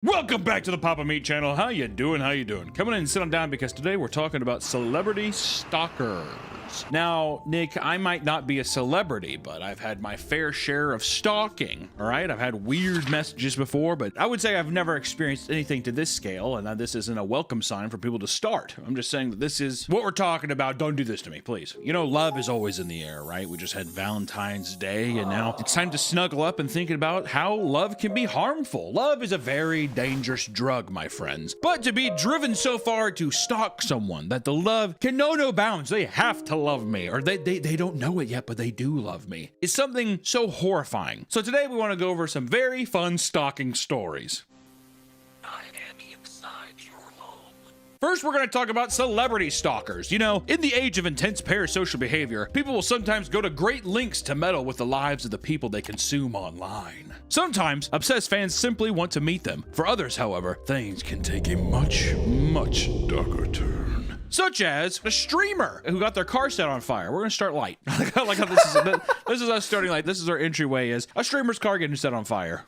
Welcome back to the Papa Meat channel. How you doing? How you doing? Come on in and sit on down because today we're talking about celebrity stalkers. Now, Nick, I might not be a celebrity, but I've had my fair share of stalking, all right? I've had weird messages before, but I would say I've never experienced anything to this scale, and this isn't a welcome sign for people to start. I'm just saying that this is what we're talking about. Don't do this to me, please. You know, love is always in the air, right? We just had Valentine's Day, and now it's time to snuggle up and thinking about how love can be harmful. Love is a very dangerous drug, my friends. But to be driven so far to stalk someone that the love can know no bounds, they have to love me, or they don't know it yet, but they do love me, is something so horrifying. So today we want to go over some very fun stalking stories. I am inside your home. First, we're going to talk about celebrity stalkers. You know, in the age of intense parasocial behavior, people will sometimes go to great lengths to meddle with the lives of the people they consume online. Sometimes, obsessed fans simply want to meet them. For others, however, things can take a much, much darker turn. Such as a streamer who got their car set on fire. We're gonna start light. I like how this is us starting light. This is our entryway, is a streamer's car getting set on fire.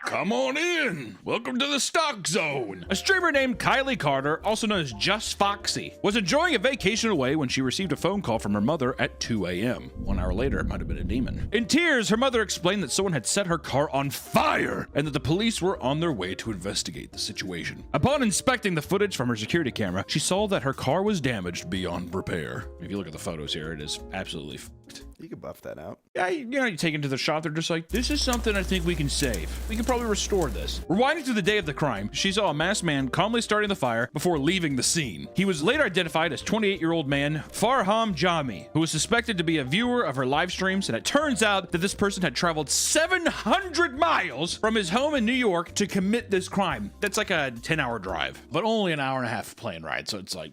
Come on in. Welcome to the stock zone. A streamer named Kylie Carter, also known as Just Foxy, was enjoying a vacation away when she received a phone call from her mother at 2 a.m. 1 hour later, it might have been a demon. In tears, her mother explained that someone had set her car on fire and that the police were on their way to investigate the situation. Upon inspecting the footage from her security camera, she saw that her car was damaged beyond repair. If you look at the photos here, it is absolutely fucked. You can buff that out. Yeah, you know, you take it to the shop, they're just like, this is something I think we can save. We can probably restore this. Rewinding to the day of the crime, she saw a masked man calmly starting the fire before leaving the scene. He was later identified as 28-year-old man Farham Jami, who was suspected to be a viewer of her live streams, and it turns out that this person had traveled 700 miles from his home in New York to commit this crime. That's like a 10-hour drive, but only an hour and a half plane ride, so it's like,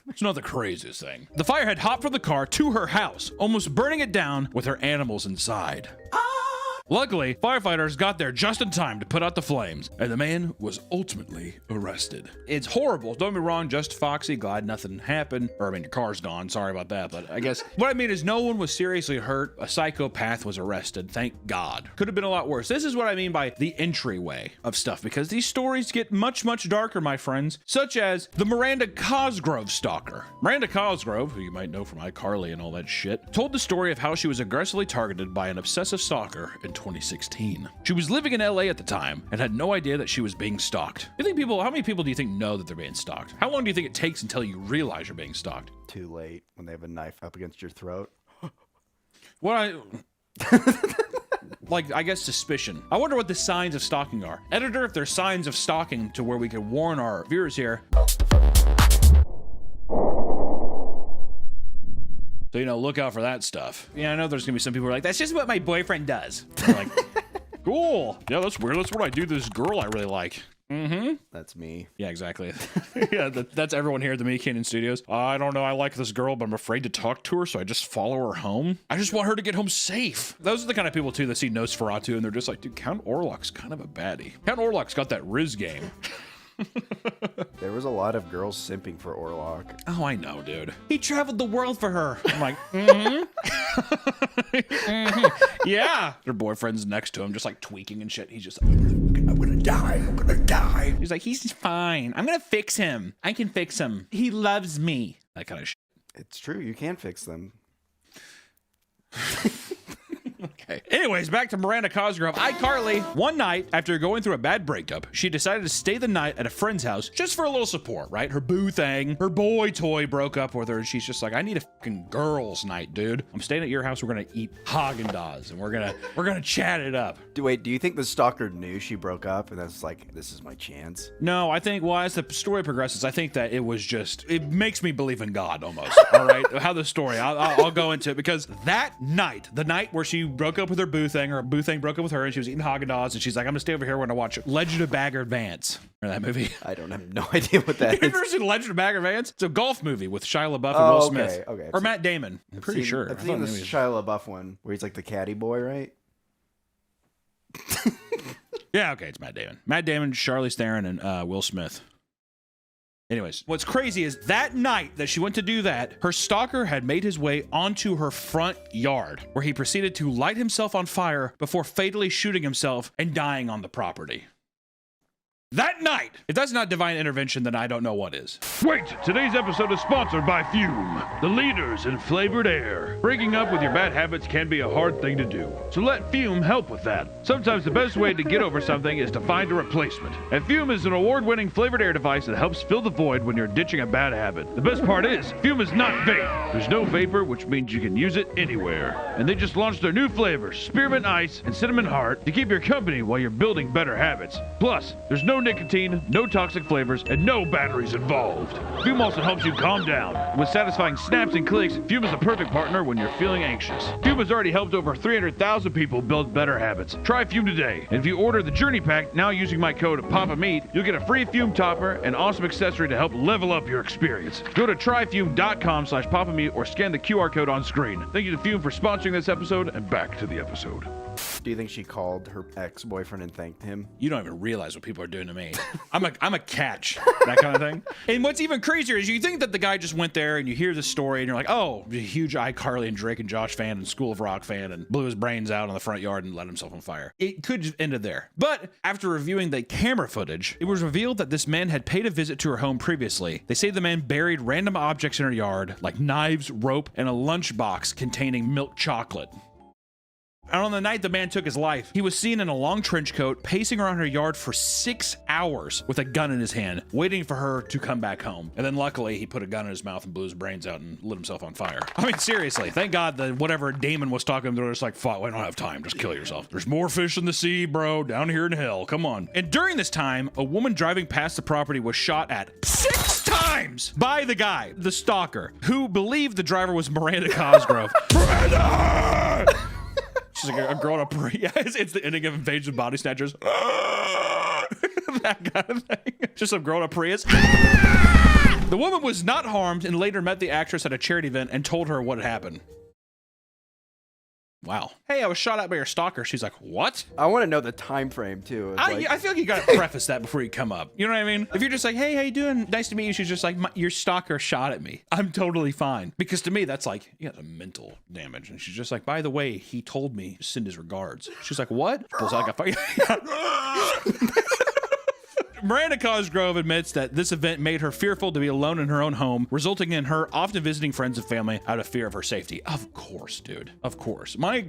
it's not the craziest thing. The fire had hopped from the car to her house, almost burning it down with her animals inside. Luckily, firefighters got there just in time to put out the flames, and the man was ultimately arrested. It's horrible. Don't be wrong, Just Foxy, glad nothing happened. Or, I mean, your car's gone. Sorry about that. But I guess what I mean is no one was seriously hurt. A psychopath was arrested. Thank God. Could have been a lot worse. This is what I mean by the entryway of stuff, because these stories get much, much darker, my friends, such as the Miranda Cosgrove stalker. Miranda Cosgrove, who you might know from iCarly and all that shit, told the story of how she was aggressively targeted by an obsessive stalker in 2016. She was living in LA at the time and had no idea that she was being stalked. How many people do you think know that they're being stalked? How long do you think it takes until you realize you're being stalked? Too late when they have a knife up against your throat. Like, I guess suspicion. I wonder what the signs of stalking are. Editor, if there's signs of stalking to where we could warn our viewers here. So, you know, look out for that stuff. Yeah, I know there's gonna be some people who are like, that's just what my boyfriend does. I'm like, cool. Yeah, that's weird. That's what I do to this girl I really like. Mm-hmm. That's me. Yeah, exactly. Yeah, that's everyone here at the Meat Canyon Studios. I don't know, I like this girl, but I'm afraid to talk to her, so I just follow her home. I just want her to get home safe. Those are the kind of people, too, that see Nosferatu, and they're just like, dude, Count Orlok's kind of a baddie. Count Orlok's got that Riz game. There was a lot of girls simping for Orlok. Oh, I know, dude. He traveled the world for her. I'm like, mm-hmm. Mm-hmm. Yeah. Her boyfriend's next to him, just like tweaking and shit. He's just like, I'm gonna die. I'm gonna die. He's like, he's fine. I'm gonna fix him. I can fix him. He loves me. That kind of shit. It's true. You can fix them. Okay. Anyways, back to Miranda Cosgrove. iCarly, one night after going through a bad breakup, she decided to stay the night at a friend's house just for a little support, right? Her boo thing, her boy toy broke up with her, and she's just like, I need a fucking girls' night, dude. I'm staying at your house. We're gonna eat Haagen-Dazs, and we're gonna chat it up. Wait, do you think the stalker knew she broke up, and that's like, this is my chance? No, I think, well, as the story progresses, I think that it was just, it makes me believe in God almost. All right, how the story, I'll go into it, because that night, the night where she broke up with her boo thing, or a boo thing broke up with her, and she was eating Haagen-Dazs, and she's like, I'm gonna stay over here, we're gonna watch Legend of Bagger Vance. Remember that movie? I don't have no idea what that You've is. never seen Legend of Bagger Vance? It's a golf movie with Shia LaBeouf and Will Smith. Okay. Or Matt Damon. I'm pretty sure. I've seen the Shia LaBeouf one where he's like the caddy boy, right? Yeah, okay, it's Matt Damon. Matt Damon, Charlize Theron, and Will Smith. Anyways, what's crazy is that night that she went to do that, her stalker had made his way onto her front yard, where he proceeded to light himself on fire before fatally shooting himself and dying on the property. that night. If that's not divine intervention, then I don't know what is. Wait, today's episode is sponsored by Fume, the leaders in flavored air. Breaking up with your bad habits can be a hard thing to do, so let Fume help with that. Sometimes the best way to get over something is to find a replacement. And Fume is an award-winning flavored air device that helps fill the void when you're ditching a bad habit. The best part is, Fume is not vape. There's no vapor, which means you can use it anywhere. And they just launched their new flavors, Spearmint Ice and Cinnamon Heart, to keep your company while you're building better habits. Plus, there's no nicotine, no toxic flavors, and no batteries involved. Fume also helps you calm down. With satisfying snaps and clicks, Fume is the perfect partner when you're feeling anxious. Fume has already helped over 300,000 people build better habits. Try Fume today. And if you order the Journey Pack, now using my code PAPAMeat, you'll get a free Fume topper and awesome accessory to help level up your experience. Go to tryfume.com/PapaMeat or scan the QR code on screen. Thank you to Fume for sponsoring this episode, and back to the episode. Do you think she called her ex-boyfriend and thanked him? You don't even realize what people are doing to me. I'm a catch, that kind of thing. And what's even crazier is you think that the guy just went there and you hear the story and you're like, oh, a huge iCarly and Drake and Josh fan and School of Rock fan and blew his brains out in the front yard and let himself on fire. It could have ended there. But after reviewing the camera footage, it was revealed that this man had paid a visit to her home previously. They say the man buried random objects in her yard, like knives, rope, and a lunchbox containing milk chocolate. And on the night the man took his life, he was seen in a long trench coat, pacing around her yard for 6 hours with a gun in his hand, waiting for her to come back home. And then luckily, he put a gun in his mouth and blew his brains out and lit himself on fire. I mean, seriously, thank God that whatever Damon was talking to, they're just like, fuck, we don't have time, just kill yourself. There's more fish in the sea, bro, down here in hell, come on. And during this time, a woman driving past the property was shot at 6 times by the guy, the stalker, who believed the driver was Miranda Cosgrove. Miranda! She's like a girl in a parade. Yeah, it's the ending of Invasion of Body Snatchers. That kind of thing. Just some girl in a Prius. The woman was not harmed and later met the actress at a charity event and told her what had happened. Wow. Hey, I was shot at by your stalker. She's like, what? I want to know the time frame too. I feel like you gotta preface that before you come up. You know what I mean? If you're just like, hey, how you doing? Nice to meet you. She's just like, your stalker shot at me. I'm totally fine. Because to me, that's like, you got some mental damage. And she's just like, by the way, he told me to send his regards. She's like, what? Pulls out like a Miranda Cosgrove admits that this event made her fearful to be alone in her own home, resulting in her often visiting friends and family out of fear of her safety. Of course, dude. Of course. My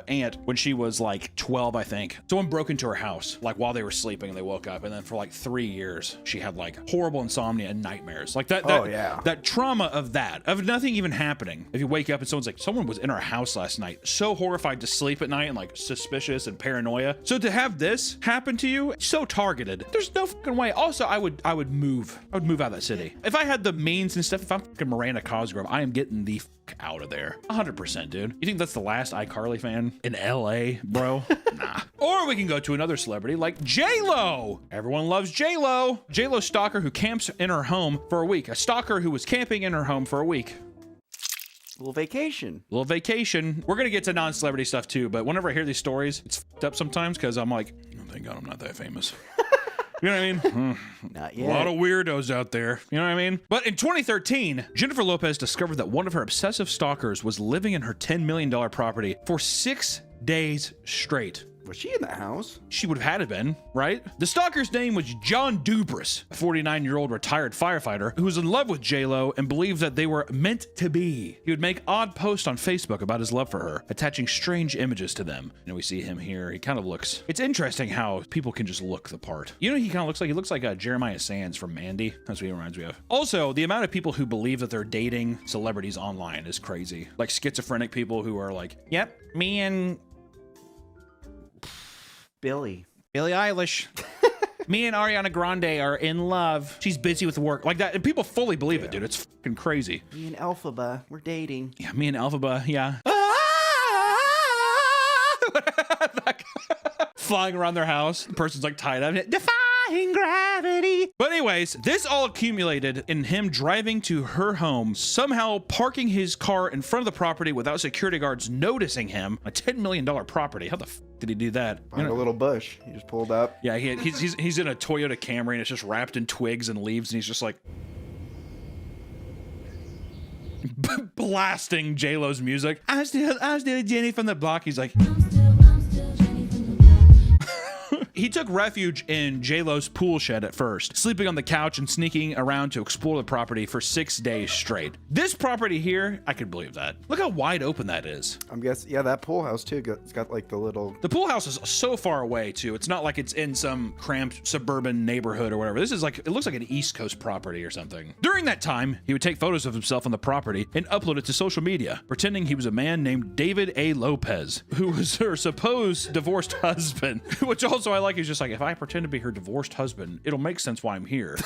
aunt, when she was like 12, I think, someone broke into her house, like while they were sleeping and they woke up. And then for like 3 years, she had like horrible insomnia and nightmares. Like that that trauma of nothing even happening. If you wake up and someone's like, someone was in our house last night, so horrified to sleep at night and like suspicious and paranoia. So to have this happen to you, so targeted, there's no fucking way. Also, I would move out of that city. If I had the means and stuff, if I'm fucking Miranda Cosgrove, I am getting the fuck out of there. 100%, dude. You think that's the last iCarly fan in LA, bro? Nah. Or we can go to another celebrity like J-Lo. Everyone loves J-Lo. J-Lo stalker who camps in her home for a week. A stalker who was camping in her home for a week. Little vacation. We're gonna get to non-celebrity stuff too, but whenever I hear these stories, it's fucked up sometimes because I'm like, oh, thank God I'm not that famous. You know what I mean? Not yet. A lot of weirdos out there. You know what I mean? But in 2013, Jennifer Lopez discovered that one of her obsessive stalkers was living in her $10 million property for 6 days straight. Was she in the house? She would have had to been, right? The stalker's name was John Dubras, a 49-year-old retired firefighter who was in love with J-Lo and believed that they were meant to be. He would make odd posts on Facebook about his love for her, attaching strange images to them. And we see him here. He kind of looks... It's interesting how people can just look the part. You know what he kind of looks like? He looks like Jeremiah Sands from Mandy. That's what he reminds me of. Also, the amount of people who believe that they're dating celebrities online is crazy. Like schizophrenic people who are like, yep, me and... Billie Eilish. Me and Ariana Grande are in love. She's busy with work. Like that. And people fully believe it, dude. It's fucking crazy. Me and Elphaba, we're dating. Yeah, me and Elphaba, yeah. Flying around their house. The person's like tied up. Defying gravity. But anyways, this all accumulated in him driving to her home, somehow parking his car in front of the property without security guards noticing him. A $10 million property. How the f did he do that? Behind a little bush. He just pulled up. Yeah, he's in a Toyota Camry and it's just wrapped in twigs and leaves and he's just like blasting J-Lo's music. I'm still Jenny from the block. He's like, He took refuge in J-Lo's pool shed at first, sleeping on the couch and sneaking around to explore the property for 6 days straight. This property here, I could believe that. Look how wide open that is. I'm guessing, yeah, that pool house too. It's got like the little. The pool house is so far away too. It's not like it's in some cramped suburban neighborhood or whatever. This is like, it looks like an East Coast property or something. During that time, he would take photos of himself on the property and upload it to social media, pretending he was a man named David A. Lopez, who was her supposed divorced husband. Which also I like, is just like, if I pretend to be her divorced husband, it'll make sense why I'm here.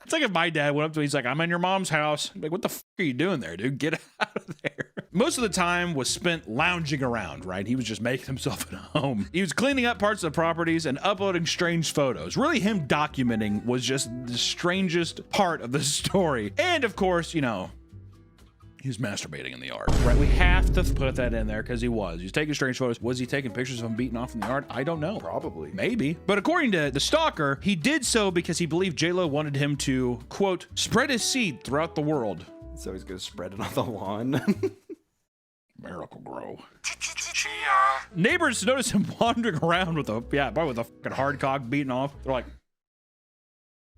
It's like if my dad went up to me, he's like, I'm in your mom's house. I'm like, what the f are you doing there, dude? Get out of there. Most of the time was spent lounging around, right? He was just making himself at home. He was cleaning up parts of the properties and uploading strange photos. Really, him documenting was just the strangest part of the story. And of course, you know, he was masturbating in the yard, right? We have to put that in there because he was. He was taking strange photos. Was he taking pictures of him beating off in the yard? I don't know. Probably. Maybe. But according to the stalker, he did so because he believed J-Lo wanted him to, quote, spread his seed throughout the world. So he's gonna spread it on the lawn. Miracle Grow. Neighbors noticed him wandering around with a, yeah, probably with a fucking hard cock beating off. They're like,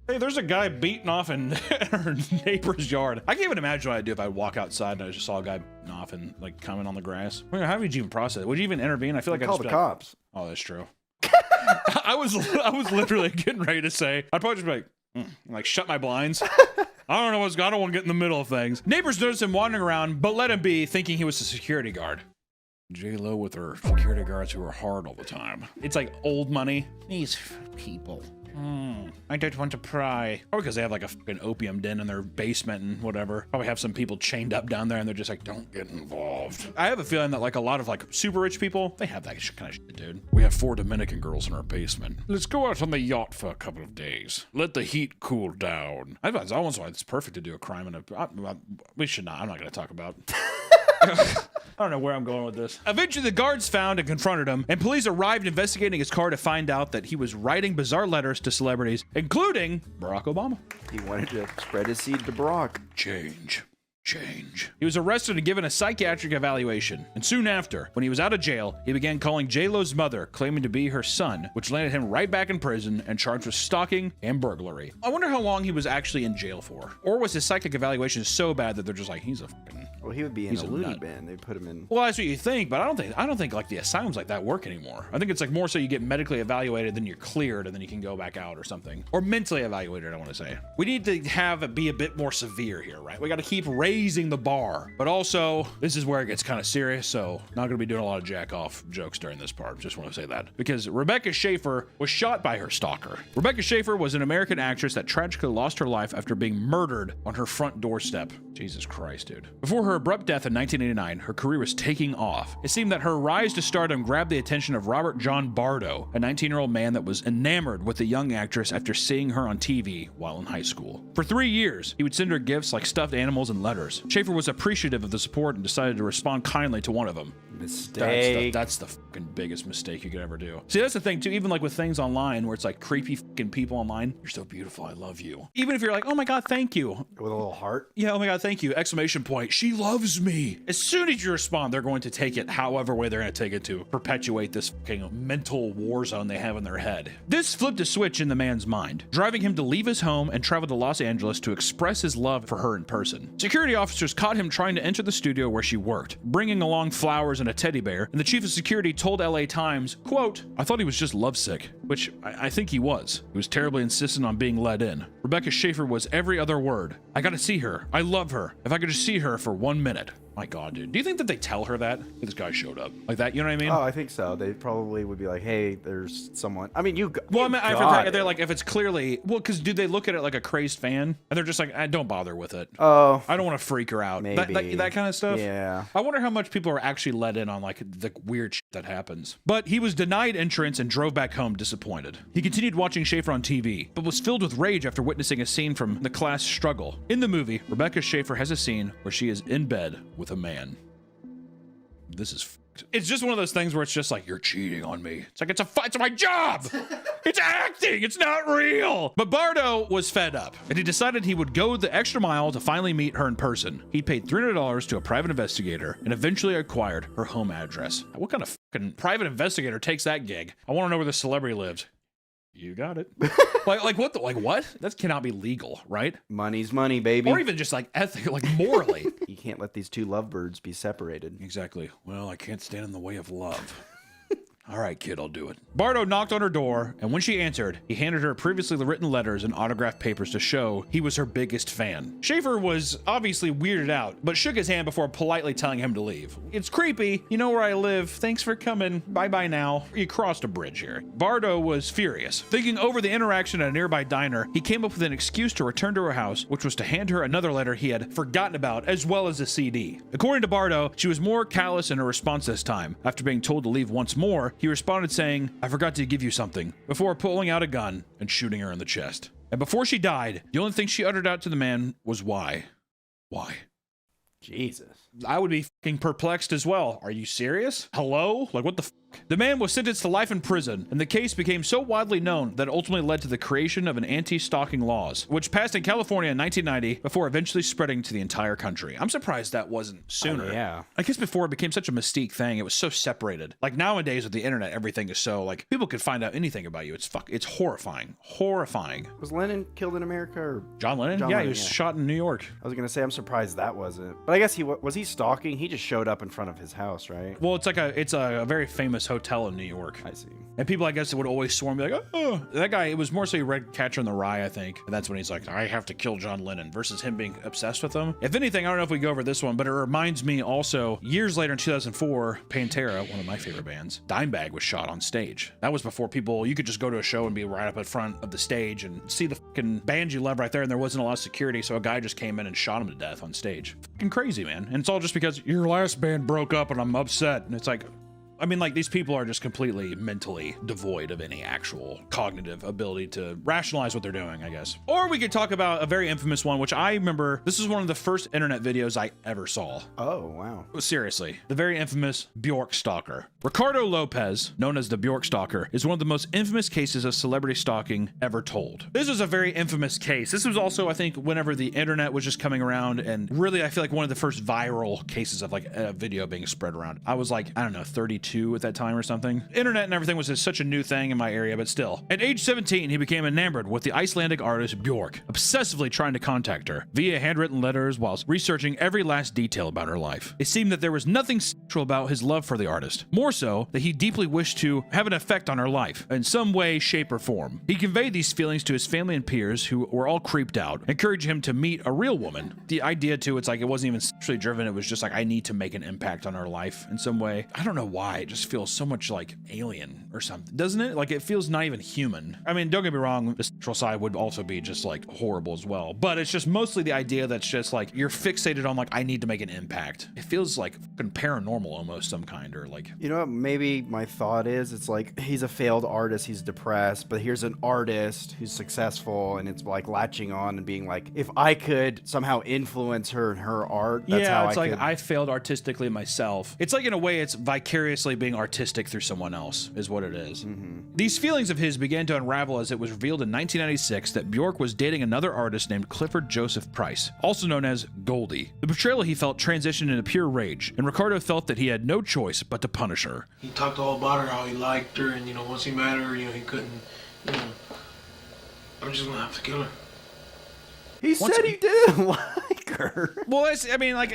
hey, there's a guy beating off in our neighbor's yard. I can't even imagine what I'd do if I walk outside and I just saw a guy beating off and like coming on the grass. I mean, how would you even process it? Would you even intervene? I feel like I'd Call just the be like, cops. oh, that's true. I was literally getting ready to say, I'd probably just be like, like shut my blinds. I don't know what's going on. I don't want to get in the middle of things. Neighbors noticed him wandering around, but let him be, thinking he was a security guard. J-Lo with her security guards who are hard all the time. It's like old money. These people. I don't want to pry. Probably because they have like a fucking opium den in their basement and whatever. Probably have some people chained up down there and they're just like, don't get involved. I have a feeling that like a lot of like super rich people, they have that kind of shit, dude. We have 4 Dominican girls in our basement. Let's go out on the yacht for a couple of days. Let the heat cool down. I almost why it's perfect to do a crime in a, we should not, I'm not going to talk about. I don't know where I'm going with this. Eventually, the guards found and confronted him, and police arrived investigating his car to find out that he was writing bizarre letters to celebrities, including Barack Obama. He wanted to spread his seed to Barack. Change. He was arrested and given a psychiatric evaluation, and soon after, when he was out of jail, he began calling J-Lo's mother, claiming to be her son, which landed him right back in prison and charged with stalking and burglary. I wonder how long he was actually in jail for. Or was his psychic evaluation so bad that they're just like, he's a fucking... Well, he would be in a loony nut. bin. They'd put him in. Well, that's what you think, but I don't think like the asylums like that work anymore. I think it's like more so you get medically evaluated, then you're cleared, and then you can go back out or something. Or mentally evaluated, I want to say. We need to have it be a bit more severe here, right? We got to keep raising the bar. But also, this is where it gets kind of serious, so not going to be doing a lot of jack-off jokes during this part. Just want to say that. Because Rebecca Schaeffer was shot by her stalker. Rebecca Schaeffer was an American actress that tragically lost her life after being murdered on her front doorstep. Jesus Christ, dude. Before her abrupt death in 1989, her career was taking off. It seemed that her rise to stardom grabbed the attention of Robert John Bardo, a 19-year-old man that was enamored with the young actress after seeing her on TV while in high school. For 3 years, he would send her gifts like stuffed animals and letters. Schaeffer was appreciative of the support and decided to respond kindly to one of them. Mistake. That's the fucking biggest mistake you could ever do. See, that's the thing too, even like with things online where it's like creepy fucking people online. You're so beautiful, I love you. Even if you're like, oh my God, thank you. With a little heart. Yeah, oh my God, thank you. Exclamation point. She loves me. As soon as you respond, they're going to take it however way they're going to take it to perpetuate this fucking mental war zone they have in their head. This flipped a switch in the man's mind, driving him to leave his home and travel to Los Angeles to express his love for her in person. Security officers caught him trying to enter the studio where she worked, bringing along flowers and a teddy bear, and the chief of security told LA Times, quote, I thought he was just lovesick, which I think he was. He was terribly insistent on being let in. Rebecca Schaeffer was every other word. I gotta see her. I love her. If I could just see her for 1 minute. My God, dude. Do you think that they tell her that? This guy showed up. Like that, you know what I mean? Oh, I think so. They probably would be like, hey, there's someone. I mean, Well, I mean, I forgot. They're like, if it's clearly, well, because do they look at it like a crazed fan? And they're just like, don't bother with it. Oh. I don't want to freak her out. Maybe. That kind of stuff. Yeah. I wonder how much people are actually let in on like the weird shit that happens. But he was denied entrance and drove back home disappointed. He continued watching Schaeffer on TV, but was filled with rage after witnessing a scene from The Class Struggle. In the movie, Rebecca Schaeffer has a scene where she is in bed with a man. This is It's just one of those things where it's just like, you're cheating on me. It's like, it's my job. It's acting. It's not real. But Bardo was fed up, and he decided he would go the extra mile to finally meet her in person. He paid $300 to a private investigator and eventually acquired her home address. What kind of fucking private investigator takes that gig? I want to know where the celebrity lives. You got it. like what? What? That cannot be legal, right? Money's money, baby. Or even just like ethic, like morally. You can't let these two lovebirds be separated. Exactly. Well, I can't stand in the way of love. All right, kid, I'll do it. Bardo knocked on her door, and when she answered, he handed her previously written letters and autographed papers to show he was her biggest fan. Schaefer was obviously weirded out, but shook his hand before politely telling him to leave. It's creepy. You know where I live. Thanks for coming. Bye-bye now. You crossed a bridge here. Bardo was furious. Thinking over the interaction at a nearby diner, he came up with an excuse to return to her house, which was to hand her another letter he had forgotten about, as well as a CD. According to Bardo, she was more callous in her response this time. After being told to leave once more, he responded saying, "I forgot to give you something," before pulling out a gun and shooting her in the chest. And before she died, the only thing she uttered out to the man was, "Why? Why?" Jesus. I would be fucking perplexed as well. Are you serious? Hello? Like, what the f? The man was sentenced to life in prison, and the case became so widely known that it ultimately led to the creation of an anti-stalking laws, which passed in California in 1990 before eventually spreading to the entire country. I'm surprised that wasn't sooner. Oh, yeah. I guess before it became such a mystique thing, it was so separated. Like nowadays with the internet, everything is so like people could find out anything about you. It's horrifying. Horrifying. Was Lennon killed in America or John Lennon? John Yeah, Lennon, he was yeah. shot in New York. I was gonna say I'm surprised that wasn't. But I guess was he stalking? He just showed up in front of his house, right? Well, it's a very famous hotel in New York. I see. And people, I guess, would always swarm, be like, "Oh, that guy." It was more so he read Catcher in the Rye, I think, and that's when he's like, "I have to kill John Lennon," versus him being obsessed with him. If anything, I don't know if we go over this one, but it reminds me also years later in 2004, Pantera, one of my favorite bands, Dimebag was shot on stage. That was before you could just go to a show and be right up in front of the stage and see the fucking band you love right there, and there wasn't a lot of security, so a guy just came in and shot him to death on stage. Fucking crazy, man. And it's all just because your last band broke up and I'm upset, and it's like, I mean, like, these people are just completely mentally devoid of any actual cognitive ability to rationalize what they're doing, I guess. Or we could talk about a very infamous one, which I remember, this is one of the first internet videos I ever saw. Oh, wow. Seriously, the very infamous Bjork stalker. Ricardo Lopez, known as the Bjork stalker, is one of the most infamous cases of celebrity stalking ever told. This was a very infamous case. This was also, I think, whenever the internet was just coming around, and really, I feel like one of the first viral cases of like a video being spread around. I was like, I don't know, 32 at that time or something. Internet and everything was just such a new thing in my area, but still. At age 17, he became enamored with the Icelandic artist Bjork, obsessively trying to contact her via handwritten letters whilst researching every last detail about her life. It seemed that there was nothing sexual about his love for the artist, more so that he deeply wished to have an effect on her life in some way, shape, or form. He conveyed these feelings to his family and peers, who were all creeped out, encouraging him to meet a real woman. The idea too, it's like it wasn't even sexually driven, it was just like, I need to make an impact on her life in some way. I don't know why, it just feels so much like alien or something, doesn't it? Like, it feels not even human. I mean, don't get me wrong, the sexual side would also be just like horrible as well, but it's just mostly the idea that's just like you're fixated on like, I need to make an impact. It feels like fucking paranormal almost, some kind, or like, You know what maybe my thought is? It's like he's a failed artist, he's depressed, but here's an artist who's successful, and it's like latching on and being like, if I could somehow influence her and her art, that's yeah, how it's I like could. I failed artistically myself. It's like, in a way, it's vicariously being artistic through someone else is what it is. These feelings of his began to unravel as it was revealed in 1996 that Bjork was dating another artist named Clifford Joseph Price, also known as Goldie. The betrayal, he felt, transitioned into pure rage, and Ricardo felt that he had no choice but to punish her. He talked all about her, how he liked her, and once he met her, he couldn't, I'm just gonna have to kill her. He said he didn't like her. Well, I mean, like,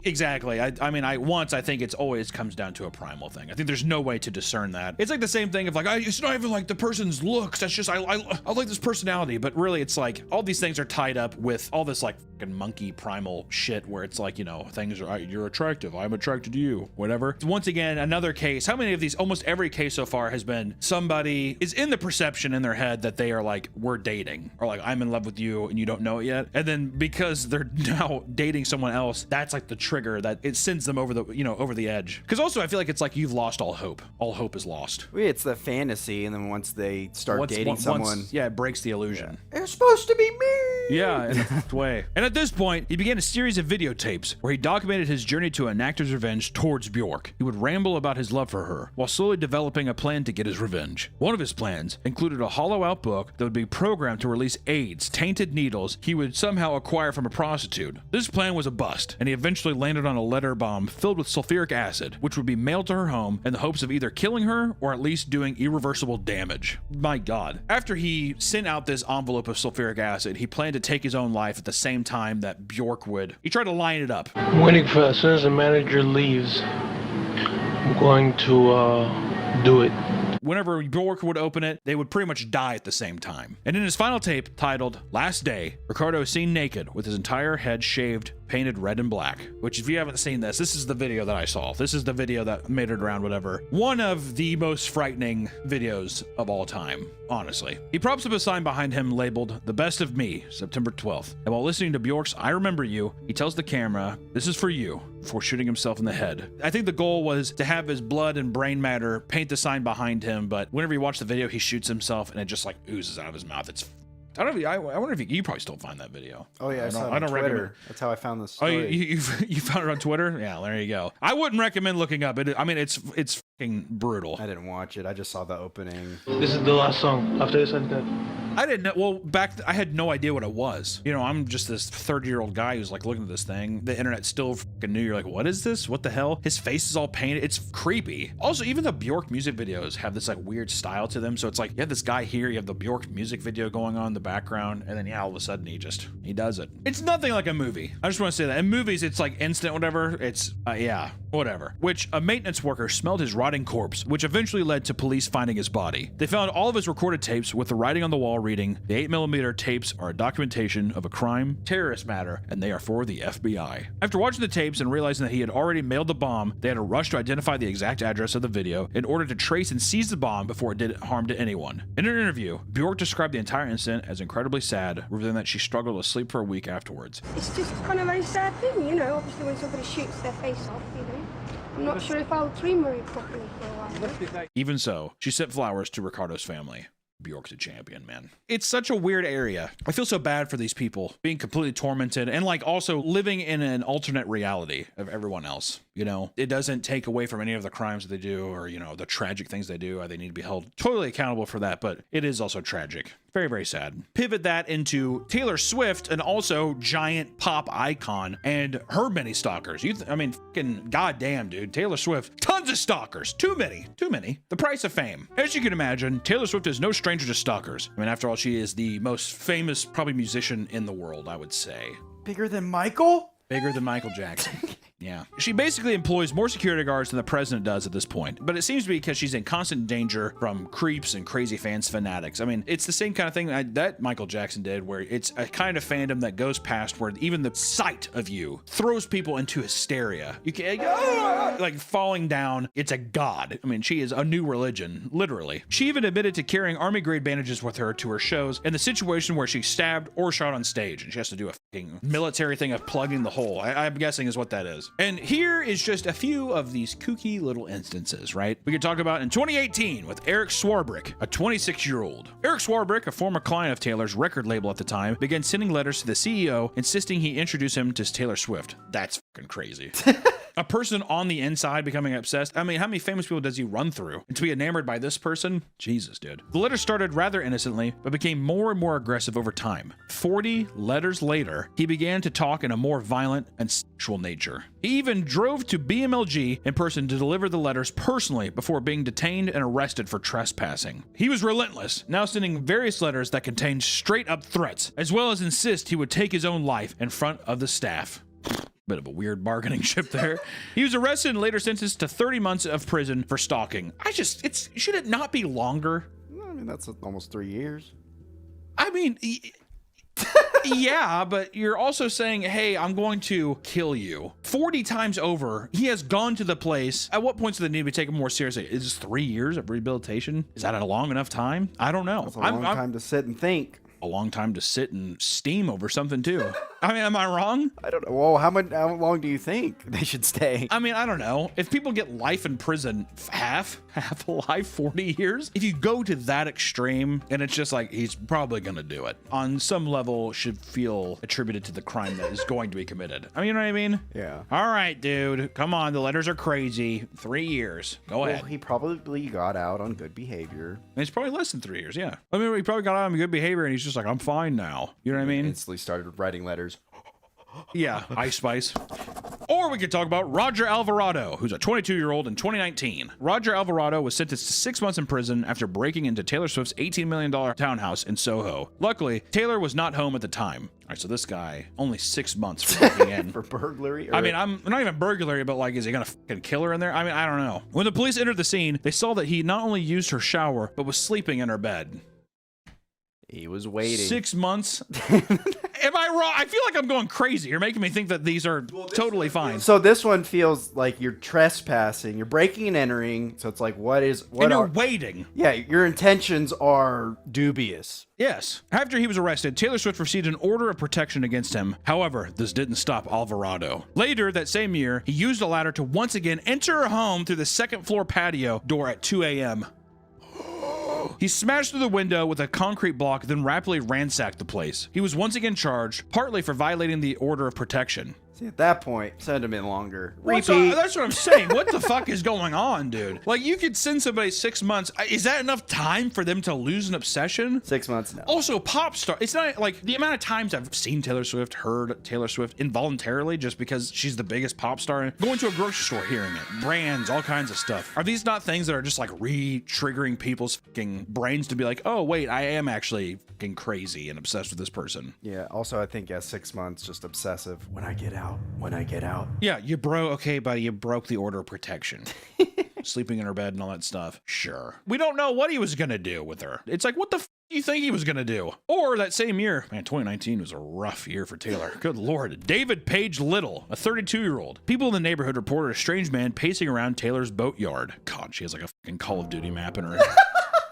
exactly. I mean, I think it's always comes down to a primal thing. I think there's no way to discern that. It's like the same thing of like, it's not even like the person's looks. That's just, I like this personality. But really, it's like all these things are tied up with all this like fucking monkey primal shit where it's like, things are, you're attractive, I'm attracted to you, whatever. Once again, another case. How many of these, almost every case so far has been somebody is in the perception in their head that they are like, we're dating, or like, I'm in love with you and you don't know it yet. And then because they're now dating someone else, that's like the trigger that it sends them over the, over the edge. Because also I feel like it's like you've lost all hope. All hope is lost. It's the fantasy, and then once they start dating someone, yeah, it breaks the illusion. It's supposed to be me. Yeah, in a fucked way. And at this point, he began a series of videotapes where he documented his journey to enact his revenge towards Bjork. He would ramble about his love for her while slowly developing a plan to get his revenge. One of his plans included a hollow-out book that would be programmed to release AIDS, tainted needles he would somehow acquire from a prostitute. This plan was a bust, and he eventually landed on a letter bomb filled with sulfuric acid, which would be mailed to her home in the hopes of either killing her or at least doing irreversible damage. My God. After he sent out this envelope of sulfuric acid, he planned to take his own life at the same time that Bjork would. He tried to line it up. I'm waiting for as soon as the manager leaves, I'm going to do it. Whenever Bjork would open it, they would pretty much die at the same time. And in his final tape, titled Last Day, Ricardo is seen naked with his entire head shaved, painted red and black. Which, if you haven't seen this, this is the video that I saw. This is the video that made it around, whatever. One of the most frightening videos of all time, honestly. He props up a sign behind him labeled, The Best of Me, September 12th. And while listening to Bjork's I Remember You, he tells the camera, this is for you, before shooting himself in the head. I think the goal was to have his blood and brain matter paint the sign behind him, but whenever you watch the video, he shoots himself and it just like oozes out of his mouth. It's, I don't know. I wonder if you probably still find that video. Oh yeah, I saw it on Twitter. That's how I found this story. Oh, you found it on Twitter? Yeah, there you go. I wouldn't recommend looking up it. I mean, it's fucking brutal. I didn't watch it. I just saw the opening. This is the last song. After this, I'm done. I didn't know. Well, I had no idea what it was. I'm just this 30-year-old guy who's like looking at this thing. The internet still fucking new. You're like, what is this? What the hell? His face is all painted. It's creepy. Also, even the Bjork music videos have this like weird style to them. So it's like you have this guy here, you have the Bjork music video going on in the background, and then yeah, all of a sudden he does it. It's nothing like a movie. I just want to say that. In movies, it's like instant whatever. It's yeah, whatever. Which a maintenance worker smelled his rotting corpse, which eventually led to police finding his body. They found all of his recorded tapes with the writing on the wall reading, the 8mm tapes are a documentation of a crime, terrorist matter, and they are for the FBI. After watching the tapes and realizing that he had already mailed the bomb, they had to rush to identify the exact address of the video in order to trace and seize the bomb before it did harm to anyone. In an interview, Bjork described the entire incident as incredibly sad, revealing that she struggled to sleep for a week afterwards. It's just kind of a very sad thing, obviously when somebody shoots their face off, I'm not sure if I'll dream very properly for a while. Even so, she sent flowers to Ricardo's family. Bjork's a champion, man. It's such a weird area. I feel so bad for these people being completely tormented and like also living in an alternate reality of everyone else. It doesn't take away from any of the crimes that they do or, the tragic things they do. They need to be held totally accountable for that, but it is also tragic. Very, very sad. Pivot that into Taylor Swift, an also giant pop icon, and her many stalkers. Fucking goddamn, dude. Taylor Swift, tons of stalkers. Too many. The price of fame. As you can imagine, Taylor Swift is no stranger to stalkers. After all, she is the most famous, probably musician in the world, I would say. Bigger than Michael? Bigger than Michael Jackson. Yeah. She basically employs more security guards than the president does at this point, but it seems to be because she's in constant danger from creeps and crazy fanatics. It's the same kind of thing that Michael Jackson did, where it's a kind of fandom that goes past where even the sight of you throws people into hysteria. You can like falling down. It's a god. She is a new religion, literally. She even admitted to carrying army-grade bandages with her to her shows in the situation where she's stabbed or shot on stage, and she has to do a fucking military thing of plugging the hole. I'm guessing is what that is. And here is just a few of these kooky little instances, right? We could talk about in 2018 with Eric Swarbrick, a 26-year-old. Eric Swarbrick, a former client of Taylor's record label at the time, began sending letters to the CEO insisting he introduce him to Taylor Swift. That's fucking crazy. A person on the inside becoming obsessed. How many famous people does he run through? And to be enamored by this person? Jesus, dude. The letter started rather innocently, but became more and more aggressive over time. 40 letters later, he began to talk in a more violent and sexual nature. He even drove to BMLG in person to deliver the letters personally before being detained and arrested for trespassing. He was relentless, now sending various letters that contained straight-up threats, as well as insist he would take his own life in front of the staff. Bit of a weird bargaining chip there. He was arrested and later sentenced to 30 months of prison for stalking. Should it not be longer? That's almost 3 years. Yeah, but you're also saying, hey, I'm going to kill you 40 times over. He has gone to the place. At what points do they need to be taken more seriously? Is this 3 years of rehabilitation? Is that a long enough time? I don't know. That's a long time to sit and think. A long time to sit and steam over something too. I mean, am I wrong? I don't know. Well, how long do you think they should stay? I mean, I don't know. If people get life in prison, half a life, 40 years, if you go to that extreme, and it's just like, he's probably going to do it, on some level should feel attributed to the crime that is going to be committed. I mean, you know what I mean? Yeah. All right, dude. Come on. The letters are crazy. 3 years. Go ahead. Well, he probably got out on good behavior. It's probably less than 3 years, yeah. I mean, he probably got out on good behavior, and he's just like, I'm fine now. You know what I mean? Instantly started writing letters. Yeah, Ice Spice. Or we could talk about Roger Alvarado, who's a 22-year-old in 2019. Roger Alvarado was sentenced to 6 months in prison after breaking into Taylor Swift's $18 million townhouse in Soho. Luckily, Taylor was not home at the time. All right, so this guy, only 6 months for breaking in. For burglary? I mean, I'm not even burglary, but like, is he gonna fucking kill her in there? I mean, I don't know. When the police entered the scene, they saw that he not only used her shower, but was sleeping in her bed. He was waiting. 6 months? Am I wrong? I feel like I'm going crazy. You're making me think that these are totally fine. So this one feels like you're trespassing. You're breaking and entering. So it's like, what And you're waiting. Yeah, your intentions are dubious. Yes. After he was arrested, Taylor Swift received an order of protection against him. However, this didn't stop Alvarado. Later that same year, he used a ladder to once again enter her home through the second floor patio door at 2 a.m. He smashed through the window with a concrete block, then rapidly ransacked the place. He was once again charged, partly for violating the order of protection. See, at that point, send him in longer. That's what I'm saying. What the fuck is going on, dude? Like, you could send somebody 6 months. Is that enough time for them to lose an obsession? 6 months now. Also, pop star. It's not like the amount of times I've seen Taylor Swift, heard Taylor Swift involuntarily just because she's the biggest pop star. Going to a grocery store, hearing it, brands, all kinds of stuff. Are these not things that are just like re-triggering people's fucking brains to be like, oh wait, I am actually fucking crazy and obsessed with this person? Yeah. Also, I think 6 months just obsessive. When I get out. Yeah, okay, buddy, you broke the order of protection. Sleeping in her bed and all that stuff. Sure. We don't know what he was gonna do with her. It's like, what the f do you think he was gonna do? Or that same year, man, 2019 was a rough year for Taylor. Good Lord. David Page Little, a 32-year-old. People in the neighborhood reported a strange man pacing around Taylor's boatyard. God, she has like a fucking Call of Duty map in her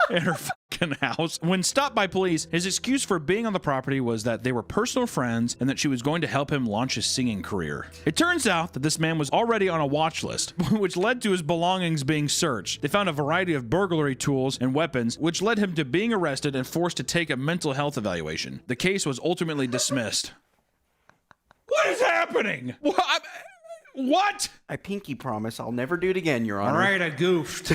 in her fucking house. When stopped by police, his excuse for being on the property was that they were personal friends and that she was going to help him launch his singing career. It turns out that this man was already on a watch list, which led to his belongings being searched. They found a variety of burglary tools and weapons, which led him to being arrested and forced to take a mental health evaluation. The case was ultimately dismissed. What is happening? What? I pinky promise I'll never do it again, Your Honor. All right, I goofed.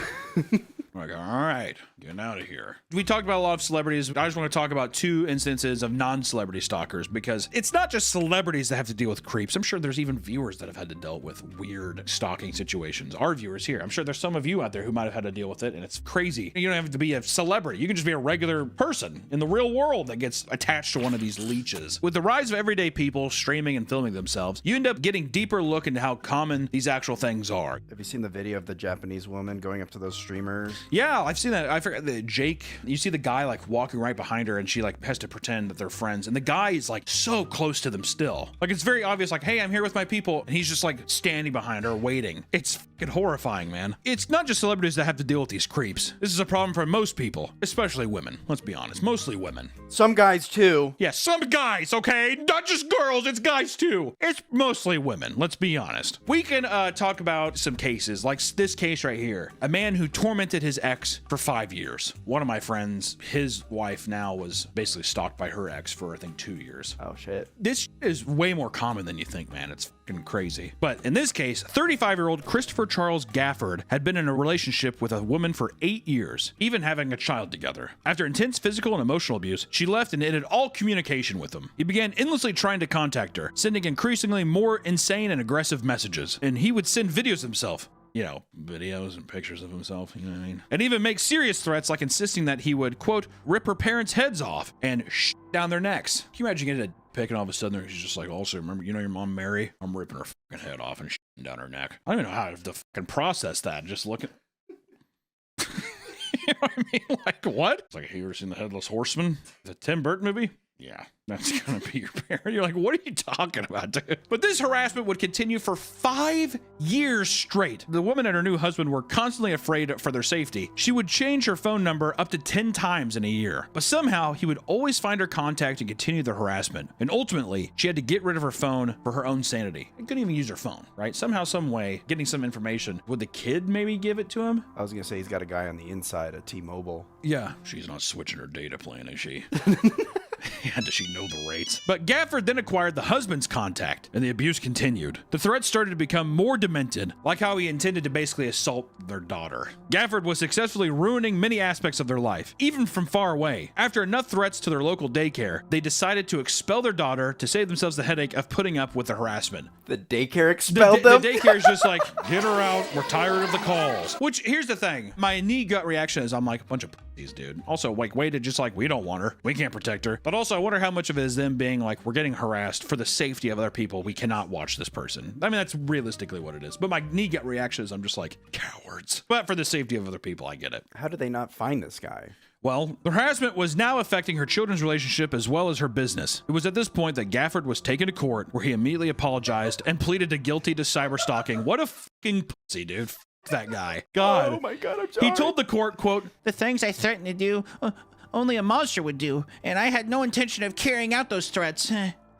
Like, all right, getting out of here. We talked about a lot of celebrities. I just want to talk about 2 instances of non-celebrity stalkers, because it's not just celebrities that have to deal with creeps. I'm sure there's even viewers that have had to deal with weird stalking situations. Our viewers here. I'm sure there's some of you out there who might have had to deal with it, and it's crazy. You don't have to be a celebrity. You can just be a regular person in the real world that gets attached to one of these leeches. With the rise of everyday people streaming and filming themselves, you end up getting deeper look into how common these actual things are. Have you seen the video of the Japanese woman going up to those streamers? Yeah, I've seen that. I forgot the Jake. You see the guy like walking right behind her, and she like has to pretend that they're friends. And the guy is like so close to them still. Like, it's very obvious, like, hey, I'm here with my people. And he's just like standing behind her waiting. It's fucking horrifying, man. It's not just celebrities that have to deal with these creeps. This is a problem for most people, especially women. Let's be honest, mostly women. Some guys too. Yeah, some guys, okay? Not just girls, it's guys too. It's mostly women, let's be honest. We can talk about some cases, like this case right here. A man who tormented his ex for 5 years. One of my friends, his wife now was basically stalked by her ex for, I think, 2 years. Oh, shit. This is way more common than you think, man. It's fucking crazy. But in this case, 35-year-old Christopher Charles Gafford had been in a relationship with a woman for 8 years, even having a child together. After intense physical and emotional abuse, she left and ended all communication with him. He began endlessly trying to contact her, sending increasingly more insane and aggressive messages. And he would send videos of himself. You know, videos and pictures of himself, you know what I mean? And even make serious threats, like insisting that he would, quote, rip her parents' heads off and down their necks. Can you imagine getting a pic and all of a sudden she's just like, also, remember, you know your mom Mary? I'm ripping her fucking head off and down her neck. I don't even know how to fucking process that. Just looking. You know what I mean? Like, what? It's like, have you ever seen The Headless Horseman? The Tim Burton movie? Yeah, that's gonna be your parent. You're like, what are you talking about, dude? But this harassment would continue for 5 years straight. The woman and her new husband were constantly afraid for their safety. She would change her phone number up to 10 times in a year. But somehow, he would always find her contact and continue the harassment. And ultimately, she had to get rid of her phone for her own sanity. She couldn't even use her phone, right? Somehow, some way, getting some information. Would the kid maybe give it to him? I was gonna say he's got a guy on the inside of T-Mobile. Yeah. She's not switching her data plan, is she? Yeah, does she know the rates? But Gafford then acquired the husband's contact, and the abuse continued. The threats started to become more demented, like how he intended to basically assault their daughter. Gafford was successfully ruining many aspects of their life, even from far away. After enough threats to their local daycare, they decided to expel their daughter to save themselves the headache of putting up with the harassment. The daycare expelled them? The daycare is just like, get her out, we're tired of the calls. Which, here's the thing, my knee gut reaction is I'm like, a bunch of pussies, dude. Also, like, waited just like, we don't want her, we can't protect her. But also, I wonder how much of it is them being like, we're getting harassed for the safety of other people, we cannot watch this person. I mean, that's realistically what it is. But my knee gut reaction is I'm just like, cowards. But for the safety of other people, I get it. How did they not find this guy? Well, the harassment was now affecting her children's relationship as well as her business. It was at this point that Gafford was taken to court, where he immediately apologized and pleaded guilty to cyber stalking. What a fucking pussy, dude. F that guy. God. Oh my God, I'm sorry. He told the court, quote, The things I threatened to do, only a monster would do, and I had no intention of carrying out those threats.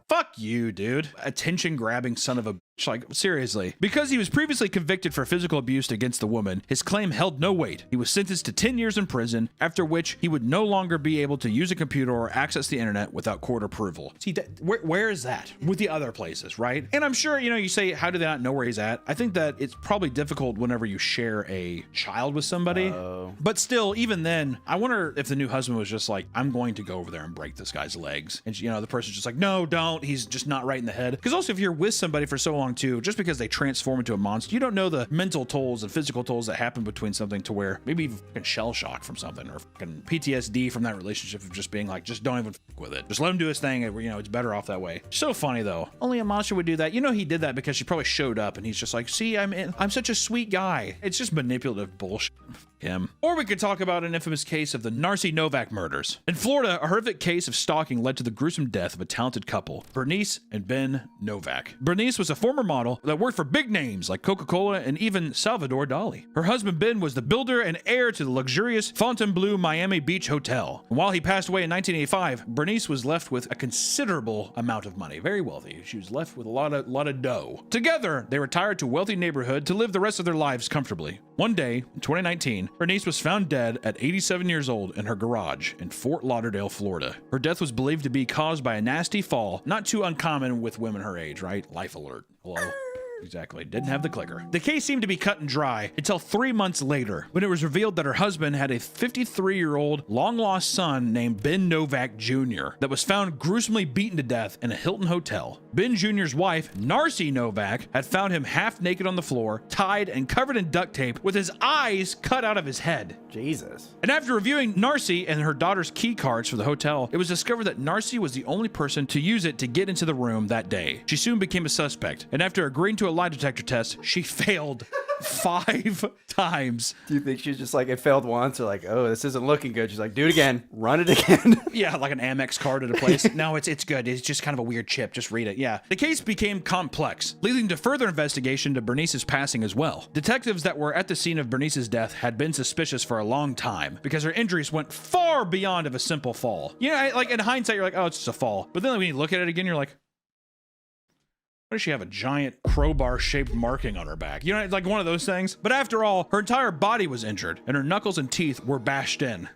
fuck you, dude. Attention grabbing son of a bitch. Like, seriously. Because he was previously convicted for physical abuse against the woman, his claim held no weight. He was sentenced to 10 years in prison, after which he would no longer be able to use a computer or access the internet without court approval. See, where is that with the other places, right? And I'm sure, you know, you say, how do they not know where he's at? I think that it's probably difficult whenever you share a child with somebody. But still, even then, I wonder if the new husband was just like, I'm going to go over there and break this guy's legs. And, you know, the person's just like, no, don't. He's just not right in the head. Because also, if you're with somebody for so long too, just because they transform into a monster, you don't know the mental tolls and physical tolls that happen between something to where maybe even fucking shell shock from something or fucking PTSD from that relationship of just being like, just don't even fuck with it. Just let him do his thing. You know, it's better off that way. So funny though. Only a monster would do that. You know, he did that because she probably showed up and he's just like, see, I'm such a sweet guy. It's just manipulative bullshit. Him. Or we could talk about an infamous case of the Narcy Novak murders. In Florida, a horrific case of stalking led to the gruesome death of a talented couple, Bernice and Ben Novak. Bernice was a former model that worked for big names like Coca-Cola and even Salvador Dali. Her husband Ben was the builder and heir to the luxurious Fontainebleau Miami Beach Hotel. And while he passed away in 1985, Bernice was left with a considerable amount of money. Very wealthy. She was left with a lot of dough. Together, they retired to a wealthy neighborhood to live the rest of their lives comfortably. One day, in 2019, Bernice was found dead at 87 years old in her garage in Fort Lauderdale, Florida. Her death was believed to be caused by a nasty fall, not too uncommon with women her age, right? Life alert. Hello? Exactly. Didn't have the clicker. The case seemed to be cut and dry until 3 months later, when it was revealed that her husband had a 53-year-old long-lost son named Ben Novak Jr. that was found gruesomely beaten to death in a Hilton hotel. Ben Jr.'s wife, Narcy Novak, had found him half naked on the floor, tied and covered in duct tape, with his eyes cut out of his head. Jesus. And after reviewing Narcy and her daughter's key cards for the hotel, it was discovered that Narcy was the only person to use it to get into the room that day. She soon became a suspect, and after agreeing to a lie detector test, she failed 5 times. Do you think she's just like, it failed once, or like, oh, this isn't looking good? She's like, do it again, run it again. Yeah, like an Amex card at a place. No, it's good. It's just kind of a weird chip. Just read it. Yeah. The case became complex, leading to further investigation to Bernice's passing as well. Detectives that were at the scene of Bernice's death had been suspicious for a long time because her injuries went far beyond of a simple fall. You know, like in hindsight, you're like, oh, it's just a fall. But then when you look at it again, you're like, why does she have a giant crowbar-shaped marking on her back? You know, like one of those things. But after all, her entire body was injured, and her knuckles and teeth were bashed in.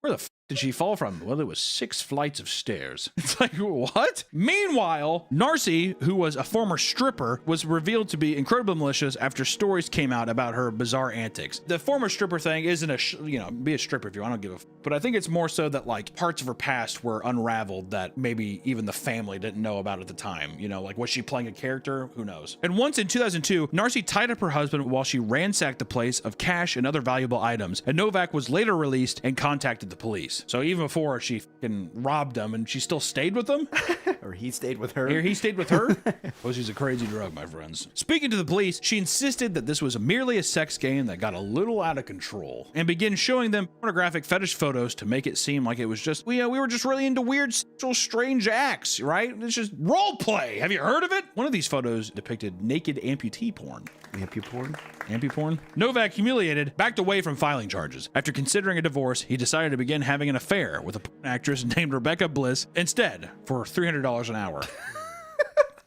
Where the f did she fall from? Well, it was 6 flights of stairs. It's like, what? Meanwhile, Narcy, who was a former stripper, was revealed to be incredibly malicious after stories came out about her bizarre antics. The former stripper thing isn't be a stripper if you want, I don't give a f. But I think it's more so that like parts of her past were unraveled that maybe even the family didn't know about at the time. You know, like was she playing a character? Who knows? And once in 2002, Narcy tied up her husband while she ransacked the place of cash and other valuable items, and Novak was later released and contacted the police. police. So even before she fucking robbed him, and she still stayed with him? Or he stayed with her. Here he stayed with her? Well, she's a crazy drug, my friends. Speaking to the police, she insisted that this was merely a sex game that got a little out of control and began showing them pornographic fetish photos to make it seem like it was just, we were just really into weird, sexual, strange acts, right? It's just role play. Have you heard of it? One of these photos depicted naked amputee porn. Amputee porn? Novak, humiliated, backed away from filing charges. After considering a divorce, he decided to begin having an affair with a porn actress named Rebecca Bliss instead for $300 an hour.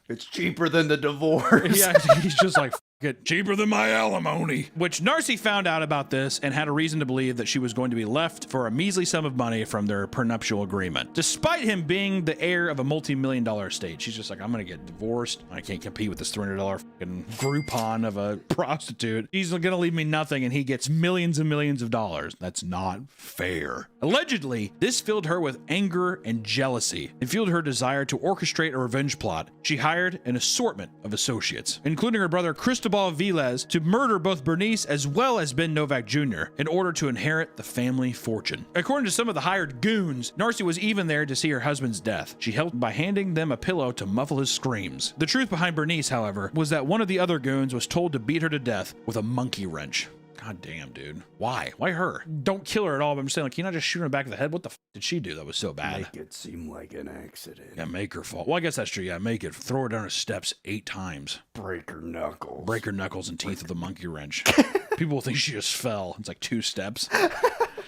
It's cheaper than the divorce. Yeah, he's just like, it cheaper than my alimony. Which Narcy found out about this and had a reason to believe that she was going to be left for a measly sum of money from their prenuptial agreement. Despite him being the heir of a multi-million-dollar estate, she's just like, I'm gonna get divorced. I can't compete with this $300 fucking Groupon of a prostitute. He's gonna leave me nothing, and he gets millions and millions of dollars. That's not fair. Allegedly, this filled her with anger and jealousy and fueled her desire to orchestrate a revenge plot. She hired an assortment of associates, including her brother Cristobal Velez, to murder both Bernice as well as Ben Novak Jr. in order to inherit the family fortune. According to some of the hired goons, Narcy was even there to see her husband's death. She helped by handing them a pillow to muffle his screams. The truth behind Bernice, however, was that one of the other goons was told to beat her to death with a monkey wrench. God damn, dude. Why? Why her? Don't kill her at all, but I'm just saying, like, can you not just shoot her in the back of the head? What the f did she do that was so bad? Make it seem like an accident. Yeah, make her fall. Well, I guess that's true. Yeah, make it. Throw her down her steps 8 times. Break her knuckles. Break her knuckles and teeth with a monkey wrench. People will think she just fell. It's like 2 steps.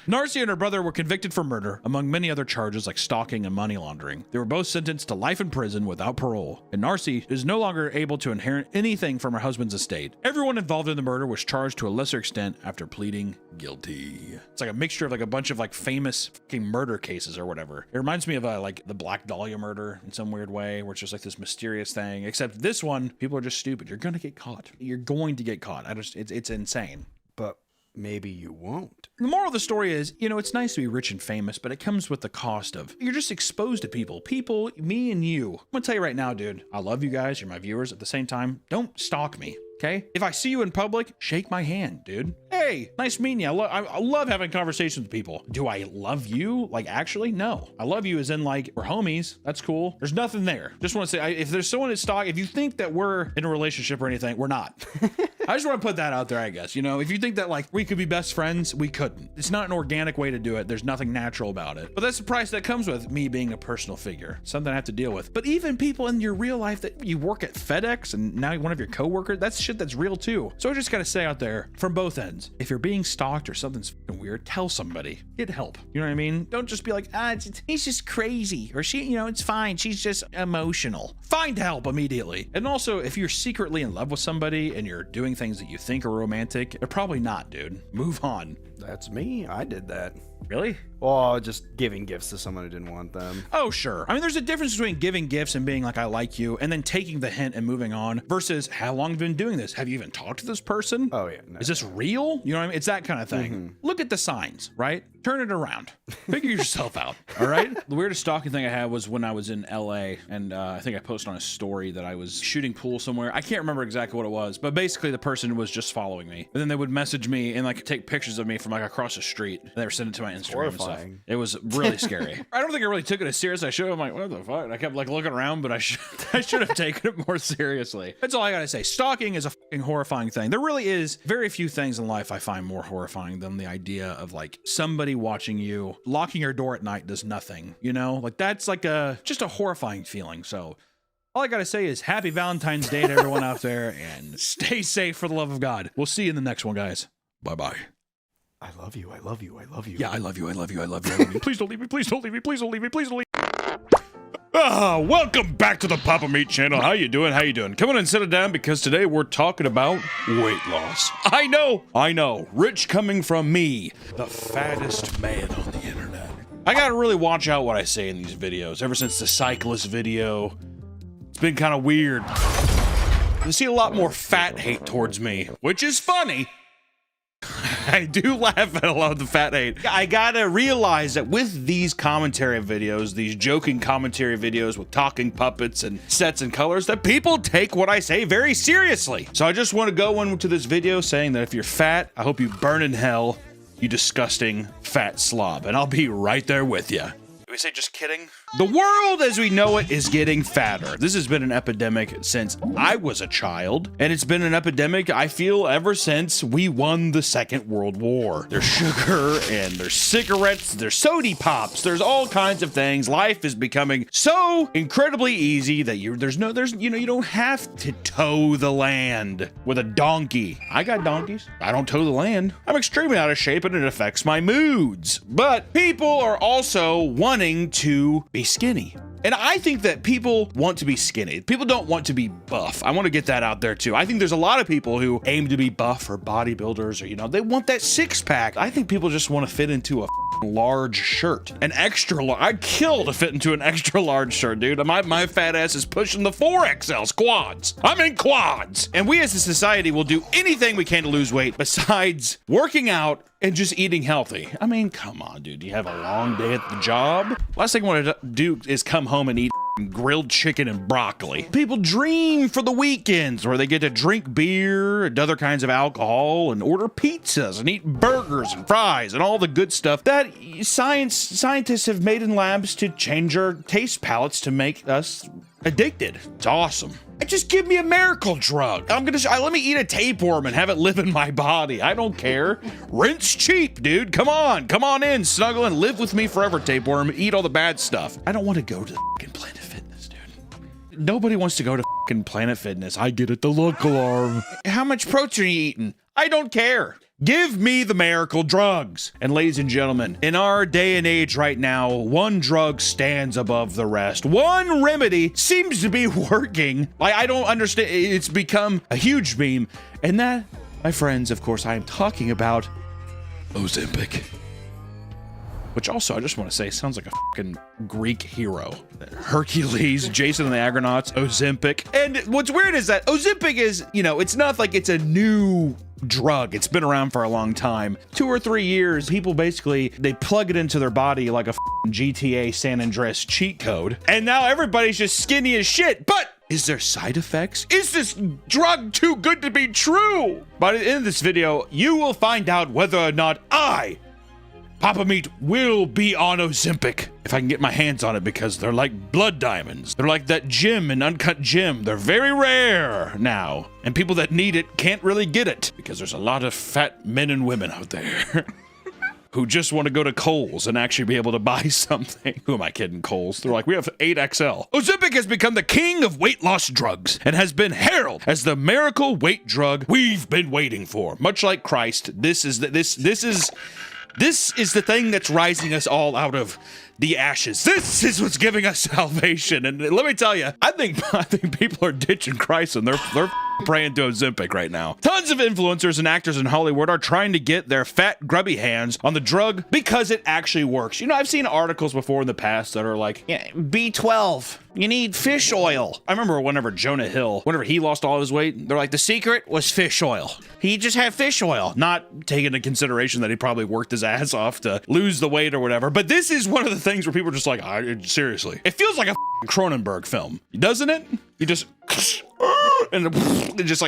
Narcy and her brother were convicted for murder, among many other charges like stalking and money laundering. They were both sentenced to life in prison without parole, and Narcy is no longer able to inherit anything from her husband's estate. Everyone involved in the murder was charged to a lesser extent after pleading guilty. It's like a mixture of like a bunch of like famous fucking murder cases or whatever. It reminds me of like the Black Dahlia murder in some weird way, where it's just like this mysterious thing, except this one, people are just stupid. You're gonna get caught. You're going to get caught. It's insane. But maybe you won't. The moral of the story is, you know, it's nice to be rich and famous, but it comes with the cost of, you're just exposed to people. People, me and you. I'm gonna tell you right now, dude, I love you guys. You're my viewers. At the same time, don't stalk me. Okay? If I see you in public, shake my hand, dude. Hey, nice meeting you. I love having conversations with people. Do I love you? Like, actually? No. I love you as in, like, we're homies. That's cool. There's nothing there. Just want to say, if there's someone that's stalking, if you think that we're in a relationship or anything, we're not. I just want to put that out there, I guess. You know, if you think that, like, we could be best friends, we couldn't. It's not an organic way to do it. There's nothing natural about it. But that's the price that comes with me being a personal figure. Something I have to deal with. But even people in your real life that you work at FedEx and now one of your coworkers, that's shit that's real too. So I just gotta say out there, from both ends, if you're being stalked or something's fucking weird, tell somebody. Get help. You know what I mean? Don't just be like, he's just crazy. Or she, you know, it's fine. She's just emotional. Find help immediately. And also, if you're secretly in love with somebody and you're doing things that you think are romantic, they're probably not, dude. Move on. That's me. I did that. Really? Well, just giving gifts to someone who didn't want them. Oh, sure. I mean, there's a difference between giving gifts and being like, I like you, and then taking the hint and moving on versus how long have you been doing this? Have you even talked to this person? Oh, yeah. No. Is this real? You know what I mean? It's that kind of thing. Look at the signs, right? Turn it around. Figure yourself out. All right? The weirdest stalking thing I had was when I was in LA, and I think I posted on a story that I was shooting pool somewhere. I can't remember exactly what it was, but basically the person was just following me. And then they would message me and like take pictures of me from like across the street. And they were sending it to my Instagram and stuff. It was really scary. I don't think I really took it as serious as I should have. I'm like, what the fuck? And I kept like looking around, but I should have taken it more seriously. That's all I gotta say. Stalking is a fucking horrifying thing. There really is very few things in life I find more horrifying than the idea of like somebody watching you. Locking your door at night does nothing, you know? Like that's like just a horrifying feeling. So all I gotta say is happy Valentine's Day to everyone out there, and stay safe for the love of God. We'll see you in the next one, guys. Bye-bye. I love you. I love you. I love you. Yeah, I love you. I love you. I love you. I love you. Please don't leave me. Please don't leave me. Please don't leave me. Please don't leave me. Welcome back to the Papa Meat channel. How you doing? How you doing? Come on and sit it down, because today we're talking about weight loss. I know. Rich coming from me, the fattest man on the internet. I gotta really watch out what I say in these videos. Ever since the cyclist video, it's been kind of weird. I see a lot more fat hate towards me, which is funny. I do laugh at a lot of the fat hate. I gotta realize that with these commentary videos, these joking commentary videos with talking puppets and sets and colors, that people take what I say very seriously. So I just want to go into this video saying that if you're fat, I hope you burn in hell. you disgusting fat slob, and I'll be right there with you. We say just kidding? The world as we know it is getting fatter. This has been an epidemic since I was a child, and it's been an epidemic, I feel, ever since we won the Second World War. There's sugar, and there's cigarettes, there's sody pops, there's all kinds of things. Life is becoming so incredibly easy that you don't have to tow the land with a donkey. I got donkeys. I don't tow the land. I'm extremely out of shape, and it affects my moods. But people are also wanting to be skinny. And I think that people want to be skinny. People don't want to be buff. I want to get that out there too. I think there's a lot of people who aim to be buff or bodybuilders, or, they want that six pack. I think people just want to fit into a large shirt. An extra large. I'd kill to fit into an extra large shirt, dude. My fat ass is pushing the 4XLs, quads. I'm in quads. And we as a society will do anything we can to lose weight besides working out and just eating healthy. I mean, come on, dude. You have a long day at the job. Last thing I want to do is come home and eat grilled chicken and broccoli. People dream for the weekends where they get to drink beer and other kinds of alcohol and order pizzas and eat burgers and fries and all the good stuff that scientists have made in labs to change our taste palates to make us addicted. It's awesome. Just give me a miracle drug. Let me eat a tapeworm and have it live in my body. I don't care. Rent's cheap, dude. Come on in, snuggle and live with me forever, tapeworm. Eat all the bad stuff. I don't want to go to Planet Fitness, dude. Nobody wants to go to Planet Fitness. I get it, the look alarm. How much protein are you eating? I don't care. Give me the miracle drugs. And ladies and gentlemen, in our day and age right now, one drug stands above the rest. One remedy seems to be working. I don't understand. It's become a huge meme. And that, my friends, of course, I am talking about Ozempic. Which also, I just want to say, sounds like a fucking Greek hero. Hercules, Jason and the Argonauts, Ozempic. And what's weird is that Ozempic is, it's not like it's a new drug. It's been around for a long time. 2 or 3 years, people basically, they plug it into their body like a GTA San Andreas cheat code. And now everybody's just skinny as shit. But is there side effects? Is this drug too good to be true? By the end of this video, you will find out whether or not Papa Meat will be on Ozempic if I can get my hands on it, because they're like blood diamonds. They're like that gem in Uncut Gem. They're very rare now, and people that need it can't really get it because there's a lot of fat men and women out there who just want to go to Kohl's and actually be able to buy something. Who am I kidding, Kohl's? They're like, we have 8XL. Ozempic has become the king of weight loss drugs and has been heralded as the miracle weight drug we've been waiting for. Much like Christ, this is the thing that's rising us all out of the ashes. This is what's giving us salvation. And let me tell you, I think people are ditching Christ and they're praying to Ozempic right now. Tons of influencers and actors in Hollywood are trying to get their fat, grubby hands on the drug because it actually works. I've seen articles before in the past that are like, yeah, B12. You need fish oil. I remember whenever Jonah Hill, whenever he lost all of his weight, they're like, the secret was fish oil. He just had fish oil, not taking into consideration that he probably worked his ass off to lose the weight or whatever. But this is one of the things where people are just like, seriously. It feels like a Cronenberg film, doesn't it? You just and it just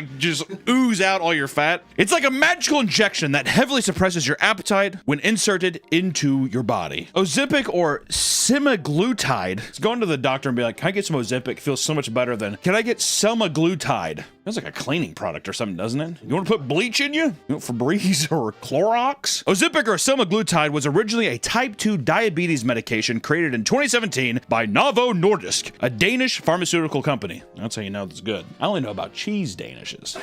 ooze out all your fat. It's like a magical injection that heavily suppresses your appetite when inserted into your body. Ozempic, or semaglutide. Let's go into the doctor and be like, can I get some Ozempic? It feels so much better than, can I get semaglutide? Sounds like a cleaning product or something, doesn't it? You want to put bleach in you? Febreze or Clorox? Ozempic, or semaglutide, was originally a type 2 diabetes medication created in 2017 by Novo Nordisk, a Danish pharmaceutical company. That's how you know it's good. I only know about cheese Danishes.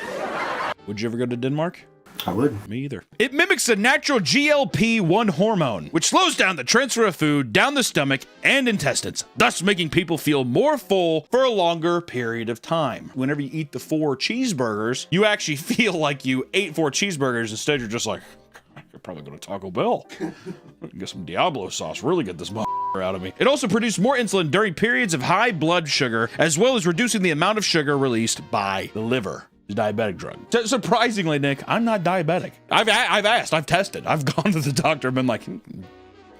Would you ever go to Denmark? I would. Me either. It mimics the natural GLP-1 hormone, which slows down the transfer of food down the stomach and intestines, thus making people feel more full for a longer period of time. Whenever you eat the 4 cheeseburgers, you actually feel like you ate 4 cheeseburgers. Instead, you're just like, I could probably go to Taco Bell. Get some Diablo sauce. Really get this out of me. It also produced more insulin during periods of high blood sugar, as well as reducing the amount of sugar released by the liver. Diabetic drug. Surprisingly, Nick, I'm not diabetic. I've asked, I've tested, I've gone to the doctor and been like,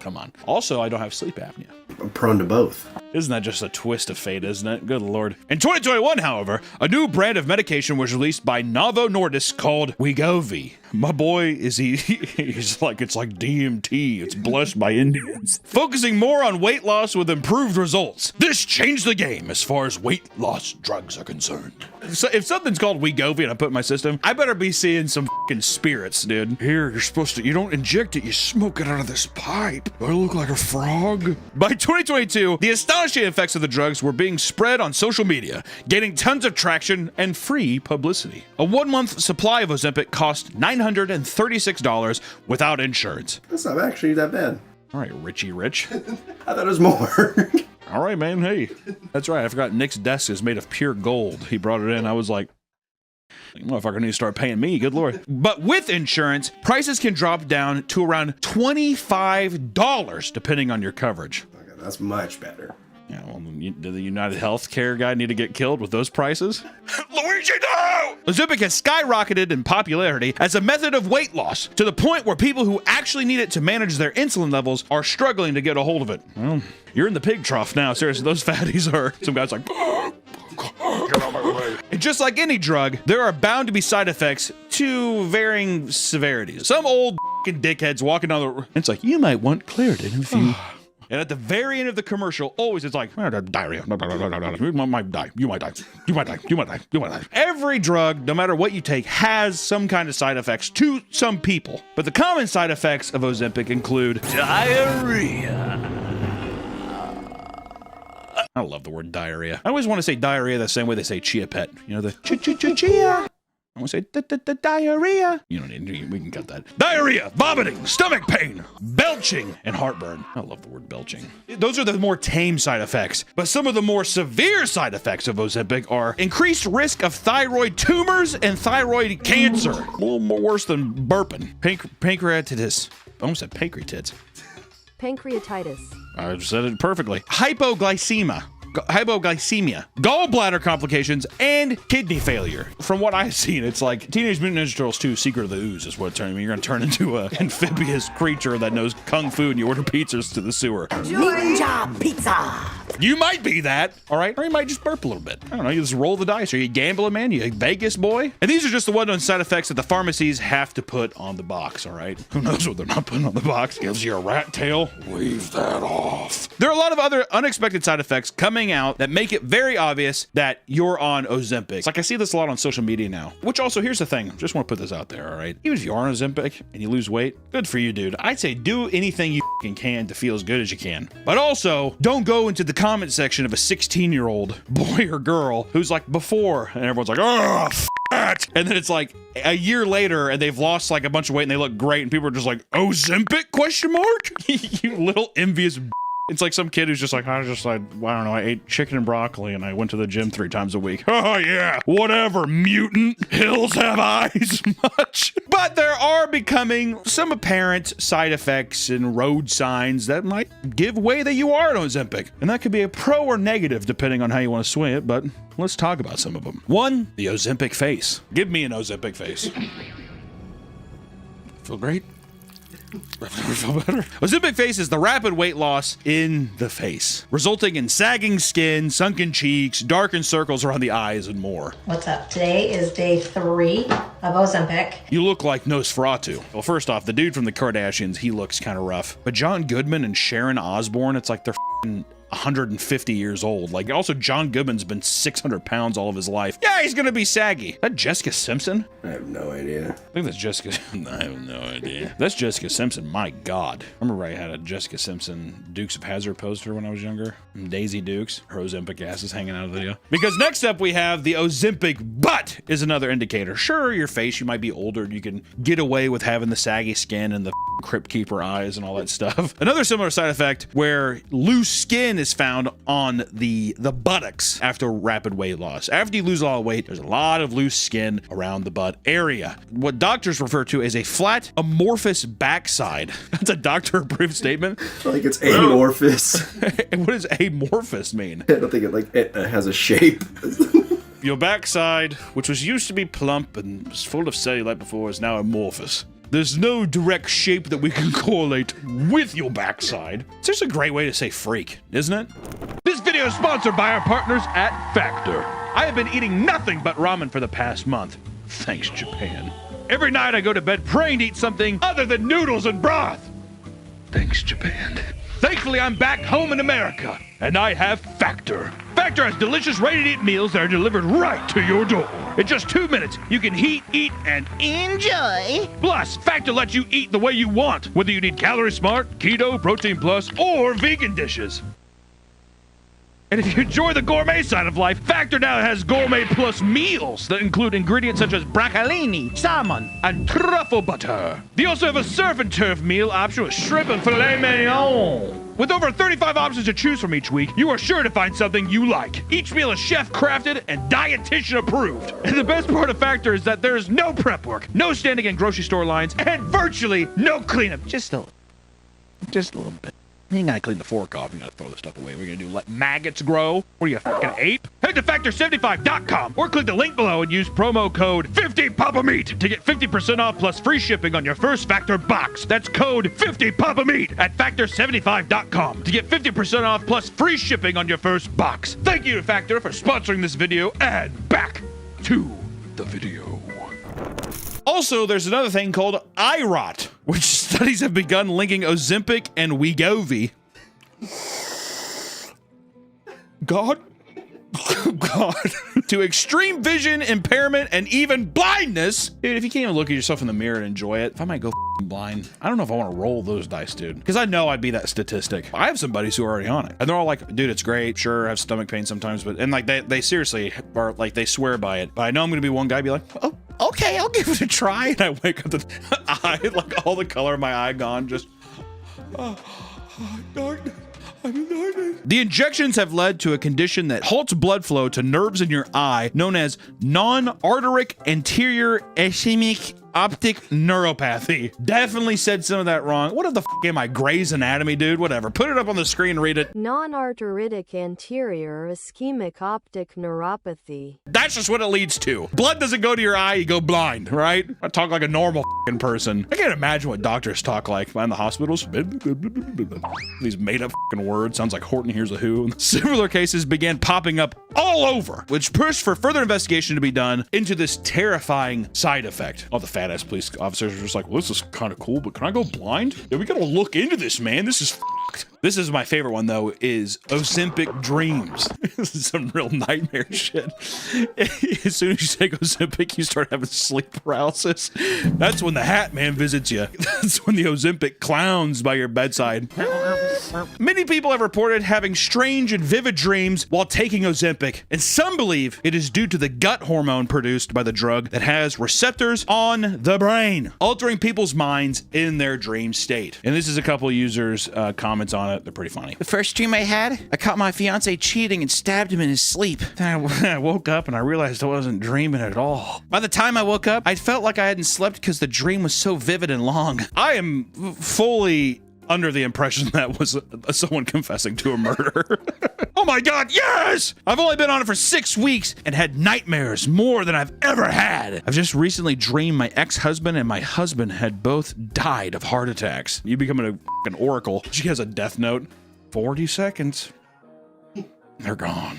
come on. Also, I don't have sleep apnea. I'm prone to both. Isn't that just a twist of fate, isn't it? Good Lord. In 2021, however, a new brand of medication was released by Novo Nordisk called Wegovy. My boy he's like, it's like DMT. It's blessed by Indians. Focusing more on weight loss with improved results. This changed the game as far as weight loss drugs are concerned. So if something's called Wegovy and I put in my system, I better be seeing some fucking spirits, dude. Here, you're supposed to, you don't inject it, you smoke it out of this pipe. Do I look like a frog? By 2022, the astonishing effects of the drugs were being spread on social media, gaining tons of traction and free publicity. A 1-month supply of Ozempic cost $936 without insurance. That's not actually that bad. All right, Richie Rich. I thought it was more. All right, man. Hey, that's right. I forgot Nick's desk is made of pure gold. He brought it in. I was like, motherfucker need to start paying me. Good Lord. But with insurance, prices can drop down to around $25 depending on your coverage. Okay, that's much better. Yeah, well, did the United Healthcare guy need to get killed with those prices? Luigi, no! Ozempic has skyrocketed in popularity as a method of weight loss to the point where people who actually need it to manage their insulin levels are struggling to get a hold of it. Well, you're in the pig trough now. Seriously, those fatties are... Some guy's like... Get out of my way. And just like any drug, there are bound to be side effects to varying severities. Some old dickheads walking down the... It's like, you might want Claritin if you... And at the very end of the commercial, always it's like, diarrhea. You might die. You might die. You might die. You might die. You might die. Every drug, no matter what you take, has some kind of side effects to some people. But the common side effects of Ozempic include diarrhea. I love the word diarrhea. I always want to say diarrhea the same way they say chia pet. You know, the chia. I want to say diarrhea. You don't need, we can cut that. Diarrhea, vomiting, stomach pain, belching, and heartburn. I love the word belching. Those are the more tame side effects. But some of the more severe side effects of Ozempic are increased risk of thyroid tumors and thyroid cancer. A little more worse than burping. Pancreatitis. I almost said pancreatitis. Pancreatitis. I just said it perfectly. Hypoglycemia, gallbladder complications, and kidney failure. From what I've seen, it's like Teenage Mutant Ninja Turtles 2 Secret of the Ooze is what it's turning me. You're gonna turn into an amphibious creature that knows kung fu and you order pizzas to the sewer. Ninja pizza. You might be that, all right? Or you might just burp a little bit. I don't know, you just roll the dice. Are you gambling, man? You a Vegas boy? And these are just the well-known side effects that the pharmacies have to put on the box, all right? Who knows what they're not putting on the box? Gives you a rat tail? Leave that off. There are a lot of other unexpected side effects coming out that make it very obvious that you're on Ozempic. It's like I see this a lot on social media now, which also, here's the thing. Just want to put this out there, all right? Even if you are on Ozempic and you lose weight, good for you, dude. I'd say do anything you can to feel as good as you can. But also, don't go into the comment section of a 16-year-old boy or girl who's like before, and everyone's like, oh, that. And then it's like a year later and they've lost like a bunch of weight and they look great and people are just like, Ozempic, question mark? You little envious It's like some kid who's just like, I don't know, I ate chicken and broccoli and I went to the gym 3 times a week. Oh yeah, whatever, mutant. Hills have eyes much. But there are becoming some apparent side effects and road signs that might give way that you are on Ozempic. And that could be a pro or negative depending on how you want to swing it, but let's talk about some of them. 1, the Ozempic face. Give me an Ozempic face. Feel great? Feel better? Ozempic face is the rapid weight loss in the face, resulting in sagging skin, sunken cheeks, darkened circles around the eyes, and more. What's up? Today is day 3 of Ozempic. You look like Nosferatu. Well, first off, the dude from the Kardashians, he looks kind of rough. But John Goodman and Sharon Osbourne, it's like they're 150 years old. Like, also, John Goodman's been 600 pounds all of his life. Yeah, he's gonna be saggy. Is that Jessica Simpson? I have no idea. I think that's Jessica. I have no idea. That's Jessica Simpson. My God. I remember I had a Jessica Simpson Dukes of Hazzard poster when I was younger. Daisy Dukes. Her Ozempic ass is hanging out of the video. Because next up we have the Ozempic butt is another indicator. Sure, your face, you might be older. You can get away with having the saggy skin and the Crypt Keeper eyes and all that stuff. Another similar side effect where loose skin is found on the buttocks after rapid weight loss. After you lose a lot of weight, there's a lot of loose skin around the butt area. What doctors refer to as a flat amorphous backside. That's a doctor-approved statement. Like it's amorphous. What does amorphous mean? I don't think it has a shape. Your backside, which was used to be plump and was full of cellulite before, is now amorphous. There's no direct shape that we can correlate with your backside. It's just a great way to say freak, isn't it? This video is sponsored by our partners at Factor. I have been eating nothing but ramen for the past month. Thanks, Japan. Every night I go to bed praying to eat something other than noodles and broth. Thanks, Japan. Thankfully, I'm back home in America, and I have Factor. Factor has delicious, ready-to-eat meals that are delivered right to your door. In just 2 minutes, you can heat, eat, and Enjoy. plus, Factor lets you eat the way you want, whether you need Calorie Smart, Keto, Protein Plus, or vegan dishes. And if you enjoy the gourmet side of life, Factor now has Gourmet Plus meals that include ingredients such as broccolini, salmon, and truffle butter. They also have a surf and turf meal option with shrimp and filet mignon. With over 35 options to choose from each week, you are sure to find something you like. Each meal is chef-crafted and dietitian approved. And the best part of Factor is that there is no prep work, no standing in grocery store lines, and virtually no cleanup. Just a little bit. You ain't gotta clean the fork off. You gotta throw this stuff away. We're gonna do let maggots grow. What are you, a fucking ape? Head to Factor75.com or click the link below and use promo code 50PapaMeat to get 50% off plus free shipping on your first Factor box. That's code 50PapaMeat at Factor75.com to get 50% off plus free shipping on your first box. Thank you to Factor for sponsoring this video, and back to the video. Also, there's another thing called eye rot, which studies have begun linking Ozempic and Wegovy. God, to extreme vision impairment and even blindness. Dude, if you can't even look at yourself in the mirror and enjoy it, if I might go blind, I don't know if I want to roll those dice, dude, because I know I'd be that statistic. I have some buddies who are already on it, and they're all like, dude, it's great. Sure, I have stomach pain sometimes, but, and like, they seriously are like, they swear by it. But I know I'm gonna be one guy be like, oh, okay, I'll give it a try. And I wake up, the eye, like all the color of my eye gone, just, darkness. The injections have led to a condition that halts blood flow to nerves in your eye, known as non-arteric anterior ischemic optic neuropathy. Definitely said some of that wrong. What the f am I, Grey's Anatomy, dude? Whatever. Put it up on the screen and read it. Non-arteritic anterior ischemic optic neuropathy. That's just what it leads to. Blood doesn't go to your eye, you go blind, right? I talk like a normal f***ing person. I can't imagine what doctors talk like in the hospitals. These made-up f***ing words. Sounds like Horton Hears a Who. Similar cases began popping up all over, which pushed for further investigation to be done into this terrifying side effect. All the fat-ass police officers were just like, well, this is kind of cool, but can I go blind? Yeah, we gotta look into this, man. This is fucked. This is my favorite one, though, is Ozempic dreams. This is some real nightmare shit. As soon as you take Ozempic, you start having sleep paralysis. That's when the Hat Man visits you. That's when the Ozempic clowns by your bedside. Many people have reported having strange and vivid dreams while taking Ozempic, and some believe it is due to the gut hormone produced by the drug that has receptors on the brain, altering people's minds in their dream state. And this is a couple users' comments on it. They're pretty funny. The first dream I had, I caught my fiance cheating and stabbed him in his sleep. Then I woke up and I realized I wasn't dreaming at all. By the time I woke up, I felt like I hadn't slept because the dream was so vivid and long. I am fully under the impression that was someone confessing to a murder. Oh my God, yes! I've only been on it for 6 weeks and had nightmares more than I've ever had. I've just recently dreamed my ex-husband and my husband had both died of heart attacks. You become an oracle. She has a death note. 40 seconds. They're gone.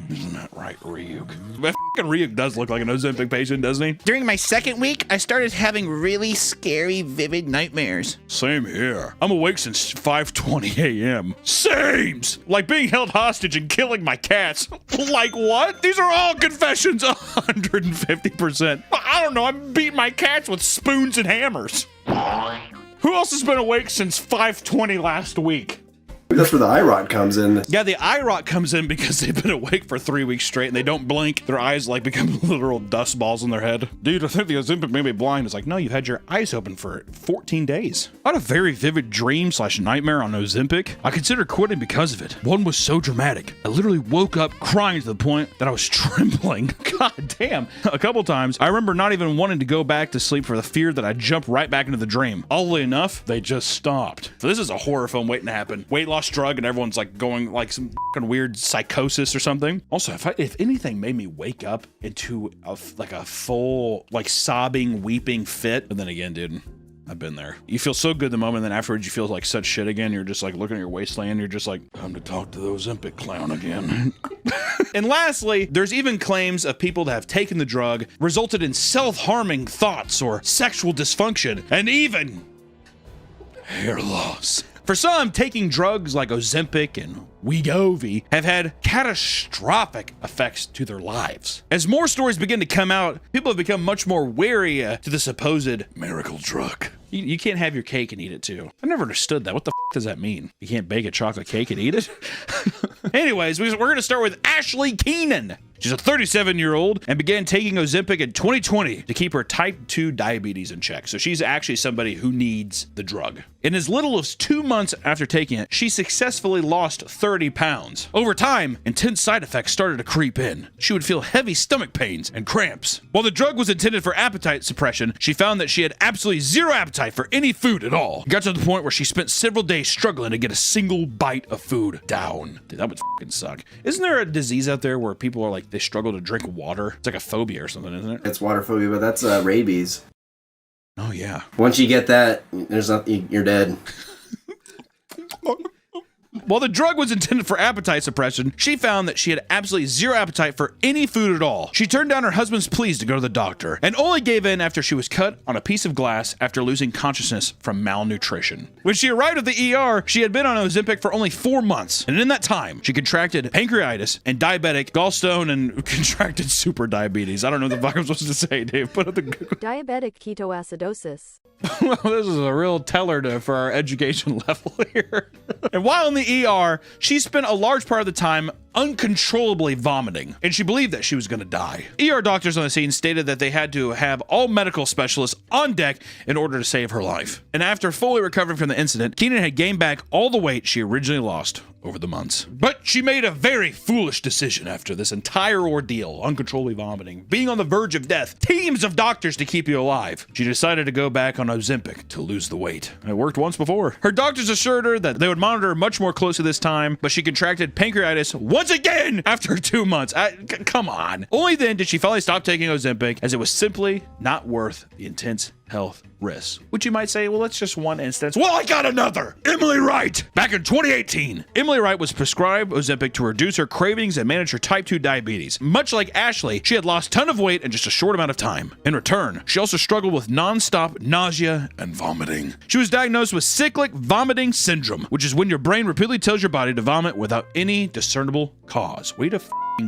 Isn't that right, Ryuk? That fucking Ryuk does look like an Ozempic patient, doesn't he? During my second week, I started having really scary, vivid nightmares. Same here. I'm awake since 5:20 a.m. Sames! Like being held hostage and killing my cats. Like what? These are all confessions 150%. I don't know, I'm beating my cats with spoons and hammers. Who else has been awake since 5:20 last week? That's where the eye rot comes in. Yeah, the eye rot comes in because they've been awake for 3 weeks straight and they don't blink. Their eyes like become literal dust balls in their head. Dude, I think the Ozempic made me blind. It's like, no, you've had your eyes open for 14 days. I had a very vivid dream / nightmare on Ozempic. I considered quitting because of it. One was so dramatic. I literally woke up crying to the point that I was trembling. God damn. A couple times, I remember not even wanting to go back to sleep for the fear that I'd jump right back into the dream. Oddly enough, they just stopped. So this is a horror film waiting to happen. Weight loss drug and everyone's like going like some fucking weird psychosis or something. Also, if anything made me wake up into a full like sobbing, weeping fit, but then again, dude, I've been there. You feel so good the moment, then afterwards you feel like such shit again. You're just like looking at your waistline. You're just like, time to talk to the Ozempic clown again. And lastly, there's even claims of people that have taken the drug, resulted in self-harming thoughts or sexual dysfunction, and even hair loss. For some, taking drugs like Ozempic and Wegovy have had catastrophic effects to their lives. As more stories begin to come out, people have become much more wary to the supposed miracle drug. You can't have your cake and eat it too. I never understood that. What the f does that mean? You can't bake a chocolate cake and eat it? Anyways, we're going to start with Ashley Keenan. She's a 37-year-old and began taking Ozempic in 2020 to keep her type 2 diabetes in check. So she's actually somebody who needs the drug. In as little as 2 months after taking it, she successfully lost 30 pounds. Over time, intense side effects started to creep in. She would feel heavy stomach pains and cramps. While the drug was intended for appetite suppression, she found that she had absolutely zero appetite for any food at all. It got to the point where she spent several days struggling to get a single bite of food down. Dude, that would fucking suck. Isn't there a disease out there where people are like, they struggle to drink water? It's like a phobia or something, isn't it? It's water phobia, but that's rabies. Oh, yeah. Once you get that, there's nothing, you're dead. While the drug was intended for appetite suppression, she found that she had absolutely zero appetite for any food at all. She turned down her husband's pleas to go to the doctor and only gave in after she was cut on a piece of glass after losing consciousness from malnutrition. When she arrived at the ER, she had been on Ozempic for only 4 months, and in that time, she contracted pancreatitis and diabetic gallstone and contracted super diabetes. I don't know what the fuck I'm supposed to say, Dave. Put up the Diabetic ketoacidosis. Well, this is a real teller for our education level here. And while in the ER, she spent a large part of the time uncontrollably vomiting, and she believed that she was going to die. ER doctors on the scene stated that they had to have all medical specialists on deck in order to save her life. And after fully recovering from the incident, Keenan had gained back all the weight she originally lost over the months. But she made a very foolish decision after this entire ordeal, uncontrollably vomiting, being on the verge of death, teams of doctors to keep you alive. She decided to go back on Ozempic to lose the weight. It worked once before. Her doctors assured her that they would monitor her much more closely this time, but she contracted pancreatitis once again after 2 months. Come on. Only then did she finally stop taking Ozempic, as it was simply not worth the intense health risks. Which you might say, well, that's just one instance. Well, I got another! Emily Wright! Back in 2018, Emily Wright was prescribed Ozempic to reduce her cravings and manage her type 2 diabetes. Much like Ashley, she had lost a ton of weight in just a short amount of time. In return, she also struggled with non-stop nausea and vomiting. She was diagnosed with cyclic vomiting syndrome, which is when your brain repeatedly tells your body to vomit without any discernible cause. Way to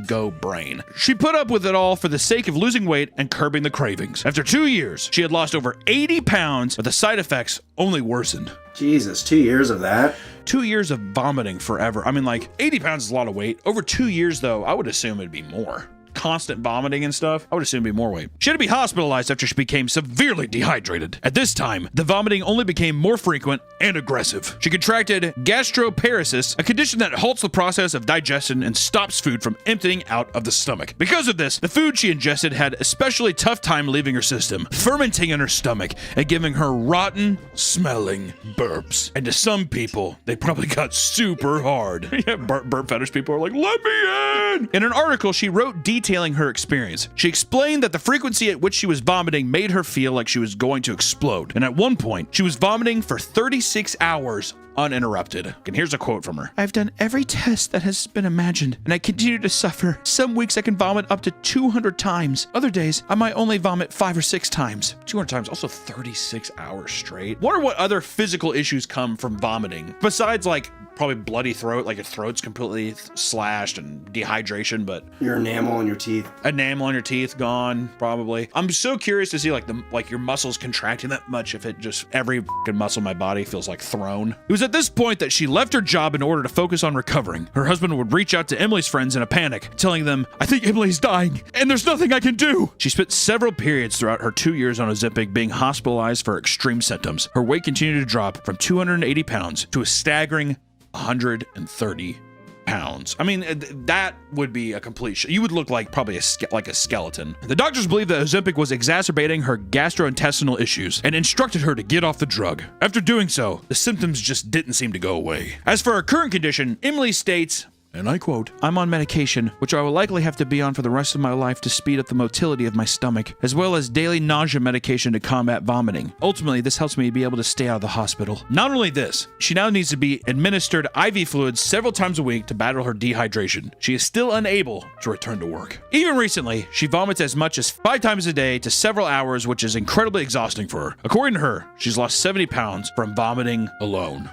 go, brain. She put up with it all for the sake of losing weight and curbing the cravings. After 2 years, she had lost over 80 pounds, but the side effects only worsened. Jesus, 2 years of that? 2 years of vomiting forever. I mean, like, 80 pounds is a lot of weight. Over 2 years, though, I would assume it'd be more. Constant vomiting and stuff, I would assume it'd be more weight. She had to be hospitalized after she became severely dehydrated. At this time, the vomiting only became more frequent and aggressive. She contracted gastroparesis, a condition that halts the process of digestion and stops food from emptying out of the stomach. Because of this, the food she ingested had especially tough time leaving her system, fermenting in her stomach and giving her rotten smelling burps. And to some people, they probably got super hard. Yeah, burp fetish people are like, let me in! In an article, she wrote detailing her experience. She explained that the frequency at which she was vomiting made her feel like she was going to explode. And at one point, she was vomiting for 36 hours uninterrupted. And here's a quote from her. I've done every test that has been imagined, and I continue to suffer. Some weeks I can vomit up to 200 times. Other days, I might only vomit 5 or 6 times. 200 times, also 36 hours straight. Wonder what other physical issues come from vomiting, besides like probably bloody throat, like your throat's completely slashed and dehydration, but your enamel on your teeth. Enamel on your teeth gone, probably. I'm so curious to see like your muscles contracting that much if it just every fucking muscle in my body feels like thrown. It was at this point that she left her job in order to focus on recovering. Her husband would reach out to Emily's friends in a panic, telling them, I think Emily's dying, and there's nothing I can do. She spent several periods throughout her 2 years on Ozempic being hospitalized for extreme symptoms. Her weight continued to drop from 280 pounds to a staggering 130 pounds. I mean, that would be a complete you would look like probably like a skeleton. The doctors believed that Ozempic was exacerbating her gastrointestinal issues and instructed her to get off the drug. After doing so, the symptoms just didn't seem to go away. As for her current condition, Emily states, and I quote, "I'm on medication, which I will likely have to be on for the rest of my life to speed up the motility of my stomach, as well as daily nausea medication to combat vomiting. Ultimately, this helps me be able to stay out of the hospital." Not only this, she now needs to be administered IV fluids several times a week to battle her dehydration. She is still unable to return to work. Even recently, she vomits as much as 5 times a day to several hours, which is incredibly exhausting for her. According to her, she's lost 70 pounds from vomiting alone.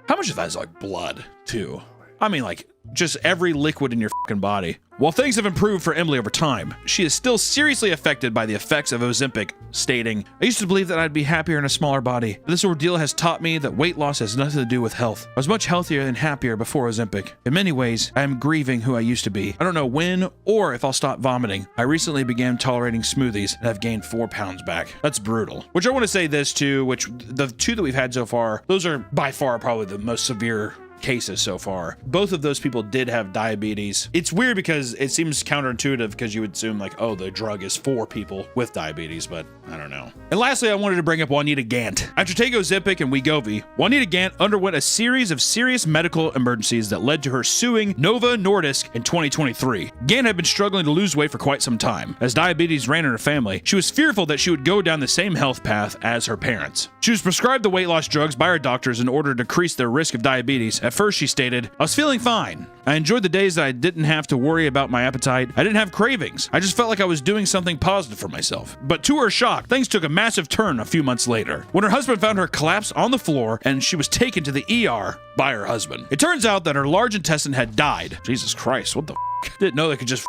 How much of that is like blood, too? I mean, like, just every liquid in your fucking body. While things have improved for Emily over time, she is still seriously affected by the effects of Ozempic, stating, "I used to believe that I'd be happier in a smaller body. But this ordeal has taught me that weight loss has nothing to do with health. I was much healthier and happier before Ozempic. In many ways, I am grieving who I used to be. I don't know when or if I'll stop vomiting. I recently began tolerating smoothies and have gained 4 pounds back." That's brutal. Which I want to say this too, which the 2 that we've had so far, those are by far probably the most severe cases so far. Both of those people did have diabetes. It's weird because it seems counterintuitive because you would assume like, oh, the drug is for people with diabetes, but I don't know. And lastly, I wanted to bring up Juanita Gant. After taking Ozempic and Wegovy, Juanita Gant underwent a series of serious medical emergencies that led to her suing Novo Nordisk in 2023. Gant had been struggling to lose weight for quite some time. As diabetes ran in her family, she was fearful that she would go down the same health path as her parents. She was prescribed the weight loss drugs by her doctors in order to decrease their risk of diabetes. At first, she stated, "I was feeling fine. I enjoyed the days that I didn't have to worry about my appetite. I didn't have cravings. I just felt like I was doing something positive for myself." But to her shock, things took a massive turn a few months later, when her husband found her collapsed on the floor and she was taken to the ER by her husband. It turns out that her large intestine had died. Jesus Christ, what the Didn't know they could just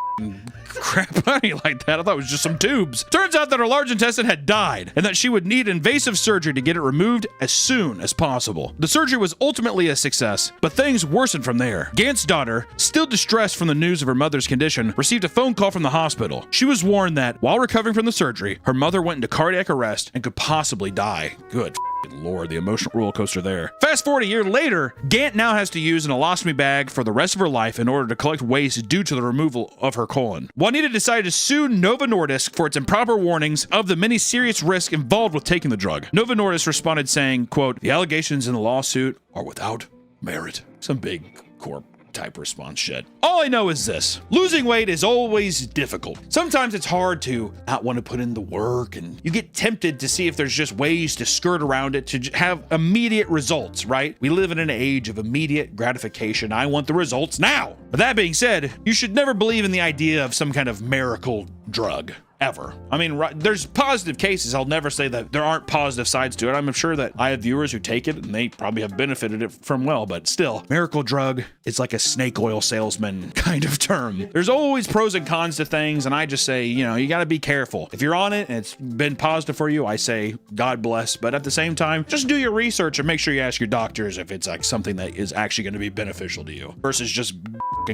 crap on you like that. I thought it was just some tubes. Turns out that her large intestine had died and that she would need invasive surgery to get it removed as soon as possible. The surgery was ultimately a success, but things worsened from there. Gant's daughter, still distressed from the news of her mother's condition, received a phone call from the hospital. She was warned that while recovering from the surgery, her mother went into cardiac arrest and could possibly die. Good Lord, the emotional roller coaster there. Fast forward a year later, Gant now has to use an ostomy bag for the rest of her life in order to collect waste due to the removal of her colon. Juanita decided to sue Novo Nordisk for its improper warnings of the many serious risks involved with taking the drug. Novo Nordisk responded saying, quote, "The allegations in the lawsuit are without merit." Some big corp type response shit. All I know is this: losing weight is always difficult. Sometimes it's hard to not want to put in the work, and you get tempted to see if there's just ways to skirt around it to have immediate results, right? We live in an age of immediate gratification. I want the results now. But that being said, you should never believe in the idea of some kind of miracle drug. Ever. I mean, there's positive cases. I'll never say that there aren't positive sides to it. I'm sure that I have viewers who take it and they probably have benefited it from well, but still, miracle drug, it's like a snake oil salesman kind of term. There's always pros and cons to things, and I just say, you know, you got to be careful. If you're on it and it's been positive for you, I say God bless, but at the same time, just do your research and make sure you ask your doctors if it's like something that is actually going to be beneficial to you versus just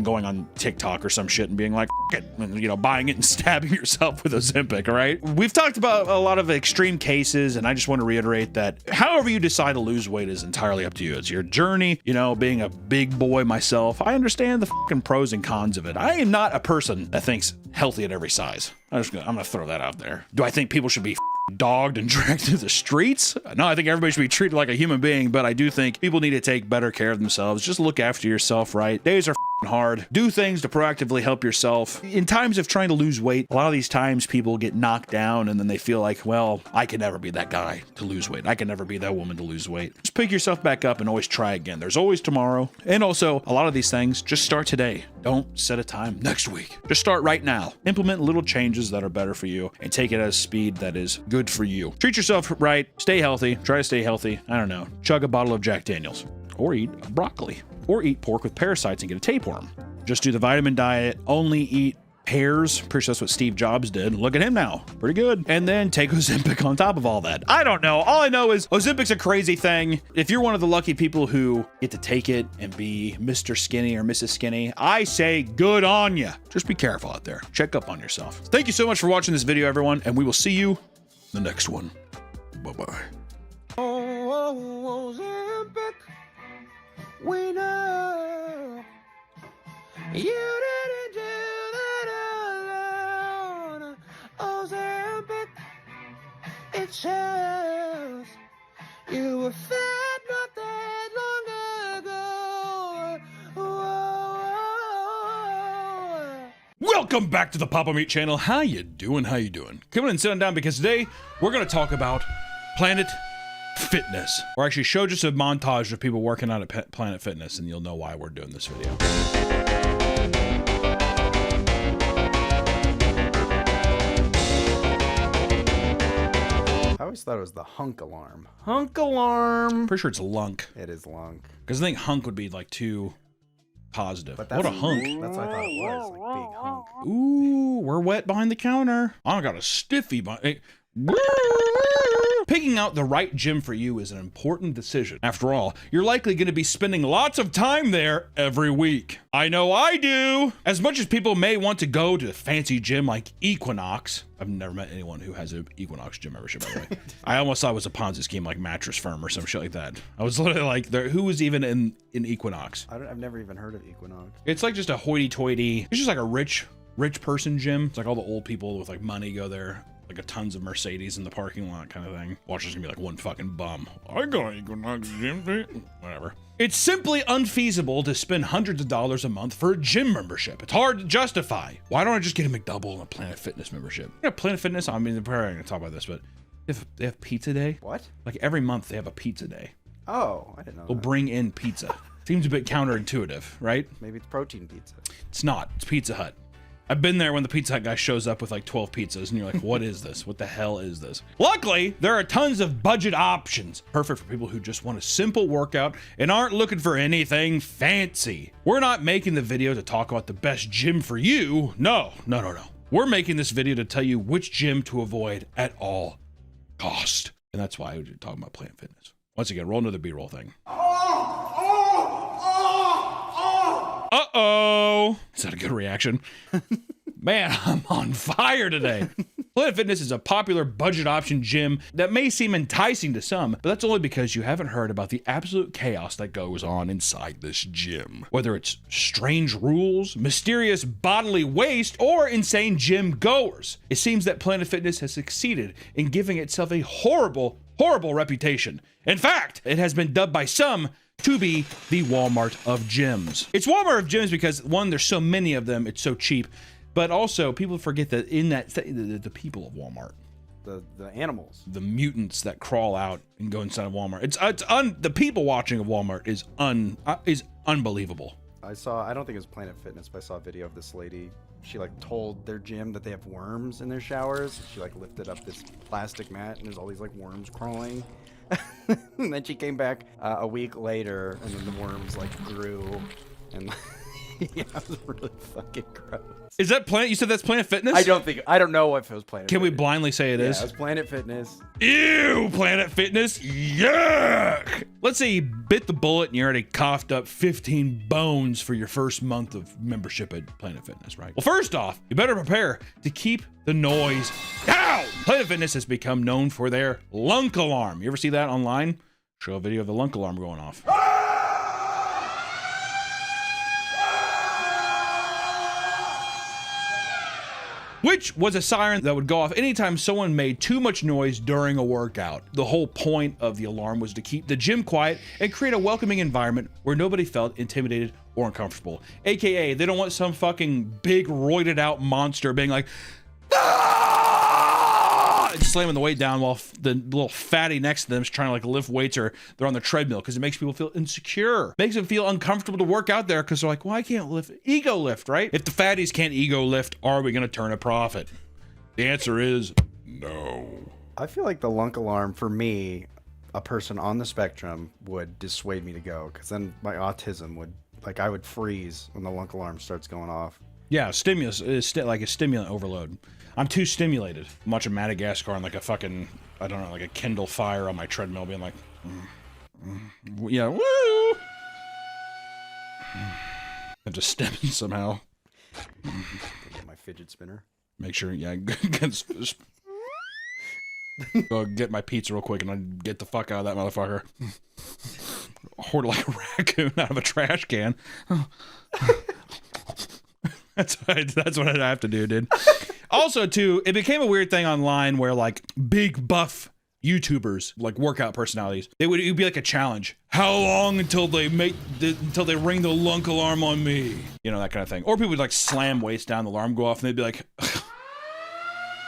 going on TikTok or some shit and being like, it, and, you know, buying it and stabbing yourself with Ozempic, right? We've talked about a lot of extreme cases, and I just want to reiterate that however you decide to lose weight is entirely up to you. It's your journey. You know, being a big boy myself, I understand the fucking pros and cons of it. I am not a person that thinks healthy at every size. I'm gonna throw that out there. Do I think people should be dogged and dragged through the streets? No, I think everybody should be treated like a human being, but I do think people need to take better care of themselves. Just look after yourself, right? Days are hard. Do things to proactively help yourself. In times of trying to lose weight, a lot of these times people get knocked down and then they feel like, well, I can never be that guy to lose weight. I can never be that woman to lose weight. Just pick yourself back up and always try again. There's always tomorrow. And also, a lot of these things, just start today. Don't set a time next week. Just start right now. Implement little changes that are better for you and take it at a speed that is good for you. Treat yourself right. Stay healthy. Try to stay healthy. I don't know. Chug a bottle of Jack Daniels. Or eat broccoli. Or eat pork with parasites and get a tapeworm. Just do the vitamin diet. Only eat pears. Pretty sure that's what Steve Jobs did. Look at him now. Pretty good. And then take Ozempic on top of all that. I don't know. All I know is Ozempic's a crazy thing. If you're one of the lucky people who get to take it and be Mr. Skinny or Mrs. Skinny, I say good on you. Just be careful out there. Check up on yourself. Thank you so much for watching this video, everyone, and we will see you in the next one. Bye-bye. Ozempic, we know you didn't do that alone. Ozempic, it shows you were fat not that long ago. Whoa. Welcome back to the Papa Meat channel. How you doing? How you doing? Come on and sit on down because today we're going to talk about Planet Fitness. Or actually show just a montage of people working out at Planet Fitness and you'll know why we're doing this video. I always thought it was the hunk alarm. Hunk alarm! Pretty sure it's lunk. It is lunk. Because I think hunk would be like too positive. But that's What a hunk. That's what I thought it was, like big hunk. Ooh, we're wet behind the counter. I got a stiffy behind. Picking out the right gym for you is an important decision. After all, you're likely going to be spending lots of time there every week. I know I do. As much as people may want to go to a fancy gym like Equinox, I've never met anyone who has an Equinox gym membership, by the way. I almost thought it was a Ponzi scheme like Mattress Firm or some shit like that. I was literally like, who was even in Equinox? I've never even heard of Equinox. It's like just a hoity-toity. It's just like a rich person gym. It's like all the old people with like money go there. Like a tons of Mercedes in the parking lot kind of thing. Watch, there's gonna be like one fucking bum. I got Equinox gym. Whatever. It's simply unfeasible to spend hundreds of dollars a month for a gym membership. It's hard to justify. Why don't I just get a McDouble and a Planet Fitness membership? Yeah, Planet Fitness, I mean, they're probably gonna talk about this, but they have pizza day. What? Like every month they have a pizza day. Oh, I didn't know They'll that. bring in pizza. Seems a bit counterintuitive, right? Maybe it's protein pizza. It's not. It's Pizza Hut. I've been there when the Pizza Hut guy shows up with like 12 pizzas and you're like, what is this? What the hell is this? Luckily, there are tons of budget options. Perfect for people who just want a simple workout and aren't looking for anything fancy. We're not making the video to talk about the best gym for you. No. We're making this video to tell you which gym to avoid at all cost. And that's why we're talking about Planet Fitness. Once again, roll another B-roll thing. Uh-oh. Is that a good reaction? Man, I'm on fire today. Planet Fitness is a popular budget option gym that may seem enticing to some, but that's only because you haven't heard about the absolute chaos that goes on inside this gym. Whether it's strange rules, mysterious bodily waste, or insane gym goers, it seems that Planet Fitness has succeeded in giving itself a horrible reputation. In fact, it has been dubbed by some to be the Walmart of gyms. It's Walmart of gyms because, one, there's so many of them, it's so cheap, but also people forget that in that the people of Walmart, The animals, the mutants that crawl out and go inside of Walmart, the people watching of Walmart is unbelievable. I don't think it was Planet Fitness, but I saw a video of this lady. She like told their gym that they have worms in their showers. She like lifted up this plastic mat and there's all these like worms crawling. And then she came back a week later and then the worms like grew and yeah, it was really fucking gross. Is that Planet? You said that's Planet Fitness? I don't know if it was Planet Can we Fitness. blindly say it is? Yeah, it was Planet Fitness. Ew, Planet Fitness. Yuck. Let's say you bit the bullet and you already coughed up 15 bones for your first month of membership at Planet Fitness, right? Well, first off, you better prepare to keep the noise down. Planet Fitness has become known for their lunk alarm. You ever see that online? Show a video of the lunk alarm going off. Which was a siren that would go off anytime someone made too much noise during a workout. The whole point of the alarm was to keep the gym quiet and create a welcoming environment where nobody felt intimidated or uncomfortable. AKA, they don't want some fucking big roided out monster being like, and slamming the weight down while the little fatty next to them is trying to like lift weights or they're on the treadmill, because it makes people feel insecure. Makes them feel uncomfortable to work out there because they're like, well, I can't lift. Ego lift, right? If the fatties can't ego lift, are we going to turn a profit? The answer is no. I feel like the lunk alarm for me, a person on the spectrum, would dissuade me to go because then my autism would, like, I would freeze when the lunk alarm starts going off. Yeah, stimulus is like a stimulant overload. I'm too stimulated. I'm watching Madagascar on like a fucking, I don't know, like a Kindle Fire on my treadmill being like, yeah, woo! I'm just stimming somehow. Get my fidget spinner. Make sure, yeah, go get my pizza real quick and I get the fuck out of that motherfucker. Hoard like a raccoon out of a trash can. That's what I'd have to do, dude. Also, too, it became a weird thing online where like big buff YouTubers, like workout personalities. It would be like a challenge. How long until they ring the lunk alarm on me? You know, that kind of thing. Or people would like slam weights down, the alarm go off, and they'd be like,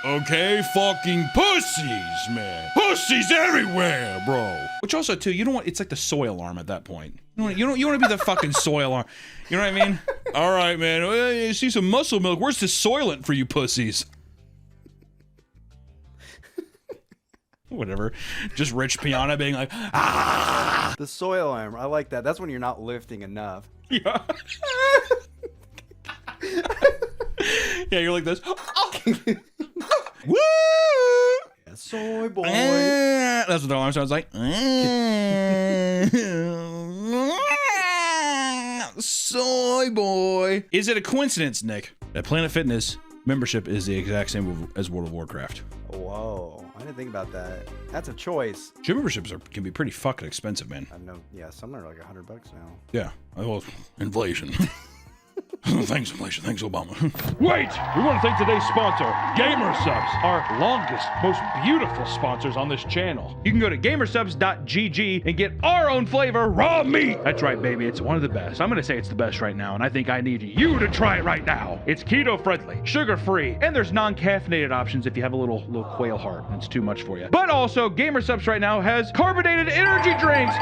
okay, fucking pussies, man. Pussies everywhere, bro. Which also too, you don't want, it's like the soy alarm at that point. You don't want to be the fucking soy alarm. You know what I mean? All right, man. You see some muscle milk. Where's the Soylent for you pussies? Whatever. Just Rich Piana being like, ah. The soy alarm. I like that. That's when you're not lifting enough. Yeah. Yeah, you're like this. Woo! Yeah, soy boy. That's what the alarm sounds like. Soy boy. Is it a coincidence, Nick, that Planet Fitness membership is the exact same as World of Warcraft? Whoa, I didn't think about that. That's a choice. Gym memberships can be pretty fucking expensive, man. I know. Yeah, some are like $100 now. Yeah. Well, inflation. Thanks, inflation. Thanks, Obama. Wait! We want to thank today's sponsor, GamerSubs, our longest, most beautiful sponsors on this channel. You can go to gamersubs.gg and get our own flavor, raw meat. That's right, baby. It's one of the best. I'm going to say it's the best right now, and I think I need you to try it right now. It's keto-friendly, sugar-free, and there's non-caffeinated options if you have a little quail heart and it's too much for you. But also, GamerSubs right now has carbonated energy drinks.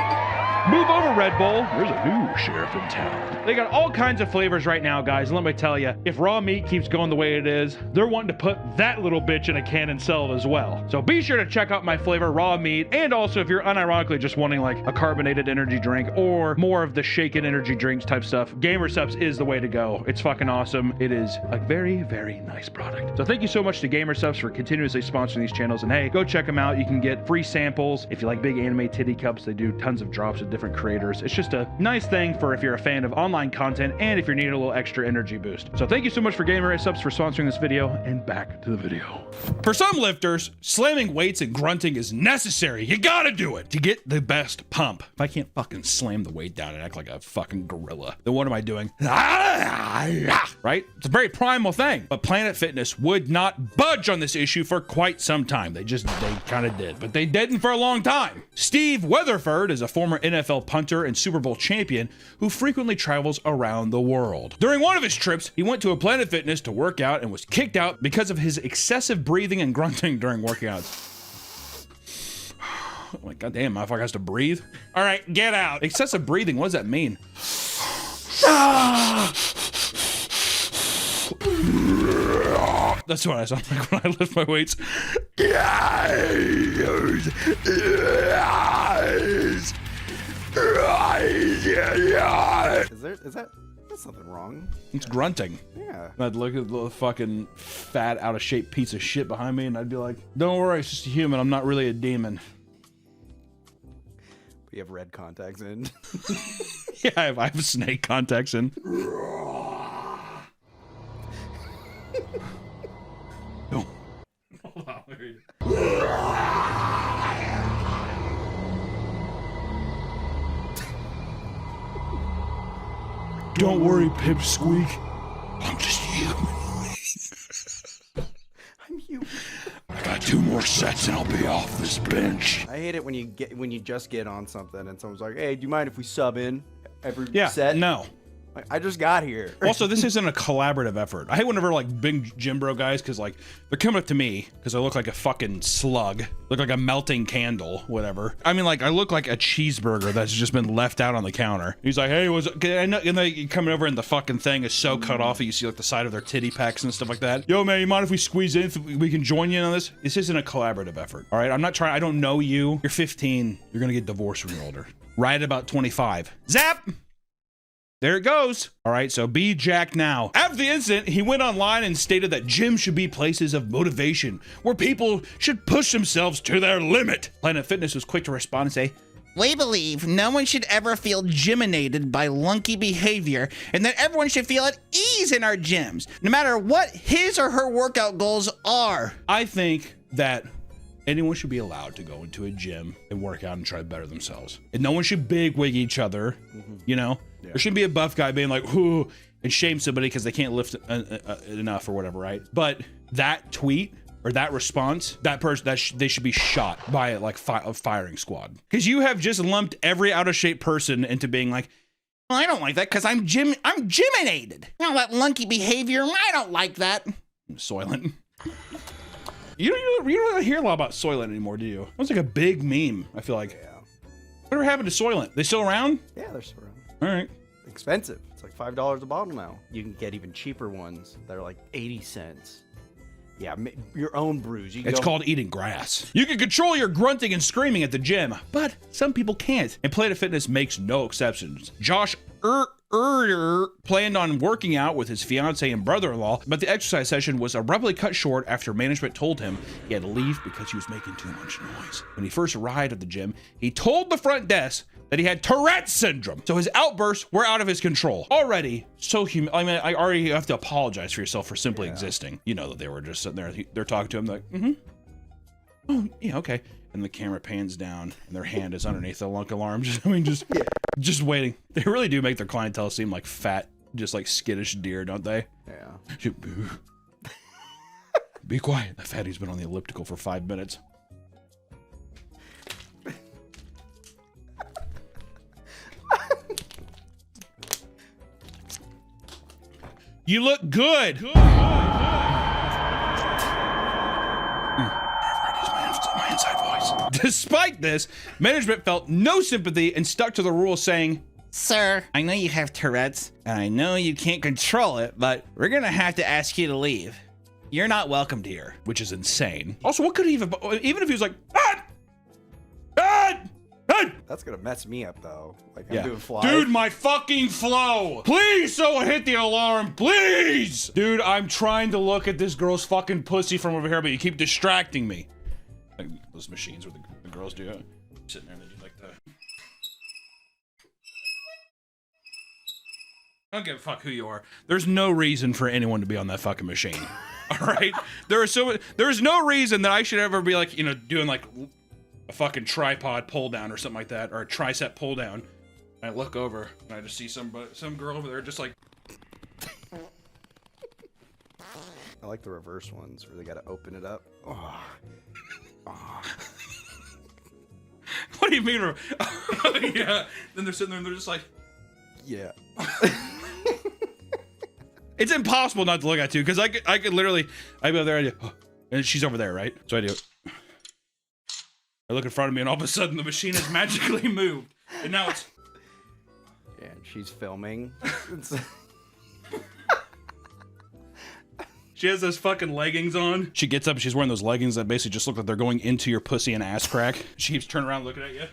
Move over, Red Bull. There's a new sheriff in town. They got all kinds of flavors right now, guys. And let me tell you, if raw meat keeps going the way it is, they're wanting to put that little bitch in a can and sell it as well. So be sure to check out my flavor, raw meat. And also, if you're unironically just wanting like a carbonated energy drink or more of the shaken energy drinks type stuff, GamerSubs is the way to go. It's fucking awesome. It is a very, very nice product. So thank you so much to GamerSubs for continuously sponsoring these channels. And hey, go check them out. You can get free samples. If you like big anime titty cups, they do tons of drops with different creators. It's just a nice thing for if you're a fan of online content and if you're needing a little extra energy boost. So thank you so much for GamerSubs for sponsoring this video, and back to the video. For some lifters, slamming weights and grunting is necessary. You gotta do it to get the best pump. If I can't fucking slam the weight down and act like a fucking gorilla, then what am I doing? Right? It's a very primal thing. But Planet Fitness would not budge on this issue for quite some time. They kind of did, but they didn't for a long time. Steve Weatherford is a former NFL punter and Super Bowl champion who frequently travels around the world. During one of his trips, he went to a Planet Fitness to work out and was kicked out because of his excessive breathing and grunting during workouts. Oh my goddamn, motherfucker has to breathe. All right, get out. Excessive breathing, what does that mean? That's what I sound like when I lift my weights. That's something wrong. It's grunting. Yeah. I'd look at the fucking fat, out of shape piece of shit behind me and I'd be like, don't worry, it's just a human. I'm not really a demon. But you have red contacts in. Yeah, I have snake contacts in. Oh. Hold on, don't worry, Pipsqueak. I'm just human. I'm human. I got 2 more sets and I'll be off this bench. I hate it when you just get on something and someone's like, "Hey, do you mind if we sub in every Yeah, set?" no. I just got here. Also, this isn't a collaborative effort. I hate whenever like big gym bro guys, because like they're coming up to me because I look like a fucking slug, look like a melting candle, whatever. I mean, like I look like a cheeseburger that's just been left out on the counter. He's like, "Hey, and they coming over and the fucking thing is so cut off that you see like the side of their titty packs and stuff like that. Yo, man, you mind if we squeeze in? If we can join you in on this? This isn't a collaborative effort. All right, I'm not trying. I don't know you. You're 15. You're gonna get divorced when you're older. Right at about 25. Zap. There it goes. All right, so be jacked now. After the incident, he went online and stated that gyms should be places of motivation, where people should push themselves to their limit. Planet Fitness was quick to respond and say, We believe no one should ever feel gyminated by lunky behavior, and that everyone should feel at ease in our gyms, no matter what his or her workout goals are. I think that anyone should be allowed to go into a gym and work out and try to better themselves. And no one should bigwig each other, you know? Yeah. There shouldn't be a buff guy being like, "Ooh," and shame somebody because they can't lift enough or whatever, right? But that tweet or that response, that person, they should be shot by like a firing squad. Because you have just lumped every out of shape person into being like, well, I don't like that because I'm gyminated. Now that lunky behavior, I don't like that. Soylent. You don't really hear a lot about Soylent anymore, do you? It was like a big meme, I feel like. Yeah. Whatever happened to Soylent? They still around? Yeah, they're still around. All right. Expensive. It's like $5 a bottle now. You can get even cheaper ones that are like 80 cents. Yeah, your own brews. You can It's called eating grass. You can control your grunting and screaming at the gym, but some people can't. And Planet Fitness makes no exceptions. Josh planned on working out with his fiance and brother-in-law, but the exercise session was abruptly cut short after management told him he had to leave because he was making too much noise. When he first arrived at the gym, he told the front desk that he had Tourette's syndrome, so his outbursts were out of his control. Already, I already have to apologize for yourself for simply existing. You know that they were just sitting there, they're talking to him like, oh, yeah, okay. And the camera pans down, and their hand is underneath the lunk alarm. Just waiting. They really do make their clientele seem like fat, just like skittish deer, don't they? Yeah. Be quiet. That fatty's been on the elliptical for 5 minutes. You look good. My inside voice. Despite this, management felt no sympathy and stuck to the rule, saying, "Sir, I know you have Tourette's, and I know you can't control it, but we're gonna have to ask you to leave. You're not welcomed here," which is insane. Also, what could he even if he was like, That's gonna mess me up though. Like I'm yeah. doing flies. Dude, my fucking flow. Please, someone hit the alarm, please. Dude, I'm trying to look at this girl's fucking pussy from over here, but you keep distracting me. Like those machines where the girls do it. Sitting there and they do like that. I don't give a fuck who you are. There's no reason for anyone to be on that fucking machine. All right? There's no reason that I should ever be like, doing like a fucking tripod pull down or something like that, or a tricep pull down. And I look over and I just see some girl over there just like. I like the reverse ones where they gotta open it up. Oh. Oh. What do you mean? Yeah. Then they're sitting there and they're just like. Yeah. It's impossible not to look at too, because I could literally, I'd be over there, I do, and she's over there, right? So I do. I look in front of me, and all of a sudden the machine has magically moved, and now it's. Yeah, and she's filming. She has those fucking leggings on. She gets up, and she's wearing those leggings that basically just look like they're going into your pussy and ass crack. She keeps turning around looking at you.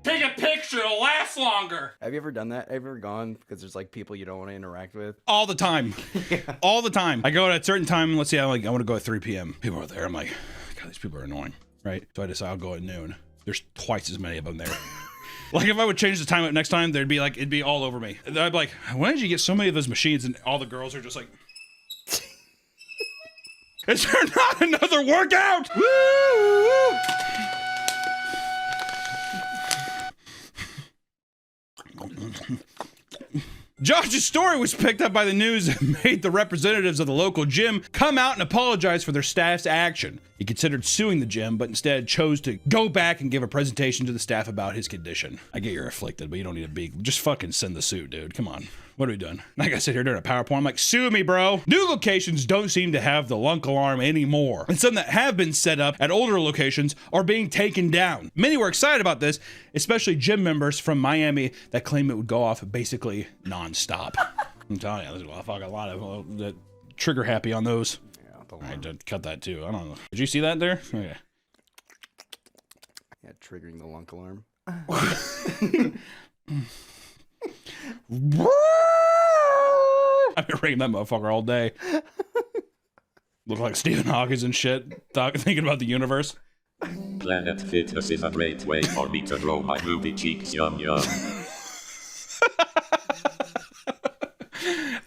Take a picture, it'll last longer. Have you ever done that? Have you ever gone because there's like people you don't want to interact with? All the time. Yeah. All the time. I go at a certain time, let's see, I want to go at 3 p.m. People are there. I'm like, God, these people are annoying, right? So I decide I'll go at noon. There's twice as many of them there. Like if I would change the time up next time, it'd be all over me. I'd be like, when did you get so many of those machines? And all the girls are just like, is there not another workout? Woo! Josh's story was picked up by the news and made the representatives of the local gym come out and apologize for their staff's action. He considered suing the gym, but instead chose to go back and give a presentation to the staff about his condition. I get you're afflicted, but you don't need to be. Just fucking send the suit, dude. Come on. What are we doing? Like I sit here doing a PowerPoint. I'm like, sue me, bro. New locations don't seem to have the lunk alarm anymore. And some that have been set up at older locations are being taken down. Many were excited about this, especially gym members from Miami that claim it would go off basically nonstop. I'm telling you, there's a fucking lot of that trigger happy on those. Yeah, I did cut that too. I don't know. Did you see that there? Okay. Yeah, triggering the lunk alarm. I've been ringing that motherfucker all day. Look like Stephen Hawking and shit, thinking about the universe. Planet Fitness is a great way for me to grow my booty cheeks. Yum yum.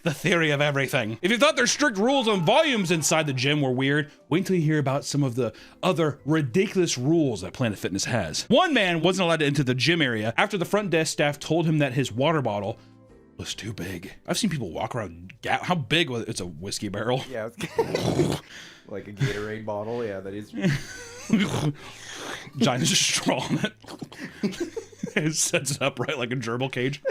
the theory of everything. If you thought their strict rules on volumes inside the gym were weird, wait until you hear about some of the other ridiculous rules that Planet Fitness has. One man wasn't allowed to enter the gym area after the front desk staff told him that his water bottle was too big. I've seen people walk around, how big was it? It's a whiskey barrel. Yeah, like a Gatorade bottle. Yeah, that is. Giant straw in it. It sets it up right like a gerbil cage.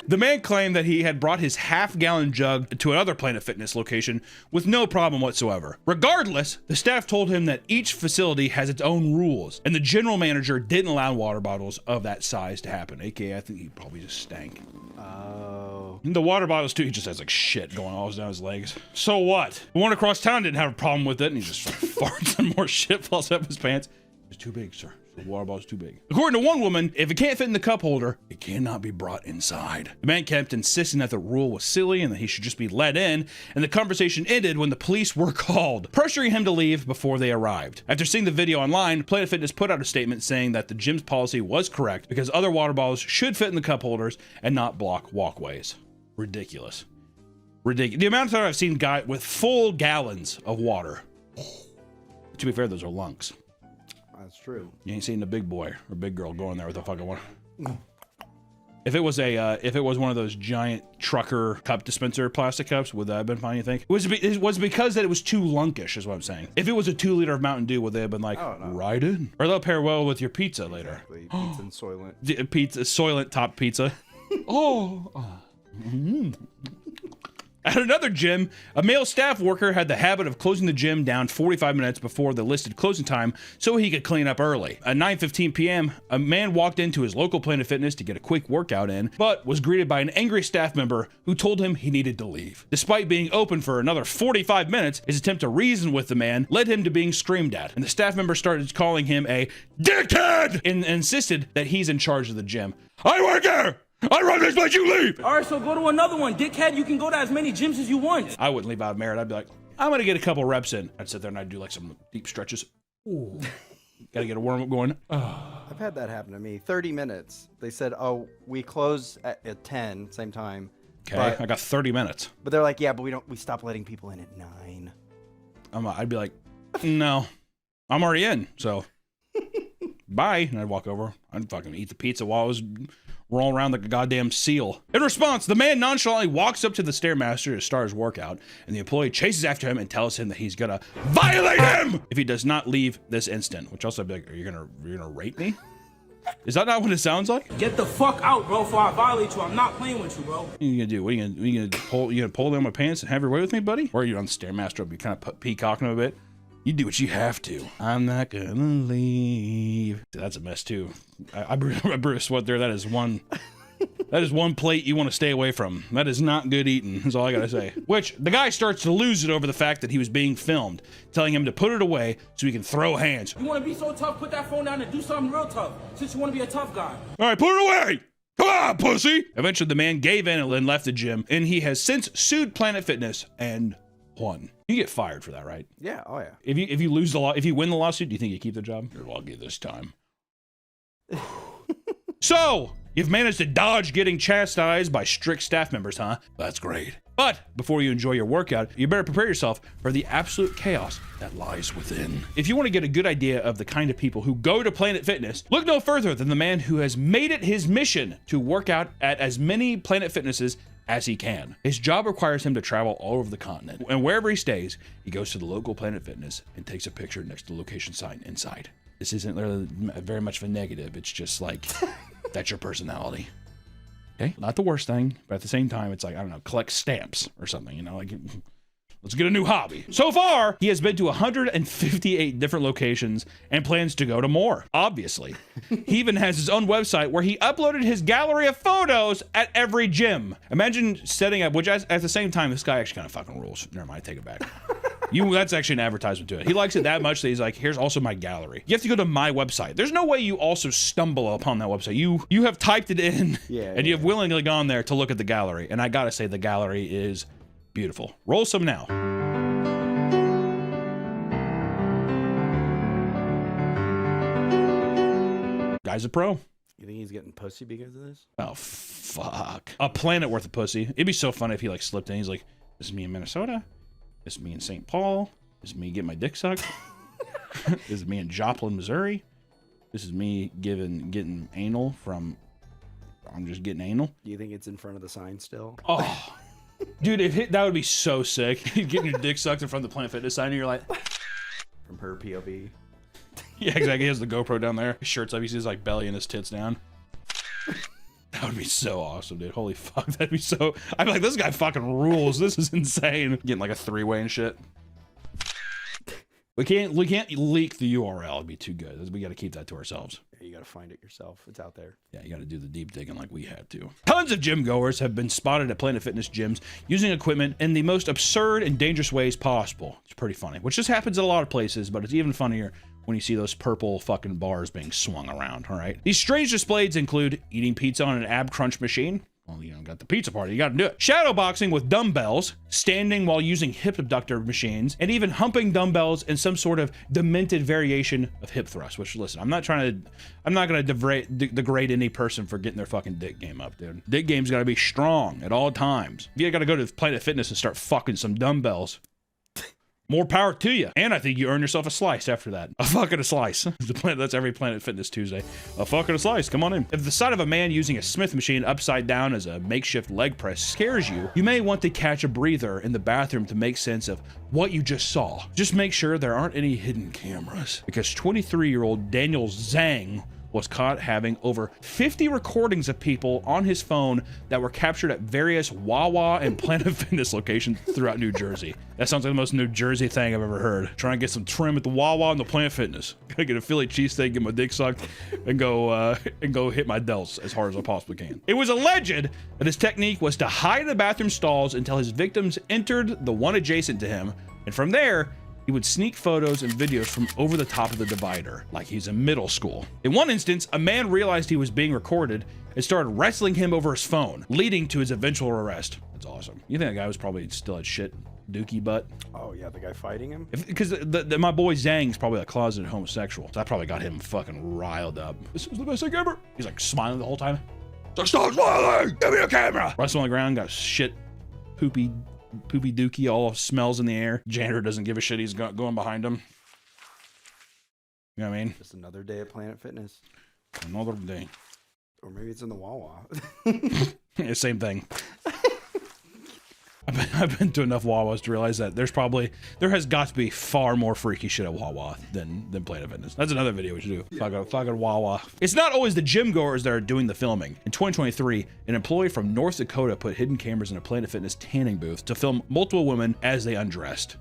The man claimed that he had brought his half-gallon jug to another Planet Fitness location with no problem whatsoever. Regardless, the staff told him that each facility has its own rules, and the general manager didn't allow water bottles of that size to happen. AKA, I think he probably just stank. Oh. The water bottles too, he just has like shit going all down his legs. So what? The one across town didn't have a problem with it, and he just farts and more shit falls up his pants. It's too big, sir. The water bottle's too big. According to one woman, if it can't fit in the cup holder, it cannot be brought inside. The man kept insisting that the rule was silly and that he should just be let in, and the conversation ended when the police were called, pressuring him to leave before they arrived. After seeing the video online, Planet Fitness put out a statement saying that the gym's policy was correct because other water bottles should fit in the cup holders and not block walkways. Ridiculous. Ridiculous. The amount of time I've seen guys with full gallons of water. To be fair, those are lunks. That's true. You ain't seen a big boy or big girl going there with a fucking one. If it was one of those giant trucker cup dispenser plastic cups, would that have been fine, you think? It was because that it was too lunkish, is what I'm saying. If it was a 2 liter of Mountain Dew, would they have been like, right in? Or they'll pair well with your pizza later. Exactly. Pizza and Soylent. Pizza, Soylent top pizza. At another gym, a male staff worker had the habit of closing the gym down 45 minutes before the listed closing time so he could clean up early. At 9:15 p.m., a man walked into his local Planet Fitness to get a quick workout in, but was greeted by an angry staff member who told him he needed to leave. Despite being open for another 45 minutes, his attempt to reason with the man led him to being screamed at, and the staff member started calling him a dickhead and insisted that he's in charge of the gym. I work here! I run this place, you leave! All right, so go to another one. Dickhead, you can go to as many gyms as you want. I wouldn't leave out of merit. I'd be like, I'm gonna get a couple reps in. I'd sit there and I'd do like some deep stretches. Ooh. Gotta get a warm up going. I've had that happen to me. 30 minutes. They said, oh, we close at 10, same time. Okay, I got 30 minutes. But they're like, yeah, but we stop letting people in at 9. I'd be like, no, I'm already in, so bye. And I'd walk over. I'd fucking eat the pizza while I was rolling around like a goddamn seal. In response, the man nonchalantly walks up to the Stairmaster to start his workout, and the employee chases after him and tells him that he's gonna violate him if he does not leave this instant. Which also I'd be like, you're gonna rape me? Is that not what it sounds like? Get the fuck out, bro, before I violate you. I'm not playing with you, bro. What are you gonna do? What are you gonna pull down my pants and have your way with me, buddy? Or are you on the Stairmaster, be kind of peacocking him a bit? You do what you have to. I'm not gonna leave. That's a mess too. I brew a sweat there. That is one plate you want to stay away from. That is not good eating, is all I gotta say. Which, the guy starts to lose it over the fact that he was being filmed, telling him to put it away so he can throw hands. You wanna be so tough, put that phone down and do something real tough, since you wanna be a tough guy. All right, put it away! Come on, pussy! Eventually, the man gave in and left the gym, and he has since sued Planet Fitness and won. You get fired for that, right? Yeah, oh yeah. If you lose the law, if you win the lawsuit, do you think you keep the job? You're lucky this time. So, you've managed to dodge getting chastised by strict staff members, huh? That's great. But before you enjoy your workout, you better prepare yourself for the absolute chaos that lies within. If you want to get a good idea of the kind of people who go to Planet Fitness, look no further than the man who has made it his mission to work out at as many Planet Fitnesses as he can. His job requires him to travel all over the continent, and wherever he stays, he goes to the local Planet Fitness and takes a picture next to the location sign inside. This isn't really very much of a negative, it's just like, that's your personality. Okay, not the worst thing, but at the same time, it's like, I don't know, collect stamps or something, you know, like, let's get a new hobby. So far, he has been to 158 different locations and plans to go to more, obviously. He even has his own website where he uploaded his gallery of photos at every gym. Imagine setting up, which at the same time, this guy actually kind of fucking rules. Never mind, I take it back. That's actually an advertisement to it. He likes it that much that he's like, here's also my gallery. You have to go to my website. There's no way you also stumble upon that website. You have typed it in and you have willingly gone there to look at the gallery. And I gotta say, the gallery is beautiful. Roll some now. Guy's a pro. You think he's getting pussy because of this? Oh, fuck. A planet worth of pussy. It'd be so funny if he like slipped in. He's like, this is me in Minnesota. This is me in St. Paul. This is me getting my dick sucked. This is me in Joplin, Missouri. This is me getting anal from... I'm just getting anal. Do you think it's in front of the sign still? Oh, dude, that would be so sick. Getting your dick sucked in front of the Planet Fitness sign and you're like... From her POV. Yeah, exactly. He has the GoPro down there. His shirt's up. He sees like belly and his tits down. That would be so awesome, dude. Holy fuck. That'd be so... I'd be like, this guy fucking rules. This is insane. Getting like a three-way and shit. We can't leak the URL. It'd be too good. We got to keep that to ourselves. You got to find it yourself. It's out there. Yeah, you got to do the deep digging like we had to. Tons of gym goers have been spotted at Planet Fitness gyms using equipment in the most absurd and dangerous ways possible. It's pretty funny, which just happens at a lot of places, but it's even funnier when you see those purple fucking bars being swung around, all right? These strange displays include eating pizza on an ab crunch machine. Well, you know, got the pizza party, you got to do it. Shadow boxing with dumbbells, standing while using hip abductor machines, and even humping dumbbells in some sort of demented variation of hip thrust. Which, listen, I'm not gonna degrade any person for getting their fucking dick game up, dude. Dick game's got to be strong at all times. If you got to go to Planet Fitness and start fucking some dumbbells, more power to you. And I think you earn yourself a slice after that. A fucking a slice. That's every Planet Fitness Tuesday. A fucking a slice. Come on in. If the sight of a man using a Smith machine upside down as a makeshift leg press scares you, you may want to catch a breather in the bathroom to make sense of what you just saw. Just make sure there aren't any hidden cameras, because 23-year-old Daniel Zhang was caught having over 50 recordings of people on his phone that were captured at various Wawa and Planet Fitness locations throughout New Jersey. That sounds like the most New Jersey thing I've ever heard. Trying to get some trim at the Wawa and the Planet Fitness. Gotta get a Philly cheesesteak, get my dick sucked, and go hit my delts as hard as I possibly can. It was alleged that his technique was to hide in the bathroom stalls until his victims entered the one adjacent to him, and from there, he would sneak photos and videos from over the top of the divider, like he's in middle school. In one instance, a man realized he was being recorded and started wrestling him over his phone, leading to his eventual arrest. That's awesome. You think that guy was probably still at shit dookie butt? Oh yeah, the guy fighting him? Because my boy Zhang's probably a closeted homosexual. So that probably got him fucking riled up. This is the best thing ever. He's like smiling the whole time. Stop smiling! Give me a camera! Wrestling on the ground, got shit, poopy dookie, all smells in the air. Janitor doesn't give a shit. He's going behind him. You know what I mean? Just another day at Planet Fitness. Another day. Or maybe it's in the Wawa. Yeah, same thing. I've been to enough Wawas to realize that there has got to be far more freaky shit at Wawa than Planet Fitness. That's another video we should do. Fucking Wawa. It's not always the gym goers that are doing the filming. In 2023, an employee from North Dakota put hidden cameras in a Planet Fitness tanning booth to film multiple women as they undressed.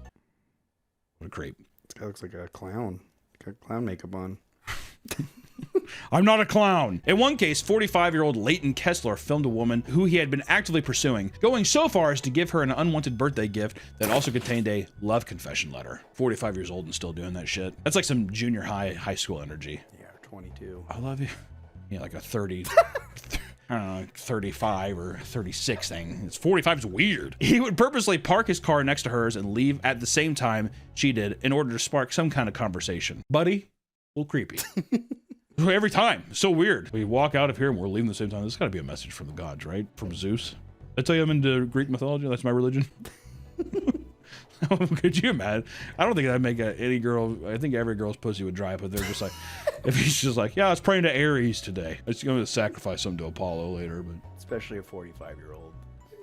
What a creep. This guy looks like a clown. Got clown makeup on. I'm not a clown. In one case, 45-year-old Leighton Kessler filmed a woman who he had been actively pursuing, going so far as to give her an unwanted birthday gift that also contained a love confession letter. 45 years old and still doing that shit. That's like some junior high school energy. Yeah, 22. I love you. Yeah, like a 30... I don't know, 35 or 36 thing. It's 45 is weird. He would purposely park his car next to hers and leave at the same time she did in order to spark some kind of conversation. Buddy, a little creepy. Every time. So weird. We walk out of here and we're leaving at the same time. There's got to be a message from the gods, right? From Zeus. I tell you I'm into Greek mythology. That's my religion. Could you imagine? I don't think that'd make any girl. I think every girl's pussy would dry up if they're just like, if he's just like, yeah, I was praying to Ares today. I was going to sacrifice some to Apollo later, but especially a 45-year-old.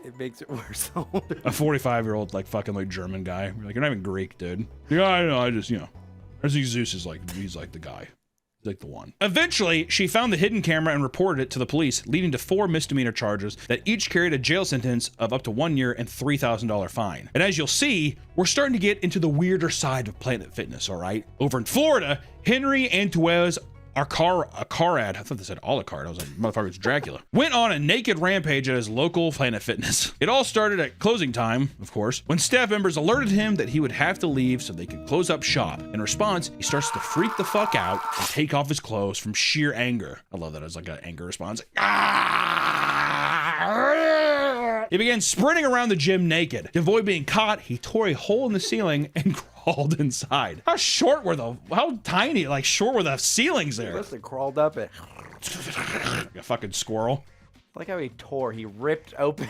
It makes it worse. A 45-year-old like fucking like German guy. Like, you're not even Greek, dude. Yeah, I know. I just, you know, I think Zeus is like, he's like the guy. Like the one. Eventually, she found the hidden camera and reported it to the police, leading to 4 misdemeanor charges that each carried a jail sentence of up to 1 year and $3,000 fine. And as you'll see, we're starting to get into the weirder side of Planet Fitness, all right? Over in Florida, Henry Antuez Arcard, I thought they said Alucard. I was like, motherfucker, it's Dracula. Went on a naked rampage at his local Planet Fitness. It all started at closing time, of course, when staff members alerted him that he would have to leave so they could close up shop. In response, he starts to freak the fuck out and take off his clothes from sheer anger. I love that as like an anger response. He began sprinting around the gym naked. To avoid being caught, he tore a hole in the ceiling and crawled inside. How tiny, like short were the ceilings there? He must have crawled up it. like a fucking squirrel. Like how he ripped open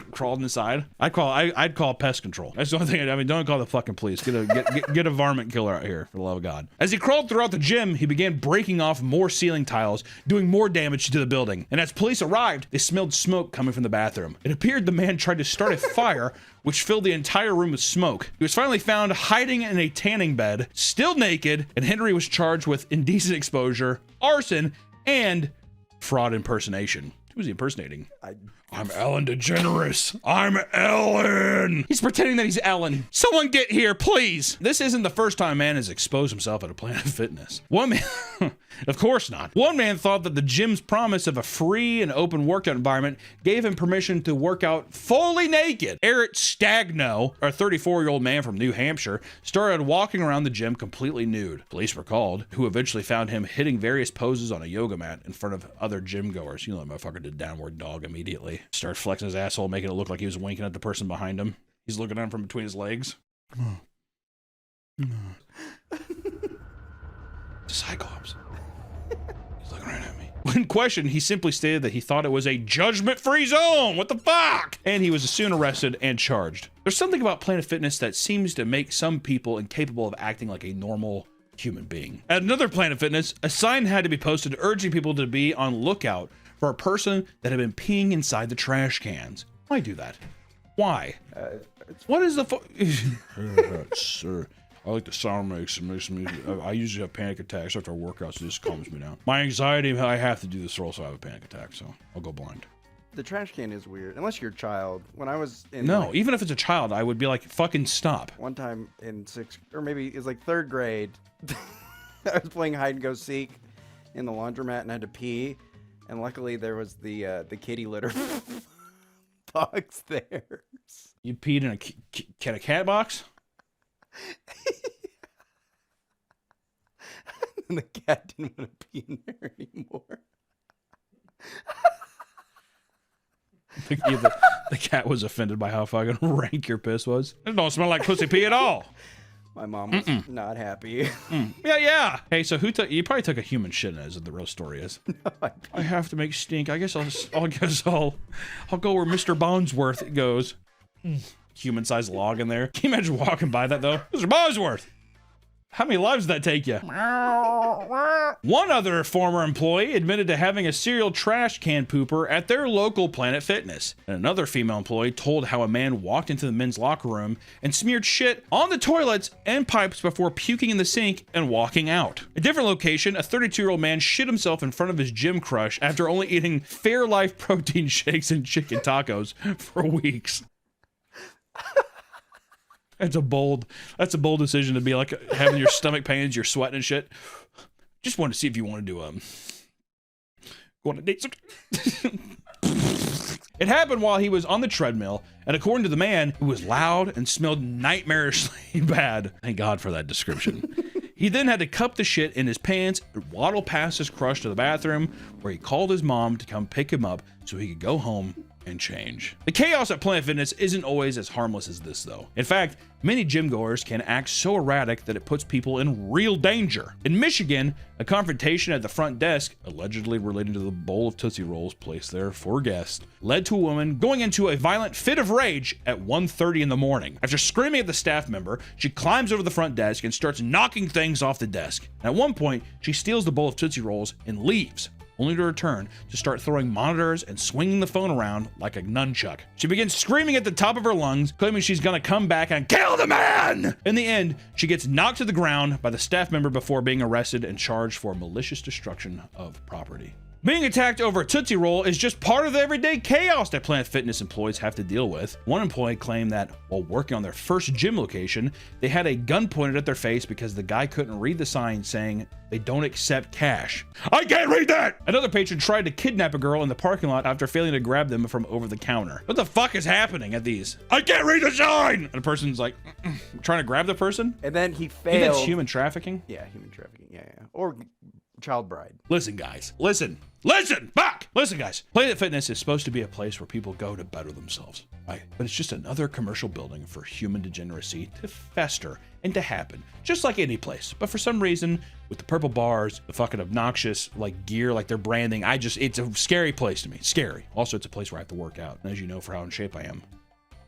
crawled inside. I'd call pest control. That's the only thing. I mean, don't call the fucking police. Get a varmint killer out here, for the love of God. As he crawled throughout the gym, he began breaking off more ceiling tiles, doing more damage to the building. And as police arrived, they smelled smoke coming from the bathroom. It appeared the man tried to start a fire, which filled the entire room with smoke. He was finally found hiding in a tanning bed, still naked, and Henry was charged with indecent exposure, arson, and fraud impersonation. Who was he impersonating? I'm Ellen DeGeneres. I'm Ellen. He's pretending that he's Ellen. Someone get here, please. This isn't the first time a man has exposed himself at a Planet Fitness. One man, of course not. One man thought that the gym's promise of a free and open workout environment gave him permission to work out fully naked. Eric Stagno, a 34-year-old man from New Hampshire, started walking around the gym completely nude. Police were called, who eventually found him hitting various poses on a yoga mat in front of other gym goers. You know, that motherfucker did downward dog immediately. Started flexing his asshole, making it look like he was winking at the person behind him. He's looking at him from between his legs. Cyclops. He's looking right at me. When questioned, he simply stated that he thought it was a judgment-free zone. What the fuck? And he was soon arrested and charged. There's something about Planet Fitness that seems to make some people incapable of acting like a normal human being. At another Planet Fitness, a sign had to be posted urging people to be on lookout for a person that had been peeing inside the trash cans. Why do that? Why? What is the Sir, I like the sound makes me. I usually have panic attacks after workouts, so this calms me down. My anxiety, I have to do this or else I have a panic attack, so I'll go blind. The trash can is weird, unless you're a child. When I was in even if it's a child, I would be like, fucking stop. One time in sixth, or maybe it was like third grade, I was playing hide and go seek in the laundromat and I had to pee. And luckily there was the kitty litter box there. You peed in a cat box? And the cat didn't want to pee in there anymore. The cat was offended by how fucking rank your piss was. It don't smell like pussy pee at all. My mom was not happy. Yeah. Hey, so you probably took a human shit as the real story is. No, I have to make stink. I guess I'll go where Mr. Bonesworth goes. Human-sized log in there. Can you imagine walking by that though? Mr. Bonesworth. How many lives did that take you? One other former employee admitted to having a serial trash can pooper at their local Planet Fitness. And another female employee told how a man walked into the men's locker room and smeared shit on the toilets and pipes before puking in the sink and walking out. A different location, a 32-year-old man shit himself in front of his gym crush after only eating Fairlife protein shakes and chicken tacos for weeks. That's a bold decision to be like having your stomach pains, you're sweating and shit. Just wanted to see if you wanted to go on a date. It happened while he was on the treadmill, and according to the man, it was loud and smelled nightmarishly bad. Thank God for that description. He then had to cup the shit in his pants and waddle past his crush to the bathroom, where he called his mom to come pick him up so he could go home and change. The chaos at Planet Fitness isn't always as harmless as this though. In fact, many gym goers can act so erratic that it puts people in real danger. In Michigan, a confrontation at the front desk, allegedly relating to the bowl of Tootsie Rolls placed there for guests, led to a woman going into a violent fit of rage at 1:30 in the morning. After screaming at the staff member, she climbs over the front desk and starts knocking things off the desk. And at one point, she steals the bowl of Tootsie Rolls and leaves, only to return to start throwing monitors and swinging the phone around like a nunchuck. She begins screaming at the top of her lungs, claiming she's gonna come back and kill the man! In the end, she gets knocked to the ground by the staff member before being arrested and charged for malicious destruction of property. Being attacked over a Tootsie Roll is just part of the everyday chaos that Planet Fitness employees have to deal with. One employee claimed that while working on their first gym location, they had a gun pointed at their face because the guy couldn't read the sign saying they don't accept cash. I can't read that! Another patron tried to kidnap a girl in the parking lot after failing to grab them from over the counter. What the fuck is happening at these? I can't read the sign! And the person's like, trying to grab the person? And then he failed. You think that's human trafficking? Yeah, human trafficking. Yeah. Or child bride. Listen, guys. Listen, fuck! Listen, guys. Planet Fitness is supposed to be a place where people go to better themselves, right? But it's just another commercial building for human degeneracy to fester and to happen, just like any place. But for some reason, with the purple bars, the fucking obnoxious like gear, like their branding, it's a scary place to me. Scary. Also, it's a place where I have to work out, and as you know, for how in shape I am,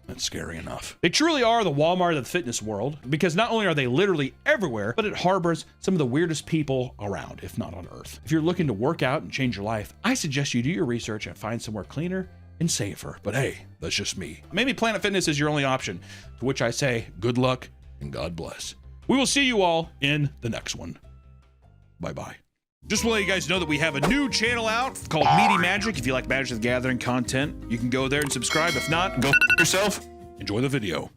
that's scary enough. They truly are the Walmart of the fitness world, because not only are they literally everywhere, but it harbors some of the weirdest people around, if not on Earth. If you're looking to work out and change your life, I suggest you do your research and find somewhere cleaner and safer. But hey, that's just me. Maybe Planet Fitness is your only option, to which I say good luck and God bless. We will see you all in the next one. Bye-bye. Just to let you guys know that we have a new channel out called Meaty Magic. If you like Magic the Gathering content, you can go there and subscribe. If not, go yourself. Enjoy the video.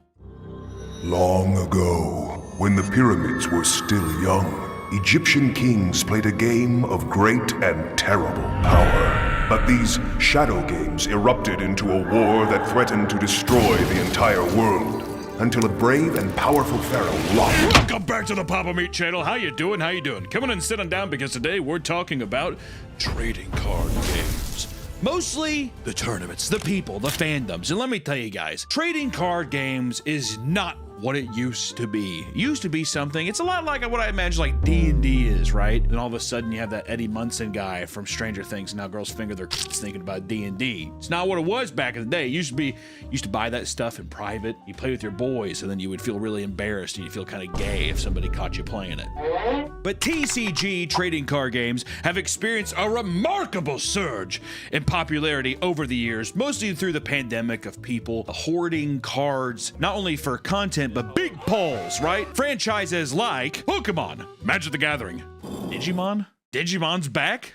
Long ago, when the pyramids were still young, Egyptian kings played a game of great and terrible power. But these shadow games erupted into a war that threatened to destroy the entire world, until a brave and powerful pharaoh lost. Welcome back to the Papa Meat channel. How you doing? How you doing? Come on and sit on down, because today we're talking about trading card games. Mostly the tournaments, the people, the fandoms. And let me tell you guys, trading card games is not what it used to be. It used to be something, it's a lot like what I imagine like D&D is, right? And all of a sudden you have that Eddie Munson guy from Stranger Things, and now girls finger their thinking about D&D. It's not what it was back in the day. It used to buy that stuff in private. You play with your boys, and then you would feel really embarrassed, and you feel kind of gay if somebody caught you playing it. But TCG trading card games have experienced a remarkable surge in popularity over the years, mostly through the pandemic of people hoarding cards, not only for content, but big pulls, right? Franchises like Pokemon, Magic the Gathering, Digimon? Digimon's back?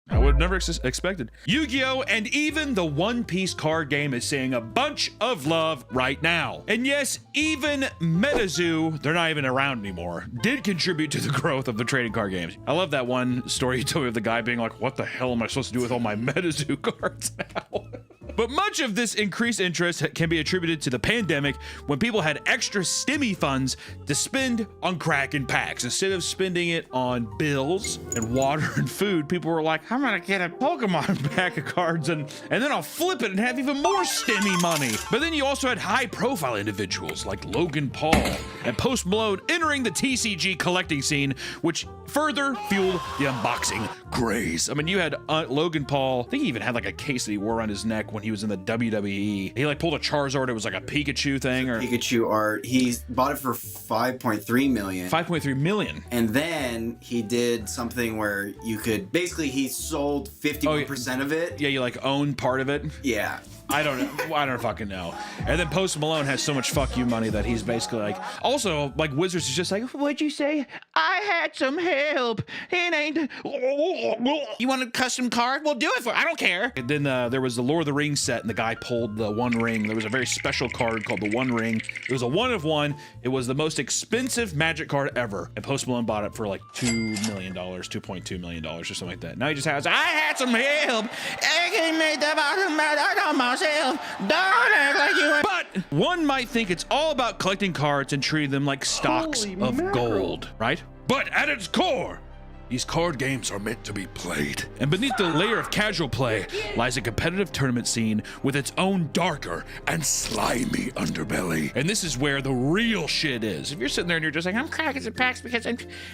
I would have never expected. Yu-Gi-Oh! And even the One Piece card game is seeing a bunch of love right now. And yes, even MetaZoo, they're not even around anymore, did contribute to the growth of the trading card games. I love that one story you told me of the guy being like, what the hell am I supposed to do with all my MetaZoo cards now? But much of this increased interest can be attributed to the pandemic, when people had extra stimmy funds to spend on crack and packs. Instead of spending it on bills and water and food, people were like, I'm gonna get a Pokemon pack of cards and then I'll flip it and have even more stimmy money. But then you also had high profile individuals like Logan Paul and Post Malone entering the TCG collecting scene, which further fueled the unboxing craze. I mean, you had Logan Paul, I think he even had like a case that he wore around his neck when he was in the WWE. He like pulled a Charizard, it was like a Pikachu thing, or Pikachu art. He bought it for 5.3 million. 5.3 million. And then he did something where you could basically, he sold 51% of it. Yeah, you like own part of it. Yeah. I don't fucking know. And then Post Malone has so much fuck you money that he's basically like, also like Wizards is just like, what'd you say? I had some help. It ain't. You want a custom card? We'll do it for. I don't care. And then there was the Lord of the Rings set, and the guy pulled the One Ring. There was a very special card called the One Ring. It was a 1 of 1. It was the most expensive Magic card ever. And Post Malone bought it for like $2 million, $2.2 million or something like that. Now he just has, I had some help. I made the bottom out myself. Don't act like you. But one might think it's all about collecting cards and treating them like stocks of gold, right? But at its core, these card games are meant to be played. And beneath the layer of casual play lies a competitive tournament scene with its own darker and slimy underbelly. And this is where the real shit is. If you're sitting there and you're just like, I'm cracking some packs because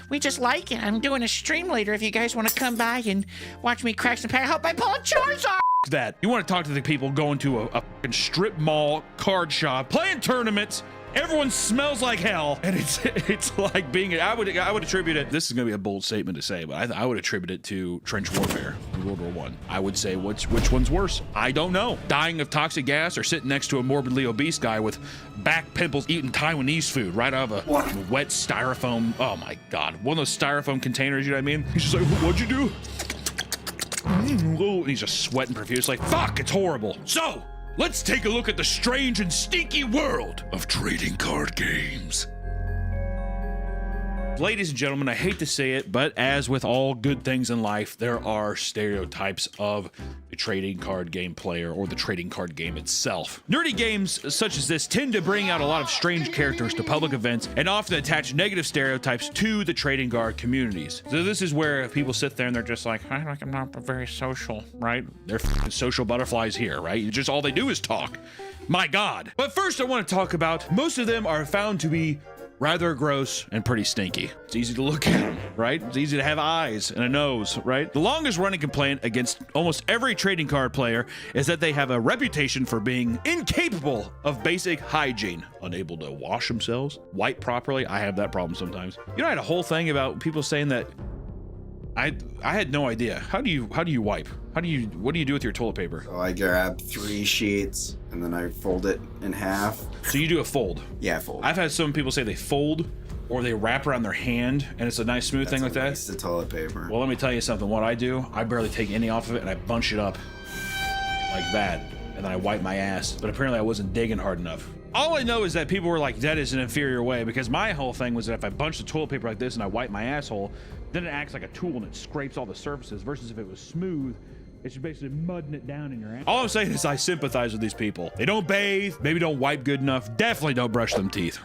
we just like it. I'm doing a stream later if you guys want to come by and watch me crack some packs. I hope I pull a Charizard. That. You want to talk to the people going to a fucking strip mall card shop, playing tournaments. Everyone smells like hell, and it's like being. I would attribute it. This is gonna be a bold statement to say, but I would attribute it to trench warfare in World War I. I would say which one's worse. I don't know. Dying of toxic gas or sitting next to a morbidly obese guy with back pimples eating Taiwanese food right out of a wet styrofoam. Oh my god, one of those styrofoam containers. You know what I mean? He's just like, what'd you do? And he's just sweating profusely. Like, fuck, it's horrible. So, let's take a look at the strange and stinky world of trading card games. Ladies and gentlemen, I hate to say it, but as with all good things in life, there are stereotypes of the trading card game player or the trading card game itself. Nerdy games such as this tend to bring out a lot of strange characters to public events and often attach negative stereotypes to the trading card communities. So this is where if people sit there and they're just like, I'm not very social, right? They're f***ing social butterflies here, right? Just all they do is talk. My God. But first I want to talk about, most of them are found to be rather gross and pretty stinky. It's easy to look at them, right? It's easy to have eyes and a nose, right? The longest running complaint against almost every trading card player is that they have a reputation for being incapable of basic hygiene, unable to wash themselves, wipe properly. I have that problem sometimes. You know, I had a whole thing about people saying that I had no idea. How do you wipe? What do you do with your toilet paper? So I grab 3 sheets and then I fold it in half. So you do a fold? Yeah, fold. I've had some people say they fold or they wrap around their hand and it's a nice smooth thing like that. That's the toilet paper. Well, let me tell you something. What I do, I barely take any off of it and I bunch it up like that. And then I wipe my ass. But apparently I wasn't digging hard enough. All I know is that people were like, that is an inferior way, because my whole thing was that if I bunch the toilet paper like this and I wipe my asshole, then it acts like a tool and it scrapes all the surfaces, versus if it was smooth, it's basically mudding it down in your ass. All I'm saying is I sympathize with these people. They don't bathe, maybe don't wipe good enough, definitely don't brush them teeth.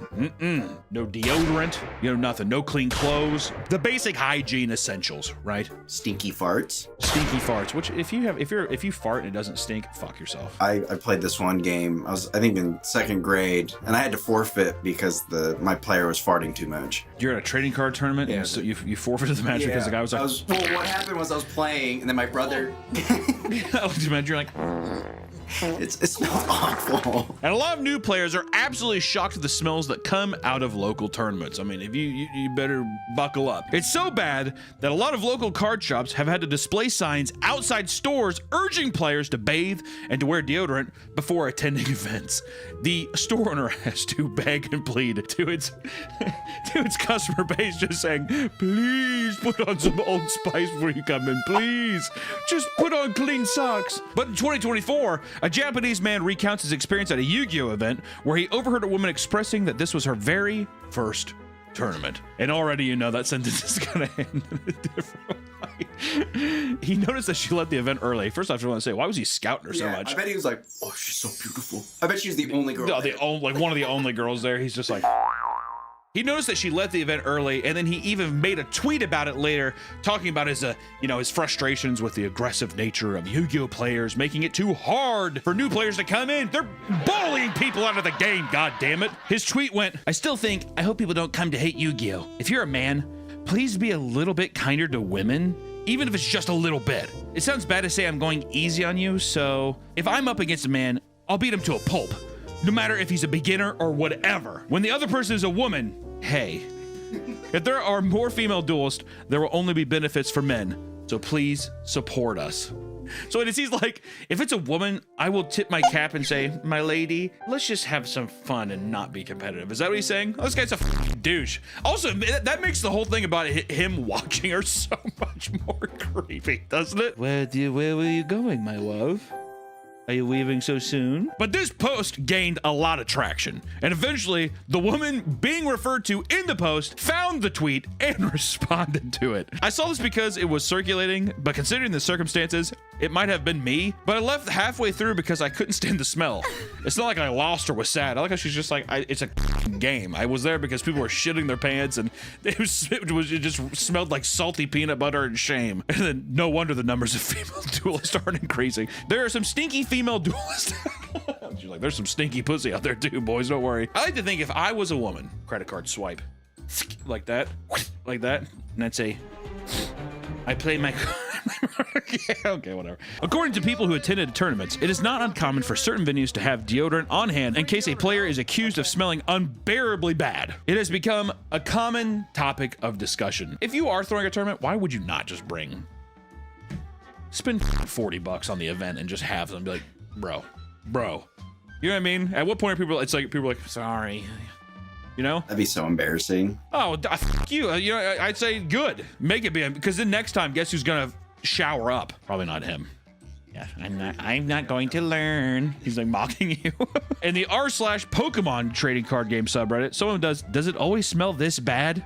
No deodorant, nothing, no clean clothes. The basic hygiene essentials, right? Stinky farts. Stinky farts, which if you fart and it doesn't stink, fuck yourself. I played this one game, I think in 2nd grade, and I had to forfeit because my player was farting too much. You're at a trading card tournament, and so you forfeited the match because the guy was like... well, what happened was I was playing, and then my brother... You're like... It smells awful. And a lot of new players are absolutely shocked at the smells that come out of local tournaments. I mean, if you better buckle up. It's so bad that a lot of local card shops have had to display signs outside stores urging players to bathe and to wear deodorant before attending events. The store owner has to beg and plead to its customer base, just saying, please put on some Old Spice before you come in, please. Just put on clean socks. But in 2024, a Japanese man recounts his experience at a Yu-Gi-Oh event where he overheard a woman expressing that this was her very first tournament. And already you know that sentence is gonna end in a different way. He noticed that she left the event early. First off, I want to say, why was he scouting her so much? I bet he was like, oh, she's so beautiful. I bet she was the only girl. No, like one of the only girls there. He's just like... He noticed that she left the event early, and then he even made a tweet about it later, talking about his frustrations with the aggressive nature of Yu-Gi-Oh players, making it too hard for new players to come in. They're bullying people out of the game, god damn it. His tweet went, I still think, I hope people don't come to hate Yu-Gi-Oh. If you're a man, please be a little bit kinder to women, even if it's just a little bit. It sounds bad to say I'm going easy on you, so if I'm up against a man, I'll beat him to a pulp. No matter if he's a beginner or whatever. When the other person is a woman, hey, if there are more female duelists, there will only be benefits for men. So please support us. So it seems like if it's a woman, I will tip my cap and say, my lady, let's just have some fun and not be competitive. Is that what he's saying? Oh, this guy's a douche. Also, that makes the whole thing about him watching her so much more creepy, doesn't it? Where were you going, my love? Are you leaving so soon? But this post gained a lot of traction, and eventually the woman being referred to in the post found the tweet and responded to it. I saw this because it was circulating, but considering the circumstances, it might have been me, but I left halfway through because I couldn't stand the smell. It's not like I lost or was sad. I like how she's just like, it's a game. I was there because people were shitting their pants and it just smelled like salty peanut butter and shame. And then no wonder the numbers of female duelists aren't increasing. There are some stinky female duelists. She's like, there's some stinky pussy out there too, boys, don't worry. I like to think if I was a woman, credit card swipe, like that, and I'd say, I play my... okay, whatever. According to people who attended tournaments, it is not uncommon for certain venues to have deodorant on hand in case a player is accused of smelling unbearably bad. It has become a common topic of discussion. If you are throwing a tournament, why would you not just spend $40 on the event and just have them be like, bro, you know what I mean? At what point are people like, sorry, you know? That'd be so embarrassing. Oh, fuck you. I'd say good. Make it be, because then next time, guess who's gonna shower up? Probably not him. Yeah, I'm not going to learn. He's like mocking you. In the r/Pokemon trading card game subreddit, someone does it always smell this bad?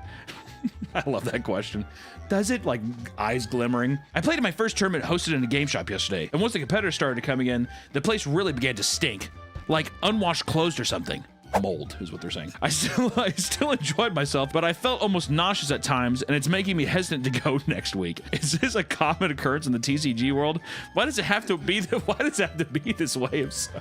I love that question. Does it? Like, eyes glimmering. I played in my first tournament hosted in a game shop yesterday, and once the competitors started coming in, the place really began to stink. Like unwashed clothes or something. Mold is what they're saying. I still enjoyed myself, but I felt almost nauseous at times, and it's making me hesitant to go next week. Is this a common occurrence in the TCG world? Why does it have to be this way if so?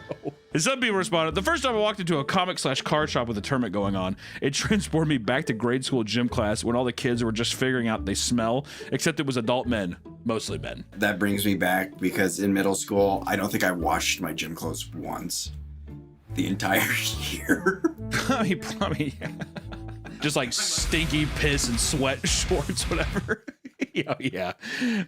And some people responded, the first time I walked into a comic/card shop with a tournament going on, it transported me back to grade school gym class when all the kids were just figuring out they smell, except it was adult men, mostly men. That brings me back because in middle school, I don't think I washed my gym clothes once. The entire year. Probably, yeah. Just like stinky piss and sweat shorts, whatever. Yeah.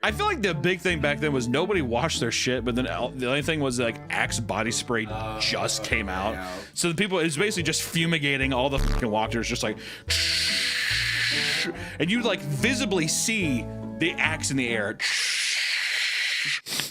I feel like the big thing back then was nobody washed their shit, but then the only thing was like Axe body spray just came out. Yeah. So the people, it's basically just fumigating all the fucking walkers, just like, and you like visibly see the Axe in the air.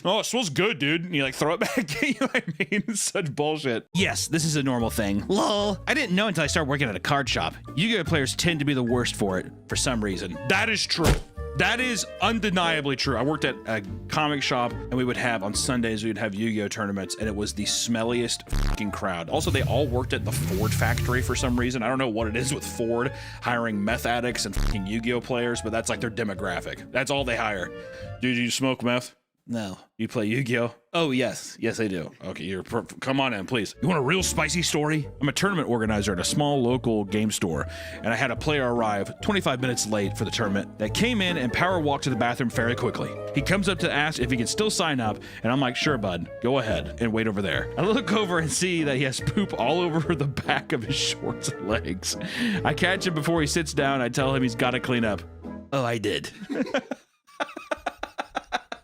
Oh, it smells good, dude. And you like throw it back. You know what I mean? It's such bullshit. Yes, this is a normal thing. Lol. I didn't know until I started working at a card shop. Yu-Gi-Oh players tend to be the worst for it for some reason. That is true. That is undeniably true. I worked at a comic shop, and we would have, on Sundays, we would have Yu-Gi-Oh tournaments, and it was the smelliest fucking crowd. Also, they all worked at the Ford factory for some reason. I don't know what it is with Ford hiring meth addicts and fucking Yu-Gi-Oh players, but that's like their demographic. That's all they hire. Dude, you smoke meth? No. You play Yu-Gi-Oh? Oh, yes. Yes, I do. Okay, come on in, please. You want a real spicy story? I'm a tournament organizer at a small local game store, and I had a player arrive 25 minutes late for the tournament that came in and power walked to the bathroom fairly quickly. He comes up to ask if he can still sign up, and I'm like, sure, bud. Go ahead and wait over there. I look over and see that he has poop all over the back of his shorts and legs. I catch him before he sits down. I tell him he's got to clean up. Oh, I did.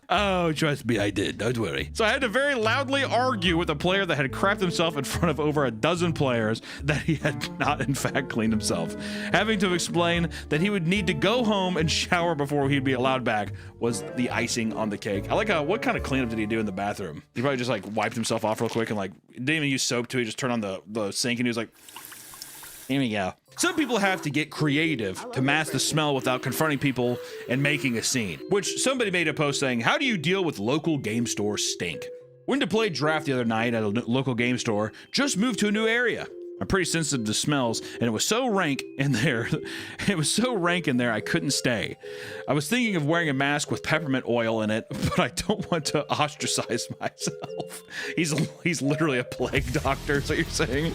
Oh, trust me, I did. Don't worry. So I had to very loudly argue with a player that had crapped himself in front of over a dozen players that he had not, in fact, cleaned himself. Having to explain that he would need to go home and shower before he'd be allowed back was the icing on the cake. I like how, what kind of cleanup did he do in the bathroom? He probably just like wiped himself off real quick and like didn't even use soap too. He just turned on the sink and he was like, here we go. Some people have to get creative to mask the smell without confronting people and making a scene, which somebody made a post saying, how do you deal with local game store stink? Went to play draft the other night at a local game store, just moved to a new area. I'm pretty sensitive to smells, and it was so rank in there. I couldn't stay. I was thinking of wearing a mask with peppermint oil in it, but I don't want to ostracize myself. He's literally a plague doctor, is what you're saying?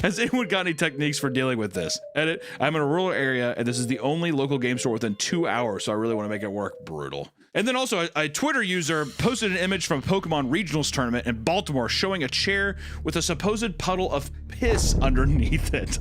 Has anyone got any techniques for dealing with this? Edit, I'm in a rural area, and this is the only local game store within 2 hours, so I really want to make it work. Brutal. And then also a Twitter user posted an image from a Pokemon Regionals tournament in Baltimore showing a chair with a supposed puddle of piss underneath it.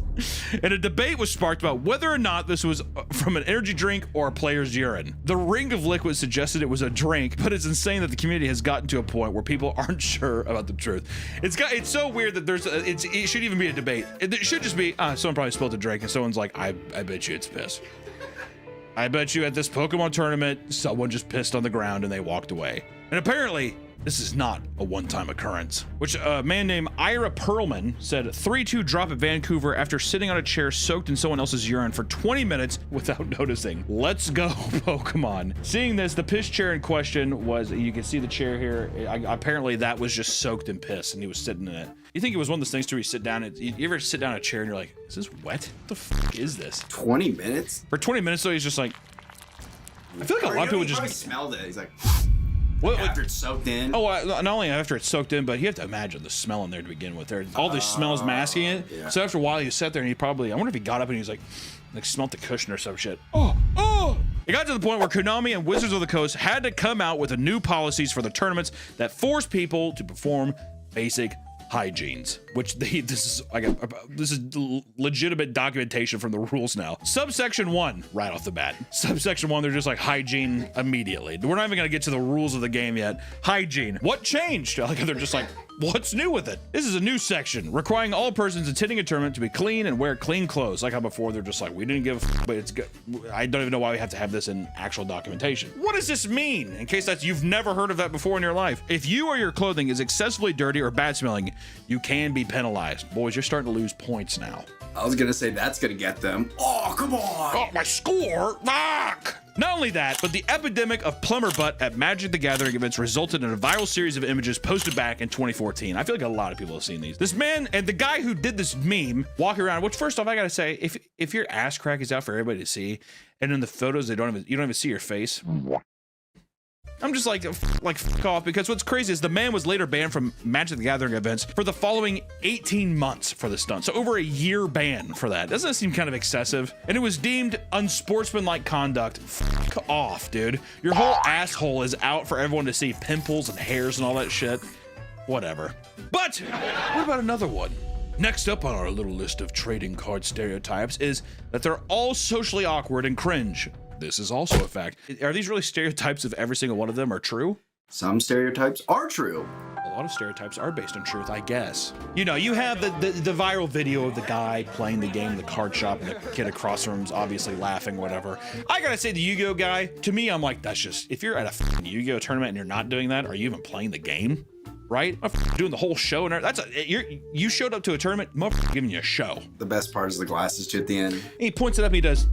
And a debate was sparked about whether or not this was from an energy drink or a player's urine. The ring of liquid suggested it was a drink, but it's insane that the community has gotten to a point where people aren't sure about the truth. It's so weird that it should even be a debate. It should just be, someone probably spilled a drink and someone's like, I bet you it's piss. I bet you at this Pokemon tournament, someone just pissed on the ground and they walked away. And apparently, this is not a one-time occurrence, which a man named Ira Perlman said 3-2 drop at Vancouver after sitting on a chair soaked in someone else's urine for 20 minutes without noticing. Let's go, Pokemon. Seeing this, the piss chair in question was, you can see the chair here. Apparently that was just soaked in piss and he was sitting in it. You think it was one of those things too where you sit down and you ever sit down in a chair and you're like, is this wet? What the fuck is this? 20 minutes? For 20 minutes though, he's just like, I feel like a lot of people just smelled it. He's like, what, after it's soaked in. Oh, not only after it's soaked in, but you have to imagine the smell in there to begin with. All the smell is masking it. Yeah. So after a while, you sat there and he probably, I wonder if he got up and he was like smelled the cushion or some shit. Oh! It got to the point where Konami and Wizards of the Coast had to come out with new policies for the tournaments that force people to perform basic hygienes, which this is legitimate documentation from the rules now. Subsection 1, right off the bat. Subsection 1, they're just like hygiene immediately. We're not even gonna get to the rules of the game yet. Hygiene. What changed? Like they're just like, what's new with it? This is a new section requiring all persons attending a tournament to be clean and wear clean clothes. Like how before they're just like, we didn't give a f, but it's good. I don't even know why we have to have this in actual documentation. What does this mean? In case you've never heard of that before in your life. If you or your clothing is excessively dirty or bad smelling, you can be penalized. Boys, you're starting to lose points now. I was gonna say that's gonna get them. Oh, come on! Got my score! Fuck! Not only that, but the epidemic of plumber butt at Magic the Gathering events resulted in a viral series of images posted back in 2014. I feel like a lot of people have seen these. This man and the guy who did this meme walking around, which first off, I gotta say, if your ass crack is out for everybody to see, and in the photos you don't even see your face. I'm just like fuck off, because what's crazy is the man was later banned from Magic the Gathering events for the following 18 months for the stunt. So over a year ban for that. Doesn't that seem kind of excessive? And it was deemed unsportsmanlike conduct. Fuck off, dude. Your whole asshole is out for everyone to see, pimples and hairs and all that shit. Whatever. But what about another one? Next up on our little list of trading card stereotypes is that they're all socially awkward and cringe. This is also a fact. Are these really stereotypes if every single one of them are true? Some stereotypes are true. A lot of stereotypes are based on truth, I guess. You know, you have the viral video of the guy playing the game in the card shop and the kid across from him's obviously laughing, whatever. I gotta say, the Yu-Gi-Oh guy, to me, I'm like, that's just, if you're at a fucking Yu-Gi-Oh tournament and you're not doing that, are you even playing the game? Right? I'm doing the whole show and you showed up to a tournament, motherfucker giving you a show. The best part is the glasses too at the end. And he points it up and he does.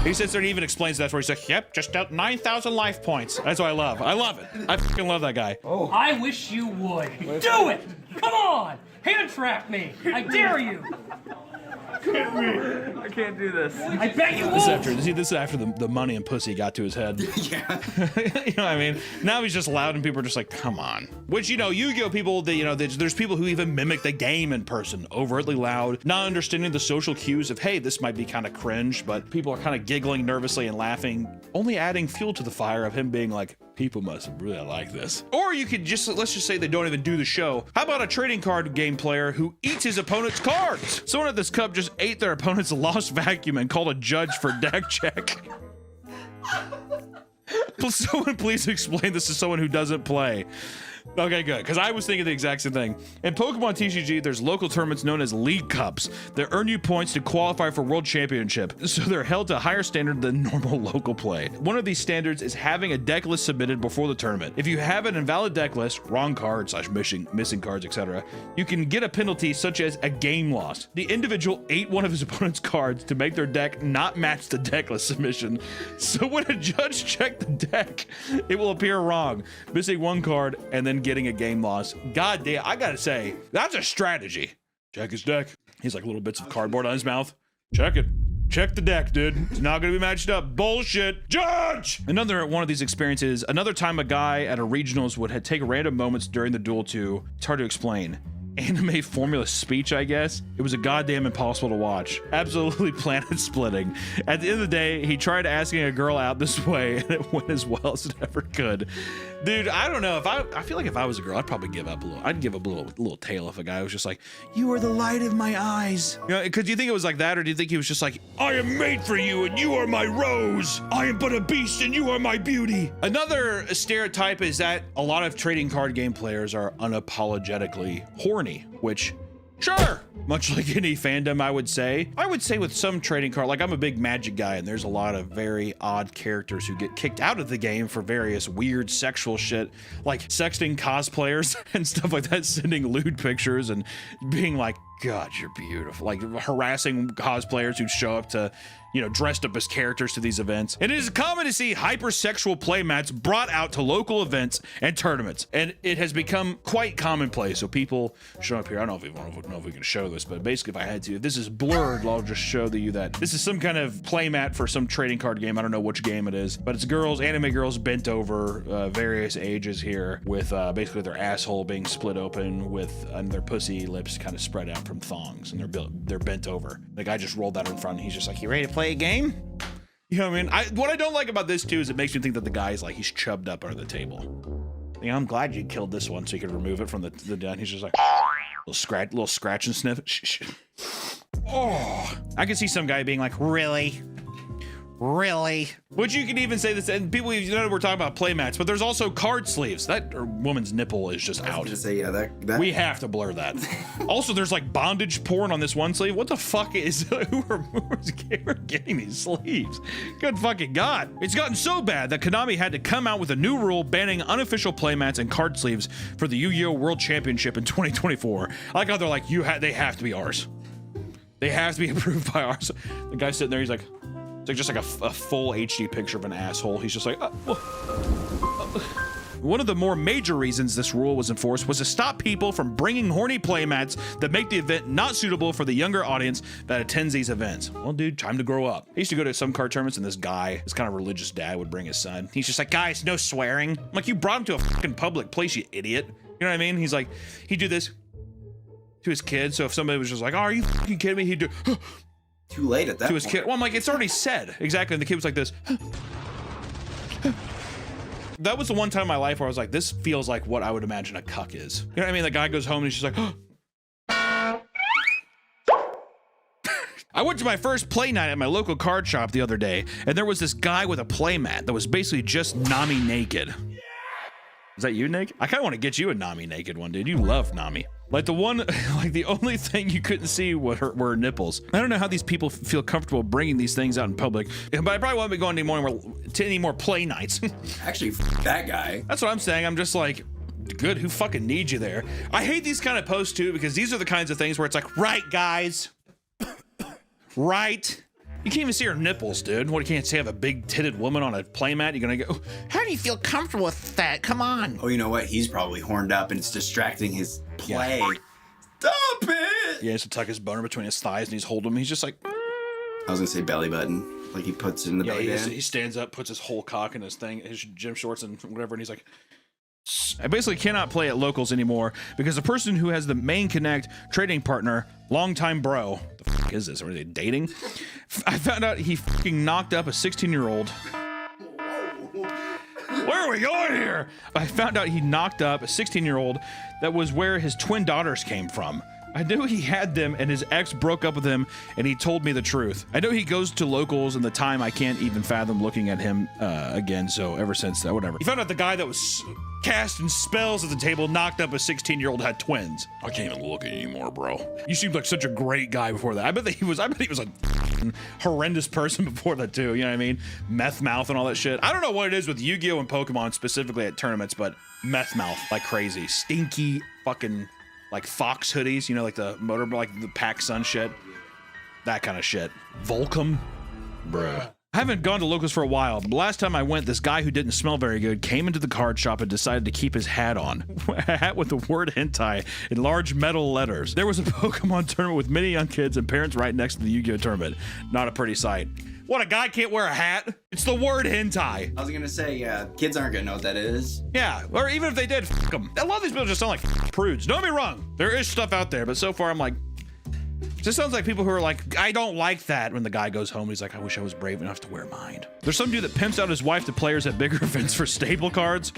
He sits there and even explains that where he's like, yep, just out 9,000 life points. That's what I love. I love it. I fucking love that guy. Oh. I wish you would. Do it! Come on! Hand trap me! I dare you! I can't do this. I bet you This won't! is after the money and pussy got to his head. Yeah. You know what I mean? Now he's just loud and people are just like, come on. Which, you know, Yu-Gi-Oh people, there's people who even mimic the game in person, overtly loud, not understanding the social cues of, hey, this might be kind of cringe, but people are kind of giggling nervously and laughing, only adding fuel to the fire of him being like, people must really like this. Or you could just, let's just say they don't even do the show. How about a trading card game player who eats his opponent's cards? Someone at this cup just ate their opponent's lost vacuum and called a judge for deck check. Someone please explain this to someone who doesn't play. Okay, good, because I was thinking the exact same thing. In Pokemon TCG, there's local tournaments known as League Cups that earn you points to qualify for World Championship, so they're held to a higher standard than normal local play. One of these standards is having a deck list submitted before the tournament. If you have an invalid deck list, wrong cards / missing cards, etc., you can get a penalty such as a game loss. The individual ate one of his opponent's cards to make their deck not match the deck list submission, so when a judge checks the deck, it will appear wrong, missing one card and then getting a game loss. God damn, I gotta say, that's a strategy. Check his deck. He's like little bits of cardboard on his mouth. Check it. Check the deck, dude. It's not gonna be matched up. Bullshit. Judge! Another one of these experiences, another time a guy at a regionals would take random moments during the duel to, it's hard to explain, anime formula speech, I guess. It was a goddamn impossible to watch. Absolutely planet splitting. At the end of the day, he tried asking a girl out this way and it went as well as it ever could. Dude, I don't know. I feel like if I was a girl, I'd probably give up a little. I'd give up a little tail if a guy was just like, you are the light of my eyes. You know, because do you think it was like that, or do you think he was just like, I am made for you and you are my rose. I am but a beast and you are my beauty. Another stereotype is that a lot of trading card game players are unapologetically horny, which, sure, much like any fandom, I would say with some trading card, like I'm a big Magic guy and there's a lot of very odd characters who get kicked out of the game for various weird sexual shit, like sexting cosplayers and stuff like that, sending lewd pictures and being like, God, you're beautiful, like harassing cosplayers who show up to, you know, dressed up as characters to these events. And it is common to see hypersexual playmats brought out to local events and tournaments, and it has become quite commonplace. So people show up here. I don't know if we can show this, but basically, if I had to, if this is blurred, I'll just show you that this is some kind of playmat for some trading card game. I don't know which game it is, but it's girls, anime girls, bent over, various ages here, with basically their asshole being split open with their pussy lips kind of spread out from thongs, and they're bent over. The guy just rolled that in front, and he's just like, "You ready to play a game?" You know what I mean? What I don't like about this too is it makes me think that the guy's like, he's chubbed up under the table. You know, I'm glad you killed this one so you could remove it from the den. He's just like, little scratch and sniff. Oh, I can see some guy being like, really? Which you can even say this, and people, you know, we're talking about playmats, but there's also card sleeves. That woman's nipple is just out. Just say, yeah, that we have to blur that. Also, there's like bondage porn on this one sleeve. What the fuck is who are getting these sleeves? Good fucking God. It's gotten so bad that Konami had to come out with a new rule banning unofficial playmats and card sleeves for the Yu-Gi-Oh! World Championship in 2024. I like how they're like, they have to be ours. They have to be approved by ours. The guy sitting there, he's like, it's like just like a full HD picture of an asshole. He's just like, One of the more major reasons this rule was enforced was to stop people from bringing horny playmats that make the event not suitable for the younger audience that attends these events. Well, dude, time to grow up. I used to go to some card tournaments and this guy, this kind of religious dad, would bring his son. He's just like, guys, no swearing. I'm like, you brought him to a fucking public place, you idiot. You know what I mean? He's like, he'd do this to his kid. So if somebody was just like, oh, are you fucking kidding me? He'd do too late at that to his kid. Well, I'm like, it's already said. Exactly. And the kid was like this. That was the one time in my life where I was like, this feels like what I would imagine a cuck is. You know what I mean? The guy goes home and he's just like, I went to my first play night at my local card shop the other day, and there was this guy with a play mat that was basically just Nami naked. Is that you, Nick? I kind of want to get you a Nami naked one, dude. You love Nami. Like the one, like the only thing you couldn't see were her nipples. I don't know how these people feel comfortable bringing these things out in public, but I probably won't be going to any more play nights. Actually, that guy. That's what I'm saying. I'm just like, good, who fucking needs you there? I hate these kind of posts too, because these are the kinds of things where it's like, right, guys? Right? You can't even see her nipples, dude. What, you can't say have a big-titted woman on a playmat? You're gonna go, how do you feel comfortable with that? Come on. Oh, you know what? He's probably horned up and it's distracting his play. Yeah. Stop it! Yeah, he has to tuck his boner between his thighs and he's holding him. He's just like, I was gonna say belly button. Like he puts it in the belly button. He stands up, puts his whole cock in his thing, his gym shorts and whatever, and he's like, I basically cannot play at locals anymore because the person who has the main Connect trading partner, longtime bro, the fuck is this? Are they dating? I found out he fucking knocked up a 16-year-old. Where are we going here? I found out he knocked up a 16-year-old that was where his twin daughters came from. I knew he had them and his ex broke up with him and he told me the truth. I know he goes to locals and the time I can't even fathom looking at him again, so ever since that, whatever. He found out the guy that was casting spells at the table knocked up a 16-year-old had twins. I can't even look at you anymore, bro. You seemed like such a great guy before that. I bet he was a horrendous person before that too, you know what I mean? Meth mouth and all that shit. I don't know what it is with Yu-Gi-Oh! And Pokemon specifically at tournaments, but meth mouth like crazy. Stinky fucking like Fox hoodies, you know, like the motor, like the Pac Sun shit. That kind of shit. Volcom? Bruh. I haven't gone to locals for a while, but the last time I went, this guy who didn't smell very good came into the card shop and decided to keep his hat on. A hat with the word hentai in large metal letters. There was a Pokemon tournament with many young kids and parents right next to the Yu-Gi-Oh! Tournament. Not a pretty sight. What, a guy can't wear a hat? It's the word hentai. I was gonna say, yeah, kids aren't gonna know what that is. Yeah, or even if they did, fuck them. A lot of these people just sound like prudes. Don't get me wrong, there is stuff out there, but so far I'm like, this sounds like people who are like, I don't like that. When the guy goes home, he's like, I wish I was brave enough to wear mine. There's some dude that pimps out his wife to players at bigger events for staple cards.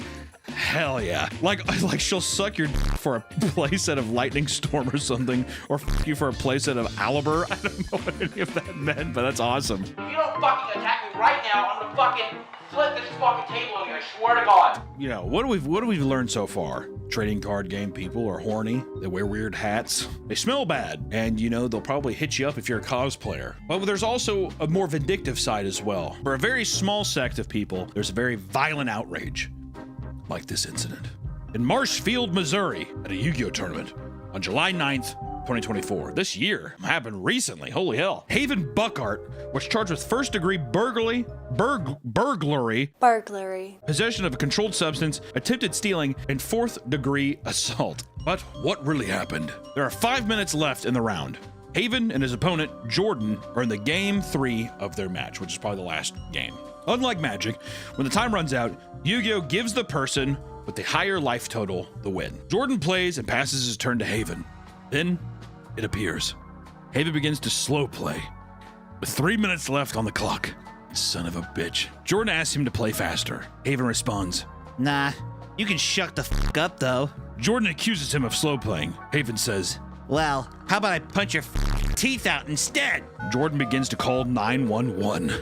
Hell yeah. Like she'll suck your for a playset of Lightning Storm or something, or fuck you for a playset of Alibur. I don't know what any of that meant, but that's awesome. If you don't fucking attack me right now, I'm gonna fucking flip this fucking table on you, I swear to God. You know, what do we learned so far? Trading card game people are horny, they wear weird hats, they smell bad, and you know, they'll probably hit you up if you're a cosplayer. But there's also a more vindictive side as well. For a very small sect of people, there's a very violent outrage. Like this incident. In Marshfield, Missouri, at a Yu-Gi-Oh! Tournament on July 9th, 2024. This year happened recently, holy hell. Haven Buckart was charged with first-degree burglary, possession of a controlled substance, attempted stealing, and fourth-degree assault. But what really happened? There are 5 minutes left in the round. Haven and his opponent, Jordan, are in the game 3 of their match, which is probably the last game. Unlike Magic, when the time runs out, Yu-Gi-Oh! Gives the person with the higher life total the win. Jordan plays and passes his turn to Haven. Then, it appears. Haven begins to slow play, with 3 minutes left on the clock. Son of a bitch. Jordan asks him to play faster. Haven responds, Nah, you can shut the fuck up though. Jordan accuses him of slow playing. Haven says, well, how about I punch your teeth out instead? Jordan begins to call 911.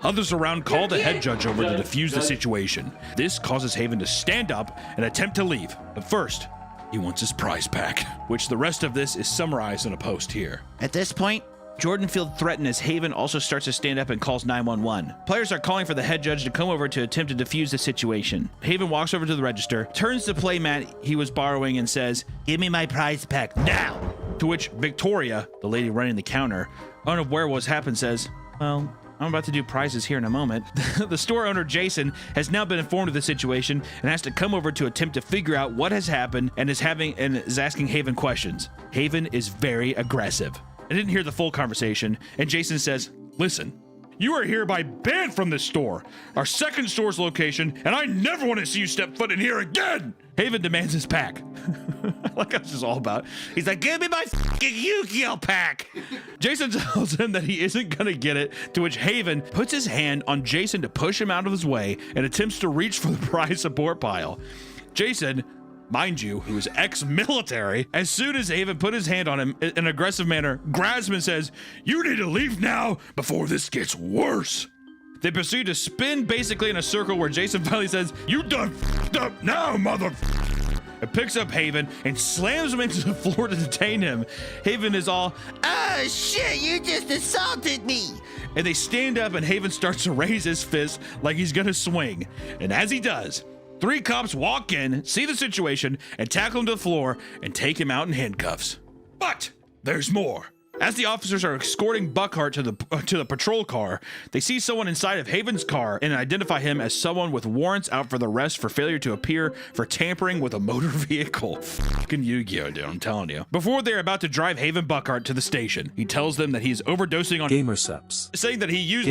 Others around call the head judge over to defuse the situation. This causes Haven to stand up and attempt to leave. But first, he wants his prize pack, which the rest of this is summarized in a post here. At this point, Jordan feels threatened as Haven also starts to stand up and calls 911. Players are calling for the head judge to come over to attempt to defuse the situation. Haven walks over to the register, turns the playmat he was borrowing and says, give me my prize pack now. To which Victoria, the lady running the counter, unaware of what's happened, says, well, I'm about to do prizes here in a moment. The store owner, Jason, has now been informed of the situation and has to come over to attempt to figure out what has happened and is asking Haven questions. Haven is very aggressive. I didn't hear the full conversation, and Jason says, listen, you are hereby banned from this store, our second store's location, and I never want to see you step foot in here again. Haven demands his pack. Like that's just all about. He's like, give me my fucking Yu-Gi-Oh pack. Jason tells him that he isn't gonna get it, to which Haven puts his hand on Jason to push him out of his way and attempts to reach for the prize support pile. Jason, mind you, who is ex-military, as soon as Haven put his hand on him in an aggressive manner, grabs him and says, you need to leave now before this gets worse. They proceed to spin basically in a circle where Jason finally says, you done f***ed up now, mother. It picks up Haven and slams him into the floor to detain him. Haven is all, oh shit, you just assaulted me. And they stand up and Haven starts to raise his fist like he's gonna swing. And as he does, 3 cops walk in, see the situation, and tackle him to the floor and take him out in handcuffs. But there's more. As the officers are escorting Buckhart to the patrol car, they see someone inside of Haven's car and identify him as someone with warrants out for the arrest for failure to appear for tampering with a motor vehicle. Fucking Yu-Gi-Oh, dude, I'm telling you. Before they're about to drive Haven Buckhart to the station, he tells them that he's overdosing on Gamersups, saying that he used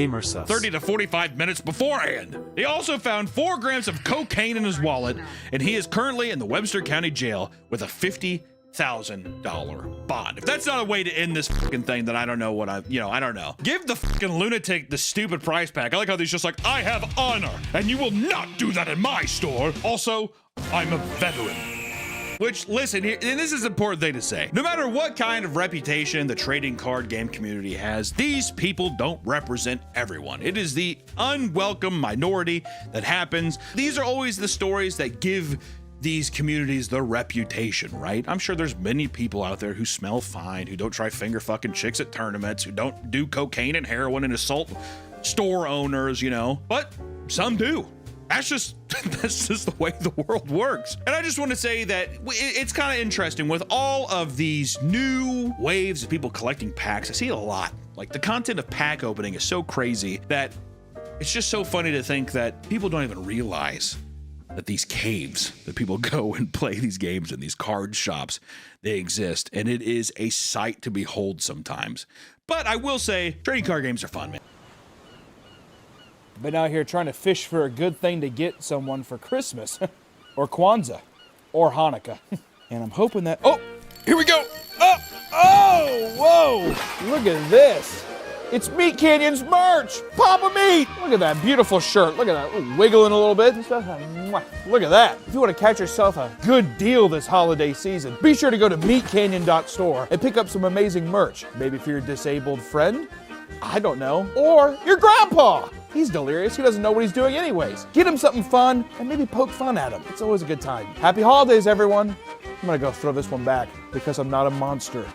30 to 45 minutes beforehand. They also found 4 grams of cocaine in his wallet, and he is currently in the Webster County Jail with a $50,000 bond. If that's not a way to end this fucking thing, then I don't know what I don't know. Give the fucking lunatic the stupid prize pack. I like how he's just like, I have honor, and you will not do that in my store. Also, I'm a veteran. Which, listen, here, and this is an important thing to say. No matter what kind of reputation the trading card game community has, these people don't represent everyone. It is the unwelcome minority that happens. These are always the stories that give these communities the reputation, right? I'm sure there's many people out there who smell fine, who don't try finger fucking chicks at tournaments, who don't do cocaine and heroin and assault store owners, you know, but some do. That's just the way the world works. And I just want to say that it's kind of interesting with all of these new waves of people collecting packs. I see it a lot. Like the content of pack opening is so crazy that it's just so funny to think that people don't even realize that these caves that people go and play these games in, these card shops, they exist. And it is a sight to behold sometimes. But I will say, trading card games are fun, man. Been out here trying to fish for a good thing to get someone for Christmas or Kwanzaa or Hanukkah. And I'm hoping that, oh, here we go. Oh, whoa, look at this. It's Meat Canyon's merch, Papa Meat. Look at that beautiful shirt. Look at that, wiggling a little bit. Look at that. If you want to catch yourself a good deal this holiday season, be sure to go to meatcanyon.store and pick up some amazing merch. Maybe for your disabled friend, I don't know, or your grandpa. He's delirious, he doesn't know what he's doing anyways. Get him something fun and maybe poke fun at him. It's always a good time. Happy holidays, everyone. I'm gonna go throw this one back because I'm not a monster.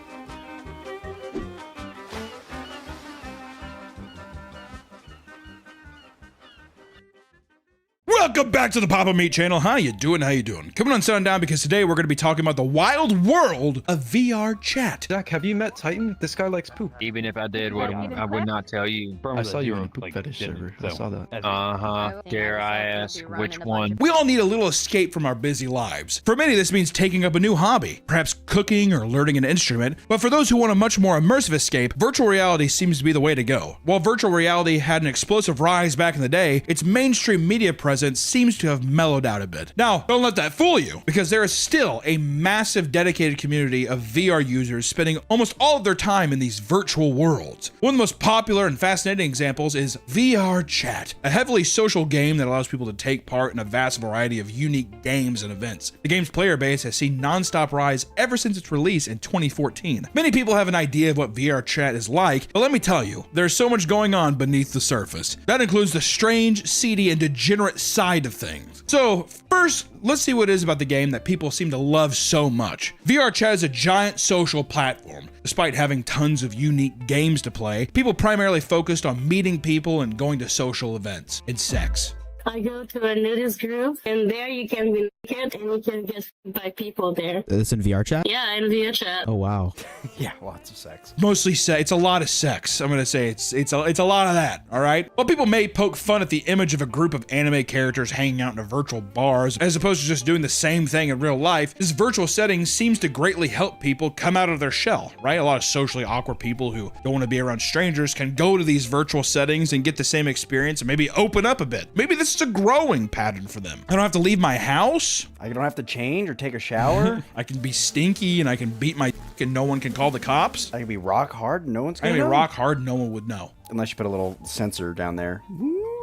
Welcome back to the Papa Meat channel. How you doing? How you doing? Coming on Sit On Down because today we're going to be talking about the wild world of VR chat. Jack, have you met Titan? This guy likes poop. Even if I did, I would not tell you. I saw you on Poop Fetish server. I saw that. Dare I ask which one? We all need a little escape from our busy lives. For many, this means taking up a new hobby, perhaps cooking or learning an instrument. But for those who want a much more immersive escape, virtual reality seems to be the way to go. While virtual reality had an explosive rise back in the day, its mainstream media presence seems to have mellowed out a bit. Now, don't let that fool you, because there is still a massive dedicated community of VR users spending almost all of their time in these virtual worlds. One of the most popular and fascinating examples is VR Chat, a heavily social game that allows people to take part in a vast variety of unique games and events. The game's player base has seen non-stop rise ever since its release in 2014. Many people have an idea of what VR Chat is like, but let me tell you, there's so much going on beneath the surface. That includes the strange, seedy, and degenerate side of things. So first, let's see what it is about the game that people seem to love so much. VR Chat is a giant social platform. Despite having tons of unique games to play, people primarily focused on meeting people and going to social events and sex. I go to a nudist group, and there you can be naked and you can get fooled by people there. This in VR chat? Yeah, in VR chat. Oh wow. Yeah, lots of sex. Mostly sex. It's a lot of sex. I'm gonna say it's a lot of that. All right. While people may poke fun at the image of a group of anime characters hanging out in a virtual bars, as opposed to just doing the same thing in real life, this virtual setting seems to greatly help people come out of their shell. Right. A lot of socially awkward people who don't want to be around strangers can go to these virtual settings and get the same experience and maybe open up a bit. Maybe this is a growing pattern for them. I don't have to leave my house. I don't have to change or take a shower. I can be stinky and I can beat my and no one can call the cops. I can be rock hard and no one's I gonna can be know. rock hard and no one would know. Unless you put a little sensor down there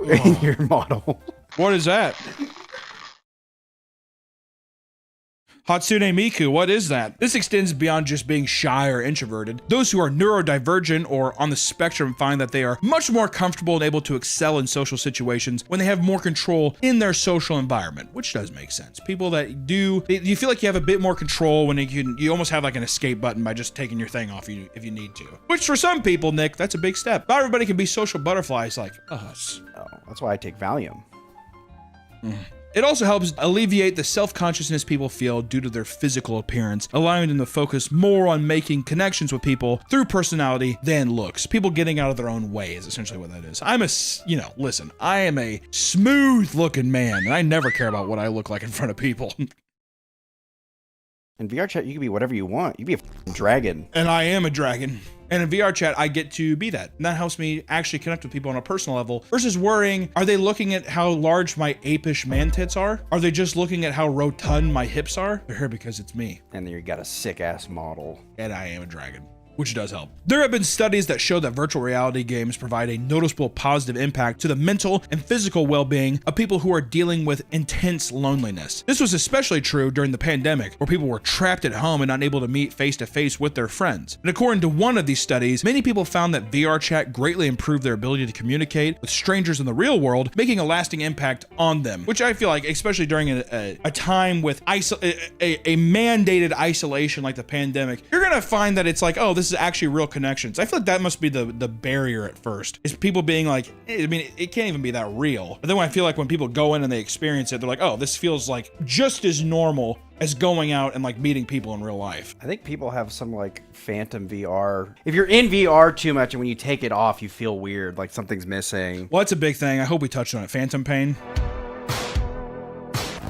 in your model. What is that? Hatsune Miku, what is that? This extends beyond just being shy or introverted. Those who are neurodivergent or on the spectrum find that they are much more comfortable and able to excel in social situations when they have more control in their social environment, which does make sense. People that do, you feel like you have a bit more control when you almost have like an escape button by just taking your thing off you if you need to. Which for some people, Nick, that's a big step. Not everybody can be social butterflies like us. Oh, that's why I take Valium. It also helps alleviate the self-consciousness people feel due to their physical appearance, allowing them to focus more on making connections with people through personality than looks. People getting out of their own way is essentially what that is. Listen, I am a smooth-looking man, and I never care about what I look like in front of people. In VR chat, you can be whatever you want. You can be a f***ing dragon. And I am a dragon. And in VR chat, I get to be that. And that helps me actually connect with people on a personal level versus worrying, are they looking at how large my apish man tits are? Are they just looking at how rotund my hips are? They're here because it's me. And then you got a sick ass model. And I am a dragon, which does help. There have been studies that show that virtual reality games provide a noticeable positive impact to the mental and physical well-being of people who are dealing with intense loneliness. This was especially true during the pandemic, where people were trapped at home and unable to meet face-to-face with their friends. And according to one of these studies, many people found that VR chat greatly improved their ability to communicate with strangers in the real world, making a lasting impact on them, which I feel like, especially during a time with a mandated isolation like the pandemic, you're gonna find that it's like, oh, this is actually real connections. I feel like that must be the barrier at first, is people being like, I mean, it can't even be that real. But then I feel like when people go in and they experience it, they're like, oh, this feels like just as normal as going out and like meeting people in real life. I think people have some like phantom VR. If you're in VR too much and when you take it off, you feel weird, like something's missing. Well, that's a big thing. I hope we touched on it. Phantom pain.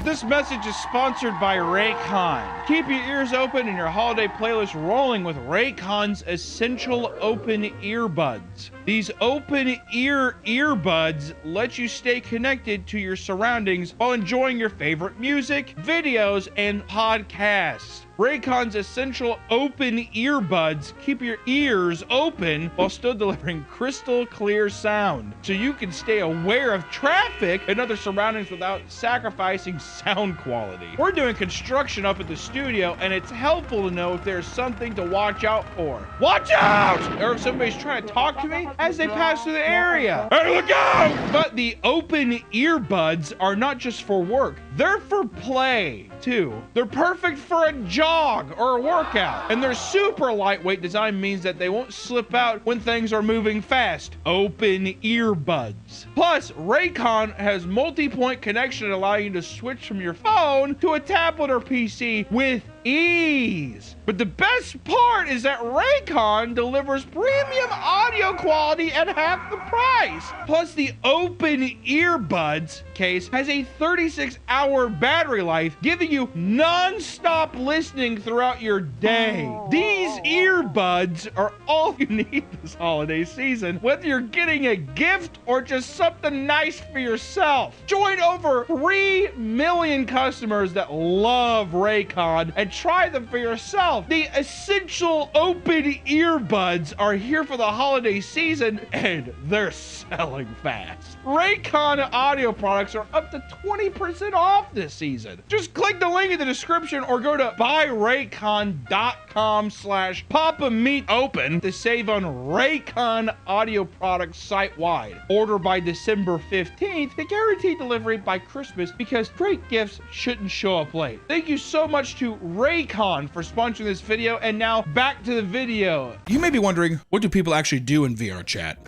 This message is sponsored by Raycon. Keep your ears open and your holiday playlist rolling with Raycon's Essential Open Earbuds. These open ear earbuds let you stay connected to your surroundings while enjoying your favorite music, videos, and podcasts. Raycon's Essential Open Earbuds keep your ears open while still delivering crystal clear sound, so you can stay aware of traffic and other surroundings without sacrificing sound quality. We're doing construction up at the studio, and it's helpful to know if there's something to watch out for. Watch out! Or if somebody's trying to talk to me as they pass through the area. Hey, look out! But the open earbuds are not just for work. They're for play, too. They're perfect for a jog or a workout. And their super lightweight design means that they won't slip out when things are moving fast. Open earbuds. Plus, Raycon has multi-point connection allowing you to switch from your phone to a tablet or PC with ease. But the best part is that Raycon delivers premium audio quality at half the price. Plus, the open earbuds case has a 36-hour battery life, giving you non-stop listening throughout your day. These earbuds are all you need this holiday season, whether you're getting a gift or just something nice for yourself. Join over 3 million customers that love Raycon and try them for yourself. The Essential Open Earbuds are here for the holiday season, and they're selling fast. Raycon audio products are up to 20% off this season. Just click the link in the description or go to buyraycon.com/PapaMeatOpen to save on Raycon audio products site-wide. Order by December 15th to guarantee delivery by Christmas, because great gifts shouldn't show up late. Thank you so much to Raycon for sponsoring this video, and now back to the video. You may be wondering, what do people actually do in VR chat?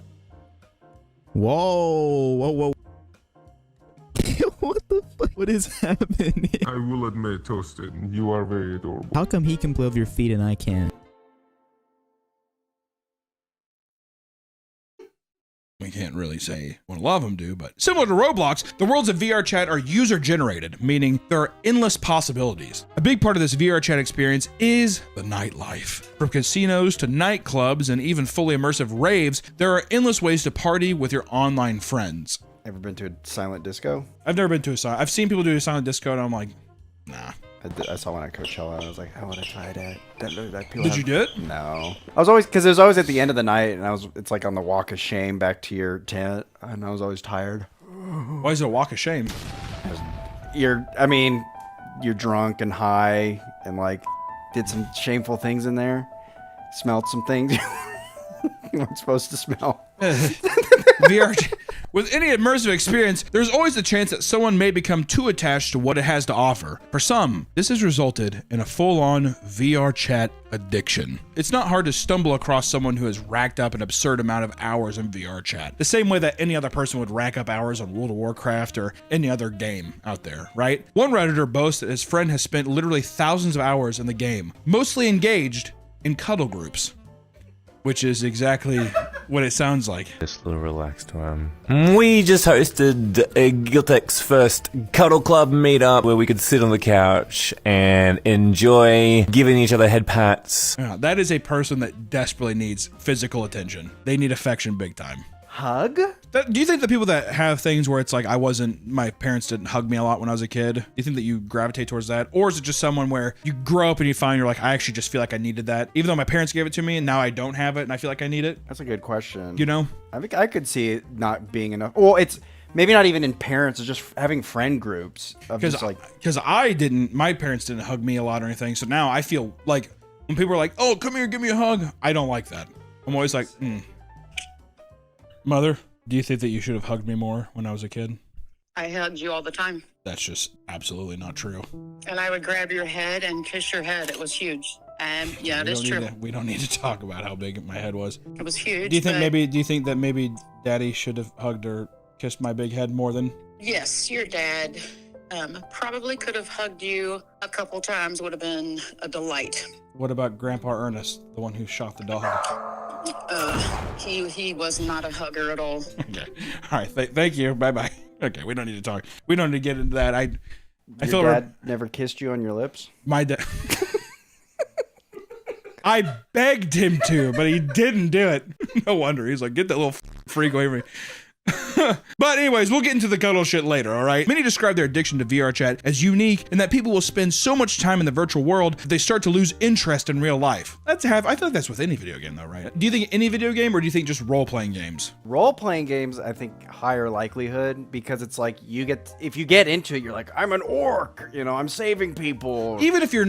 Whoa, whoa, whoa. What is happening? I will admit, Toasted, you are very adorable. How come he can play with your feet and I can't? We can't really say what a lot of them do, but similar to Roblox, the worlds of VR chat are user-generated, meaning there are endless possibilities. A big part of this VR chat experience is the nightlife. From casinos to nightclubs and even fully immersive raves, there are endless ways to party with your online friends. Ever been to a silent disco? I've never been to a silent. I've seen people do a silent disco, and I'm like, nah. I saw one at Coachella, and I was like, I want to try that. Did you do it? No. I was always, because it was always at the end of the night, and it's like on the walk of shame back to your tent, and I was always tired. Why is it a walk of shame? You're drunk and high, and like, did some shameful things in there. Smelled some things you weren't supposed to smell. VR. With any immersive experience, there's always the chance that someone may become too attached to what it has to offer. For some, this has resulted in a full-on VR chat addiction. It's not hard to stumble across someone who has racked up an absurd amount of hours in VR chat, the same way that any other person would rack up hours on World of Warcraft or any other game out there, right? One Redditor boasts that his friend has spent literally thousands of hours in the game, mostly engaged in cuddle groups. Which is exactly what it sounds like. Just a little relaxed one. We just hosted Guiltech's first Cuddle Club meetup where we could sit on the couch and enjoy giving each other head pats. Yeah, that is a person that desperately needs physical attention. They need affection big time. Hug? Do you think that people that have things where it's like, my parents didn't hug me a lot when I was a kid, do you think that you gravitate towards that? Or is it just someone where you grow up and you find you're like, I actually just feel like I needed that, even though my parents gave it to me and now I don't have it and I feel like I need it? That's a good question. You know? I think I could see it not being enough. Well, it's maybe not even in parents, it's just having friend groups. Because my parents didn't hug me a lot or anything. So now I feel like when people are like, oh, come here, give me a hug. I don't like that. I'm always like, Mother, do you think that you should have hugged me more when I was a kid? I hugged you all the time. That's just absolutely not true. And I would grab your head and kiss your head. It was huge. Yeah, it is true. We don't need to talk about how big my head was. It was huge. Do you think that maybe Daddy should have hugged or kissed my big head more than? Yes, your dad probably could have hugged you a couple times. Would have been a delight. What about Grandpa Ernest, the one who shot the dog? He was not a hugger at all. Okay. All right. Thank you. Bye-bye. Okay. We don't need to talk. We don't need to get into that. I feel your dad never kissed you on your lips? My dad. I begged him to, but he didn't do it. No wonder. He's like, get that little freak away from me. But anyways, we'll get into the cuddle shit later, all right? Many describe their addiction to VR chat as unique and that people will spend so much time in the virtual world that they start to lose interest in real life. I feel like that's with any video game though, right? Do you think any video game or do you think just role-playing games? Role-playing games, I think higher likelihood because it's like if you get into it, you're like, I'm an orc, I'm saving people. Even if you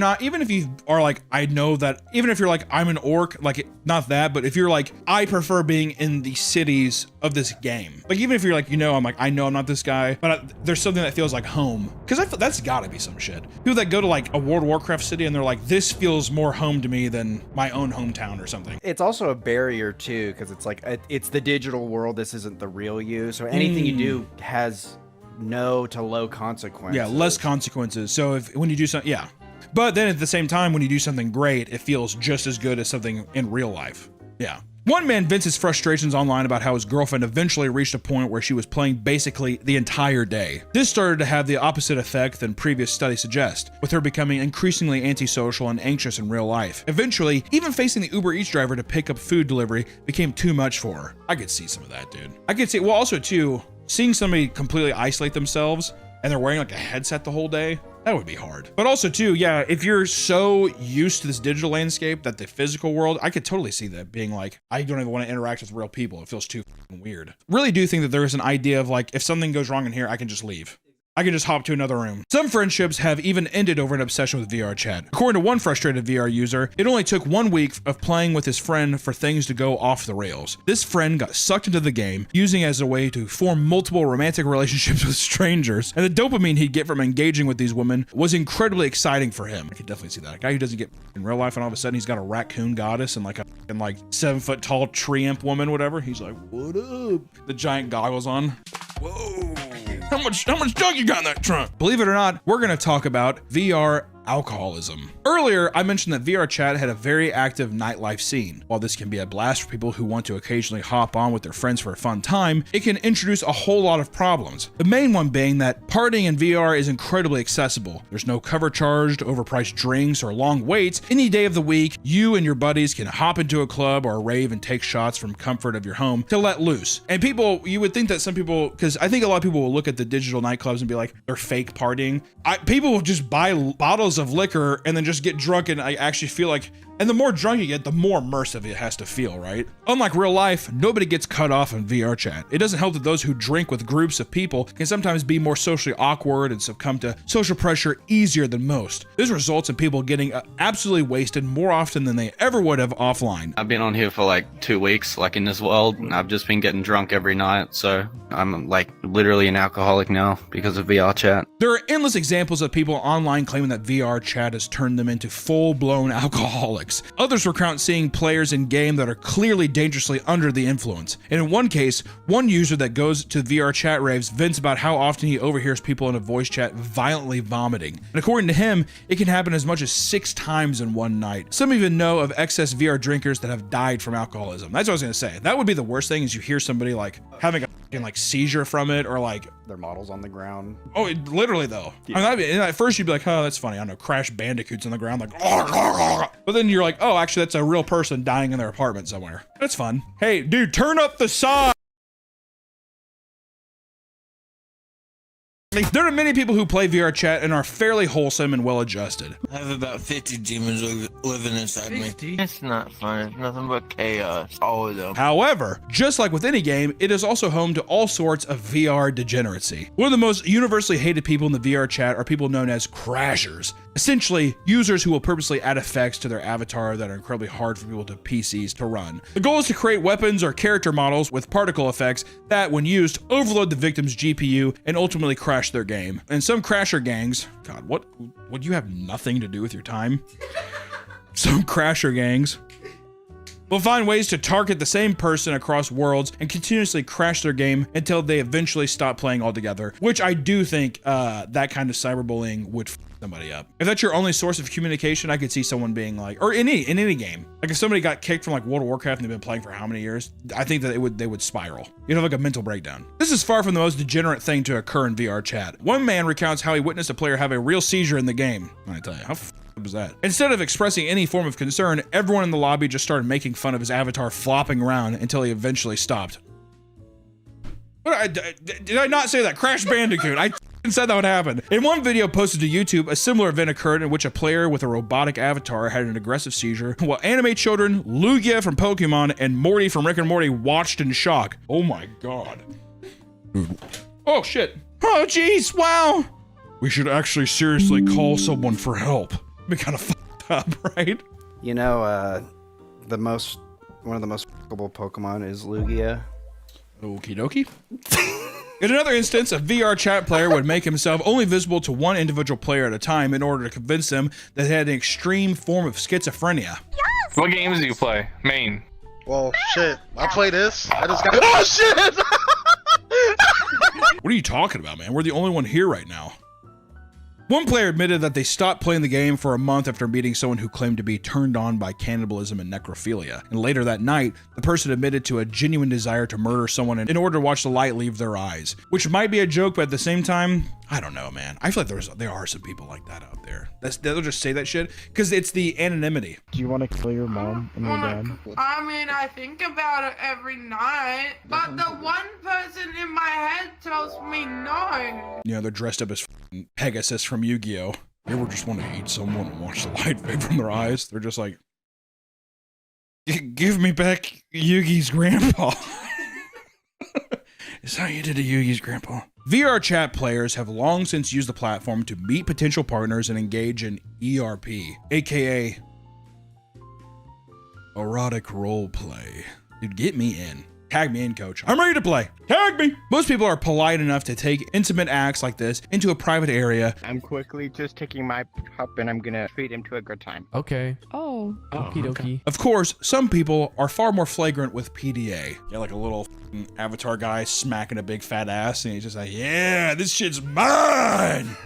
are like, I know that, even if you're like, I'm an orc, like not that, but if you're like, I prefer being in the cities of this game. Like even if you're like, I know I'm not this guy, but there's something that feels like home. Because I feel that's gotta be some shit. People that go to like a World of Warcraft city and they're like, this feels more home to me than my own hometown or something. It's also a barrier too, because it's like, it's the digital world. This isn't the real you. So anything you do has no to low consequences. Yeah, less consequences. So when you do something, yeah. But then at the same time, when you do something great, it feels just as good as something in real life. Yeah. One man vents his frustrations online about how his girlfriend eventually reached a point where she was playing basically the entire day. This started to have the opposite effect than previous studies suggest, with her becoming increasingly antisocial and anxious in real life. Eventually, even facing the Uber Eats driver to pick up food delivery became too much for her. I could see some of that, dude. I could see, well, also too, seeing somebody completely isolate themselves and they're wearing like a headset the whole day, that would be hard. But also too, yeah, if you're so used to this digital landscape that the physical world, I could totally see that being like, I don't even want to interact with real people. It feels too weird. Really do think that there is an idea of like, if something goes wrong in here, I can just leave. I can just hop to another room. Some friendships have even ended over an obsession with VR chat. According to one frustrated VR user, it only took 1 week of playing with his friend for things to go off the rails. This friend got sucked into the game, using it as a way to form multiple romantic relationships with strangers, and the dopamine he'd get from engaging with these women was incredibly exciting for him. I could definitely see that. A guy who doesn't get in real life and all of a sudden he's got a raccoon goddess and like a 7-foot tall tree imp woman, whatever. He's like, what up? The giant goggles on. Whoa. How much junk you got in that trunk? Believe it or not, we're gonna talk about VR alcoholism. Earlier, I mentioned that VR chat had a very active nightlife scene. While this can be a blast for people who want to occasionally hop on with their friends for a fun time, it can introduce a whole lot of problems. The main one being that partying in VR is incredibly accessible. There's no cover charged, overpriced drinks, or long waits. Any day of the week, you and your buddies can hop into a club or a rave and take shots from comfort of your home to let loose. And people, you would think that some people, because I think a lot of people will look at the digital nightclubs and be like, they're fake partying. People will just buy bottles of liquor and then just get drunk, and I actually feel like, and the more drunk you get, the more immersive it has to feel, right? Unlike real life, nobody gets cut off in VR chat. It doesn't help that those who drink with groups of people can sometimes be more socially awkward and succumb to social pressure easier than most. This results in people getting absolutely wasted more often than they ever would have offline. I've been on here for like 2 weeks, like in this world, and I've just been getting drunk every night, so I'm like literally an alcoholic now because of VR chat. There are endless examples of people online claiming that VR chat has turned them into full-blown alcoholics. Others recount seeing players in game that are clearly dangerously under the influence. And in one case, one user that goes to VR chat raves vents about how often he overhears people in a voice chat violently vomiting. And according to him, it can happen as much as 6 times in one night. Some even know of excess VR drinkers that have died from alcoholism. That's what I was gonna say. That would be the worst thing, is you hear somebody like having a like seizure from it, or like their models on the ground. Oh, literally though. Yeah. I mean, at first you'd be like, oh, that's funny. I don't know, Crash Bandicoots on the ground, like, but then you're like, oh, actually that's a real person dying in their apartment somewhere. That's fun. Hey, dude, turn up the sound. There are many people who play VR chat and are fairly wholesome and well-adjusted. I have about 50 demons living inside me. It's not fun. It's nothing but chaos. All of them. However, just like with any game, it is also home to all sorts of VR degeneracy. One of the most universally hated people in the VR chat are people known as crashers. Essentially, users who will purposely add effects to their avatar that are incredibly hard for people to PCs to run. The goal is to create weapons or character models with particle effects that, when used, overload the victim's GPU and ultimately crash their game. And some crasher gangs, God, what would you have nothing to do with your time? Some crasher gangs will find ways to target the same person across worlds and continuously crash their game until they eventually stop playing altogether, which I do think that kind of cyberbullying would f somebody up. If that's your only source of communication, I could see someone being like, or in any game, like if somebody got kicked from like World of Warcraft and they've been playing for how many years, I think that they would spiral. You'd have like a mental breakdown. This is far from the most degenerate thing to occur in VR chat. One man recounts how he witnessed a player have a real seizure in the game. I tell you, how was that? Instead of expressing any form of concern, everyone in the lobby just started making fun of his avatar flopping around until he eventually stopped. Did I not say that? Crash Bandicoot. I said that would happen. In one video posted to YouTube, a similar event occurred in which a player with a robotic avatar had an aggressive seizure, while anime children, Lugia from Pokemon, and Morty from Rick and Morty watched in shock. Oh my god. Oh shit. Oh jeez, wow. We should actually seriously call someone for help. Be kind of fucked up, right? You know, one of the most fuckable Pokemon is Lugia. Okie dokie. In another instance, a VR chat player would make himself only visible to one individual player at a time in order to convince them that they had an extreme form of schizophrenia. Yes! What games do you play? Main. Well, shit. I play this. I just got. Oh shit! What are you talking about, man? We're the only one here right now. One player admitted that they stopped playing the game for a month after meeting someone who claimed to be turned on by cannibalism and necrophilia. And later that night, the person admitted to a genuine desire to murder someone in order to watch the light leave their eyes. Which might be a joke, but at the same time, I don't know, man. I feel like there are some people like that out there. They'll just say that shit because it's the anonymity. Do you want to kill your mom and your dad? I mean, I think about it every night, but the one person in my head tells me no. You know, they're dressed up as Pegasus from Yu-Gi-Oh! You ever just want to eat someone and watch the light fade from their eyes? They're just like, give me back Yugi's grandpa. Is that how you did to Yugi's grandpa? VR chat players have long since used the platform to meet potential partners and engage in ERP, aka erotic role play. Dude, get me in. Tag me in, coach. I'm ready to play. Tag me. Most people are polite enough to take intimate acts like this into a private area. I'm quickly just taking my pup and I'm gonna treat him to a good time. Okay. Oh. Okie dokie. Of course, some people are far more flagrant with PDA. Yeah, like a little avatar guy smacking a big fat ass, and he's just like, yeah, this shit's mine.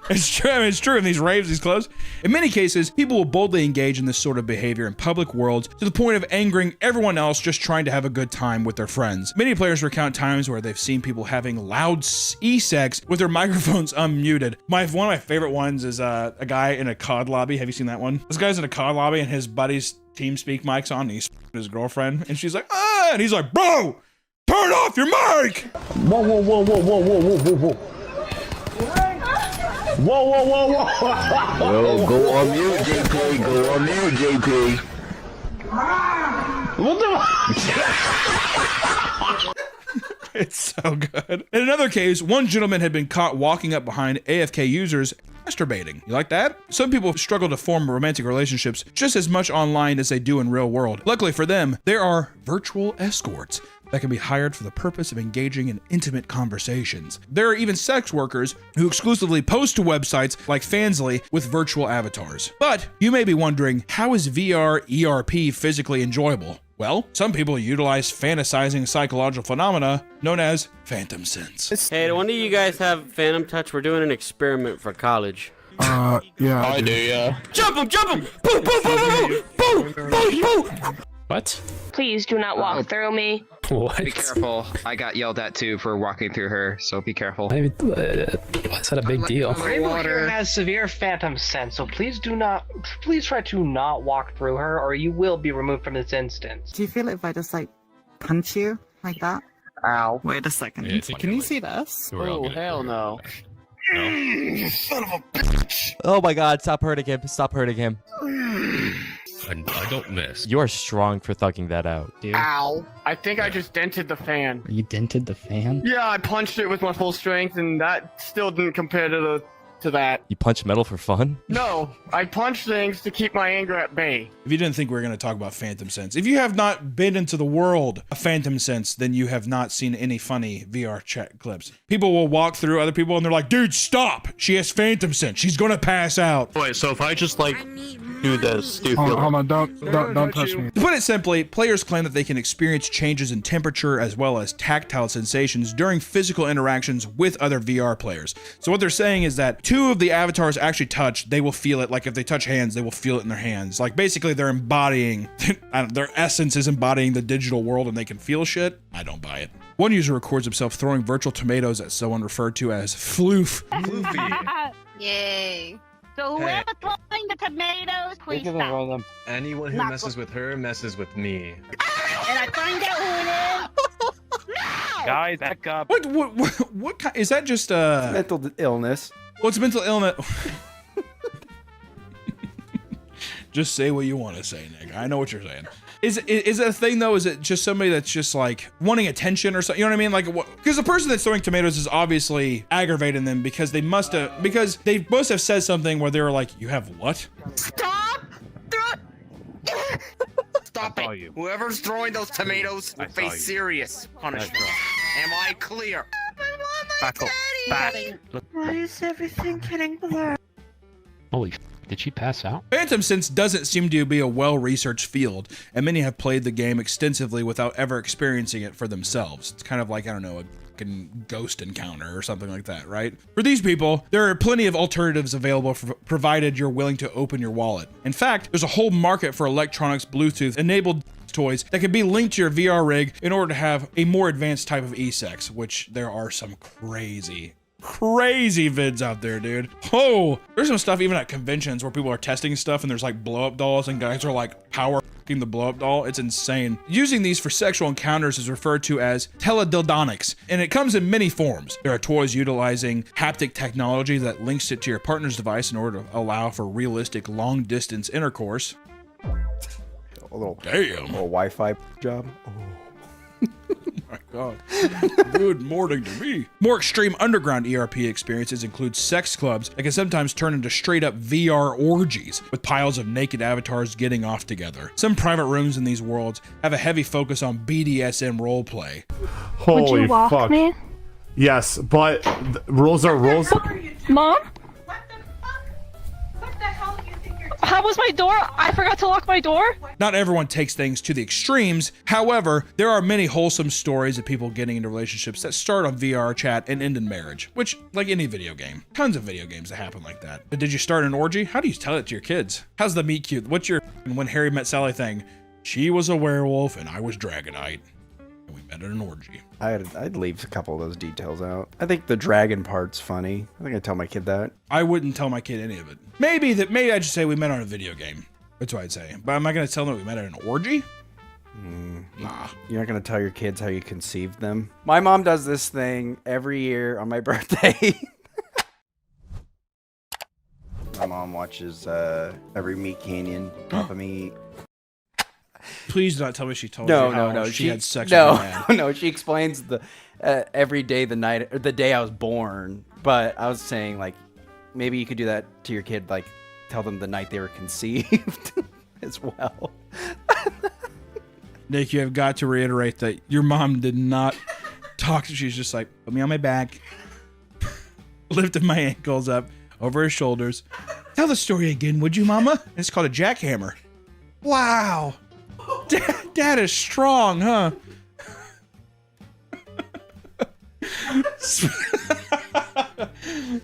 It's true. I mean, it's true in these raves, these clubs. In many cases, people will boldly engage in this sort of behavior in public worlds to the point of angering everyone else just trying to have a good time with their friends. Many players recount times where they've seen people having loud e-sex with their microphones unmuted. One of my favorite ones is a guy in a COD lobby. Have you seen that one? This guy's in a COD lobby and his buddy's TeamSpeak mic's on and he's his girlfriend and she's like, ah, and he's like, bro, turn off your mic. Whoa, whoa, whoa, whoa, whoa, whoa, whoa, whoa, whoa. Whoa, whoa, whoa, whoa. Yo, go on mute, JP. Go on mute, JP. What the? It's so good. In another case, one gentleman had been caught walking up behind AFK users masturbating. You like that? Some people struggle to form romantic relationships just as much online as they do in real world. Luckily for them, there are virtual escorts that can be hired for the purpose of engaging in intimate conversations. There are even sex workers who exclusively post to websites like Fansly with virtual avatars. But you may be wondering, how is VR ERP physically enjoyable? Well, some people utilize fantasizing psychological phenomena known as phantom sense. Hey, do one of you guys have Phantom Touch? We're doing an experiment for college. Yeah. I do, yeah. Jump him! Jump him! Boom! Boom! Boom! Boom! Boom! Boom! Boom! What? Please do not walk through me. What? Be careful. I got yelled at too for walking through her, so be careful. Why is that a big deal? Rainbow here has severe phantom sense, so please try to not walk through her, or you will be removed from this instance. Do you feel it if I just like punch you like that? Ow. Wait a second. Yeah, Can you see this? Oh, hell no. Son of a bitch. Oh my god, stop hurting him. Stop hurting him. I don't miss. You are strong for thugging that out, dude. Ow. I think I just dented the fan. You dented the fan? Yeah, I punched it with my full strength and that still didn't compare to that. You punch metal for fun? No, I punch things to keep my anger at bay. If you didn't think we were going to talk about phantom sense, if you have not been into the world of phantom sense, then you have not seen any funny VR chat clips. People will walk through other people and they're like, dude, stop. She has phantom sense. She's going to pass out. Wait, so if I just like do this, do you feel Hold on, don't touch me. To put it simply, players claim that they can experience changes in temperature as well as tactile sensations during physical interactions with other VR players. So what they're saying is that two of the avatars actually touch, they will feel it. Like if they touch hands, they will feel it in their hands. Like basically they're embodying, their essence is embodying the digital world and they can feel shit. I don't buy it. One user records himself throwing virtual tomatoes at someone referred to as floof. Yay. So whoever throwing the tomatoes, please stop. Anyone who messes with her messes with me. And I find out who it is. Guys, back up. What kind, is that just mental illness? Well, it's mental illness. Just say what you want to say, Nick. I know what you're saying. Is it a thing though? Is it just somebody that's just like wanting attention or something? You know what I mean? Like, because the person that's throwing tomatoes is obviously aggravating them because they must have said something where they were like, "You have what?" Stop! Stop it! Whoever's throwing those tomatoes will face serious punishment. Am I clear? Back up. Back. Why is everything getting blurred? Holy f***, did she pass out? Phantom sense doesn't seem to be a well-researched field, and many have played the game extensively without ever experiencing it for themselves. It's kind of like, I don't know, a fucking ghost encounter or something like that, right? For these people, there are plenty of alternatives available provided you're willing to open your wallet. In fact, there's a whole market for electronics Bluetooth-enabled toys that can be linked to your VR rig in order to have a more advanced type of e-sex, which there are some crazy vids out there, dude. Oh, there's some stuff even at conventions where people are testing stuff and there's like blow-up dolls and guys are like power f***ing the blow-up doll. It's insane. Using these for sexual encounters is referred to as teledildonics, and it comes in many forms. There are toys utilizing haptic technology that links it to your partner's device in order to allow for realistic long-distance intercourse. A little damn. A little Wi-Fi job. Oh. my God. Good morning to me. More extreme underground ERP experiences include sex clubs that can sometimes turn into straight up VR orgies with piles of naked avatars getting off together. Some private rooms in these worlds have a heavy focus on BDSM roleplay. Holy Would you walk fuck. me? Yes, but rules are rules. Mom? How was my door? I forgot to lock my door? Not everyone takes things to the extremes. However, there are many wholesome stories of people getting into relationships that start on VR chat and end in marriage, which, like any video game, tons of video games that happen like that. But did you start an orgy? How do you tell it to your kids? How's the meet cute? What's your When Harry Met Sally thing? She was a werewolf and I was Dragonite. And we met at an orgy. I'd leave a couple of those details out. I think the dragon part's funny. I think I'd tell my kid that. I wouldn't tell my kid any of it. Maybe I'd just say we met on a video game. That's what I'd say. But am I gonna tell them we met at an orgy? Nah. You're not gonna tell your kids how you conceived them? My mom does this thing every year on my birthday. My mom watches every Meat Canyon, Papa Meat. Please do not tell me she told you how she had sex with your dad. No, she explains the every day, the night, or the day I was born. But I was saying, like, maybe you could do that to your kid, like, tell them the night they were conceived as well. Nick, you have got to reiterate that your mom did not talk. She's just like, put me on my back, lifted my ankles up over her shoulders. Tell the story again, would you, Mama? It's called a jackhammer. Wow. Dad is strong, huh?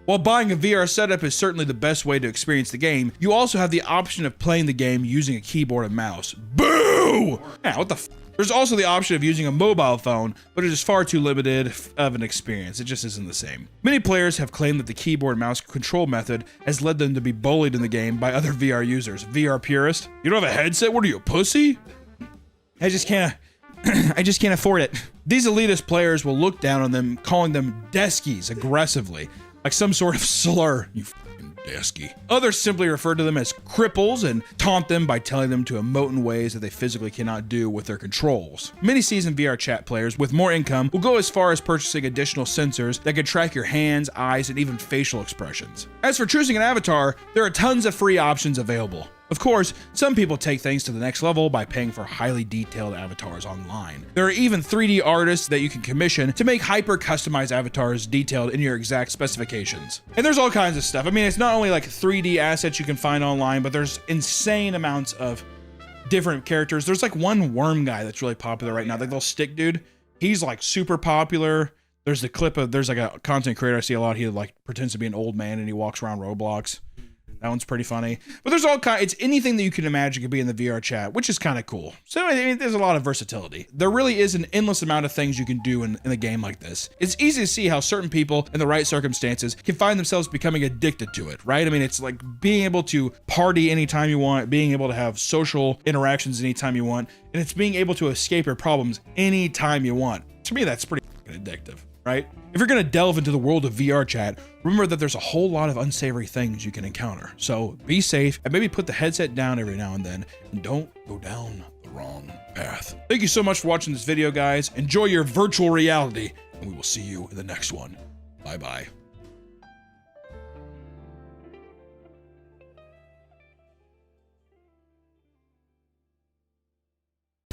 While buying a VR setup is certainly the best way to experience the game, you also have the option of playing the game using a keyboard and mouse. Boo! Yeah, what the f? There's also the option of using a mobile phone, but it is far too limited of an experience. It just isn't the same. Many players have claimed that the keyboard and mouse control method has led them to be bullied in the game by other VR users. VR purist? You don't have a headset? What are you, a pussy? I just can't afford it. These elitist players will look down on them, calling them deskies aggressively, like some sort of slur. You fucking desky. Others simply refer to them as cripples and taunt them by telling them to emote in ways that they physically cannot do with their controls. Many seasoned VR chat players with more income will go as far as purchasing additional sensors that can track your hands, eyes, and even facial expressions. As for choosing an avatar, there are tons of free options available. Of course, some people take things to the next level by paying for highly detailed avatars online. There are even 3D artists that you can commission to make hyper-customized avatars detailed in your exact specifications. And there's all kinds of stuff. I mean, it's not only like 3D assets you can find online, but there's insane amounts of different characters. There's like one worm guy that's really popular right now, the little stick dude. He's like super popular. There's the clip of, there's like a content creator I see a lot. He like pretends to be an old man and he walks around Roblox. That one's pretty funny. But there's all kind. It's anything that you can imagine could be in the VR chat, which is kind of cool. So I mean, there's a lot of versatility. There really is an endless amount of things you can do in a game like this. It's easy to see how certain people in the right circumstances can find themselves becoming addicted to it, right? I mean, it's like being able to party anytime you want, being able to have social interactions anytime you want, and it's being able to escape your problems anytime you want. To me, that's pretty fucking addictive. Right? If you're gonna delve into the world of VR chat, remember that there's a whole lot of unsavory things you can encounter. So be safe and maybe put the headset down every now and then and don't go down the wrong path. Thank you so much for watching this video, guys. Enjoy your virtual reality and we will see you in the next one. Bye-bye.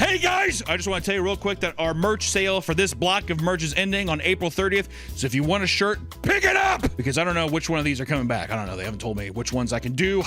Hey guys, I just want to tell you real quick that our merch sale for this block of merch is ending on April 30th. So if you want a shirt, pick it up! Because I don't know which one of these are coming back. I don't know. They haven't told me which ones I can do.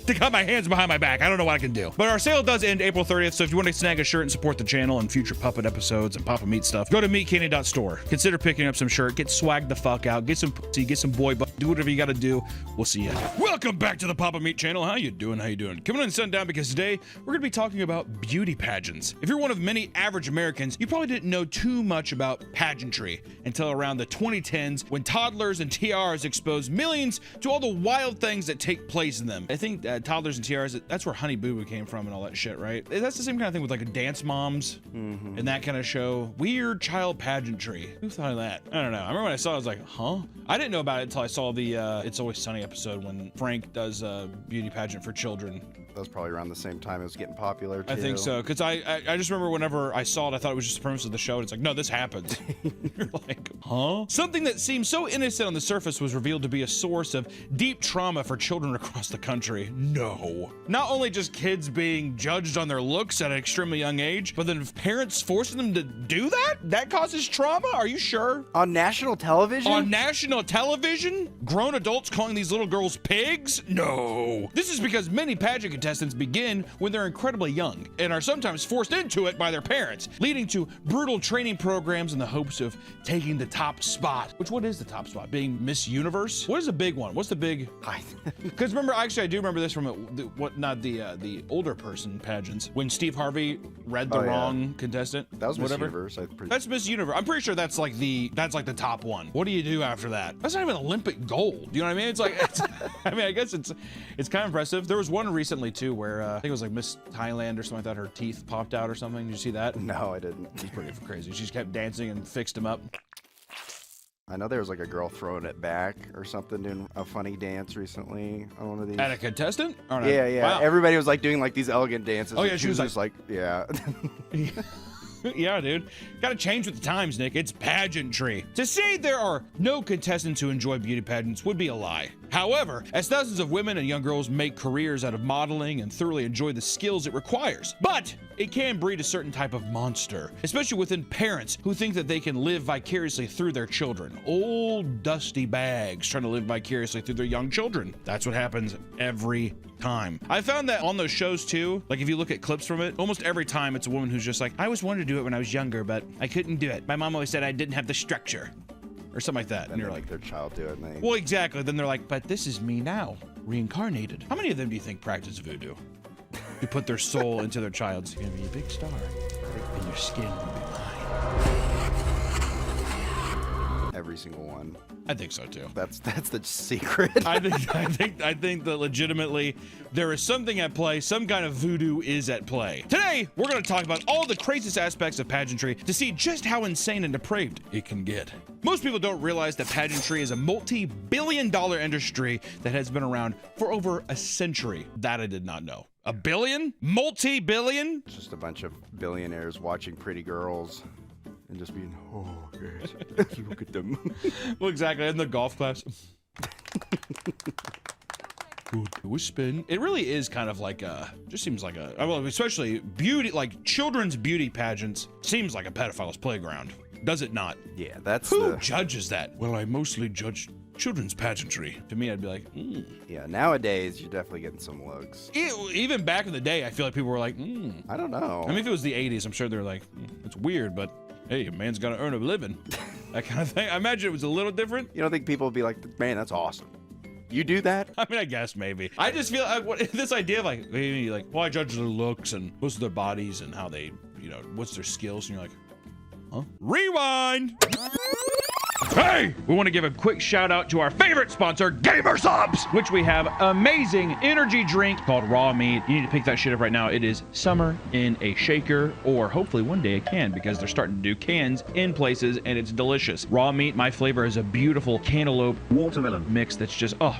They got my hands behind my back. I don't know what I can do. But our sale does end April 30th. So if you want to snag a shirt and support the channel and future Puppet episodes and Papa Meat stuff, go to meatcanyon.store. Consider picking up some shirt. Get swagged the fuck out. Get some pussy. Get some boy butt. Do whatever you got to do. We'll see you. Welcome back to the Papa Meat channel. How you doing? How you doing? Coming in and sitting down because today we're going to be talking about beauty pageants. If you're one of many average Americans, you probably didn't know too much about pageantry until around the 2010s when toddlers and tiaras exposed millions to all the wild things that take place in them. I think toddlers and tiaras, that's where Honey Boo Boo came from and all that shit, right? That's the same kind of thing with like a Dance Moms and that kind of show. Weird child pageantry. Who thought of that? I don't know. I remember when I saw it, I was like, huh? I didn't know about it until I saw the It's Always Sunny episode when Frank does a beauty pageant for children. That was probably around the same time it was getting popular, too. I think so, because I just remember whenever I saw it, I thought it was just the premise of the show. And it's like, no, this happens. You're like, huh? Something that seemed so innocent on the surface was revealed to be a source of deep trauma for children across the country. No. Not only just kids being judged on their looks at an extremely young age, but then parents forcing them to do that? That causes trauma? Are you sure? On national television? On national television? Grown adults calling these little girls pigs? No. This is because many pageant contestants begin when they're incredibly young and are sometimes forced into it by their parents, leading to brutal training programs in the hopes of taking the top spot. What is the top spot? Being Miss Universe? What is the big one? What's the big? Because remember, actually, I do remember this from the older person pageants when Steve Harvey read the wrong contestant. That was Miss whatever. Universe. That's Miss Universe. I'm pretty sure that's like the top one. What do you do after that? That's not even Olympic gold. You know what I mean? It's like, I mean, I guess it's kind of impressive. There was one recently too where I think it was like Miss Thailand or something like that. Her teeth popped out or something. Did you see that? No, I didn't. It's pretty crazy. She just kept dancing and fixed them up. I know there was like a girl throwing it back or something, doing a funny dance recently on one of these. At a contestant? Or not? Yeah, yeah. Wow. Everybody was like doing like these elegant dances. Oh, yeah, and she was just like, yeah. Yeah, dude. Gotta change with the times, Nick. It's pageantry. To say there are no contestants who enjoy beauty pageants would be a lie. However, as thousands of women and young girls make careers out of modeling and thoroughly enjoy the skills it requires, but it can breed a certain type of monster, especially within parents who think that they can live vicariously through their children. Old dusty bags trying to live vicariously through their young children. That's what happens every time. I found that on those shows too, like if you look at clips from it, almost every time it's a woman who's just like, I always wanted to do it when I was younger, but I couldn't do it. My mom always said I didn't have the structure. Or something like that. And and you're like their child do it. And they... Well, exactly. Then they're like, but this is me now, reincarnated. How many of them do you think practice voodoo? You put their soul into their child's. You're gonna be a big star, and your skin will be mine. Every single one. I think so too. That's the secret. I think that legitimately there is something at play. Some kind of voodoo is at play. Today, we're going to talk about all the craziest aspects of pageantry to see just how insane and depraved it can get. Most people don't realize that pageantry is a multi-billion-dollar industry that has been around for over a century. That I did not know. A billion? Multi-billion? It's just a bunch of billionaires watching pretty girls. And just being, oh, yes, look at them. Well, exactly. In the golf class. Do a spin. It really is kind of like just seems like well, especially beauty, like children's beauty pageants, seems like a pedophile's playground. Does it not? Yeah, that's Who judges that? Well, I mostly judge children's pageantry. To me, I'd be like, Yeah, nowadays, you're definitely getting some looks. Even back in the day, I feel like people were like, I don't know. I mean, if it was the 80s, I'm sure they're like, it's weird, but hey, a man's got to earn a living. That kind of thing. I imagine it was a little different. You don't think people would be like, man, that's awesome. You do that? I mean, I guess maybe. I just feel this idea of like, well, I judge their looks and what's their bodies and how they, what's their skills. And you're like, huh? Rewind! Hey! We want to give a quick shout out to our favorite sponsor, GamerSupps, which we have amazing energy drink called Raw Meat. You need to pick that shit up right now. It is summer in a shaker, or hopefully one day a can, because they're starting to do cans in places, and it's delicious. Raw Meat, my flavor is a beautiful cantaloupe watermelon mix that's just, oh,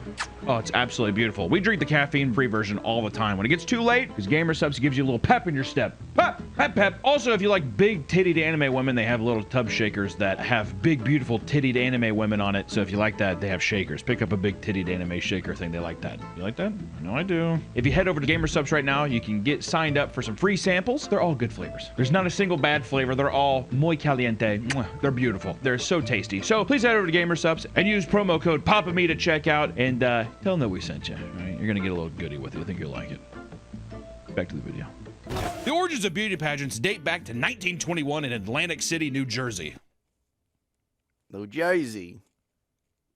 it's absolutely beautiful. We drink the caffeine-free version all the time. When it gets too late, because GamerSupps gives you a little pep in your step. Pep, pep, pep. Also, if you like big tittied anime women, they have little tub shakers that have big, beautiful tittied anime women on it. So if you like that, they have shakers. Pick up a big tittied anime shaker thing. They like that. You like that? I know I do. If you head over to GamerSupps right now, you can get signed up for some free samples. They're all good flavors. There's not a single bad flavor. They're all muy caliente. They're beautiful. They're so tasty. So please head over to GamerSupps and use promo code PAPAMeat at checkout and tell them that we sent you. All right? You're going to get a little goodie with it. I think you'll like it. Back to the video. The origins of beauty pageants date back to 1921 in Atlantic City, New Jersey. New Jersey.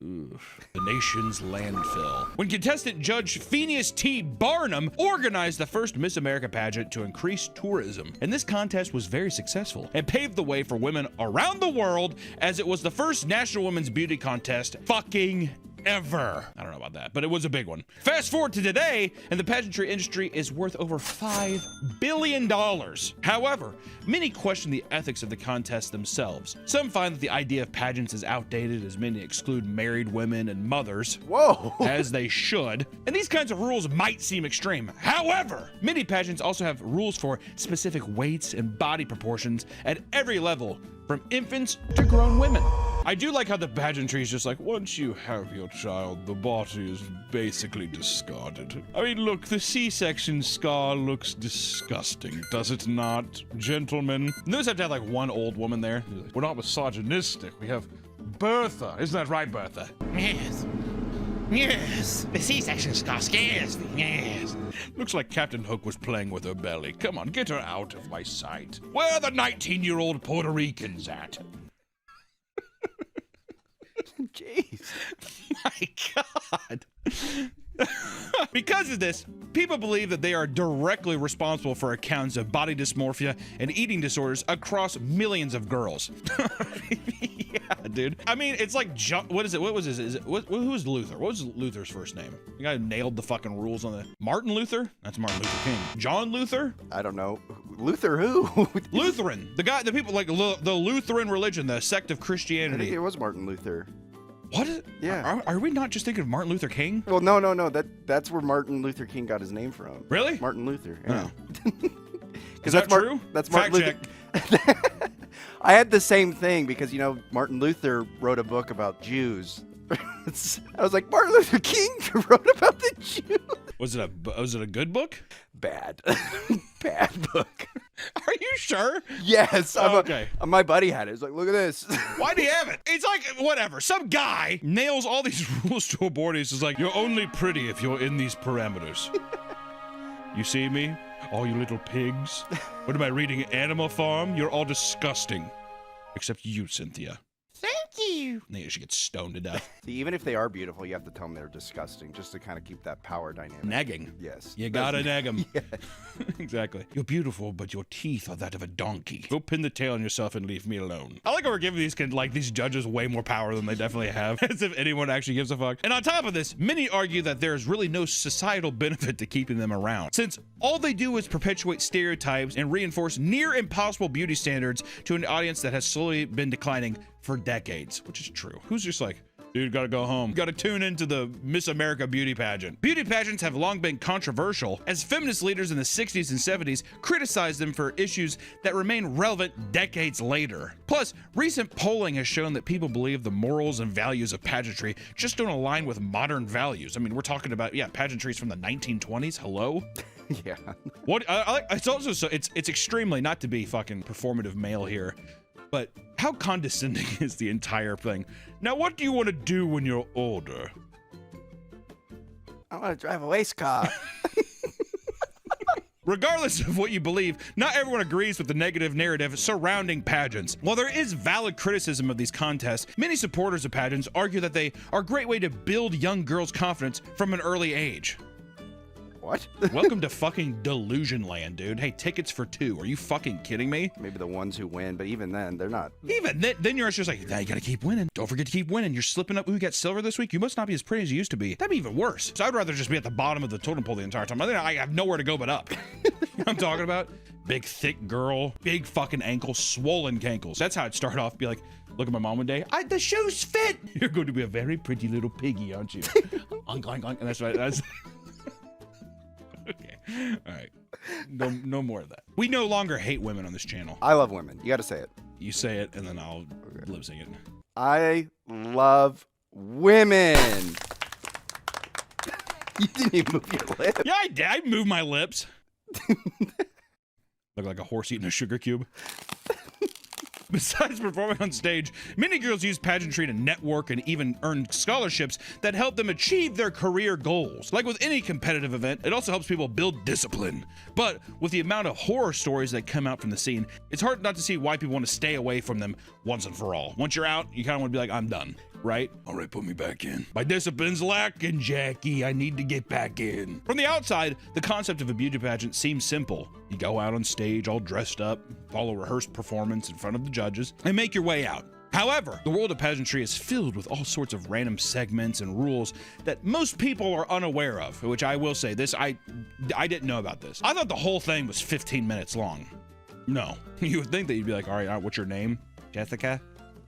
The nation's landfill. When contestant Judge Phineas T. Barnum organized the first Miss America pageant to increase tourism. And this contest was very successful and paved the way for women around the world, as it was the first National Women's Beauty Contest fucking ever. I don't know about that, but it was a big one. Fast forward to today, and the pageantry industry is worth over $5 billion. However, many question the ethics of the contest themselves. Some find that the idea of pageants is outdated, as many exclude married women and mothers. Whoa! As they should. And these kinds of rules might seem extreme. However, many pageants also have rules for specific weights and body proportions at every level, from infants to grown women. I do like how the pageantry is just like, once you have your child, the body is basically discarded. I mean, look, the C-section scar looks disgusting, does it not, gentlemen? And those have to have like one old woman there. We're not misogynistic, we have Bertha. Isn't that right, Bertha? Yes. Yes. The C-section scar scares me. Yes. Looks like Captain Hook was playing with her belly. Come on, get her out of my sight. Where are the 19-year-old Puerto Ricans at? Jeez. My God. Because of this, people believe that they are directly responsible for accounts of body dysmorphia and eating disorders across millions of girls. Yeah, dude. I mean, it's like, what is it? What was his? Who's Luther? What was Luther's first name? The guy who nailed the fucking rules on the Martin Luther? That's Martin Luther King. John Luther? I don't know. Luther who? Lutheran. The guy, the people like the Lutheran religion, the sect of I Christianity. think it was Martin Luther. What is it? Yeah. Are we not just thinking of Martin Luther King? Well, no. That's where Martin Luther King got his name from. Really? Martin Luther. Yeah. Is that true? That's Fact Martin Luther. I had the same thing because, you know, Martin Luther wrote a book about Jews. I was like, Martin Luther King wrote about the Jews. Was it a good book? Bad. Bad book. Are you sure? Yes. Okay. My buddy had it. He's like, look at this. Why do you have it? It's like, whatever. Some guy nails all these rules to a board. He's just like, you're only pretty if you're in these parameters. You see me? All you little pigs. What am I reading? Animal Farm? You're all disgusting. Except you, Cynthia. Thank you. Yeah, she gets stoned to death. See, even if they are beautiful, you have to tell them they're disgusting just to kind of keep that power dynamic. Nagging. Yes. You gotta nag them. Yeah. Exactly. You're beautiful, but your teeth are that of a donkey. Go pin the tail on yourself and leave me alone. I like how we're giving these judges way more power than they definitely have, as if anyone actually gives a fuck. And on top of this, many argue that there's really no societal benefit to keeping them around, since all they do is perpetuate stereotypes and reinforce near impossible beauty standards to an audience that has slowly been declining for decades, which is true. Who's just like, dude, gotta go home. Gotta tune into the Miss America beauty pageant. Beauty pageants have long been controversial, as feminist leaders in the 60s and 70s criticized them for issues that remain relevant decades later. Plus, recent polling has shown that people believe the morals and values of pageantry just don't align with modern values. I mean, we're talking about, yeah, pageantries from the 1920s. Hello? Yeah. What? It's also so it's extremely, not to be fucking performative male here, but how condescending is the entire thing? Now, what do you want to do when you're older? I want to drive a race car. Regardless of what you believe, not everyone agrees with the negative narrative surrounding pageants. While there is valid criticism of these contests, many supporters of pageants argue that they are a great way to build young girls' confidence from an early age. What? Welcome to fucking delusion land, dude. Hey, tickets for 2. Are you fucking kidding me? Maybe the ones who win, but even then, they're not. Even then you're just like, now you gotta keep winning. Don't forget to keep winning. You're slipping up. Ooh, you got silver this week? You must not be as pretty as you used to be. That'd be even worse. So I'd rather just be at the bottom of the totem pole the entire time. I have nowhere to go but up. You know what I'm talking about? Big, thick girl, big fucking ankles, swollen cankles. That's how I'd start off. Be like, look at my mom one day. The shoes fit. You're going to be a very pretty little piggy, aren't you? Oink, oink, oink. And that's right. That's... Okay. All right. No more of that. We no longer hate women on this channel. I love women. You got to say it. You say it, and then I'll lip sync it. I love women. You didn't even move your lips. Yeah, I did. I moved my lips. Look like a horse eating a sugar cube. Besides performing on stage, many girls use pageantry to network and even earn scholarships that help them achieve their career goals. Like with any competitive event, it also helps people build discipline. But with the amount of horror stories that come out from the scene, it's hard not to see why people want to stay away from them once and for all. Once you're out, you kind of want to be like, I'm done, right? All right, put me back in. My discipline's lacking, Jackie. I need to get back in. From the outside, the concept of a beauty pageant seems simple. You go out on stage all dressed up, follow rehearsed performance in front of the judges, and make your way out. However, the world of pageantry is filled with all sorts of random segments and rules that most people are unaware of, which I will say this, I didn't know about this. I thought the whole thing was 15 minutes long. No, you would think that you'd be like, all right, what's your name? Jessica?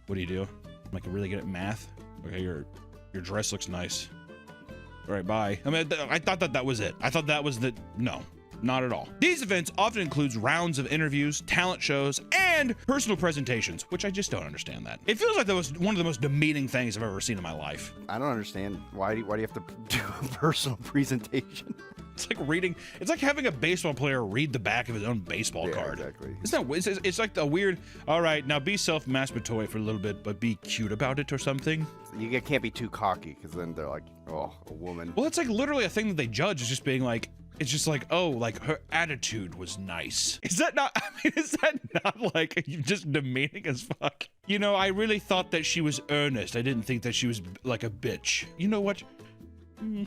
What do you do? I'm like really good at math. Okay, your dress looks nice. All right, bye. I mean, I thought that was it. I thought that was no, not at all. These events often includes rounds of interviews, talent shows, and personal presentations, which I just don't understand that. It feels like that was one of the most demeaning things I've ever seen in my life. I don't understand. Why do you have to do a personal presentation? It's like reading, it's like having a baseball player read the back of his own baseball card. Exactly. It's like a weird, all right, now be self-masturbatory for a little bit, but be cute about it or something. You can't be too cocky, because then they're like, oh, a woman. Well, it's like literally a thing that they judge is just being like, it's just like, oh, like her attitude was nice. Is that not, I mean, is that not like just demeaning as fuck? You know, I really thought that she was earnest. I didn't think that she was like a bitch. You know what?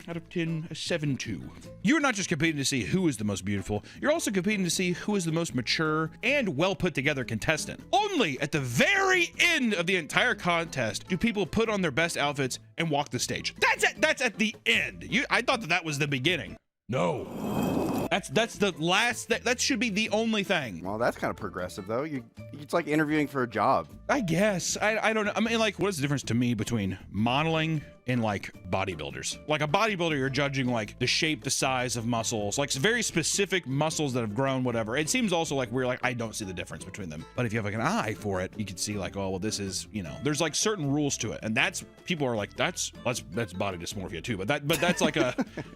Out of 10, a 7.2. You're not just competing to see who is the most beautiful, you're also competing to see who is the most mature and well put together contestant. Only at the very end of the entire contest do people put on their best outfits and walk the stage. That's at the end. I thought that was the beginning. No. That's the last, that should be the only thing. Well, that's kind of progressive though. It's like interviewing for a job. I guess. I don't know. I mean, like, what is the difference to me between modeling and like bodybuilders? Like a bodybuilder, you're judging like the shape, the size of muscles, like very specific muscles that have grown, whatever. It seems also like we're like, I don't see the difference between them. But if you have like an eye for it, you can see like, oh, well, this is, you know, there's like certain rules to it. And that's, people are like, that's body dysmorphia too. But that's like a,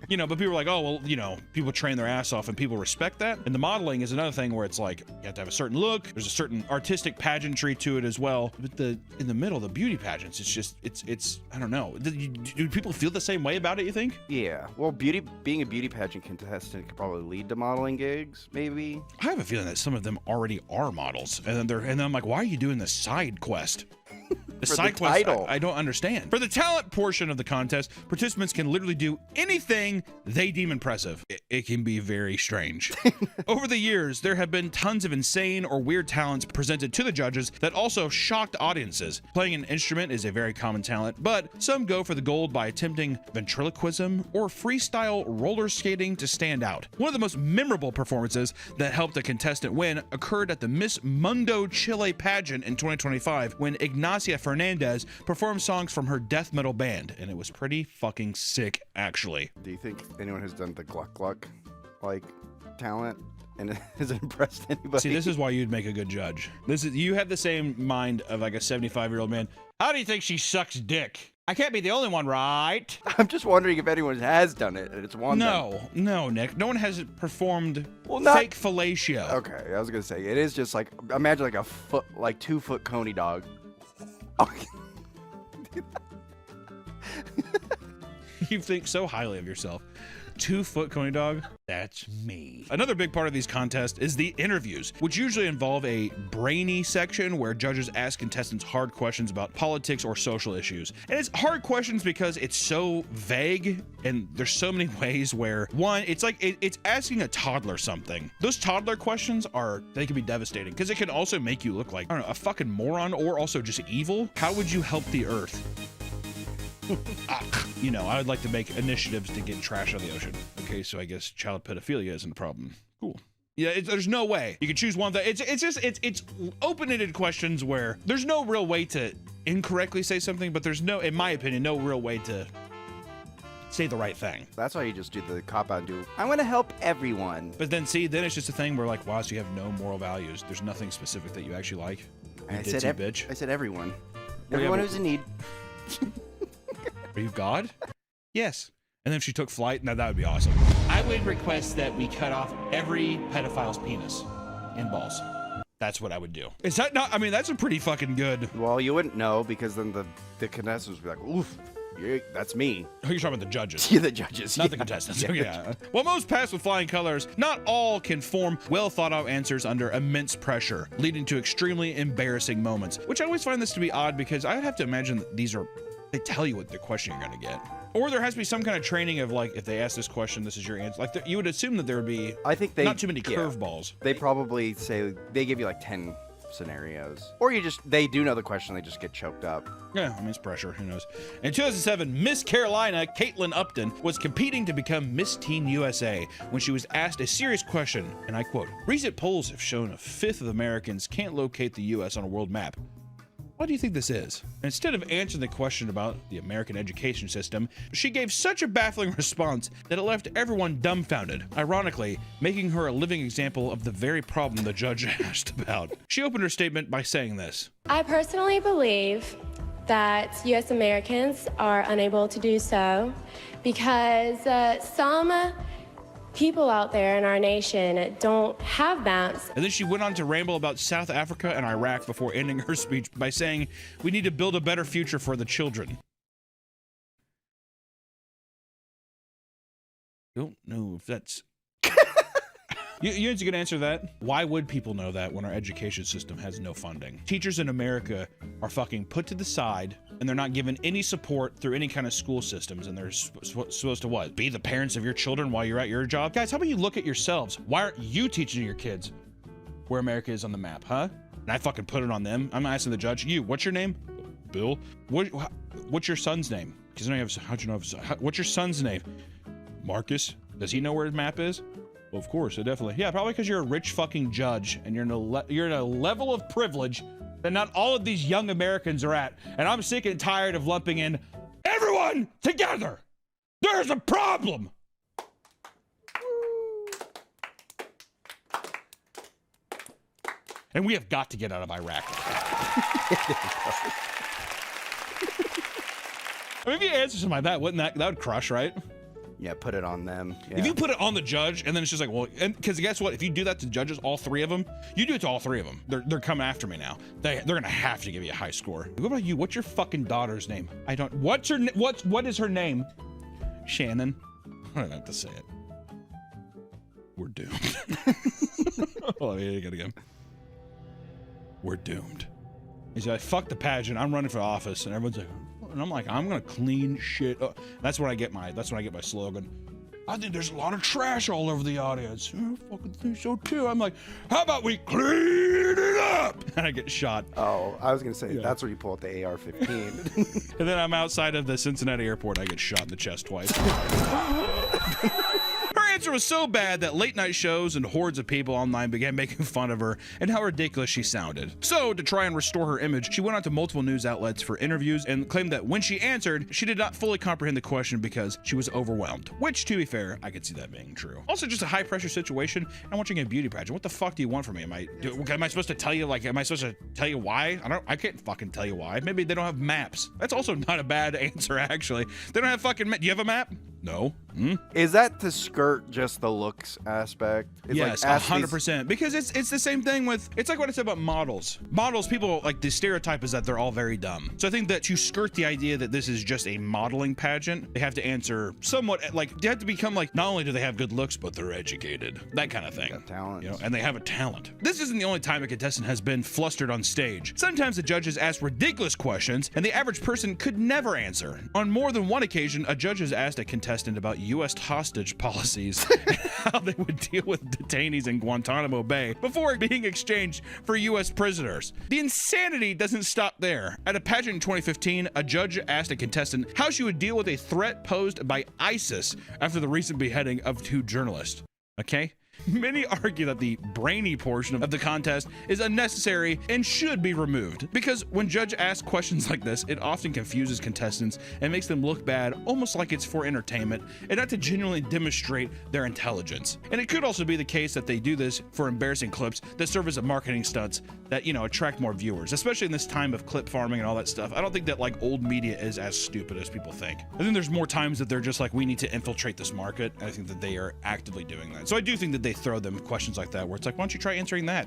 you know, but people are like, oh, well, you know, people train their ass off and people respect that. And the modeling is another thing where it's like, you have to have a certain look. There's a certain artistic pageantry to it as well. But in the middle, the beauty pageants, it's just, it's I don't know. Do people feel the same way about it, you think? Yeah. Well, being a beauty pageant contestant could probably lead to modeling gigs, maybe. I have a feeling that some of them already are models. And then I'm like, why are you doing the side quest? The side quest, I don't understand. For the talent portion of the contest, participants can literally do anything they deem impressive. It can be very strange. Over the years, there have been tons of insane or weird talents presented to the judges that also shocked audiences. Playing an instrument is a very common talent, but some go for the gold by attempting ventriloquism or freestyle roller skating to stand out. One of the most memorable performances that helped a contestant win occurred at the Miss Mundo Chile pageant in 2025 when Ignacia Fernandez performed songs from her death metal band, and it was pretty fucking sick, actually. Do you think anyone has done the Gluck Gluck like talent and has impressed anybody? See, this is why you'd make a good judge. You have the same mind of like a 75-year-old man. How do you think she sucks dick? I can't be the only one, right? I'm just wondering if anyone has done it and it's won. No, Nick. No one has performed fake fellatio. Okay, I was gonna say it is just like imagine like a foot, like 2 foot coney dog. Okay. You think so highly of yourself. 2 foot coney dog? That's me. Another big part of these contests is the interviews, which usually involve a brainy section where judges ask contestants hard questions about politics or social issues. And it's hard questions because it's so vague and there's so many ways where, one, it's like it's asking a toddler something. Those toddler questions they can be devastating because it can also make you look like, I don't know, a fucking moron or also just evil. How would you help the earth? You know, I would like to make initiatives to get trash out of the ocean. Okay, so I guess child pedophilia isn't a problem. Cool. Yeah, there's no way. You can choose one thing. It's open-ended questions where there's no real way to incorrectly say something, but there's no, in my opinion, no real way to say the right thing. That's why you just do the cop-out and do, I want to help everyone. But then see, then it's just a thing where like, wow, so you have no moral values. There's nothing specific that you actually like. I said everyone. Well, everyone yeah, who's in need. Are you God? Yes. And then if she took flight, now that would be awesome. I would request that we cut off every pedophile's penis and balls. That's what I would do. Is that not, I mean, that's a pretty fucking good. Well, you wouldn't know because then the contestants would be like, oof, yeah, that's me. Oh, you're talking about the judges. Yeah, the judges. Not the contestants. Yeah. While most pass with flying colors, not all can form well thought out answers under immense pressure, leading to extremely embarrassing moments, which I always find this to be odd because I would have to imagine that they tell you what the question you're going to get. Or there has to be some kind of training of like, if they ask this question, this is your answer. Like you would assume that there would be not too many curveballs. They probably say, they give you like 10 scenarios. Or they do know the question, they just get choked up. Yeah, I mean, it's pressure, who knows. In 2007, Miss Carolina, Caitlin Upton, was competing to become Miss Teen USA when she was asked a serious question, and I quote, "Recent polls have shown a fifth of Americans can't locate the US on a world map. What do you think this is?" Instead of answering the question about the American education system, she gave such a baffling response that it left everyone dumbfounded, ironically, making her a living example of the very problem the judge asked about. She opened her statement by saying this. I personally believe that U.S. Americans are unable to do so because some people out there in our nation don't have maps. And then she went on to ramble about South Africa and Iraq before ending her speech by saying, "We need to build a better future for the children." Don't know if that's... You need to get an answer to that. Why would people know that when our education system has no funding? Teachers in America are fucking put to the side and they're not given any support through any kind of school systems, and they're supposed to what? Be the parents of your children while you're at your job? Guys, how about you look at yourselves? Why aren't you teaching your kids where America is on the map, huh? And I fucking put it on them. I'm asking the judge, you, what's your name? Bill. What's your son's name? Because I know how'd you know? What's your son's name? Marcus. Does he know where his map is? Well, of course, definitely. Yeah, probably because you're a rich fucking judge and you're in a level of privilege that not all of these young Americans are at. And I'm sick and tired of lumping in everyone together. There's a problem. And we have got to get out of Iraq. I mean, if you answer something like that, wouldn't that would crush, right? Yeah, put it on them. Yeah. If you put it on the judge, and then it's just like, well, and because guess what? If you do that to judges, all three of them, you do it to all three of them. They're coming after me now. They're gonna have to give you a high score. What about you? What's your fucking daughter's name? I don't. What is her name? Shannon. I don't have to say it. We're doomed. Hold on, I gotta go. We're doomed. He's like, fuck the pageant. I'm running for office, and everyone's like. And I'm like, I'm gonna clean shit up. That's when I get my slogan. I think there's a lot of trash all over the audience. I fucking think so too. I'm like, how about we clean it up? And I get shot. Oh, I was gonna say, that's where you pull out the AR-15. And then I'm outside of the Cincinnati airport. I get shot in the chest twice. Her answer was so bad that late night shows and hordes of people online began making fun of her and how ridiculous she sounded. So, to try and restore her image, she went on to multiple news outlets for interviews and claimed that when she answered, she did not fully comprehend the question because she was overwhelmed. Which, to be fair, I could see that being true. Also, just a high pressure situation. I'm watching a beauty pageant. What the fuck do you want from me? Am I supposed to tell you, like, am I supposed to tell you why? I can't fucking tell you why. Maybe they don't have maps. That's also not a bad answer, actually. They don't have fucking do you have a map? No. Is that to skirt just the looks aspect? It's yes, like 100%. Because it's the same thing with, it's like what I said about models. Models, people, like, the stereotype is that they're all very dumb. So I think that to skirt the idea that this is just a modeling pageant, they have to answer somewhat, like, they have to become like, not only do they have good looks, but they're educated. That kind of thing. Got talent. You know, and they have a talent. This isn't the only time a contestant has been flustered on stage. Sometimes the judges ask ridiculous questions, and the average person could never answer. On more than one occasion, a judge has asked a contestant about U.S. hostage policies and how they would deal with detainees in Guantanamo Bay before being exchanged for U.S. prisoners. The insanity doesn't stop there. At a pageant in 2015, a judge asked a contestant how she would deal with a threat posed by ISIS after the recent beheading of 2 journalists. Okay? Many argue that the brainy portion of the contest is unnecessary and should be removed, because when judge asks questions like this, it often confuses contestants and makes them look bad, almost like it's for entertainment and not to genuinely demonstrate their intelligence. And it could also be the case that they do this for embarrassing clips that serve as marketing stunts that, you know, attract more viewers, especially in this time of clip farming and all that stuff. I don't think that, like, old media is as stupid as people think. I think there's more times that they're just like, we need to infiltrate this market, and I think that they are actively doing that. So I do think that they throw them questions like that where it's like, why don't you try answering that?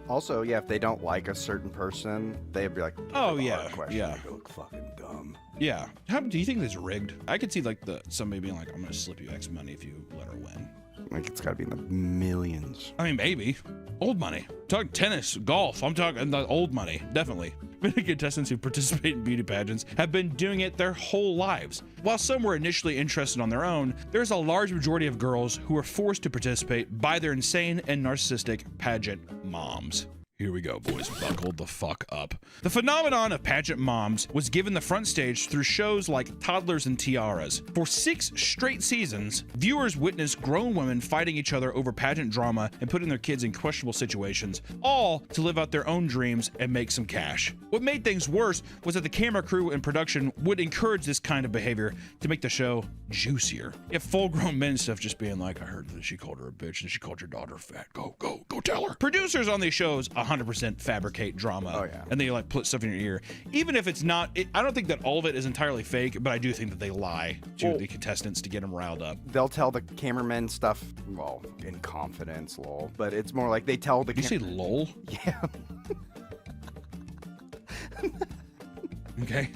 Also, yeah, if they don't like a certain person, they'd be like, oh yeah, yeah, they look fucking dumb. Yeah. How do you think this is rigged? I could see like somebody being like, I'm gonna slip you X money if you let her win. Like, it's gotta be in the millions. I mean, maybe. Old money. Talking tennis, golf. I'm talking the old money, definitely. Many contestants who participate in beauty pageants have been doing it their whole lives. While some were initially interested on their own, there's a large majority of girls who are forced to participate by their insane and narcissistic pageant moms. Here we go, boys. Buckle the fuck up. The phenomenon of pageant moms was given the front stage through shows like Toddlers and Tiaras. For 6 straight seasons, viewers witnessed grown women fighting each other over pageant drama and putting their kids in questionable situations, all to live out their own dreams and make some cash. What made things worse was that the camera crew and production would encourage this kind of behavior to make the show juicier. If full-grown men stuff just being like, I heard that she called her a bitch and she called your daughter fat. Go tell her. Producers on these shows 100% fabricate drama. Oh, yeah. And they like put stuff in your ear. Even if it's not, I don't think that all of it is entirely fake, but I do think that they lie to the contestants to get them riled up. They'll tell the cameramen stuff, well, in confidence, lol. But it's more like they tell the. You say lol? Yeah. Okay.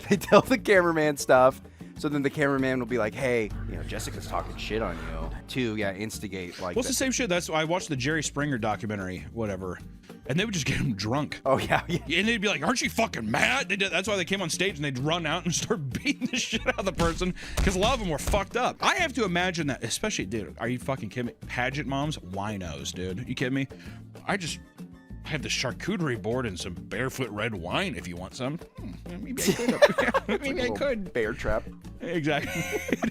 They tell the cameraman stuff. So then the cameraman will be like, hey, you know, Jessica's talking shit on you. To, instigate like. Well, it's the same shit. That's why I watched the Jerry Springer documentary, whatever. And they would just get him drunk. Oh, yeah. And they'd be like, aren't you fucking mad? That's why they came on stage and they'd run out and start beating the shit out of the person because a lot of them were fucked up. I have to imagine that, especially, dude, are you fucking kidding me? Pageant moms, winos, dude. You kidding me? I have the charcuterie board and some barefoot red wine if you want some. Maybe I could. Maybe I could. Bear trap. Exactly.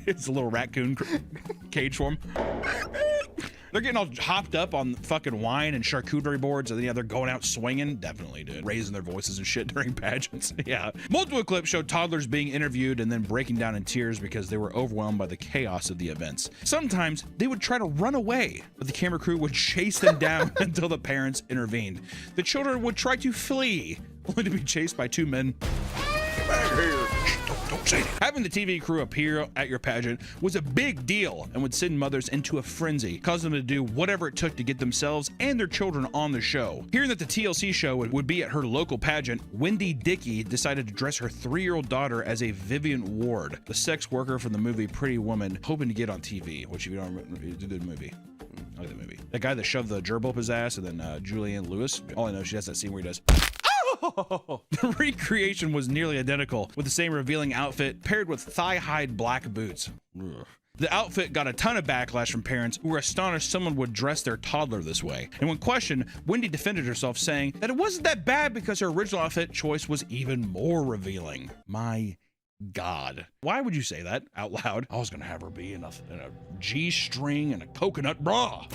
It's a little raccoon cage for 'em. They're getting all hopped up on fucking wine and charcuterie boards, and then they're going out swinging. Definitely, dude. Raising their voices and shit during pageants. Yeah. Multiple clips showed toddlers being interviewed and then breaking down in tears because they were overwhelmed by the chaos of the events. Sometimes they would try to run away, but the camera crew would chase them down until the parents intervened. The children would try to flee, only to be chased by 2 men. Get back here. Don't say that. Having the TV crew appear at your pageant was a big deal and would send mothers into a frenzy, causing them to do whatever it took to get themselves and their children on the show. Hearing that the TLC show would be at her local pageant, Wendy Dickey decided to dress her 3-year-old daughter as a Vivian Ward, the sex worker from the movie Pretty Woman, hoping to get on TV, which if you don't remember, it's a good movie. I like that movie. That guy that shoved the gerbil up his ass, and then Julianne Lewis. All I know, she has that scene where he does. The recreation was nearly identical, with the same revealing outfit paired with thigh-high black boots. Ugh. The outfit got a ton of backlash from parents who were astonished someone would dress their toddler this way. And when questioned, Wendy defended herself, saying that it wasn't that bad because her original outfit choice was even more revealing. My God. Why would you say that out loud? I was gonna have her be in a G-string and a coconut bra.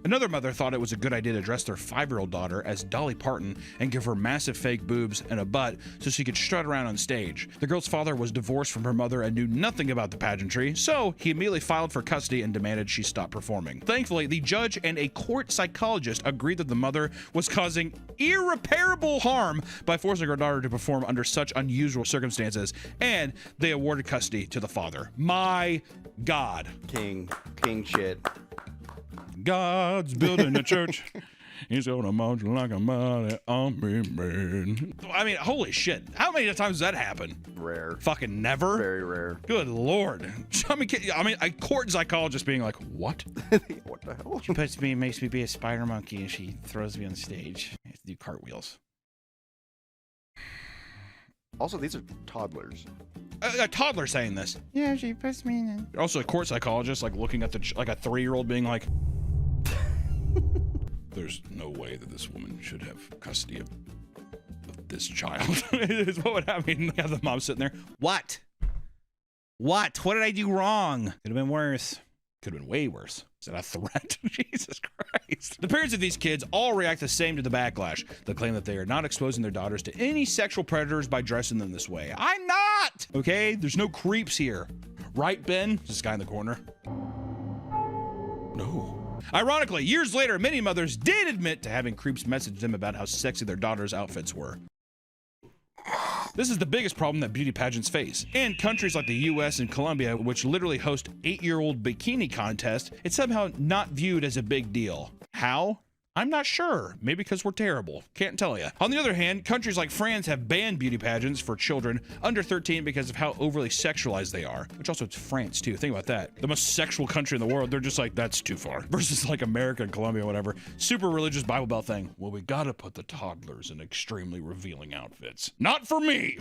Another mother thought it was a good idea to dress their 5-year-old daughter as Dolly Parton and give her massive fake boobs and a butt so she could strut around on stage. The girl's father was divorced from her mother and knew nothing about the pageantry, so he immediately filed for custody and demanded she stop performing. Thankfully, the judge and a court psychologist agreed that the mother was causing irreparable harm by forcing her daughter to perform under such unusual circumstances, and they awarded custody to the father. My God. King shit. God's building a church. He's gonna march like a mighty army man. I mean, holy shit. How many times does that happen? Rare. Fucking never? Very rare. Good Lord. I mean, a court psychologist being like, what? What the hell? She makes me be a spider monkey, and she throws me on stage. I have to do cartwheels. Also, these are toddlers. A toddler saying this. Yeah, she puts me in. Also, a court psychologist like looking at like a 3-year-old being like, there's no way that this woman should have custody of this child. Is what would happen. Yeah, the mom's sitting there. What? What did I do wrong? Could have been worse. Could have been way worse. Is that a threat? Jesus Christ. The parents of these kids all react the same to the backlash. They claim that they are not exposing their daughters to any sexual predators by dressing them this way. I'm not! Okay? There's no creeps here. Right, Ben? This guy in the corner. No. Ironically, years later, many mothers did admit to having creeps message them about how sexy their daughters' outfits were. This is the biggest problem that beauty pageants face. In countries like the US and Colombia, which literally host 8-year-old bikini contests, it's somehow not viewed as a big deal. How? I'm not sure. Maybe because we're terrible. Can't tell you. On the other hand, countries like France have banned beauty pageants for children under 13 because of how overly sexualized they are. Which also, it's France too. Think about that. The most sexual country in the world. They're just like, that's too far. Versus like America and Colombia, whatever. Super religious Bible Belt thing. Well, we gotta put the toddlers in extremely revealing outfits. Not for me.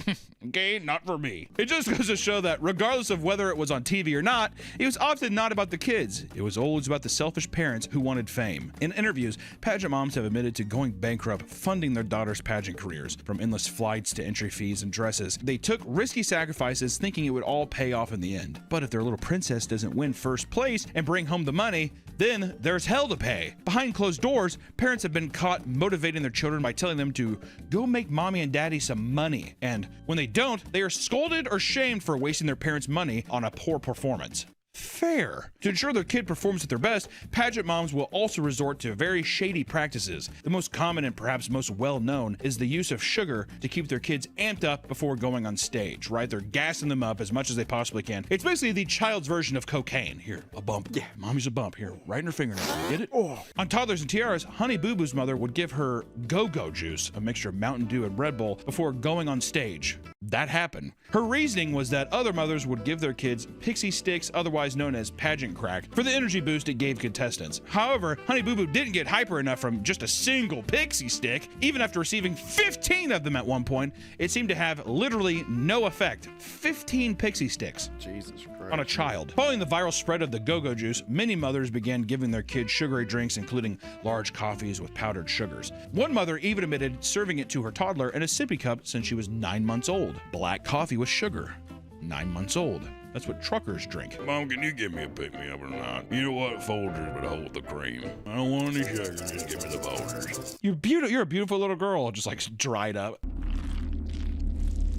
Okay? Not for me. It just goes to show that regardless of whether it was on TV or not, it was often not about the kids. It was always about the selfish parents who wanted fame. In interviews, pageant moms have admitted to going bankrupt funding their daughters' pageant careers. From endless flights to entry fees and dresses, they took risky sacrifices thinking it would all pay off in the end. But if their little princess doesn't win first place and bring home the money, then there's hell to pay. Behind closed doors, parents have been caught motivating their children by telling them to go make mommy and daddy some money. And when they don't, they are scolded or shamed for wasting their parents' money on a poor performance. Fair. To ensure their kid performs at their best, pageant moms will also resort to very shady practices. The most common and perhaps most well-known is the use of sugar to keep their kids amped up before going on stage, right? They're gassing them up as much as they possibly can. It's basically the child's version of cocaine. Here, a bump. Yeah, mommy's a bump. Here, right in her fingernail. Get it? Oh. On Toddlers and Tiaras, Honey Boo Boo's mother would give her go-go juice, a mixture of Mountain Dew and Red Bull, before going on stage. That happened. Her reasoning was that other mothers would give their kids pixie sticks, otherwise known as pageant crack, for the energy boost it gave contestants. However, Honey Boo Boo didn't get hyper enough from just a single pixie stick. Even after receiving 15 of them at one point, it seemed to have literally no effect. 15 pixie sticks. Jesus Christ. On a child. Following the viral spread of the go-go juice, many mothers began giving their kids sugary drinks, including large coffees with powdered sugars. One mother even admitted serving it to her toddler in a sippy cup since she was 9 months old. Black coffee with sugar. 9 months old. That's what truckers drink. Mom, can you give me a pick-me-up or not? You know what? Folgers would hold the cream. I don't want any sugar, just give me the Folgers. You're a beautiful little girl, just like dried up.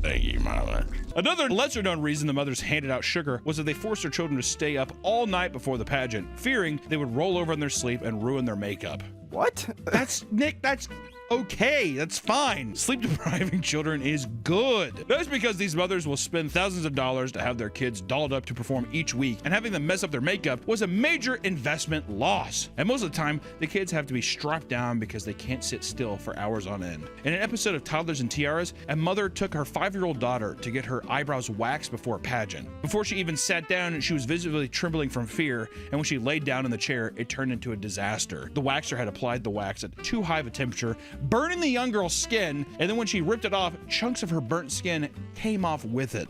Thank you, Mother. Another lesser-known reason the mothers handed out sugar was that they forced their children to stay up all night before the pageant, fearing they would roll over in their sleep and ruin their makeup. What? That's, Nick, that's okay. That's fine. Sleep depriving children is good. That's because these mothers will spend thousands of dollars to have their kids dolled up to perform each week, and having them mess up their makeup was a major investment loss. And most of the time, the kids have to be strapped down because they can't sit still for hours on end. In an episode of Toddlers and Tiaras, a mother took her 5-year-old daughter to get her eyebrows waxed before a pageant. Before she even sat down, she was visibly trembling from fear, and when she laid down in the chair, it turned into a disaster. The waxer had applied the wax at too high of a temperature, burning the young girl's skin, and then when she ripped it off, chunks of her burnt skin came off with it.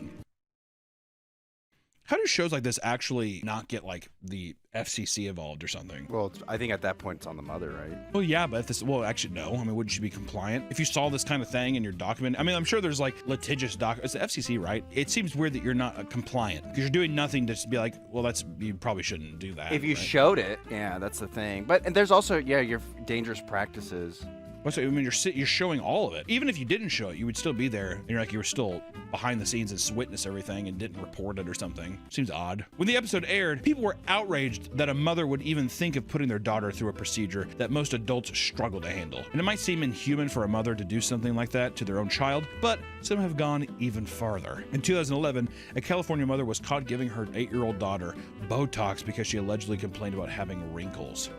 How do shows like this actually not get like the FCC involved or something? Well, I think at that point it's on the mother, right? Well, yeah, but if this, well, actually, no. I mean, wouldn't you be compliant? If you saw this kind of thing in your document, I mean, I'm sure there's like litigious it's the FCC, right? It seems weird that you're not compliant because you're doing nothing to just be like, well, you probably shouldn't do that. If you right? showed it, yeah, that's the thing. But and there's also, yeah, your dangerous practices. I mean, you're showing all of it. Even if you didn't show it, you would still be there. And you're like, you were still behind the scenes and witness everything and didn't report it or something. Seems odd. When the episode aired, people were outraged that a mother would even think of putting their daughter through a procedure that most adults struggle to handle. And it might seem inhuman for a mother to do something like that to their own child, but some have gone even farther. In 2011, a California mother was caught giving her 8-year-old daughter Botox because she allegedly complained about having wrinkles.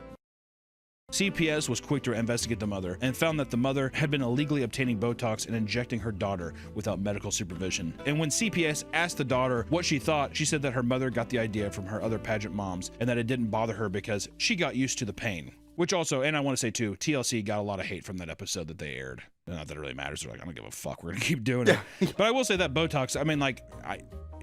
CPS was quick to investigate the mother and found that the mother had been illegally obtaining Botox and injecting her daughter without medical supervision. And when CPS asked the daughter what she thought, she said that her mother got the idea from her other pageant moms and that it didn't bother her because she got used to the pain. Which also, and I want to say too, TLC got a lot of hate from that episode that they aired. Not that it really matters. They're like, I don't give a fuck. We're going to keep doing it. But I will say that Botox, I mean, like,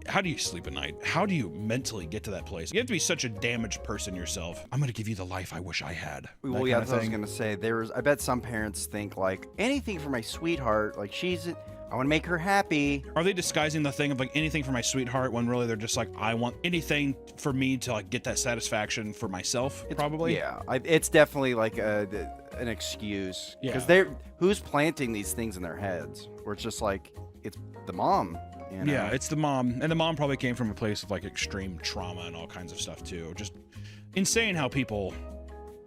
how do you sleep at night? How do you mentally get to that place? You have to be such a damaged person yourself. I'm going to give you the life I wish I had. Well, yeah, that's what I was going to say. I bet some parents think like, anything for my sweetheart, like I want to make her happy. Are they disguising the thing of like anything for my sweetheart when really they're just like, I want anything for me to like get that satisfaction for myself, probably? Yeah, it's definitely like an excuse. Because who's planting these things in their heads? Where it's just like, it's the mom. You know? Yeah, it's the mom. And the mom probably came from a place of like extreme trauma and all kinds of stuff too. Just insane how people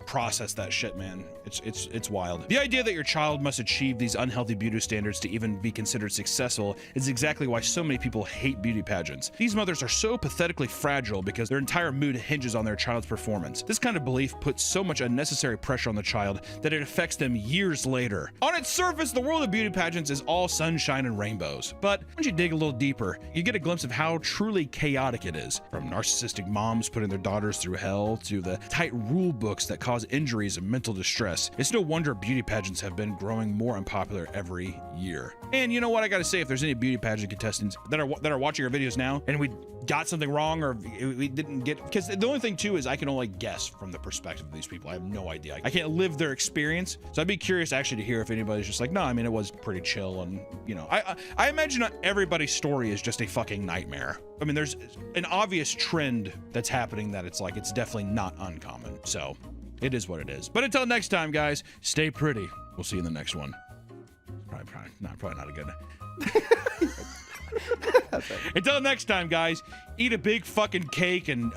process that shit, man. It's wild. The idea that your child must achieve these unhealthy beauty standards to even be considered successful is exactly why so many people hate beauty pageants. These mothers are so pathetically fragile because their entire mood hinges on their child's performance. This kind of belief puts so much unnecessary pressure on the child that it affects them years later. On its surface, the world of beauty pageants is all sunshine and rainbows. But once you dig a little deeper, you get a glimpse of how truly chaotic it is. From narcissistic moms putting their daughters through hell to the tight rule books that cause cause injuries and mental distress. It's no wonder beauty pageants have been growing more unpopular every year. And you know what I gotta say, if there's any beauty pageant contestants that are watching our videos now and we got something wrong or we didn't get, because the only thing too is I can only guess from the perspective of these people. I have no idea. I can't live their experience. So I'd be curious actually to hear if anybody's just like, no, I mean, it was pretty chill. And you know, I imagine not everybody's story is just a fucking nightmare. I mean, there's an obvious trend that's happening that it's like, it's definitely not uncommon. So it is what it is. But until next time, guys, stay pretty. We'll see you in the next one. Probably not a good. Until next time, guys, eat a big fucking cake and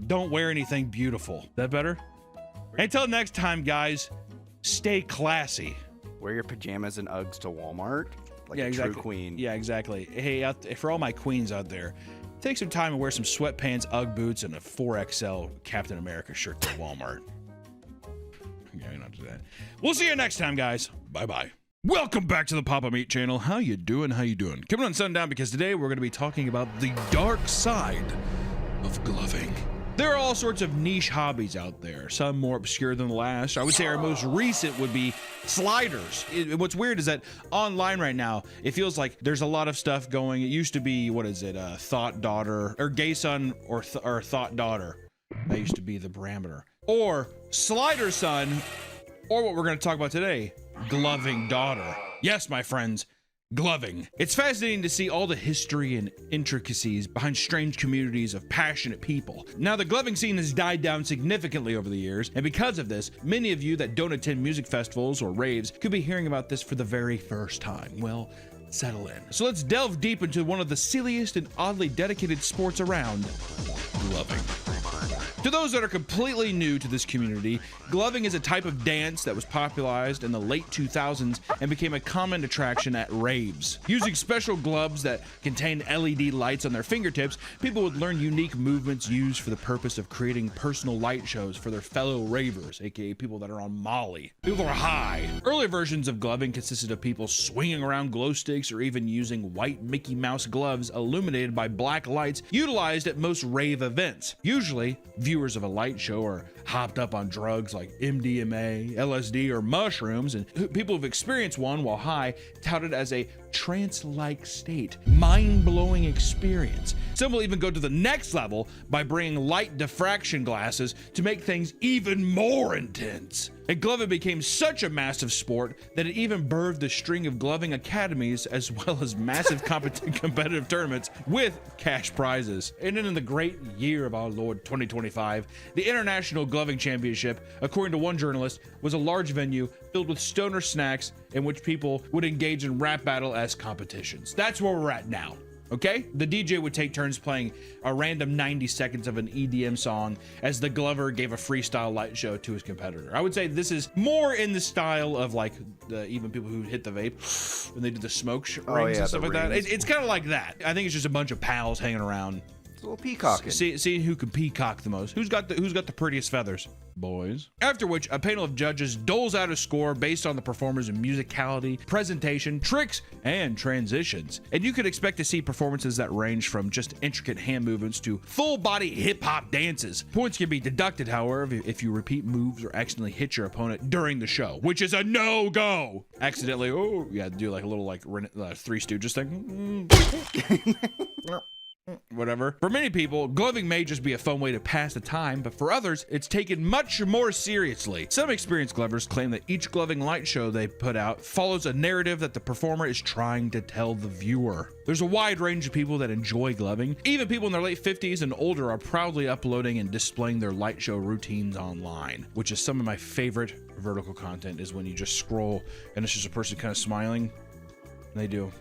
don't wear anything beautiful. Is that better? Until next time, guys, stay classy. Wear your pajamas and Uggs to Walmart. Like Yeah, a exactly. true queen. Yeah, exactly. Hey, for all my queens out there, take some time and wear some sweatpants, Ugg boots, and a 4XL Captain America shirt to Walmart. Yeah, you don't do that. We'll see you next time, guys. Bye-bye. Welcome back to the Papa Meat channel. How you doing? How you doing? Coming on Sundown, because today we're going to be talking about the dark side of gloving. There are all sorts of niche hobbies out there, some more obscure than the last. I would say our most recent would be sliders. What's weird is that online right now, it feels like there's a lot of stuff going. It used to be, what is it, Thought Daughter, or Gay Son, or Thought Daughter. That used to be the parameter. Or Slider Son, or what we're going to talk about today, Gloving Daughter. Yes, my friends, gloving. It's fascinating to see all the history and intricacies behind strange communities of passionate people. Now, the gloving scene has died down significantly over the years, and because of this, many of you that don't attend music festivals or raves could be hearing about this for the very first time. Well, settle in. So let's delve deep into one of the silliest and oddly dedicated sports around, gloving. To those that are completely new to this community, gloving is a type of dance that was popularized in the late 2000s and became a common attraction at raves. Using special gloves that contained LED lights on their fingertips, people would learn unique movements used for the purpose of creating personal light shows for their fellow ravers, aka people that are on Molly. People are high. Early versions of gloving consisted of people swinging around glow sticks or even using white Mickey Mouse gloves illuminated by black lights utilized at most rave events. Usually, viewers of a light show are hopped up on drugs like MDMA, LSD, or mushrooms, and people who've experienced one while high tout it as a trance-like state, mind-blowing experience. Some will even go to the next level by bringing light diffraction glasses to make things even more intense. And gloving became such a massive sport that it even birthed a string of gloving academies as well as massive competitive tournaments with cash prizes. And then in the great year of our Lord 2025, the International Gloving Championship, according to one journalist, was a large venue filled with stoner snacks in which people would engage in rap battle-esque competitions. That's where we're at now. Okay? The DJ would take turns playing a random 90 seconds of an EDM song as the glover gave a freestyle light show to his competitor. I would say this is more in the style of like even people who hit the vape when they did the smoke rings and stuff like that. It's kind of like that. I think it's just a bunch of pals hanging around. It's a little peacocking. Seeing who can peacock the most. Who's got the prettiest feathers? Boys. After which, a panel of judges doles out a score based on the performer's musicality, presentation, tricks, and transitions. And you could expect to see performances that range from just intricate hand movements to full-body hip-hop dances. Points can be deducted, however, if you repeat moves or accidentally hit your opponent during the show, which is a no-go. Accidentally, do like a little like Three Stooges thing. Whatever. For many people, gloving may just be a fun way to pass the time, but for others, it's taken much more seriously. Some experienced glovers claim that each gloving light show they put out follows a narrative that the performer is trying to tell the viewer. There's a wide range of people that enjoy gloving. Even people in their late 50s and older are proudly uploading and displaying their light show routines online, which is some of my favorite vertical content, is when you just scroll and it's just a person kind of smiling, and they do.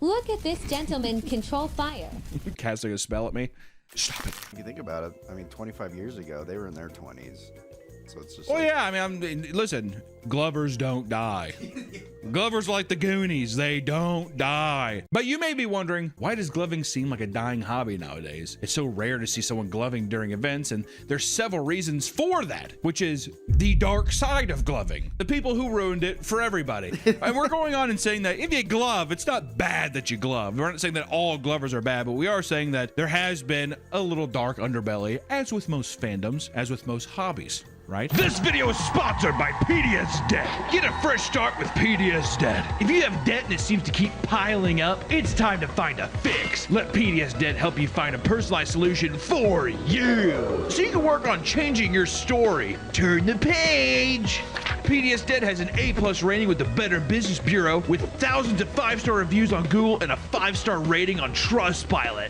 Look at this gentleman control fire. Casting a spell at me. Stop it. If you think about it, I mean, 25 years ago, they were in their 20s. So it's just. Well, yeah, I mean, listen, glovers don't die. Glovers like the Goonies, they don't die. But you may be wondering, why does gloving seem like a dying hobby nowadays? It's so rare to see someone gloving during events, and there's several reasons for that, which is the dark side of gloving. The people who ruined it for everybody. And we're going on and saying that if you glove, it's not bad that you glove. We're not saying that all glovers are bad, but we are saying that there has been a little dark underbelly, as with most fandoms, as with most hobbies. right? This video is sponsored by PDS Debt. Get a fresh start with PDS Debt. If you have debt and it seems to keep piling up, it's time to find a fix. Let PDS Debt help you find a personalized solution for you, so you can work on changing your story. Turn the page. PDS Debt has an A+ rating with the Better Business Bureau, with thousands of 5-star reviews on Google and a 5-star rating on Trustpilot.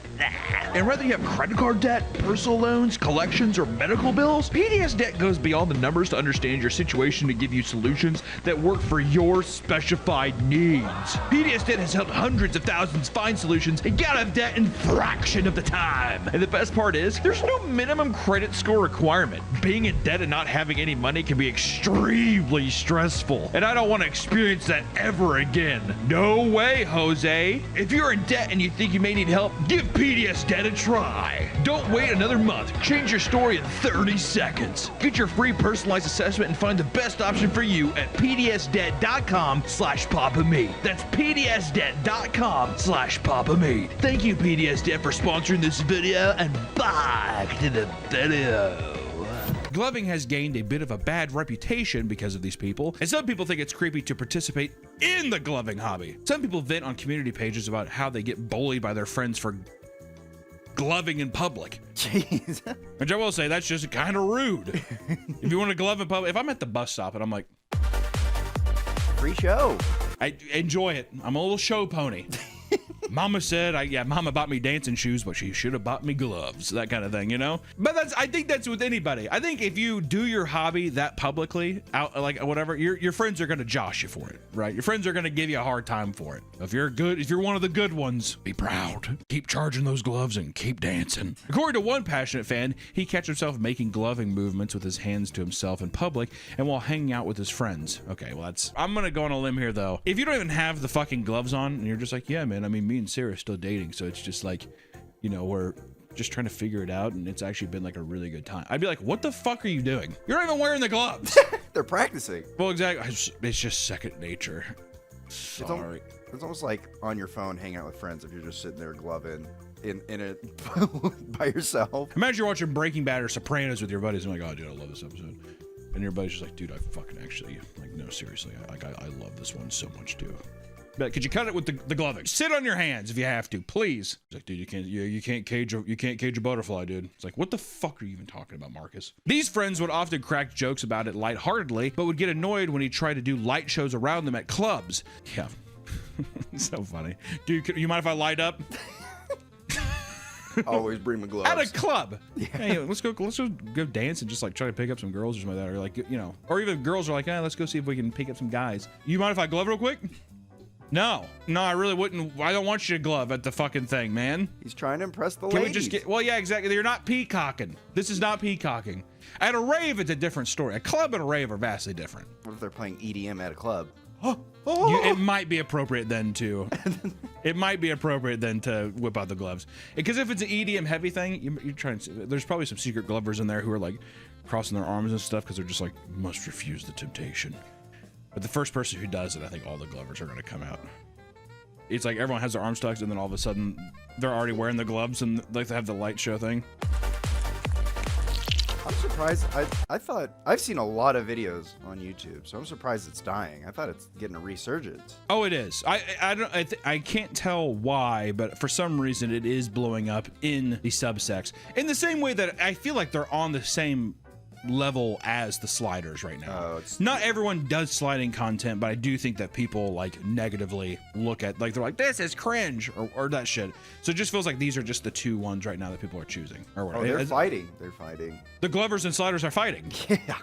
And whether you have credit card debt, personal loans, collections, or medical bills, PDS Debt goes beyond the numbers to understand your situation to give you solutions that work for your specified needs. PDS Debt has helped hundreds of thousands find solutions and get out of debt in a fraction of the time. And the best part is, there's no minimum credit score requirement. Being in debt and not having any money can be extremely stressful, and I don't want to experience that ever again. No way, Jose. If you're in debt and you think you may need help, give PDS Debt a try. Don't wait another month. Change your story in 30 seconds. Get your free personalized assessment and find the best option for you at pdsdebt.com/PapaMeat. That's pdsdebt.com/PapaMeat. Thank you, PDS Debt, for sponsoring this video, and back to the video. Gloving has gained a bit of a bad reputation because of these people, and some people think it's creepy to participate in the gloving hobby. Some people vent on community pages about how they get bullied by their friends for gloving in public. Jeez. Which I will say, that's just kind of rude. If you want to glove in public, if I'm at the bus stop and I'm like, free show, I enjoy it. I'm a little show pony. Mama said, Mama bought me dancing shoes, but she should have bought me gloves, that kind of thing, you know? But I think that's with anybody. I think if you do your hobby that publicly, out like whatever, your friends are gonna josh you for it, right? Your friends are gonna give you a hard time for it. If you're one of the good ones, be proud. Keep charging those gloves and keep dancing. According to one passionate fan, he catch himself making gloving movements with his hands to himself in public and while hanging out with his friends. Okay, well I'm gonna go on a limb here though. If you don't even have the fucking gloves on and you're just like, yeah, man, I mean, me and Sarah are still dating, so it's just like, you know, we're just trying to figure it out, and it's actually been like a really good time. I'd be like, what the fuck are you doing? You're not even wearing the gloves. They're practicing. Well, exactly. It's just second nature. Sorry. It's almost like on your phone, hanging out with friends if you're just sitting there gloving in it by yourself. Imagine you're watching Breaking Bad or Sopranos with your buddies and like, oh, dude, I love this episode. And your buddy's just like, dude, I fucking actually, like, no, seriously, I love this one so much too. But could you cut it with the gloving? Sit on your hands if you have to, please. It's like, dude, you can't cage a butterfly, dude. It's like, what the fuck are you even talking about, Marcus? These friends would often crack jokes about it lightheartedly, but would get annoyed when he tried to do light shows around them at clubs. Yeah, so funny, dude. You mind if I light up? Always bring my gloves. At a club. Yeah. Hey, let's go dance and just like try to pick up some girls or something like that, or like, you know, or even girls are like, let's go see if we can pick up some guys. You mind if I glove real quick? No, I really wouldn't. I don't want you to glove at the fucking thing, man. He's trying to impress the ladies. ladies. We just get? Well, yeah, exactly. You're not peacocking. This is not peacocking. At a rave, it's a different story. A club and a rave are vastly different. What if they're playing EDM at a club? It might be appropriate then to. It might be appropriate then to whip out the gloves, because if it's an EDM heavy thing, you're trying to. There's probably some secret glovers in there who are like crossing their arms and stuff because they're just like, must refuse the temptation. But the first person who does it, I think all the glovers are going to come out. It's like everyone has their arms tucked, and then all of a sudden, they're already wearing the gloves, and like they have the light show thing. I'm surprised. I thought I've seen a lot of videos on YouTube, so I'm surprised it's dying. I thought it's getting a resurgence. Oh, it is. I can't tell why, but for some reason, it is blowing up in the subsects in the same way that I feel like they're on the same level as the sliders right now. Not everyone does sliding content, but I do think that people like negatively look at, like, they're like, this is cringe or that shit. So it just feels like these are just the two ones right now that people are choosing or whatever. Oh, they're fighting. They're fighting. The glovers and sliders are fighting. Yeah.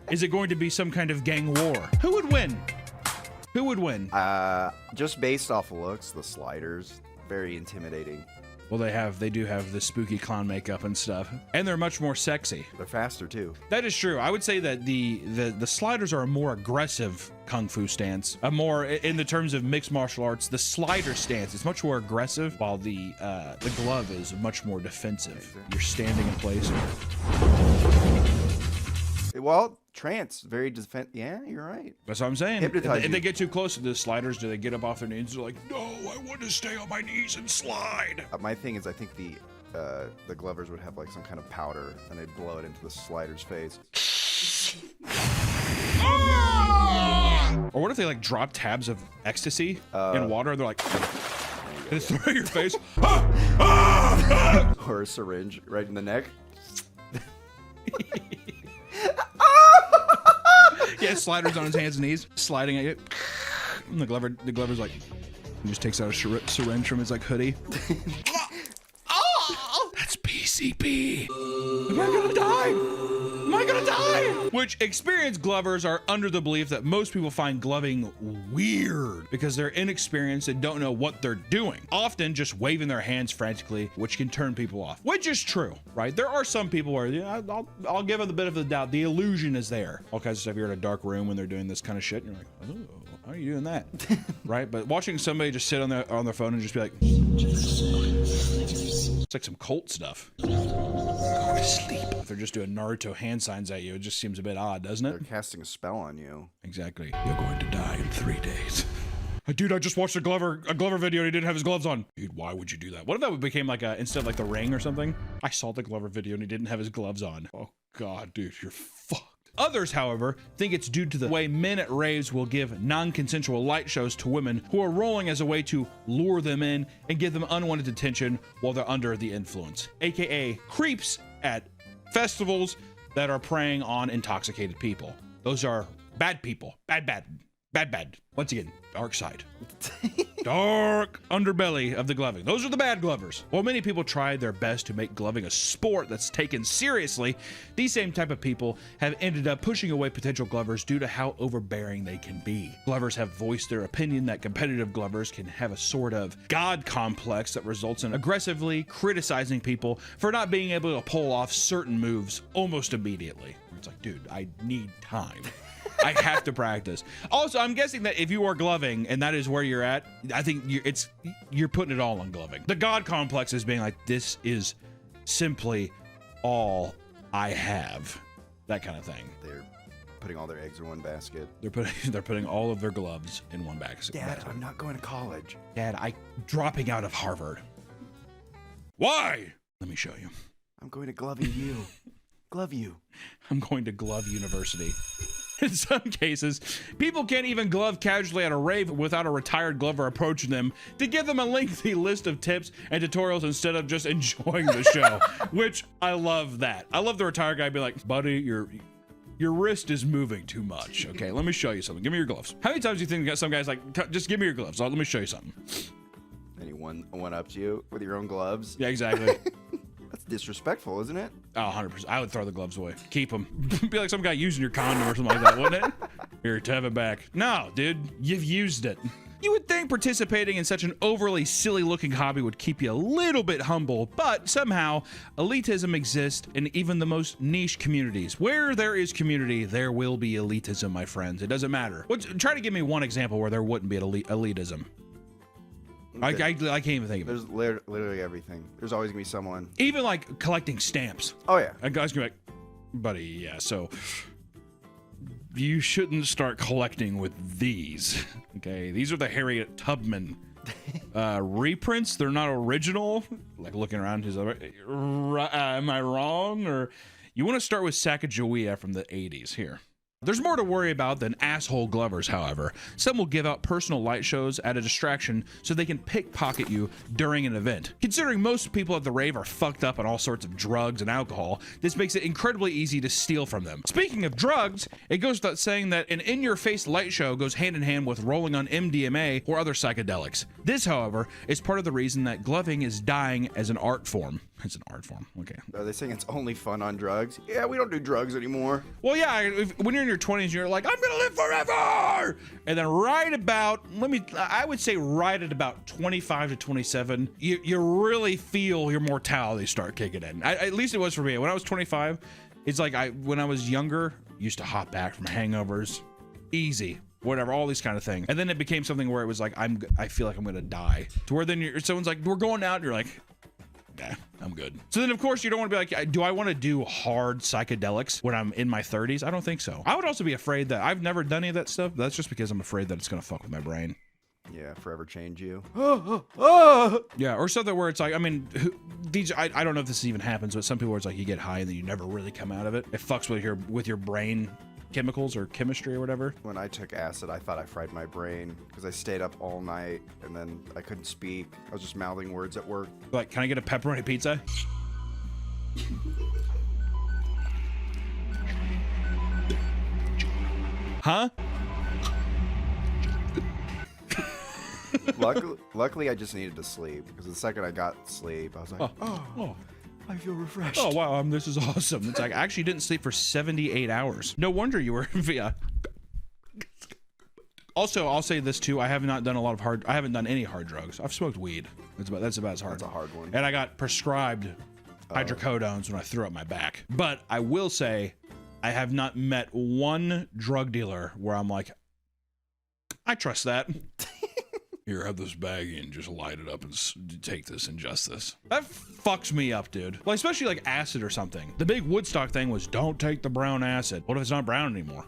Is it going to be some kind of gang war? Who would win? Who would win? Just based off of looks, the sliders, very intimidating. Well, they do have the spooky clown makeup and stuff, and they're much more sexy. They're faster too. That is true. I would say that the sliders are a more aggressive kung fu stance, a more, in the terms of mixed martial arts, the slider stance is much more aggressive, while the glove is much more defensive. You're standing in place. Well, trance, very defense. Yeah, you're right. That's what I'm saying. Hypnotize if they get too close to the sliders, do they get up off their knees? They're like, no, I want to stay on my knees and slide. My thing is, I think the glovers would have like some kind of powder, and they'd blow it into the slider's face. Or what if they like drop tabs of ecstasy in water and they're like, and throw it in your face? Or a syringe right in the neck. Yeah, sliders on his hands and knees, sliding at you. And the Glover's like, he just takes out a syringe from his like hoodie. That's PCP. Am I gonna die? Am I gonna die? Which experienced glovers are under the belief that most people find gloving weird because they're inexperienced and don't know what they're doing. Often just waving their hands frantically, which can turn people off, which is true, right? There are some people where, yeah, I'll give them the benefit of the doubt. The illusion is there. All kinds of stuff. You're in a dark room when they're doing this kind of shit. And you're like, oh, how are you doing that? Right? But watching somebody just sit on their phone and just be like, it's like some cult stuff. Go to sleep. If they're just doing Naruto hand signs at you, it just seems a bit odd, doesn't it? They're casting a spell on you. Exactly. You're going to die in 3 days. Dude, I just watched a Glover video and he didn't have his gloves on. Dude, why would you do that? What if that became like instead of like the Ring or something? I saw the Glover video and he didn't have his gloves on. Oh God, dude, you're fucked. Others, however, think it's due to the way men at raves will give non-consensual light shows to women who are rolling as a way to lure them in and give them unwanted attention while they're under the influence, aka creeps at festivals that are preying on intoxicated people. Those are bad people. Bad. Once again, dark side. Dark underbelly of the gloving. Those are the bad glovers. While many people try their best to make gloving a sport that's taken seriously, these same type of people have ended up pushing away potential glovers due to how overbearing they can be. Glovers have voiced their opinion that competitive glovers can have a sort of God complex that results in aggressively criticizing people for not being able to pull off certain moves almost immediately. It's like, dude, I need time. I have to practice. Also, I'm guessing that if you are gloving and that is where you're at, I think you're putting it all on gloving. The God complex is being like, this is simply all I have. That kind of thing. They're putting all their eggs in one basket. They're putting all of their gloves in one basket. Dad, I'm not going to college. Dad, I'm dropping out of Harvard. Why? Let me show you. I'm going to gloving you. Glove you. I'm going to Glove University. In some cases, people can't even glove casually at a rave without a retired glover approaching them to give them a lengthy list of tips and tutorials instead of just enjoying the show, which I love that. I love the retired guy being like, buddy, your wrist is moving too much. Okay, let me show you something. Give me your gloves. How many times do you think some guys like, just give me your gloves. Let me show you something. And he one-ups you with your own gloves. Yeah, exactly. That's disrespectful, isn't it? Oh, 100%. I would throw the gloves away. Keep them. Be like some guy using your condom or something like that, wouldn't it? Here, have it back. No, dude, you've used it. You would think participating in such an overly silly-looking hobby would keep you a little bit humble, but somehow elitism exists in even the most niche communities. Where there is community, there will be elitism, my friends. It doesn't matter. Try to give me one example where there wouldn't be an elitism. I can't even think of it. There's literally everything. There's always gonna be someone. Even like collecting stamps. Oh yeah. A guy's gonna be like, buddy, yeah, so you shouldn't start collecting with these. Okay, these are the Harriet Tubman reprints. They're not original. Like looking around his other, am I wrong? Or you want to start with Sacagawea from the 80s here. There's more to worry about than asshole glovers, however. Some will give out personal light shows at a distraction so they can pickpocket you during an event. Considering most people at the rave are fucked up on all sorts of drugs and alcohol, this makes it incredibly easy to steal from them. Speaking of drugs, it goes without saying that an in-your-face light show goes hand in hand with rolling on MDMA or other psychedelics. This, however, is part of the reason that gloving is dying as an art form. It's an art form. Okay. Are they saying it's only fun on drugs? Yeah, we don't do drugs anymore. Well, yeah, when you're in your 20s, you're like, I'm gonna live forever! And then right about, I would say right at about 25 to 27, you really feel your mortality start kicking in. At least it was for me. When I was 25, it's like when I was younger, used to hop back from hangovers, easy, whatever, all these kind of things. And then it became something where it was like, I feel like I'm gonna die. To where then someone's like, we're going out, and you're like, yeah, I'm good. So then, of course, you don't want to be like, do I want to do hard psychedelics when I'm in my 30s? I don't think so. I would also be afraid that I've never done any of that stuff. That's just because I'm afraid that it's going to fuck with my brain. Yeah, forever change you. Yeah, or something where it's like, I mean, I don't know if this even happens, but some people where it's like you get high and then you never really come out of it. It fucks with your brain chemicals or chemistry or whatever. When I took acid, I thought I fried my brain because I stayed up all night and then I couldn't speak. I was just mouthing words at work. Like, can I get a pepperoni pizza? Huh? Luckily, I just needed to sleep because the second I got sleep, I was like, oh, I feel refreshed. Oh, wow, this is awesome. It's like, I actually didn't sleep for 78 hours. No wonder you were via. Also, I'll say this too. I have not done I haven't done any hard drugs. I've smoked weed. That's about as hard. That's a hard one. And I got prescribed hydrocodones when I threw up my back. But I will say, I have not met one drug dealer where I'm like, I trust that. Here, have this baggie and just light it up and take this, ingest this. That fucks me up, dude. Like, especially like acid or something. The big Woodstock thing was don't take the brown acid. What if it's not brown anymore?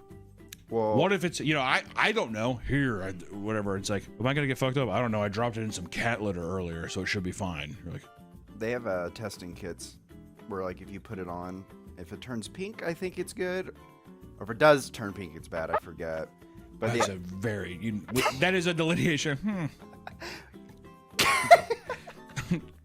Well, what if it's, I don't know. Here, whatever. It's like, am I going to get fucked up? I don't know. I dropped it in some cat litter earlier, so it should be fine. You're like, they have testing kits where, like, if you put it on, if it turns pink, I think it's good. Or if it does turn pink, it's bad. I forget. But that's a very, that is a delineation.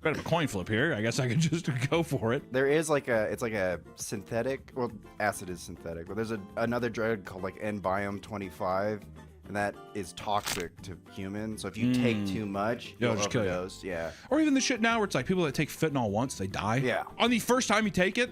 Got a coin flip here. I guess I can just go for it. There is it's like a synthetic, well, acid is synthetic, but there's another drug called like N-Biome 25, and that is toxic to humans. So if you take too much, you'll just kill you. Yeah. Or even the shit now where it's like people that take fentanyl once, they die. Yeah. On the first time you take it?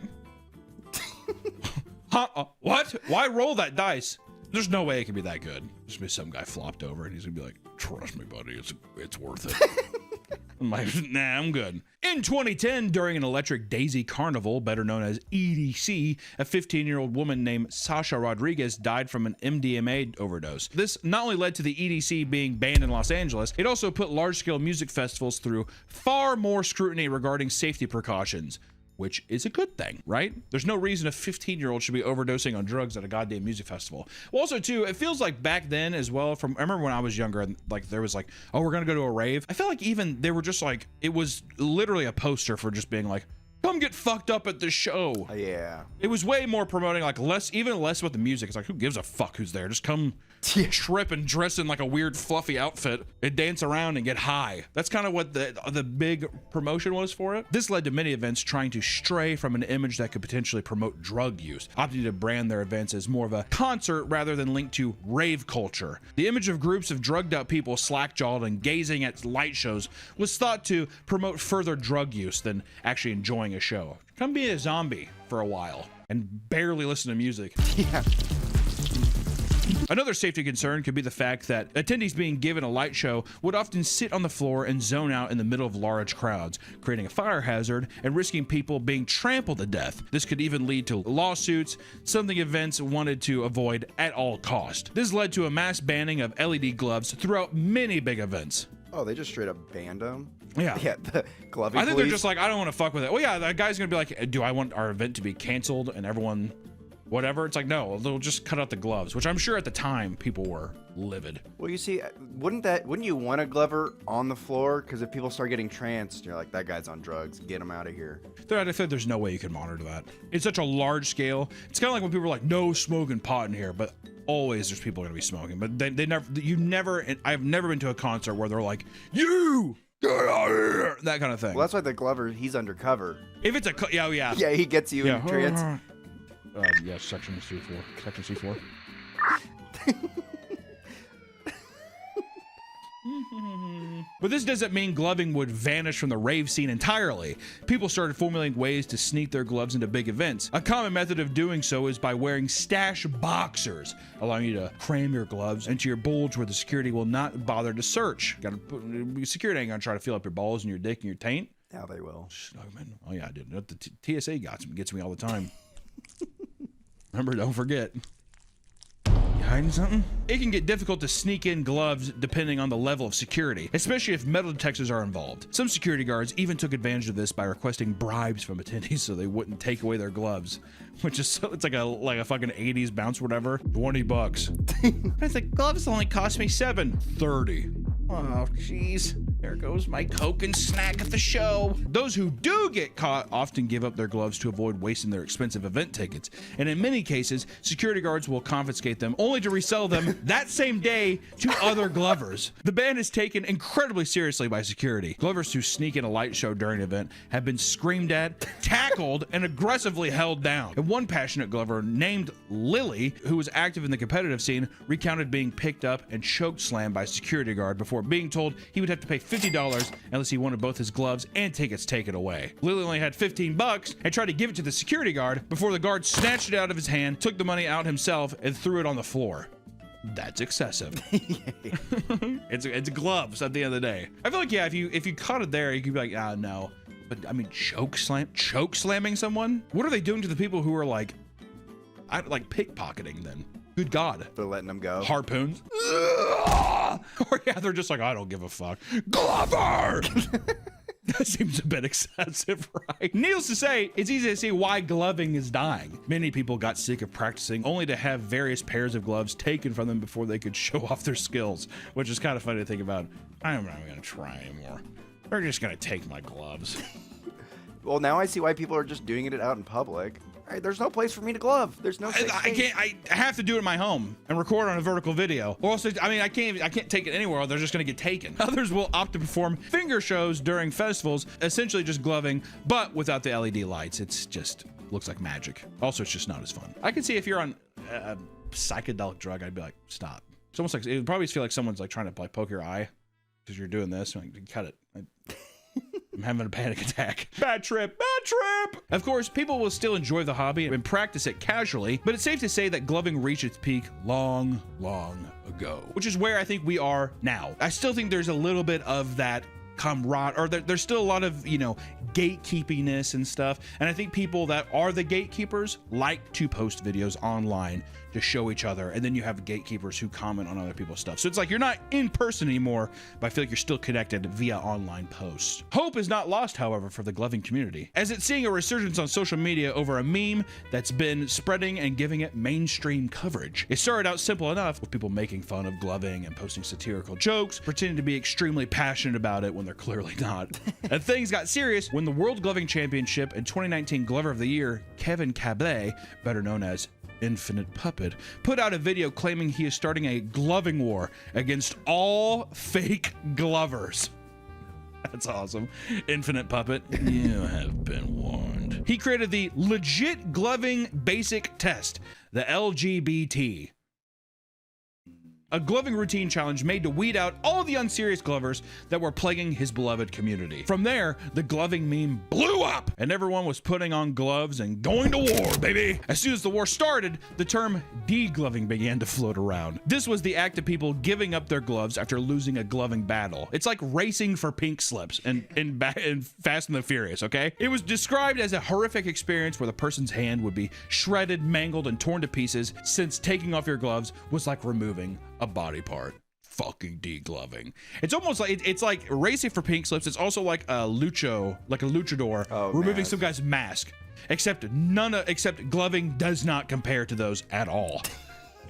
What? Why roll that dice? There's no way it can be that good. There's gonna be some guy flopped over and he's gonna be like, trust me, buddy, it's worth it. I'm like, nah, I'm good. In 2010, during an Electric Daisy Carnival, better known as EDC, a 15-year-old woman named Sasha Rodriguez died from an MDMA overdose. This not only led to the EDC being banned in Los Angeles, it also put large-scale music festivals through far more scrutiny regarding safety precautions. Which is a good thing, right? There's no reason a 15-year-old should be overdosing on drugs at a goddamn music festival. Well, also, too, it feels like back then as well, I remember when I was younger, and like there was like, oh, we're gonna go to a rave. I feel like even they were just like, it was literally a poster for just being like, come get fucked up at the show. Yeah. It was way more promoting, like even less about the music. It's like, who gives a fuck who's there? Just come trip and dress in like a weird fluffy outfit and dance around and get high. That's kind of what the big promotion was for it. This led to many events trying to stray from an image that could potentially promote drug use, opting to brand their events as more of a concert rather than linked to rave culture. The image of groups of drugged out people slack-jawed and gazing at light shows was thought to promote further drug use than actually enjoying a show. Come be a zombie for a while and barely listen to music. Yeah. Another safety concern could be the fact that attendees being given a light show would often sit on the floor and zone out in the middle of large crowds, creating a fire hazard and risking people being trampled to death. This could even lead to lawsuits, something events wanted to avoid at all cost. This led to a mass banning of LED gloves throughout many big events. Oh, they just straight up banned them? Yeah. Yeah, the gloving I think police. they're just like, I don't want to fuck with it. Well, yeah, that guy's going to be like, do I want our event to be canceled and everyone whatever? It's like, no, they'll just cut out the gloves, which I'm sure at the time people were livid. Well, you see, wouldn't you want a glover on the floor? Because if people start getting tranced, you're like, that guy's on drugs, get him out of here. I think there's no way you can monitor that. It's such a large scale. It's kind of like when people are like, no smoking pot in here, but always there's people going to be smoking. But I've never been to a concert where they're like, you get out of here, that kind of thing. Well, that's why the glover, he's undercover. If it's yeah. Yeah, he gets you in trance. Yeah, section C4. Section C4. But this doesn't mean gloving would vanish from the rave scene entirely. People started formulating ways to sneak their gloves into big events. A common method of doing so is by wearing stash boxers, allowing you to cram your gloves into your bulge where the security will not bother to search. Security ain't gonna try to fill up your balls and your dick and your taint. Yeah, they will. Oh yeah, I did. The TSA gets me all the time. Remember, don't forget. You hiding something? It can get difficult to sneak in gloves depending on the level of security, especially if metal detectors are involved. Some security guards even took advantage of this by requesting bribes from attendees so they wouldn't take away their gloves, which is it's like a fucking 80s bounce, whatever. $20. It's like, gloves only cost me $7.30. Oh, jeez. There goes my Coke and snack at the show. Those who do get caught often give up their gloves to avoid wasting their expensive event tickets. And in many cases, security guards will confiscate them only to resell them that same day to other glovers. The ban is taken incredibly seriously by security. Glovers who sneak in a light show during an event have been screamed at, tackled, and aggressively held down. And one passionate glover named Lily, who was active in the competitive scene, recounted being picked up and choke slammed by a security guard before being told he would have to pay $50 unless he wanted both his gloves and tickets taken away. Lily only had $15 and tried to give it to the security guard before the guard snatched it out of his hand, took the money out himself, and threw it on the floor. That's excessive. It's gloves at the end of the day. I feel like, yeah, if you caught it there, you could be like, ah, no. But I mean, choke slamming someone? What are they doing to the people who are like pickpocketing then? Good God. They're letting them go. Harpoons. Or yeah, they're just like, I don't give a fuck. Glover! That seems a bit excessive, right? Needless to say, it's easy to see why gloving is dying. Many people got sick of practicing only to have various pairs of gloves taken from them before they could show off their skills, which is kind of funny to think about. I'm not gonna try anymore. They're just gonna take my gloves. Well, now I see why people are just doing it out in public. Right, there's no place for me to glove. There's no safe space. I have to do it in my home and record on a vertical video. Or else, I mean, I can't take it anywhere, or they're just gonna get taken. Others will opt to perform finger shows during festivals, essentially just gloving, but without the LED lights. It's just looks like magic. Also, it's just not as fun. I can see if you're on a psychedelic drug, I'd be like, stop. It's almost like, it would probably feel like someone's like trying to like poke your eye because you're doing this. Like, cut it. I'm having a panic attack. Bad trip, bad trip! Of course, people will still enjoy the hobby and practice it casually, but it's safe to say that gloving reached its peak long, long ago, which is where I think we are now. I still think there's a little bit of that there's still a lot of, you know, gatekeepiness and stuff. And I think people that are the gatekeepers like to post videos online to show each other. And then you have gatekeepers who comment on other people's stuff. So it's like you're not in person anymore, but I feel like you're still connected via online posts. Hope is not lost, however, for the gloving community, as it's seeing a resurgence on social media over a meme that's been spreading and giving it mainstream coverage. It started out simple enough, with people making fun of gloving and posting satirical jokes, pretending to be extremely passionate about it when they're clearly not. And things got serious when the World Gloving Championship and 2019 Glover of the Year, Kevin Cablet, better known as Infinite Puppet, put out a video claiming he is starting a gloving war against all fake glovers. That's awesome. Infinite Puppet, you have been warned. He created the legit gloving basic test, the LGBT. A gloving routine challenge made to weed out all the unserious glovers that were plaguing his beloved community. From there, the gloving meme blew up, and everyone was putting on gloves and going to war, baby. As soon as the war started, the term degloving began to float around. This was the act of people giving up their gloves after losing a gloving battle. It's like racing for pink slips in Fast and the Furious, okay? It was described as a horrific experience where the person's hand would be shredded, mangled, and torn to pieces, since taking off your gloves was like removing a body part. Fucking degloving. It's almost like it's like racing for pink slips. It's also like a luchador removing some guy's mask. Except gloving does not compare to those at all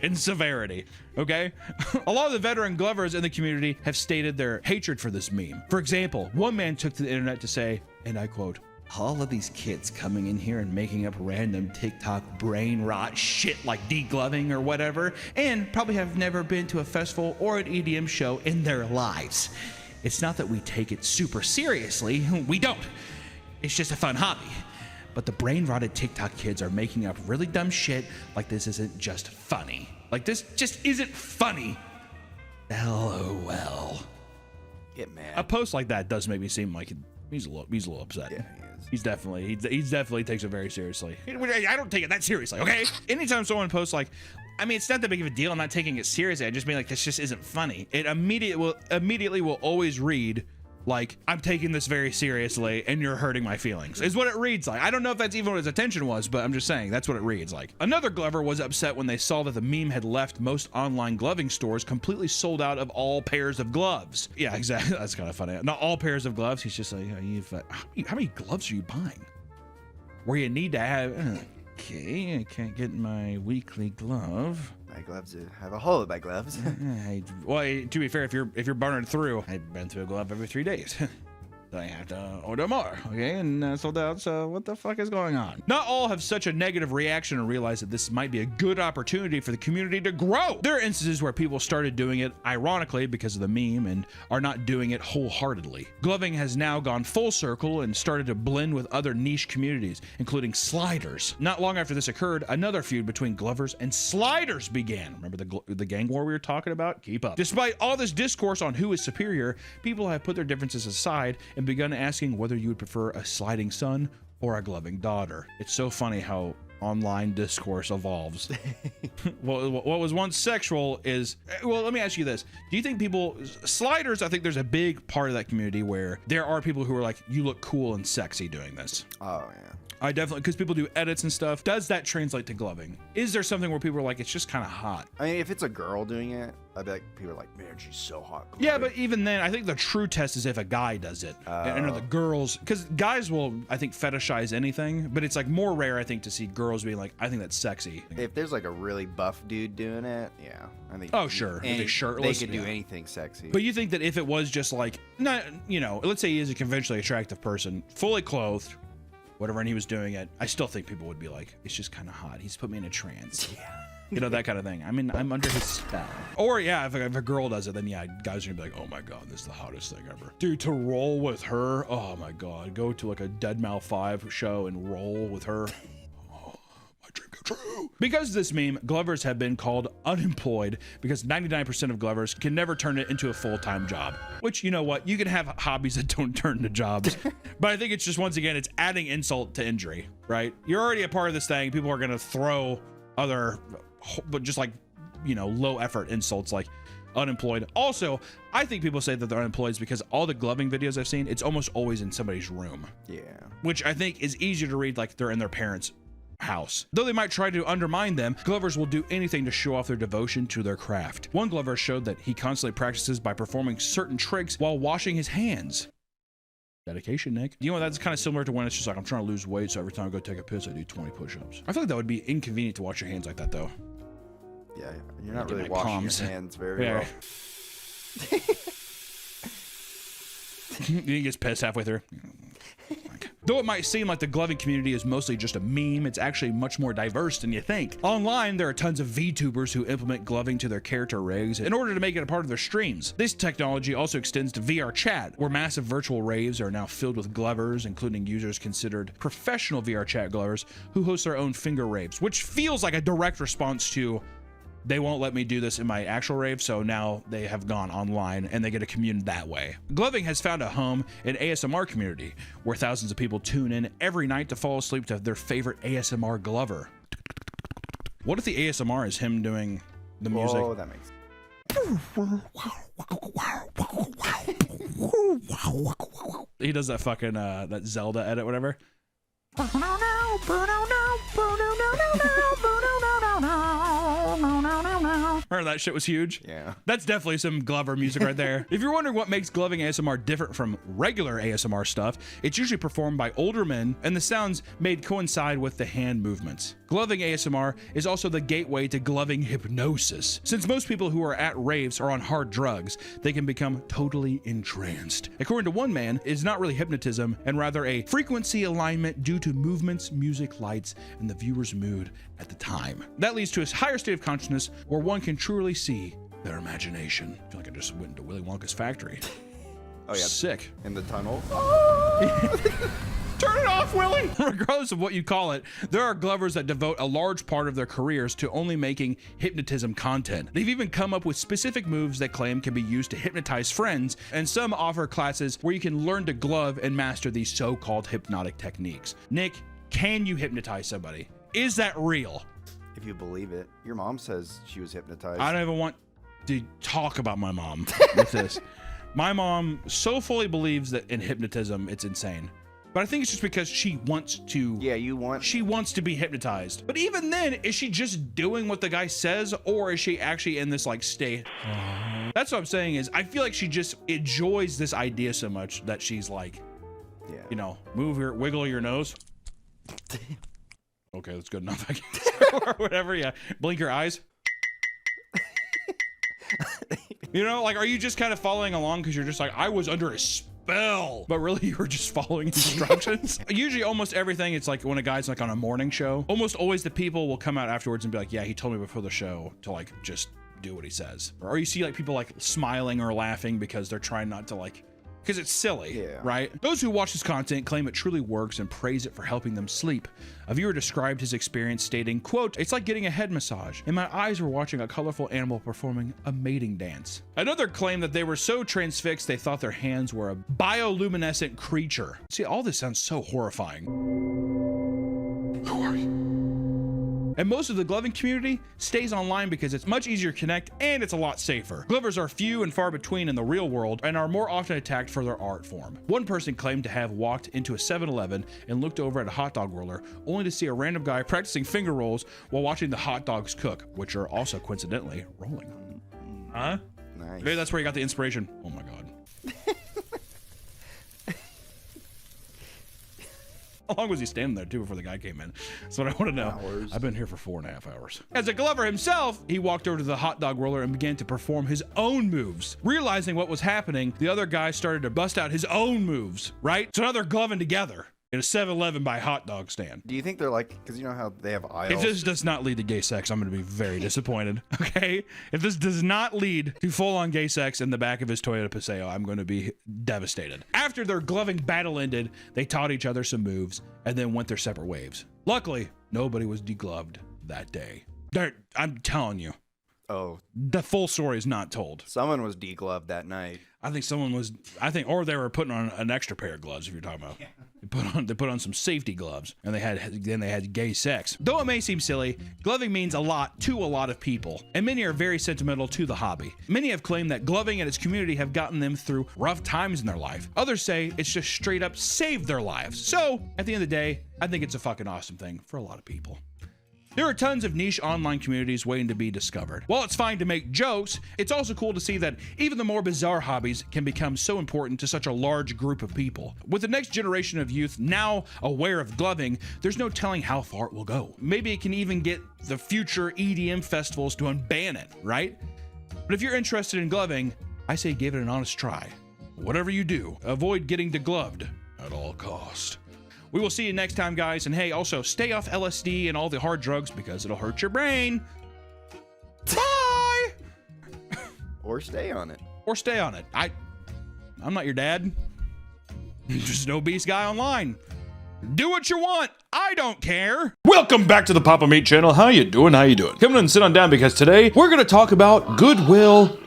in severity. Okay, a lot of the veteran glovers in the community have stated their hatred for this meme. For example, one man took to the internet to say, and I quote, "All of these kids coming in here and making up random TikTok brain rot shit like degloving or whatever, and probably have never been to a festival or an EDM show in their lives. It's not that we take it super seriously. We don't. It's just a fun hobby. But the brain rotted TikTok kids are making up really dumb shit like this isn't just funny. Like this just isn't funny. LOL." Get mad. A post like that does make me seem like he's a little upset. Yeah, he definitely takes it very seriously. I don't take it that seriously, okay? Anytime someone posts like, I mean, it's not that big of a deal. I'm not taking it seriously. I just mean like this just isn't funny. It immediately will always read like, I'm taking this very seriously and you're hurting my feelings, is what it reads like. I don't know if that's even what his intention was, but I'm just saying that's what it reads like. Another glover was upset when they saw that the meme had left most online gloving stores completely sold out of all pairs of gloves. Yeah, exactly. That's kind of funny. Not all pairs of gloves. He's just like, how many gloves are you buying? Where you need to have, okay, I can't get my weekly glove. My gloves have a hole in my gloves. Well, to be fair, if you're burning through, I've been through a glove every 3 days. So I have to order more, okay? And so that's what the fuck is going on? Not all have such a negative reaction and realize that this might be a good opportunity for the community to grow. There are instances where people started doing it ironically because of the meme and are not doing it wholeheartedly. Gloving has now gone full circle and started to blend with other niche communities, including sliders. Not long after this occurred, another feud between glovers and sliders began. Remember the gang war we were talking about? Keep up. Despite all this discourse on who is superior, people have put their differences aside and begun asking whether you would prefer a sliding son or a gloving daughter. It's so funny how online discourse evolves. Well, what was once sexual is, well, let me ask you this. Do you think sliders, I think there's a big part of that community where there are people who are like, you look cool and sexy doing this. Oh, yeah. I definitely, because people do edits and stuff. Does that translate to gloving? Is there something where people are like, it's just kind of hot? I mean, if it's a girl doing it, I bet people are like, man, she's so hot. Yeah, but even then, I think the true test is if a guy does it. And are the girls, because guys will, I think, fetishize anything, but it's like more rare, I think, to see girls being like, I think that's sexy. If there's like a really buff dude doing it, yeah. I think. Oh, sure. If they shirtless. They could do anything sexy. But you think that if it was just like, not, you know, let's say he is a conventionally attractive person, fully clothed, whatever, and he was doing it, I still think people would be like, it's just kind of hot. He's put me in a trance. Yeah. You know, that kind of thing. I mean, I'm under his spell. Or yeah, if a girl does it, then yeah, guys are gonna be like, oh my God, this is the hottest thing ever. Dude, to roll with her, oh my God. Go to like a Deadmau 5 show and roll with her. True. Because of this meme, glovers have been called unemployed because 99% of glovers can never turn it into a full-time job. Which, you know what, you can have hobbies that don't turn into jobs. But I think it's just, once again, it's adding insult to injury, right? You're already a part of this thing. People are gonna throw other, but just like, you know, low effort insults like unemployed. Also, I think people say that they're unemployed is because all the gloving videos I've seen, it's almost always in somebody's room. Yeah. Which I think is easier to read like they're in their parents' house. Though they might try to undermine them, glovers will do anything to show off their devotion to their craft. One glover showed that he constantly practices by performing certain tricks while washing his hands. Dedication, Nick. You know, that's kind of similar to when it's just like, I'm trying to lose weight, so every time I go take a piss, I do 20 push-ups. I feel like that would be inconvenient to wash your hands like that, though. Yeah, you're not really washing your hands very well. He gets pissed halfway through. Though it might seem like the gloving community is mostly just a meme, it's actually much more diverse than you think. Online, there are tons of VTubers who implement gloving to their character rigs in order to make it a part of their streams. This technology also extends to VR chat, where massive virtual raves are now filled with glovers, including users considered professional VR chat glovers who host their own finger raves, which feels like a direct response to, they won't let me do this in my actual rave, so now they have gone online and they get a community that way. Gloving has found a home in ASMR community, where thousands of people tune in every night to fall asleep to their favorite ASMR glover. What if the ASMR is him doing the music? Oh, that makes He does that fucking, that Zelda edit, whatever. Remember that shit was huge? Yeah. That's definitely some Glover music right there. If you're wondering what makes gloving ASMR different from regular ASMR stuff, it's usually performed by older men, and the sounds made coincide with the hand movements. Gloving ASMR is also the gateway to gloving hypnosis. Since most people who are at raves are on hard drugs, they can become totally entranced. According to one man, it's not really hypnotism, and rather a frequency alignment due to movements, music, lights, and the viewer's mood at the time. That leads to a higher state of consciousness where one can truly see their imagination. I feel like I just went into Willy Wonka's factory. Oh yeah. Sick. In the tunnel. Turn it off, Willie! Regardless of what you call it, there are glovers that devote a large part of their careers to only making hypnotism content. They've even come up with specific moves that claim can be used to hypnotize friends, and some offer classes where you can learn to glove and master these so-called hypnotic techniques. Nick, can you hypnotize somebody? Is that real? If you believe it. Your mom says she was hypnotized. I don't even want to talk about my mom with this. My mom so fully believes that in hypnotism, it's insane. But I think it's just because she wants to. Yeah, she wants to be hypnotized. But even then, is she just doing what the guy says, or is she actually in this like state? That's what I'm saying is I feel like she just enjoys this idea so much that she's like, yeah, you know, wiggle your nose. Okay, that's good enough, I guess. Or whatever, yeah. Blink your eyes. You know, like, are you just kind of following along because you're just like, I was under a spell, but really you were just following instructions? Usually almost everything, it's like when a guy's like on a morning show, almost always the people will come out afterwards and be like, yeah, he told me before the show to like just do what he says. Or you see like people like smiling or laughing because they're trying not to like, because it's silly, right? Those who watch this content claim it truly works and praise it for helping them sleep. A viewer described his experience stating, quote, "It's like getting a head massage, and my eyes were watching a colorful animal performing a mating dance." Another claimed that they were so transfixed they thought their hands were a bioluminescent creature. See, all this sounds so horrifying. Who are you? And most of the gloving community stays online because it's much easier to connect and it's a lot safer. Glovers are few and far between in the real world and are more often attacked for their art form. One person claimed to have walked into a 7-Eleven and looked over at a hot dog roller only to see a random guy practicing finger rolls while watching the hot dogs cook, which are also coincidentally rolling. Huh? Nice. Maybe that's where you got the inspiration. Oh my God. How long was he standing there too before the guy came in? That's what I want to know. Hours. I've been here for 4.5 hours. As a Glover himself, he walked over to the hot dog roller and began to perform his own moves. Realizing what was happening, the other guy started to bust out his own moves, right? So now they're gloving together in a 7-Eleven by hot dog stand. Do you think they're like, because you know how they have aisles? If this does not lead to gay sex, I'm going to be very disappointed, okay? If this does not lead to full-on gay sex in the back of his Toyota Paseo, I'm going to be devastated. After their gloving battle ended, they taught each other some moves and then went their separate ways. Luckily, nobody was degloved that day. I'm telling you. Oh. The full story is not told. Someone was degloved that night. I think someone was, or they were putting on an extra pair of gloves, if you're talking about. Yeah. They put on some safety gloves, and they had gay sex. Though it may seem silly, gloving means a lot to a lot of people, and many are very sentimental to the hobby. Many have claimed that gloving and its community have gotten them through rough times in their life. Others say it's just straight up saved their lives. So, at the end of the day, I think it's a fucking awesome thing for a lot of people. There are tons of niche online communities waiting to be discovered. While it's fine to make jokes, it's also cool to see that even the more bizarre hobbies can become so important to such a large group of people. With the next generation of youth now aware of gloving, there's no telling how far it will go. Maybe it can even get the future EDM festivals to unban it, right? But if you're interested in gloving, I say give it an honest try. Whatever you do, avoid getting degloved at all cost. We will see you next time, guys. And hey, also stay off LSD and all the hard drugs because it'll hurt your brain. Bye! Or stay on it. Or stay on it. I'm not your dad. Just an obese guy online. Do what you want. I don't care. Welcome back to the Papa Meat channel. How you doing? How you doing? Come on and sit on down because today we're going to talk about Goodwill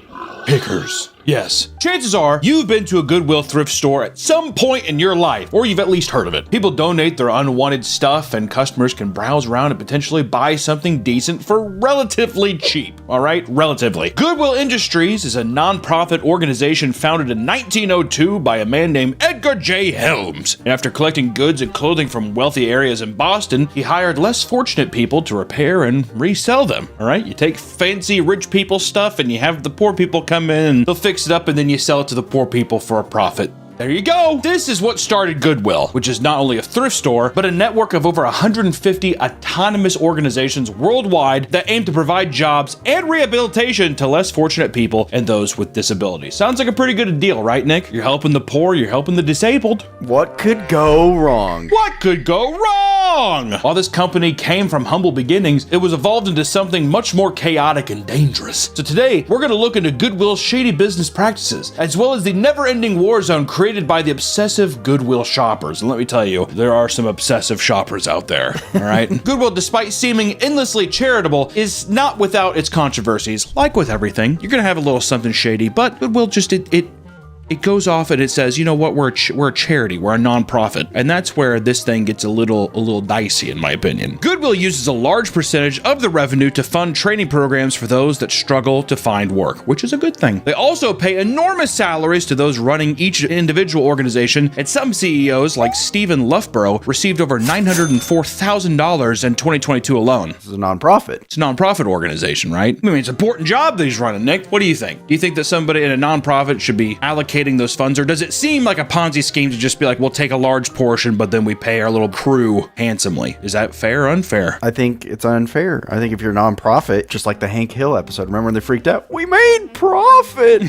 pickers. Yes. Chances are you've been to a Goodwill thrift store at some point in your life, or you've at least heard of it. People donate their unwanted stuff and customers can browse around and potentially buy something decent for relatively cheap. All right? Relatively. Goodwill Industries is a non-profit organization founded in 1902 by a man named Edgar J. Helms. And after collecting goods and clothing from wealthy areas in Boston, he hired less fortunate people to repair and resell them. All right? You take fancy rich people stuff and you have the poor people come in and they'll fix it up and then you sell it to the poor people for a profit. There you go. This is what started Goodwill, which is not only a thrift store, but a network of over 150 autonomous organizations worldwide that aim to provide jobs and rehabilitation to less fortunate people and those with disabilities. Sounds like a pretty good deal, right, Nick? You're helping the poor, you're helping the disabled. What could go wrong? What could go wrong? While this company came from humble beginnings, it was evolved into something much more chaotic and dangerous. So today, we're going to look into Goodwill's shady business practices, as well as the never-ending war zone created by the obsessive Goodwill shoppers. And let me tell you, there are some obsessive shoppers out there, all right? Goodwill, despite seeming endlessly charitable, is not without its controversies. Like with everything, you're gonna have a little something shady, but Goodwill just, it goes off and it says, you know what, we're a charity, we're a non-profit. And that's where this thing gets a little dicey in my opinion. Goodwill uses a large percentage of the revenue to fund training programs for those that struggle to find work, which is a good thing. They also pay enormous salaries to those running each individual organization, and some CEOs like Stephen Loughborough received over $904,000 in 2022 alone. This is a non-profit. It's a non-profit organization, right? I mean, it's an important job that he's running, Nick. What do you think? Do you think that somebody in a non-profit should be allocated allocating those funds, or does it seem like a Ponzi scheme to just be like, we'll take a large portion, but then we pay our little crew handsomely? Is that fair or unfair? I think it's unfair. I think if you're a nonprofit, just like the Hank Hill episode, remember when they freaked out? We made profit!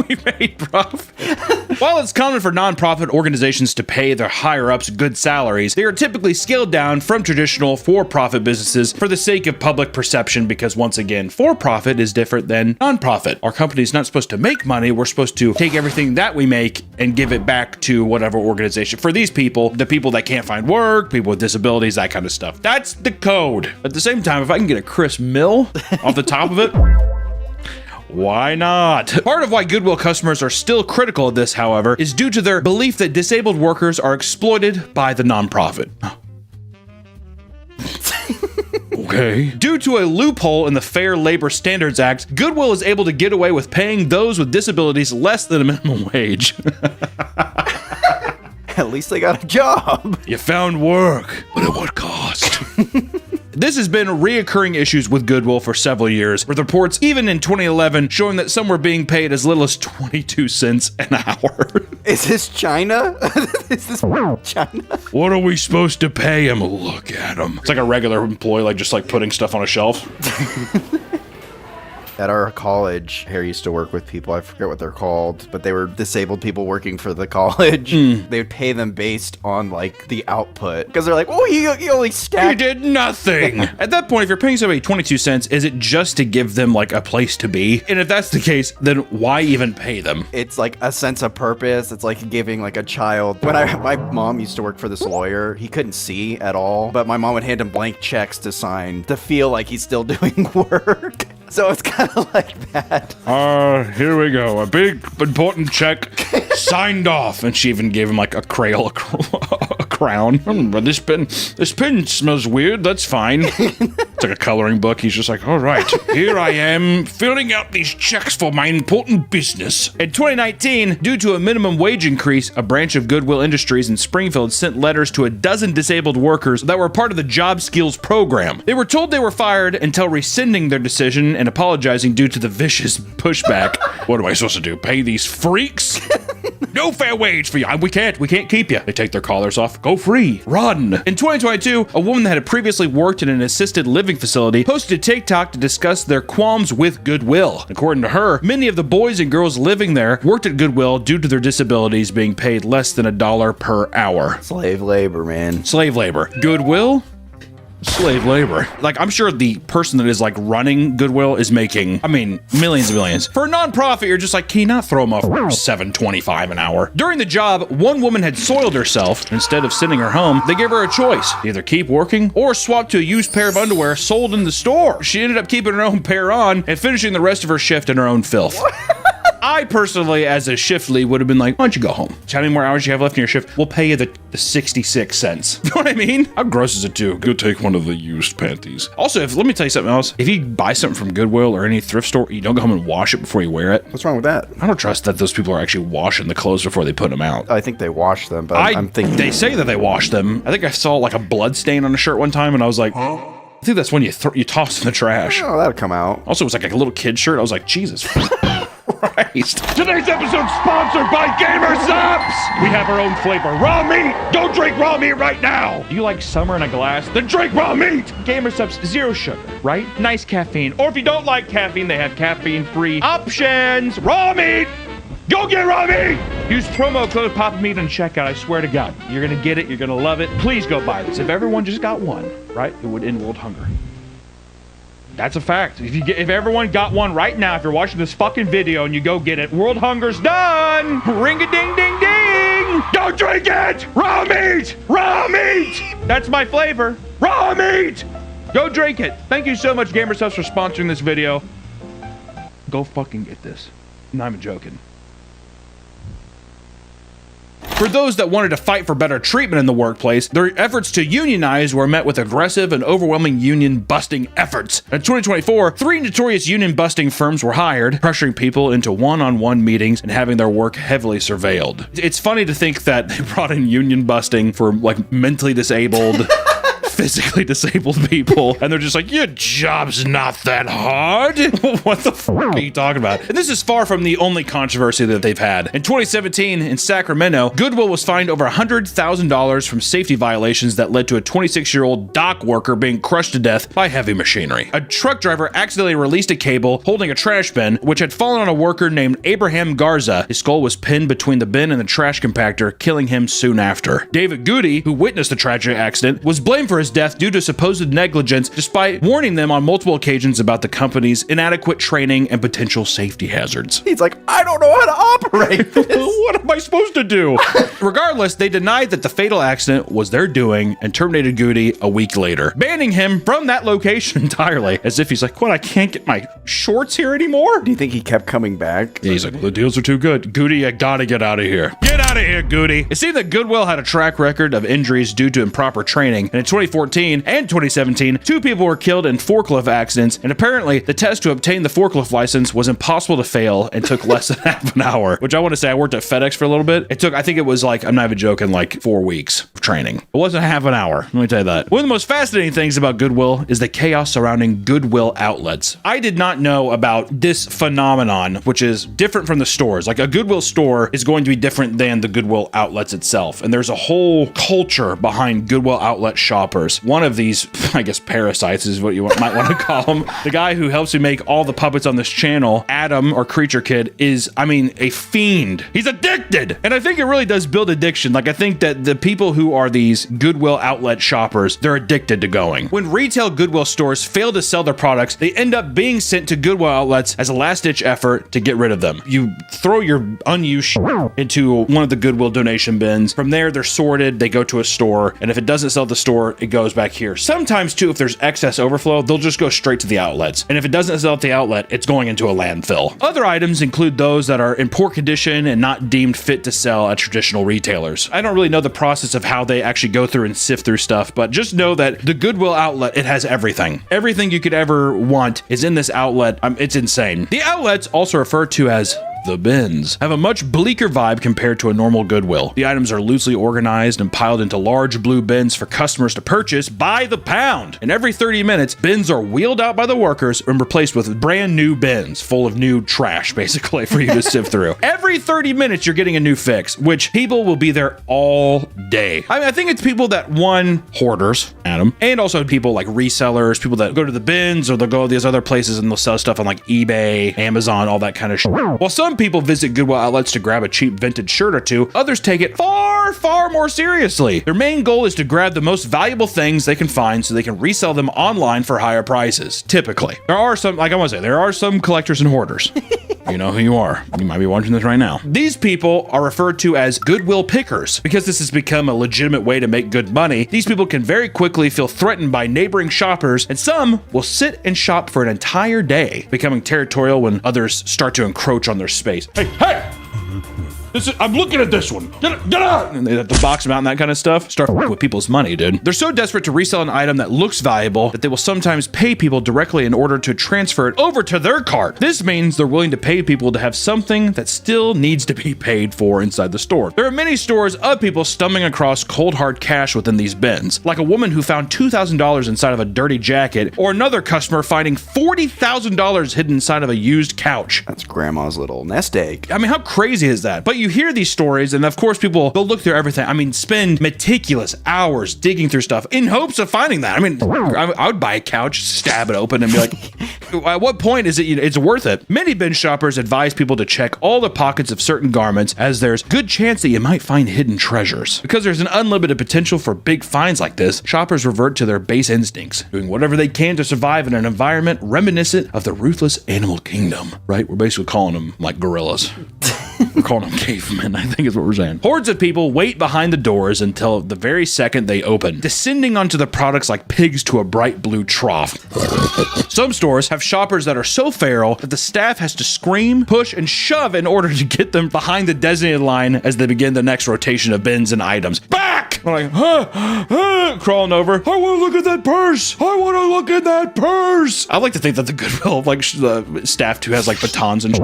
We made profit. While it's common for nonprofit organizations to pay their higher-ups good salaries, they are typically scaled down from traditional for-profit businesses for the sake of public perception, because once again, for-profit is different than nonprofit. Our company's not supposed to make money. We're supposed to take everything that we make and give it back to whatever organization. For these people, the people that can't find work, people with disabilities, that kind of stuff. That's the code. At the same time, if I can get a Chris Mill off the top of it, why not? Part of why Goodwill customers are still critical of this, however, is due to their belief that disabled workers are exploited by the nonprofit. Okay. Due to a loophole in the Fair Labor Standards Act, Goodwill is able to get away with paying those with disabilities less than a minimum wage. At least they got a job. You found work, but at what cost? This has been reoccurring issues with Goodwill for several years, with reports even in 2011 showing that some were being paid as little as 22 cents an hour. Is this China? Is this China? What are we supposed to pay him? Look at him. It's like a regular employee, like just like putting stuff on a shelf. At our college, Harry used to work with people, I forget what they're called, but they were disabled people working for the college. They would pay them based on, like, the output. Because they're like, oh, he only stacked. He did nothing. At that point, if you're paying somebody 22 cents, is it just to give them, like, a place to be? And if that's the case, then why even pay them? It's like a sense of purpose. It's like giving, like, a child. When my mom used to work for this lawyer, he couldn't see at all, but my mom would hand him blank checks to sign to feel like he's still doing work. So it's kind of like that. Here we go. A big, important check signed off. And she even gave him like a Crayola crown. But this pen smells weird. That's fine. It's like a coloring book. He's just like, all right, here I am filling out these checks for my important business. In 2019, due to a minimum wage increase, a branch of Goodwill Industries in Springfield sent letters to a dozen disabled workers that were part of the Job Skills program. They were told they were fired until rescinding their decision and apologizing due to the vicious pushback. What am I supposed to do? Pay these freaks? No fair wage for you. We can't keep you. They take their collars off. Go free. Run. In 2022, a woman that had previously worked in an assisted living facility posted a TikTok to discuss their qualms with Goodwill. According to her, many of the boys and girls living there worked at Goodwill due to their disabilities being paid less than $1 per hour. Slave labor, man. Slave labor. Goodwill? Slave labor. Like, I'm sure the person that is like running Goodwill is making, I mean, millions and millions. For a nonprofit, you're just like, can you not throw them off $7.25 an hour? During the job, one woman had soiled herself. Instead of sending her home, they gave her a choice: either keep working or swap to a used pair of underwear sold in the store. She ended up keeping her own pair on and finishing the rest of her shift in her own filth. I personally, as a shift lead, would have been like, why don't you go home? How many more hours you have left in your shift? We'll pay you the 66 cents. You know what I mean? How gross is it too? Go take one of the used panties. Also, let me tell you something else. If you buy something from Goodwill or any thrift store, you don't go home and wash it before you wear it. What's wrong with that? I don't trust that those people are actually washing the clothes before they put them out. I think they wash them, but I'm thinking... They say that they wash them. I think I saw like a blood stain on a shirt one time and I was like, huh? I think that's when you toss in the trash. Oh, that'll come out. Also, it was like a little kid shirt. I was like, Jesus Christ. Today's episode sponsored by Gamer Subs. We have our own flavor, raw meat. Don't drink raw meat right now. Do you like summer in a glass? Then drink raw meat. Gamer Subs, 0 sugar, right? Nice caffeine. Or if you don't like caffeine, they have caffeine-free options. Raw meat. Go get raw meat! Use promo code PAPAMeat on checkout. I swear to God, you're gonna get it. You're gonna love it. Please go buy this. If everyone just got one, right, it would end world hunger. That's a fact. If everyone got one right now, if you're watching this fucking video and you go get it, world hunger's done. Ring-a-ding-ding-ding. Don't drink it. Raw meat. Raw meat. That's my flavor. Raw meat. Go drink it. Thank you so much, Gamer Subs, for sponsoring this video. Go fucking get this. No, I'm joking. For those that wanted to fight for better treatment in the workplace, their efforts to unionize were met with aggressive and overwhelming union-busting efforts. In 2024, 3 notorious union-busting firms were hired, pressuring people into one-on-one meetings and having their work heavily surveilled. It's funny to think that they brought in union-busting for, like, mentally disabled, physically disabled people, and they're just like, your job's not that hard. What the fuck are you talking about? And this is far from the only controversy that they've had. In 2017, in Sacramento, Goodwill was fined over $100,000 from safety violations that led to a 26-year-old dock worker being crushed to death by heavy machinery. A truck driver accidentally released a cable holding a trash bin, which had fallen on a worker named Abraham Garza. His skull was pinned between the bin and the trash compactor, killing him soon after. David Goody, who witnessed the tragic accident, was blamed for his death due to supposed negligence, despite warning them on multiple occasions about the company's inadequate training and potential safety hazards. He's like, I don't know how to operate this. What am I supposed to do? Regardless, they denied that the fatal accident was their doing and terminated Goody a week later, banning him from that location entirely, as if he's like, what, I can't get my shorts here anymore? Do you think he kept coming back? Yeah, he's like, the deals are too good. Goody, you gotta get out of here. Get out of here, Goody. It seemed that Goodwill had a track record of injuries due to improper training, and in 2014 and 2017, 2 people were killed in forklift accidents, and apparently the test to obtain the forklift license was impossible to fail and took less than half an hour, which I want to say I worked at FedEx for a little bit. It took, I think it was like, I'm not even joking, like 4 weeks of training. It wasn't half an hour, let me tell you that. One of the most fascinating things about Goodwill is the chaos surrounding Goodwill outlets. I did not know about this phenomenon, which is different from the stores. Like a Goodwill store is going to be different than the Goodwill outlets itself. And there's a whole culture behind Goodwill outlet shoppers. One of these, I guess, parasites is what you might want to call them. The guy who helps me make all the puppets on this channel, Adam or Creature Kid, is, I mean, a fiend. He's addicted. And I think it really does build addiction. Like I think that the people who are these Goodwill outlet shoppers, they're addicted to going. When retail Goodwill stores fail to sell their products, they end up being sent to Goodwill outlets as a last-ditch effort to get rid of them. You throw your unused shit into one of the Goodwill donation bins. From there, they're sorted, they go to a store, and if it doesn't sell at the store, it goes back here. Sometimes too, if there's excess overflow, they'll just go straight to the outlets. And if it doesn't sell at the outlet, it's going into a landfill. Other items include those that are in poor condition and not deemed fit to sell at traditional retailers. I don't really know the process of how they actually go through and sift through stuff, but just know that the Goodwill outlet, it has everything. Everything you could ever want is in this outlet. It's insane. The outlets, also referred to as the bins, have a much bleaker vibe compared to a normal Goodwill. The items are loosely organized and piled into large blue bins for customers to purchase by the pound. And every 30 minutes, bins are wheeled out by the workers and replaced with brand new bins full of new trash, basically, for you to sift through. Every 30 minutes, you're getting a new fix, which people will be there all day. I think it's people that, one, hoarders, Adam, and also people like resellers, people that go to the bins or they'll go to these other places and they'll sell stuff on like eBay, Amazon, all that kind of shit. While some people visit Goodwill outlets to grab a cheap vintage shirt or two, others take it far, far more seriously. Their main goal is to grab the most valuable things they can find so they can resell them online for higher prices, typically. There are some, like I want to say, there are some collectors and hoarders. You know who you are. You might be watching this right now. These people are referred to as Goodwill pickers. Because this has become a legitimate way to make good money, these people can very quickly feel threatened by neighboring shoppers, and some will sit and shop for an entire day, becoming territorial when others start to encroach on their space. Hey! I'm looking at this one. Get out! And they have to box them out and that kind of stuff. Start with people's money, dude. They're so desperate to resell an item that looks valuable that they will sometimes pay people directly in order to transfer it over to their cart. This means they're willing to pay people to have something that still needs to be paid for inside the store. There are many stores of people stumbling across cold hard cash within these bins, like a woman who found $2,000 inside of a dirty jacket, or another customer finding $40,000 hidden inside of a used couch. That's grandma's little nest egg. I mean, how crazy is that? But you hear these stories, and of course people, they'll look through everything. I mean, spend meticulous hours digging through stuff in hopes of finding that. I mean, I would buy a couch, stab it open, and be like, at what point is it, it's worth it? Many bin shoppers advise people to check all the pockets of certain garments, as there's good chance that you might find hidden treasures. Because there's an unlimited potential for big finds like this, shoppers revert to their base instincts, doing whatever they can to survive in an environment reminiscent of the ruthless animal kingdom, right? We're basically calling them like gorillas. We're calling them cavemen, I think is what we're saying. Hordes of people wait behind the doors until the very second they open, descending onto the products like pigs to a bright blue trough. Some stores have shoppers that are so feral that the staff has to scream, push, and shove in order to get them behind the designated line as they begin the next rotation of bins and items. Back! I'm like, crawling over. I want to look at that purse. I want to look at that purse. I like to think that the Goodwill of like the staff too has like batons and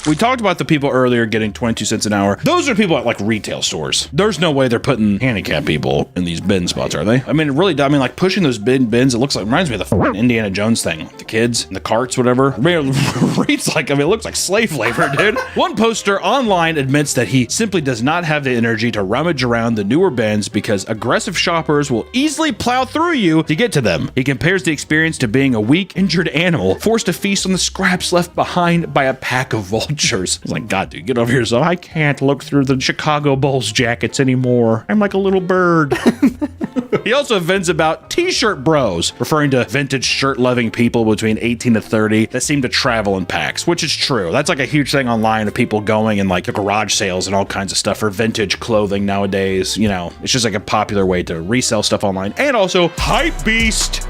We talked about the people earlier getting 22 cents an hour. Those are people at like retail stores. There's no way they're putting handicapped people in these bin spots, are they? I mean, it really, like pushing those bins, it looks like, reminds me of the Indiana Jones thing. The kids in the carts, whatever. I mean, it reads like, I mean, it looks like slave labor, dude. One poster online admits that he simply does not have the energy to rummage around the newer bins because aggressive shoppers will easily plow through you to get to them. He compares the experience to being a weak, injured animal forced to feast on the scraps left behind by a pack of vultures. He's like, God, dude, get over here. So I can't look through the Chicago Bulls jackets anymore. I'm like a little bird. He also vents about t-shirt bros, referring to vintage shirt-loving people between 18 to 30 that seem to travel in packs, which is true. That's like a huge thing online of people going in like garage sales and all kinds of stuff for vintage clothing nowadays. You know, it's just like a popular way to resell stuff online. And also, hype beast.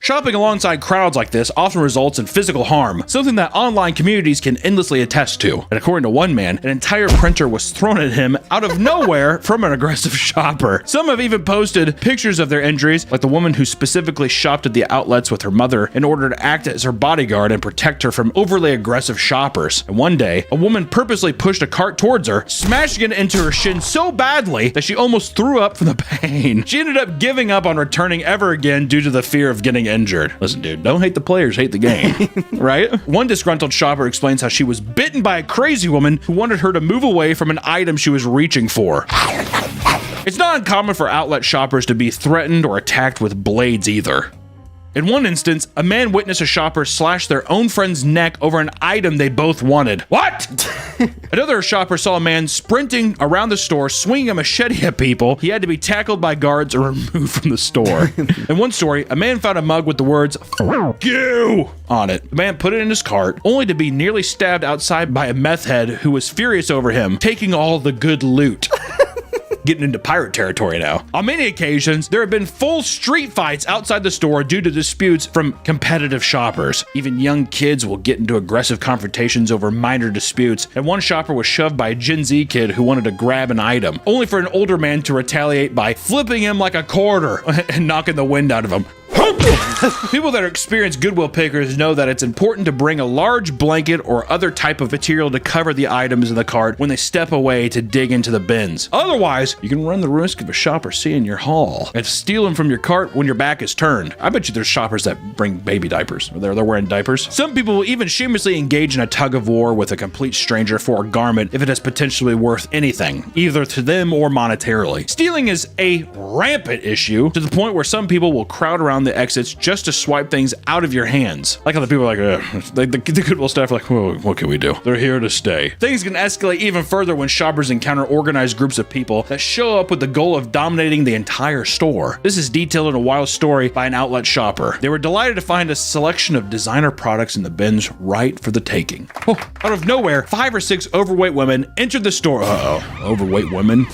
Shopping alongside crowds like this often results in physical harm, something that online communities can endlessly attest to. And according to one man, an entire printer was thrown at him out of nowhere from an aggressive shopper. Some have even posted pictures of their injuries, like the woman who specifically shopped at the outlets with her mother in order to act as her bodyguard and protect her from overly aggressive shoppers. And one day, a woman purposely pushed a cart towards her, smashing it into her shin so badly that she almost threw up from the pain. She ended up giving up on returning ever again due to the fear of getting injured. Listen, dude, don't hate the players, hate the game, right? One disgruntled shopper explains how she was bitten by a crazy woman who wanted her to move away from an item she was reaching for. It's not uncommon for outlet shoppers to be threatened or attacked with blades either. In one instance, a man witnessed a shopper slash their own friend's neck over an item they both wanted. What? Another shopper saw a man sprinting around the store, swinging a machete at people. He had to be tackled by guards or removed from the store. In one story, a man found a mug with the words, "F you," on it. The man put it in his cart, only to be nearly stabbed outside by a meth head who was furious over him, taking all the good loot. Getting into pirate territory now. On many occasions, there have been full street fights outside the store due to disputes from competitive shoppers. Even young kids will get into aggressive confrontations over minor disputes, and one shopper was shoved by a Gen Z kid who wanted to grab an item, only for an older man to retaliate by flipping him like a quarter and knocking the wind out of him. People that experience Goodwill pickers know that it's important to bring a large blanket or other type of material to cover the items in the cart when they step away to dig into the bins. Otherwise, you can run the risk of a shopper seeing your haul and stealing from your cart when your back is turned. I bet you there's shoppers that bring baby diapers. They're wearing diapers. Some people will even shamelessly engage in a tug of war with a complete stranger for a garment if it is potentially worth anything, either to them or monetarily. Stealing is a rampant issue to the point where some people will crowd around the exits just to swipe things out of your hands. Like how the people are like, the Goodwill staff are like, whoa, what can we do? They're here to stay. Things can escalate even further when shoppers encounter organized groups of people that show up with the goal of dominating the entire store. This is detailed in a wild story by an outlet shopper. They were delighted to find a selection of designer products in the bins right for the taking. Oh, out of nowhere, 5 or 6 overweight women entered the store. Overweight women.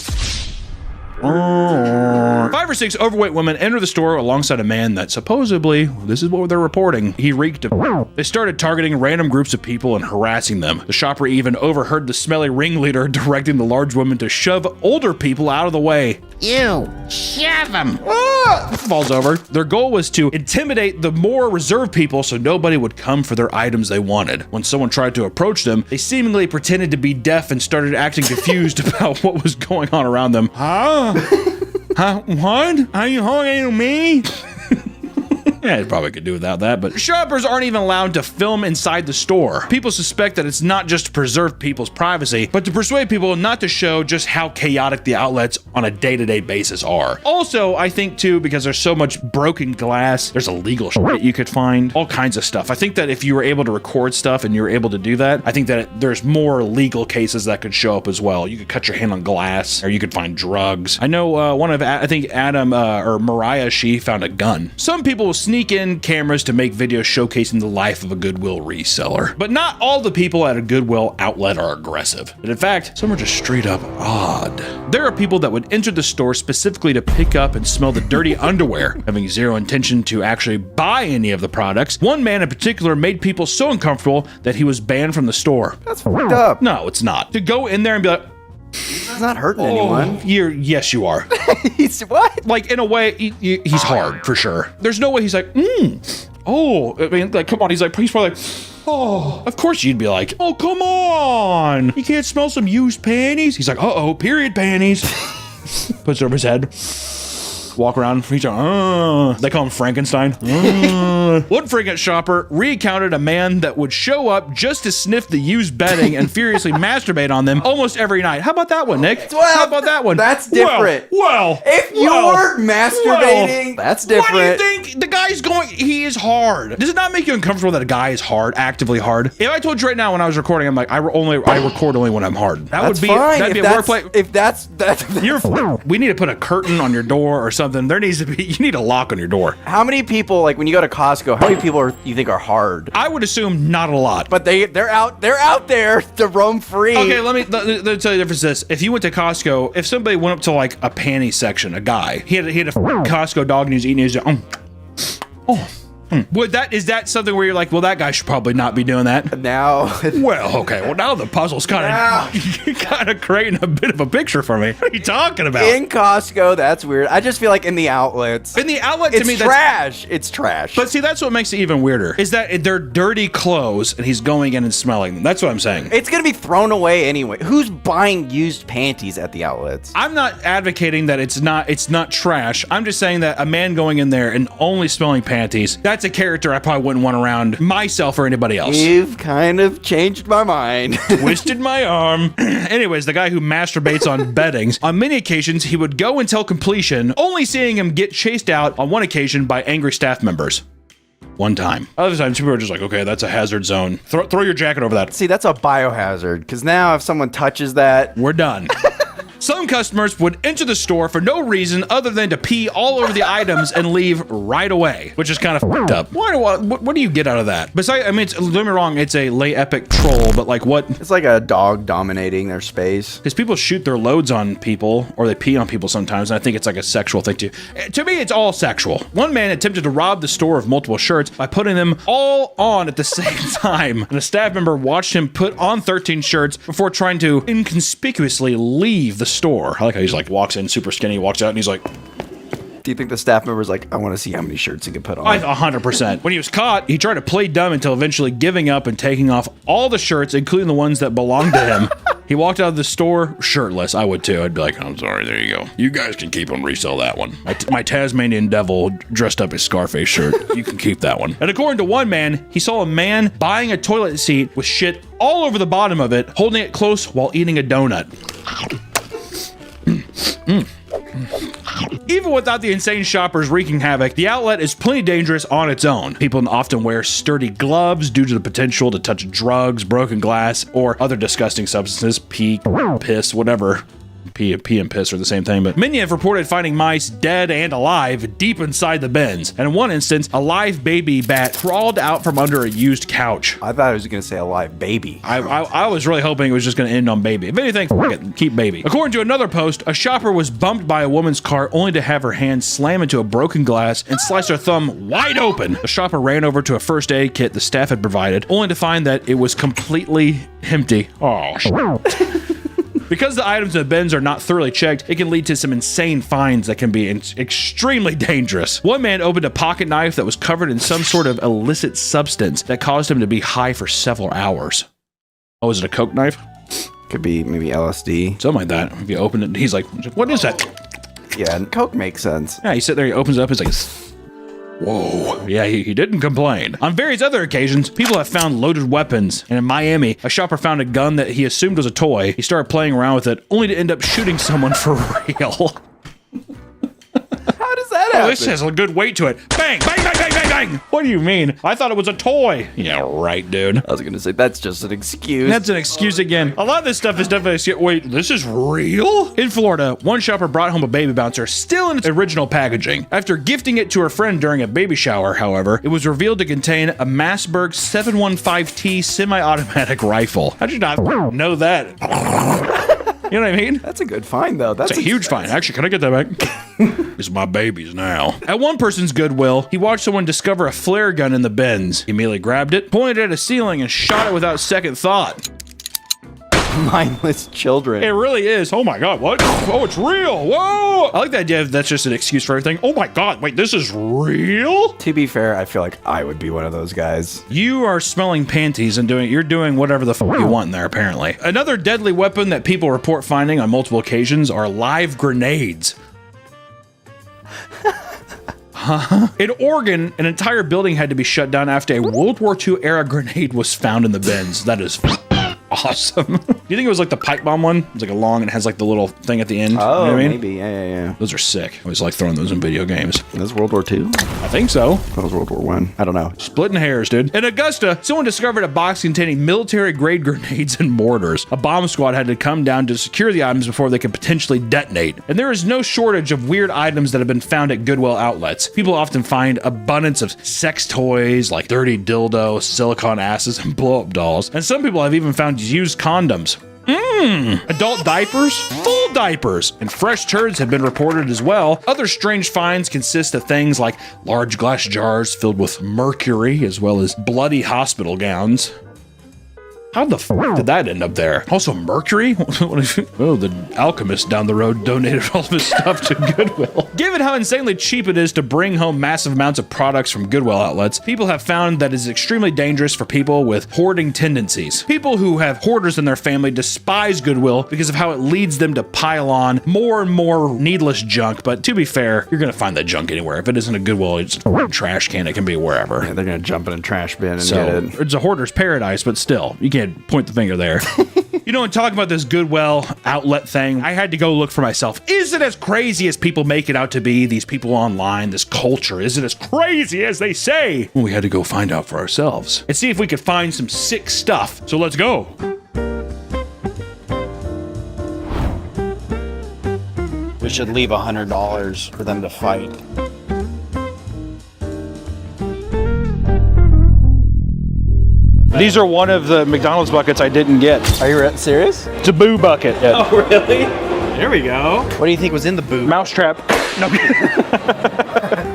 5 or 6 overweight women enter the store alongside a man that supposedly, this is what they're reporting, he reeked of. They started targeting random groups of people and harassing them. The shopper even overheard the smelly ringleader directing the large woman to shove older people out of the way. You shove them. Falls over. Their goal was to intimidate the more reserved people so nobody would come for their items they wanted. When someone tried to approach them, they seemingly pretended to be deaf and started acting confused about what was going on around them. Huh? What? Are you holding me? Yeah, you probably could do without that, but shoppers aren't even allowed to film inside the store. People suspect that it's not just to preserve people's privacy, but to persuade people not to show just how chaotic the outlets on a day-to-day basis are. Also, I think too, because there's so much broken glass, there's illegal shit you could find, all kinds of stuff. I think that if you were able to record stuff and you were able to do that, I think that there's more legal cases that could show up as well. You could cut your hand on glass, or you could find drugs. I know I think Adam or Mariah, she found a gun. Some people will sneak in cameras to make videos showcasing the life of a Goodwill reseller. But not all the people at a Goodwill outlet are aggressive. And in fact, some are just straight up odd. There are people that would enter the store specifically to pick up and smell the dirty underwear, having zero intention to actually buy any of the products. One man in particular made people so uncomfortable that he was banned from the store. That's fucked up. No, it's not. To go in there and be like, He's not hurting anyone. Yes, you are. He's what? Like, in a way, he's hard, for sure. There's no way he's like, oh, I mean, like, come on. He's probably like, oh, of course you'd be like, oh, come on. You can't smell some used panties? He's like, uh-oh, period panties. Puts it over his head. Walk around. He's like, they call him Frankenstein. One freaking shopper recounted a man that would show up just to sniff the used bedding and furiously masturbate on them almost every night. How about that one, Nick? Well, how about that one? That's different. Well, if you're masturbating, that's different. What do you think? The guy's going, he is hard. Does it not make you uncomfortable that a guy is hard, actively hard? If I told you right now when I was recording, I'm like, I record only when I'm hard. That'd be a workplace. If that's we need to put a curtain on your door or something. There needs to be, you need a lock on your door. How many people, like when you go to Costco, how many people you think are hard? I would assume not a lot. But they're out there to roam free. Okay, let me tell you the difference. This, if you went to Costco, if somebody went up to like a panty section, a guy, he had a Costco dog and he was eating, he was is that something where you're like, well, that guy should probably not be doing that? Now, well, okay. Well, now the puzzle's kind of creating a bit of a picture for me. What are you talking about? In Costco, that's weird. I just feel like in the outlets. In the outlet, to it's me, trash. It's trash. But see, that's what makes it even weirder. Is that they're dirty clothes and he's going in and smelling them. That's what I'm saying. It's gonna be thrown away anyway. Who's buying used panties at the outlets? I'm not advocating that it's not trash. I'm just saying that a man going in there and only smelling panties, that's a character I probably wouldn't want around myself or anybody else. You've kind of changed my mind. Twisted my arm. Anyways, the guy who masturbates on beddings, on many occasions, he would go until completion, only seeing him get chased out on one occasion by angry staff members. One time. Other times, people are just like, okay, that's a hazard zone. Throw your jacket over that. See, that's a biohazard, because now if someone touches that, we're done. Some customers would enter the store for no reason other than to pee all over the items and leave right away, which is kind of fucked up. What do you get out of that? Besides, I mean, don't get me wrong, it's a lay epic troll, but like what? It's like a dog dominating their space. Because people shoot their loads on people, or they pee on people sometimes, and I think it's like a sexual thing too. To me, it's all sexual. One man attempted to rob the store of multiple shirts by putting them all on at the same time, and a staff member watched him put on 13 shirts before trying to inconspicuously leave the store. I like how he's like walks in super skinny, walks out, and he's like, do you think the staff member's like, I want to see how many shirts he can put on? 100%. When he was caught, he tried to play dumb until eventually giving up and taking off all the shirts, including the ones that belonged to him. He walked out of the store shirtless. I would too. I'd be like, I'm sorry, there you go. You guys can keep them, resell that one. My Tasmanian devil dressed up as Scarface shirt. You can keep that one. And according to one man, he saw a man buying a toilet seat with shit all over the bottom of it, holding it close while eating a donut. Even without the insane shoppers wreaking havoc, the outlet is plenty dangerous on its own. People often wear sturdy gloves due to the potential to touch drugs, broken glass, or other disgusting substances, pee, piss, whatever. Pee and piss are the same thing, but many have reported finding mice dead and alive deep inside the bins. And in one instance, a live baby bat crawled out from under a used couch. I thought I was going to say a live baby. I was really hoping it was just going to end on baby. If anything, keep baby. According to another post, a shopper was bumped by a woman's cart only to have her hand slam into a broken glass and slice her thumb wide open. The shopper ran over to a first aid kit the staff had provided, only to find that it was completely empty. Oh, Because the items in the bins are not thoroughly checked, it can lead to some insane finds that can be extremely dangerous. One man opened a pocket knife that was covered in some sort of illicit substance that caused him to be high for several hours. Oh, is it a coke knife? Could be maybe LSD. Something like that. If you open it, he's like, what is that? Yeah, coke makes sense. Yeah, he sit there, he opens it up, he's like, whoa. Yeah, he didn't complain. On various other occasions, people have found loaded weapons. And in Miami, a shopper found a gun that he assumed was a toy. He started playing around with it, only to end up shooting someone for real. How does that happen? Oh, this has a good weight to it. Bang, bang, bang, bang, bang, bang. What do you mean? I thought it was a toy. Yeah, right, dude. I was going to say, that's just an excuse. That's an excuse again. A lot of this stuff is definitely an excuse. Wait, this is real? In Florida, one shopper brought home a baby bouncer still in its original packaging. After gifting it to her friend during a baby shower, however, it was revealed to contain a Massberg 715T semi-automatic rifle. How'd you not know that? You know what I mean? That's a good find, though. That's a huge find. Actually, can I get that back? It's my baby's now. At one person's Goodwill, he watched someone discover a flare gun in the bins. He immediately grabbed it, pointed it at a ceiling, and shot it without second thought. mindless children. It really is. Oh my God, what? Oh, it's real. Whoa. I like the idea of that's just an excuse for everything. Oh my God, wait, this is real? To be fair, I feel like I would be one of those guys. You are smelling panties and you're doing whatever the fuck you want in there, apparently. Another deadly weapon that people report finding on multiple occasions are live grenades. In Oregon, an entire building had to be shut down after a World War II era grenade was found in the bins. That is awesome. Do you think it was like the pipe bomb one? It's like a long and it has like the little thing at the end. Oh, you know what I mean? maybe. Yeah. Those are sick. I always like throwing those in video games. This World War II? I think so. That was World War I. I don't know. Splitting hairs, dude. In Augusta, someone discovered a box containing military-grade grenades and mortars. A bomb squad had to come down to secure the items before they could potentially detonate. And there is no shortage of weird items that have been found at Goodwill outlets. People often find abundance of sex toys like dirty dildos, silicone asses, and blow-up dolls. And some people have even found used condoms. Adult diapers, full diapers, and fresh turds have been reported as well. Other strange finds consist of things like large glass jars filled with mercury, as well as bloody hospital gowns. How the fuck did that end up there? Also mercury? Oh, the alchemist down the road donated all of his stuff to Goodwill. Given how insanely cheap it is to bring home massive amounts of products from Goodwill outlets, people have found that it's extremely dangerous for people with hoarding tendencies. People who have hoarders in their family despise Goodwill because of how it leads them to pile on more and more needless junk. But to be fair, you're gonna find that junk anywhere. If it isn't a Goodwill, it's a trash can. It can be wherever. Yeah, they're gonna jump in a trash bin and So get it. it's a hoarder's paradise, but still, you can't point the finger there. You know, in talking about this Goodwill outlet thing, I had to go look for myself. Is it as crazy as people make it out to be? These people online, this culture, is it as crazy as they say? Well, we had to go find out for ourselves and see if we could find some sick stuff. So let's go. We should leave $100 for them to fight. These are one of the McDonald's buckets I didn't get. Are you serious? It's a boo bucket. Oh, really? There we go. What do you think was in the boob? Mousetrap. No.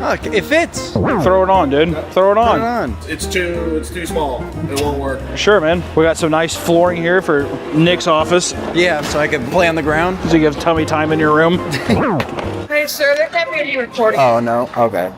Look, it fits. Throw it on, dude. Throw it on. It's too small. It won't work. Sure, man. We got some nice flooring here for Nick's office. Yeah, so I can play on the ground. So you have tummy time in your room. Hey, sir, there can't be any recording. Oh, no. Okay.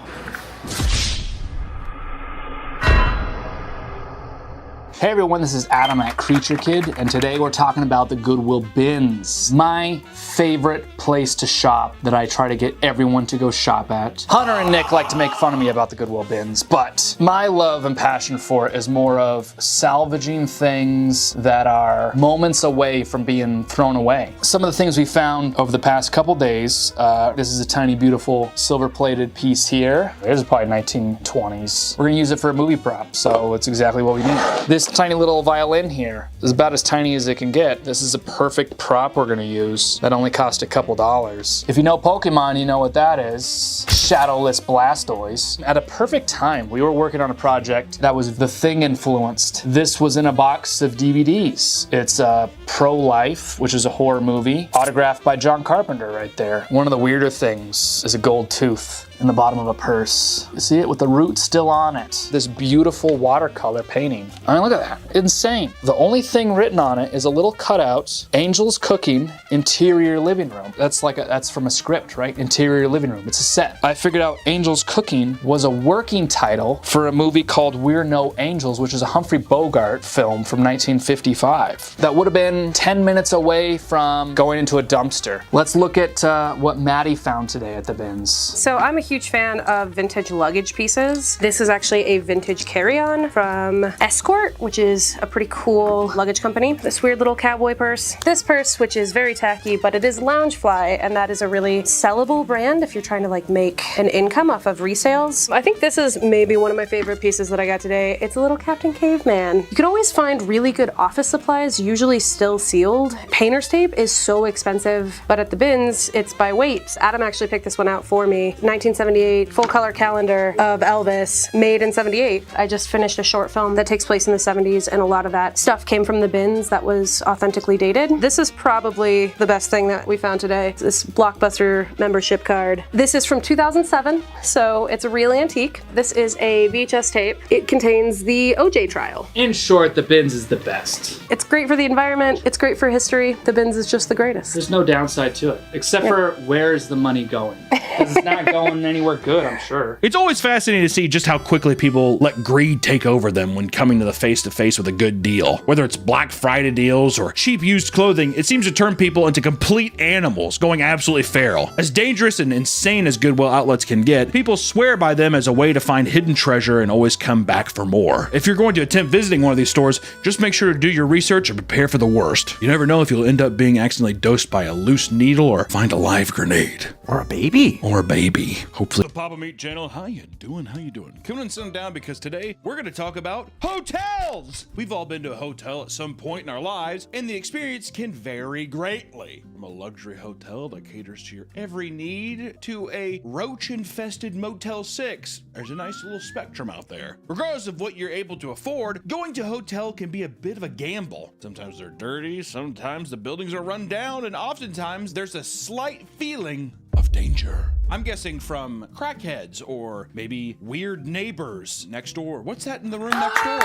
Hey everyone, this is Adam at Creature Kid, and today we're talking about the Goodwill bins. My favorite place to shop that I try to get everyone to go shop at. Hunter and Nick like to make fun of me about the Goodwill bins, but my love and passion for it is more of salvaging things that are moments away from being thrown away. Some of the things we found over the past couple days, this is a tiny beautiful silver-plated piece here. This is probably 1920s. We're gonna use it for a movie prop, so it's exactly what we need. This tiny little violin here is about as tiny as it can get. This is a perfect prop we're gonna use that only cost a couple dollars. If you know Pokemon, you know what that is. Shadowless Blastoise. At a perfect time, we were working on a project that was The Thing influenced. This was in a box of DVDs. It's Pro-Life, which is a horror movie, autographed by John Carpenter right there. One of the weirder things is a gold tooth in the bottom of a purse. You see it with the root still on it. This beautiful watercolor painting. I mean, look at that. Insane. The only thing written on it is a little cutout, Angel's Cooking, Interior Living Room. That's from a script, right? Interior Living Room. It's a set. I figured out Angel's Cooking was a working title for a movie called We're No Angels, which is a Humphrey Bogart film from 1955. That would have been 10 minutes away from going into a dumpster. Let's look at what Maddie found today at the bins. So I'm a huge fan of vintage luggage pieces. This is actually a vintage carry-on from Escort, which is a pretty cool luggage company. This weird little cowboy purse. This purse, which is very tacky, but it is Loungefly, and that is a really sellable brand if you're trying to like make an income off of resales. I think this is maybe one of my favorite pieces that I got today. It's a little Captain Caveman. You can always find really good office supplies, usually still sealed. Painter's tape is so expensive, but at the bins, it's by weight. Adam actually picked this one out for me. 1978 full color calendar of Elvis made in 78. I just finished a short film that takes place in the 70s, and a lot of that stuff came from the bins that was authentically dated. This is probably the best thing that we found today. This Blockbuster membership card. This is from 2007, so it's a real antique. This is a VHS tape. It contains the OJ trial. In short, the bins is the best. It's great for the environment. It's great for history. The bins is just the greatest. There's no downside to it, except for where's the money going? Because it's not going anywhere good, I'm sure. It's always fascinating to see just how quickly people let greed take over them when coming to the face-to-face with a good deal. Whether it's Black Friday deals or cheap used clothing, it seems to turn people into complete animals, going absolutely feral. As dangerous and insane as Goodwill outlets can get, people swear by them as a way to find hidden treasure and always come back for more. If you're going to attempt visiting one of these stores, just make sure to do your research and prepare for the worst. You never know if you'll end up being accidentally dosed by a loose needle or find a live grenade. Or a baby. Or a baby. Hopefully. The Papa Meat channel, how you doing? How you doing? Come and sit down because today we're going to talk about hotels. We've all been to a hotel at some point in our lives, and the experience can vary greatly. From a luxury hotel that caters to your every need to a roach-infested Motel 6. There's a nice little spectrum out there. Regardless of what you're able to afford, going to a hotel can be a bit of a gamble. Sometimes they're dirty, sometimes the buildings are run down, and oftentimes there's a slight feeling of danger. I'm guessing from crackheads or maybe weird neighbors next door. What's that in the room next door?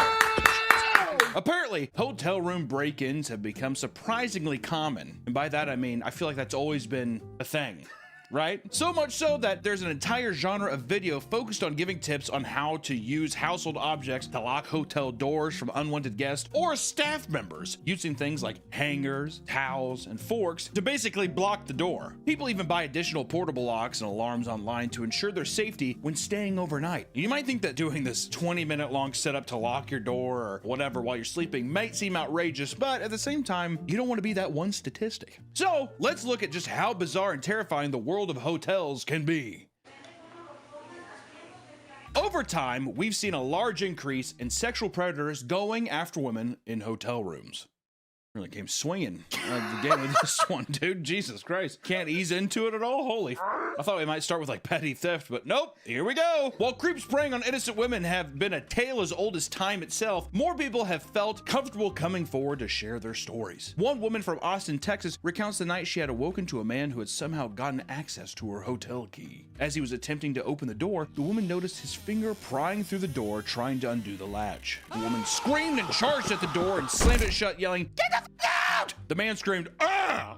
Apparently, hotel room break-ins have become surprisingly common. And by that I mean, I feel like that's always been a thing. Right? So much so that there's an entire genre of video focused on giving tips on how to use household objects to lock hotel doors from unwanted guests or staff members, using things like hangers, towels, and forks to basically block the door. People even buy additional portable locks and alarms online to ensure their safety when staying overnight. You might think that doing this 20-minute long setup to lock your door or whatever while you're sleeping might seem outrageous, but at the same time, you don't want to be that one statistic. So let's look at just how bizarre and terrifying the world of hotels can be. Over time, we've seen a large increase in sexual predators going after women in hotel rooms. Really came swinging again with this one, dude. Jesus Christ. Can't ease into it at all? Holy. I thought we might start with like petty theft, but nope. Here we go. While creeps preying on innocent women have been a tale as old as time itself, more people have felt comfortable coming forward to share their stories. One woman from Austin, Texas recounts the night she had awoken to a man who had somehow gotten access to her hotel key. As he was attempting to open the door, the woman noticed his finger prying through the door, trying to undo the latch. The woman screamed and charged at the door and slammed it shut, yelling, "Get the out!" The man screamed, "Ah!"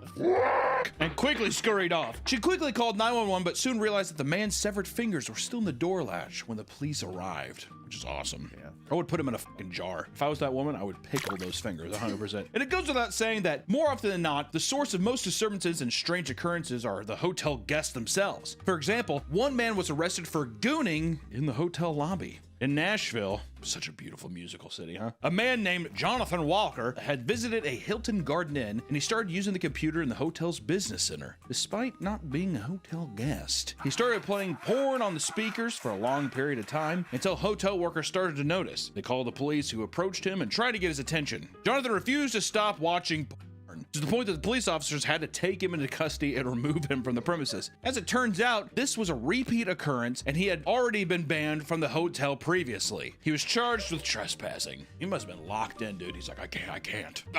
and quickly scurried off. She quickly called 911, but soon realized that the man's severed fingers were still in the door latch when the police arrived, which is awesome. Yeah. I would put them in a fucking jar. If I was that woman, I would pickle those fingers 100%. And it goes without saying that more often than not, the source of most disturbances and strange occurrences are the hotel guests themselves. For example, one man was arrested for gooning in the hotel lobby. In Nashville, such a beautiful musical city, huh? A man named Jonathan Walker had visited a Hilton Garden Inn, and he started using the computer in the hotel's business center, despite not being a hotel guest. He started playing porn on the speakers for a long period of time until hotel workers started to notice. They called the police, who approached him and tried to get his attention. Jonathan refused to stop watching porn, to the point that the police officers had to take him into custody and remove him from the premises. As it turns out, this was a repeat occurrence, and he had already been banned from the hotel previously. He was charged with trespassing. He must have been locked in, dude. He's like, I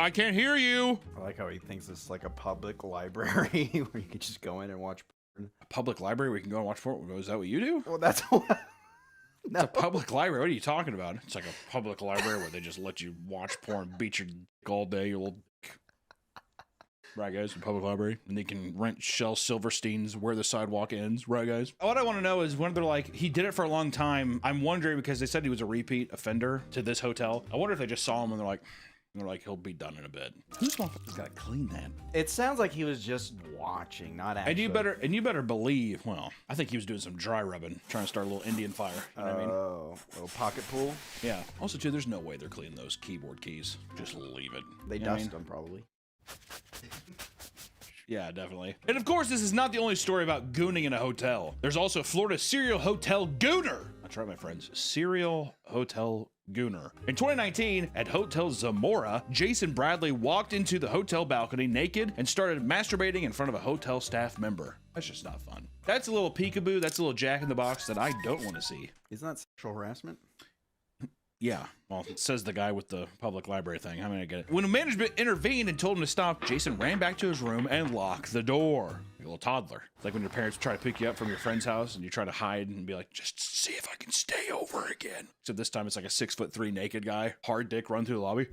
can't hear you. I like how he thinks it's like a public library where you can just go in and watch porn. A public library where you can go and watch porn? Is that what you do? Well, that's what... No. It's a public library. What are you talking about? It's like a public library where they just let you watch porn, beat your dick all day, your little... Right, guys, in public library. And they can rent Shel Silverstein's Where the Sidewalk Ends. Right, guys? What I want to know is when they're like, he did it for a long time. I'm wondering, because they said he was a repeat offender to this hotel. I wonder if they just saw him and they're like, he'll be done in a bit. Who's motherfucker's got to clean that? It sounds like he was just watching, not actually. And you better believe, well, I think he was doing some dry rubbing, trying to start a little Indian fire. You know what I mean? Oh, little pocket pool? Yeah. Also, too, there's no way they're cleaning those keyboard keys. Just leave it. They dust them, probably. Yeah, definitely. And of course, this is not the only story about gooning in a hotel. There's also Florida's serial hotel gooner. That's right, my friends. Serial hotel gooner. In 2019, at Hotel Zamora, Jason Bradley walked into the hotel balcony naked and started masturbating in front of a hotel staff member. That's just not fun. That's a little peekaboo. That's a little Jack in the Box that I don't want to see. Isn't that sexual harassment? Yeah, well, it says the guy with the public library thing. How many I get it? When management intervened and told him to stop, Jason ran back to his room and locked the door. Like a little toddler. It's like when your parents try to pick you up from your friend's house and you try to hide and be like, just see if I can stay over again. Except this time it's like a 6'3" naked guy, hard dick, run through the lobby.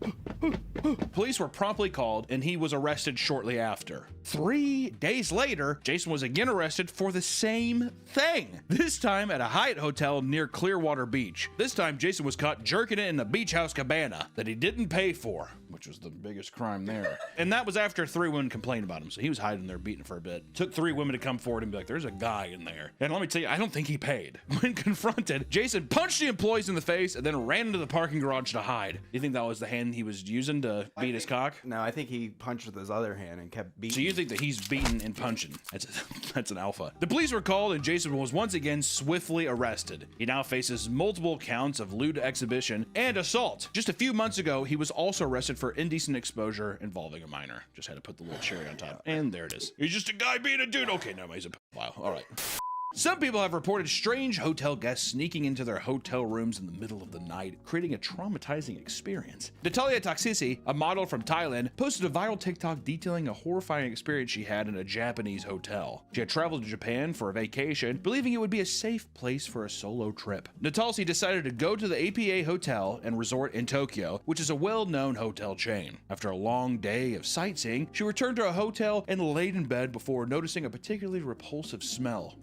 Police were promptly called and he was arrested shortly after. 3 days later, Jason was again arrested for the same thing. This time at a Hyatt hotel near Clearwater Beach. This time Jason was caught jerking it in a beach house cabana that he didn't pay for, which was the biggest crime there. And that was after 3 women complained about him. So he was hiding there beating for a bit. Took 3 women to come forward and be like, there's a guy in there. And let me tell you, I don't think he paid. When confronted, Jason punched the employees in the face and then ran into the parking garage to hide. You think that was the hand he was using to beat his cock? No, I think he punched with his other hand and kept beating. So you think that he's beating and punching? That's an alpha. The police were called and Jason was once again swiftly arrested. He now faces multiple counts of lewd exhibition and assault. Just a few months ago, he was also arrested for indecent exposure involving a minor. Just had to put the little cherry on top. And there it is. He's just a guy being a dude. Okay, no, he's a pedophile. All right. Some people have reported strange hotel guests sneaking into their hotel rooms in the middle of the night, creating a traumatizing experience. Natalia Taksisi, a model from Thailand, posted a viral TikTok detailing a horrifying experience she had in a Japanese hotel. She had traveled to Japan for a vacation, believing it would be a safe place for a solo trip. Natalsi decided to go to the APA Hotel and Resort in Tokyo, which is a well-known hotel chain. After a long day of sightseeing, she returned to a hotel and laid in bed before noticing a particularly repulsive smell.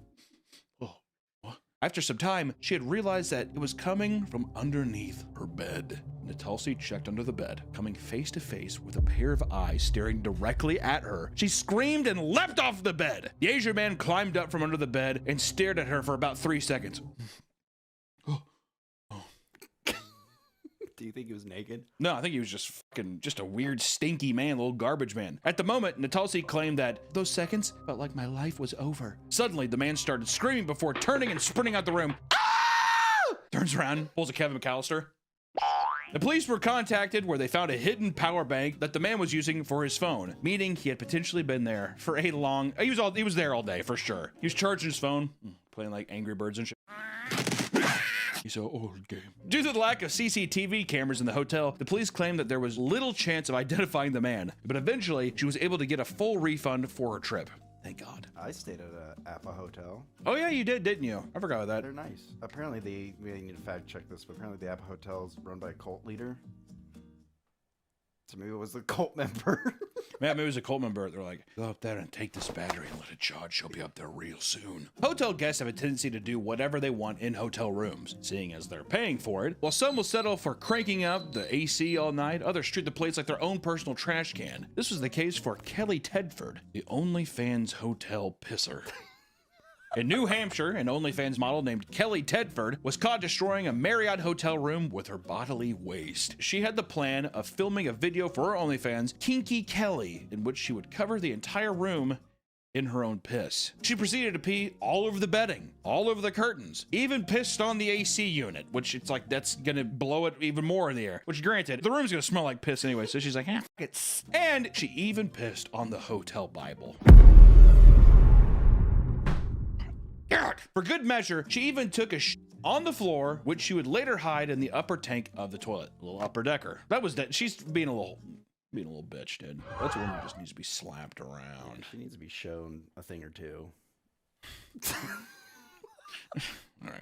After some time, she had realized that it was coming from underneath her bed. Natalsi checked under the bed, coming face to face with a pair of eyes staring directly at her. She screamed and leapt off the bed. The Asian man climbed up from under the bed and stared at her for about 3 seconds. Do you think he was naked? No, I think he was just a weird, stinky man, little garbage man. At the moment, Natalsi claimed that those seconds felt like my life was over. Suddenly, the man started screaming before turning and sprinting out the room. Ah! Turns around, pulls a Kevin McAllister. The police were contacted where they found a hidden power bank that the man was using for his phone, meaning he had potentially been there for a long... He was there all day, for sure. He was charging his phone, playing like Angry Birds and shit. He's an old game. Due to the lack of CCTV cameras in the hotel, the police claimed that there was little chance of identifying the man, but eventually she was able to get a full refund for her trip. Thank God. I stayed at a APA hotel. Oh yeah, you did, didn't you? I forgot about that. They're nice. Apparently, we need to fact check this, but apparently the APA hotel is run by a cult leader. So maybe it was a cult member. Yeah, maybe it was a cult member. They're like, go up there and take this battery and let it charge. She'll be up there real soon. Hotel guests have a tendency to do whatever they want in hotel rooms, seeing as they're paying for it. While some will settle for cranking up the AC all night, others treat the place like their own personal trash can. This was the case for Kelly Tedford, the OnlyFans hotel pisser. In New Hampshire, an OnlyFans model named Kelly Tedford was caught destroying a Marriott hotel room with her bodily waste. She had the plan of filming a video for her OnlyFans, Kinky Kelly, in which she would cover the entire room in her own piss. She proceeded to pee all over the bedding, all over the curtains, even pissed on the AC unit, which it's like that's gonna blow it even more in the air. Which granted, the room's gonna smell like piss anyway, so she's like, fuck it. And she even pissed on the hotel Bible. For good measure, she even took a shit on the floor, which she would later hide in the upper tank of the toilet. A little upper decker. That was that. She's being a little bitch, dude. That's a woman who just needs to be slapped around. She needs to be shown a thing or two. All right,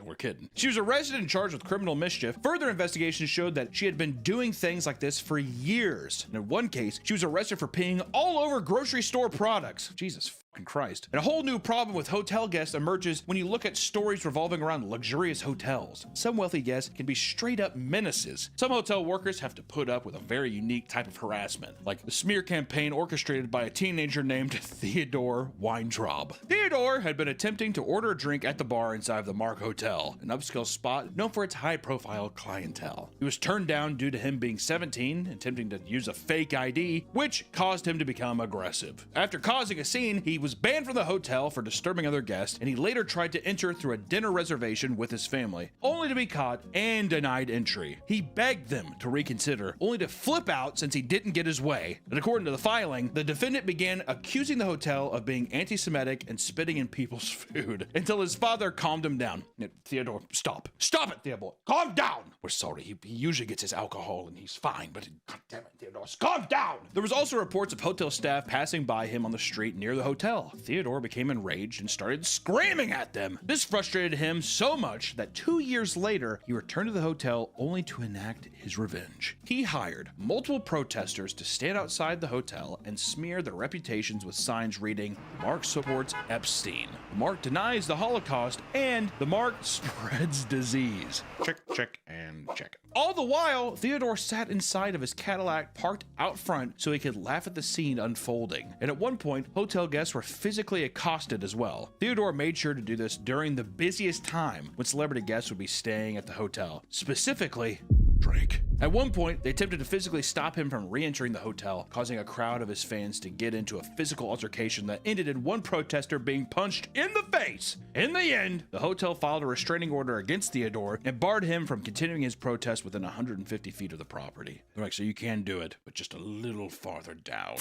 we're kidding. She was arrested and charged with criminal mischief. Further investigations showed that she had been doing things like this for years. And in one case, she was arrested for peeing all over grocery store products. Jesus fucking Christ. And a whole new problem with hotel guests emerges when you look at stories revolving around luxurious hotels. Some wealthy guests can be straight up menaces. Some hotel workers have to put up with a very unique type of harassment, like the smear campaign orchestrated by a teenager named Theodore Weintraub. Theodore had been attempting to order a drink at the bar inside of the Mark Hotel, an upscale spot known for its high-profile clientele. He was turned down due to him being 17, attempting to use a fake ID, which caused him to become aggressive. After causing a scene, he was banned from the hotel for disturbing other guests, and he later tried to enter through a dinner reservation with his family, only to be caught and denied entry. He begged them to reconsider, only to flip out since he didn't get his way. And according to the filing, the defendant began accusing the hotel of being anti-Semitic and spitting in people's food until his father calmed him down. Theodore, stop. Stop it, Theodore. Calm down. We're sorry. He usually gets his alcohol and he's fine, but God damn it, Theodore, calm down. There was also reports of hotel staff passing by him on the street near the hotel. Theodore became enraged and started screaming at them. This frustrated him so much that 2 years later, he returned to the hotel only to enact his revenge. He hired multiple protesters to stand outside the hotel and smear their reputations with signs reading, "Mark supports Epstein. Mark denies the Holocaust," and "The Mark spreads disease." Check, check, and check. All the while, Theodore sat inside of his Cadillac parked out front so he could laugh at the scene unfolding. And at one point, hotel guests were physically accosted as well. Theodore made sure to do this during the busiest time when celebrity guests would be staying at the hotel, specifically Drake. At one point, they attempted to physically stop him from re-entering the hotel, causing a crowd of his fans to get into a physical altercation that ended in one protester being punched in the face. In the end, the hotel filed a restraining order against Theodore and barred him from continuing his protest within 150 feet of the property. They're like, so you can do it, but just a little farther down.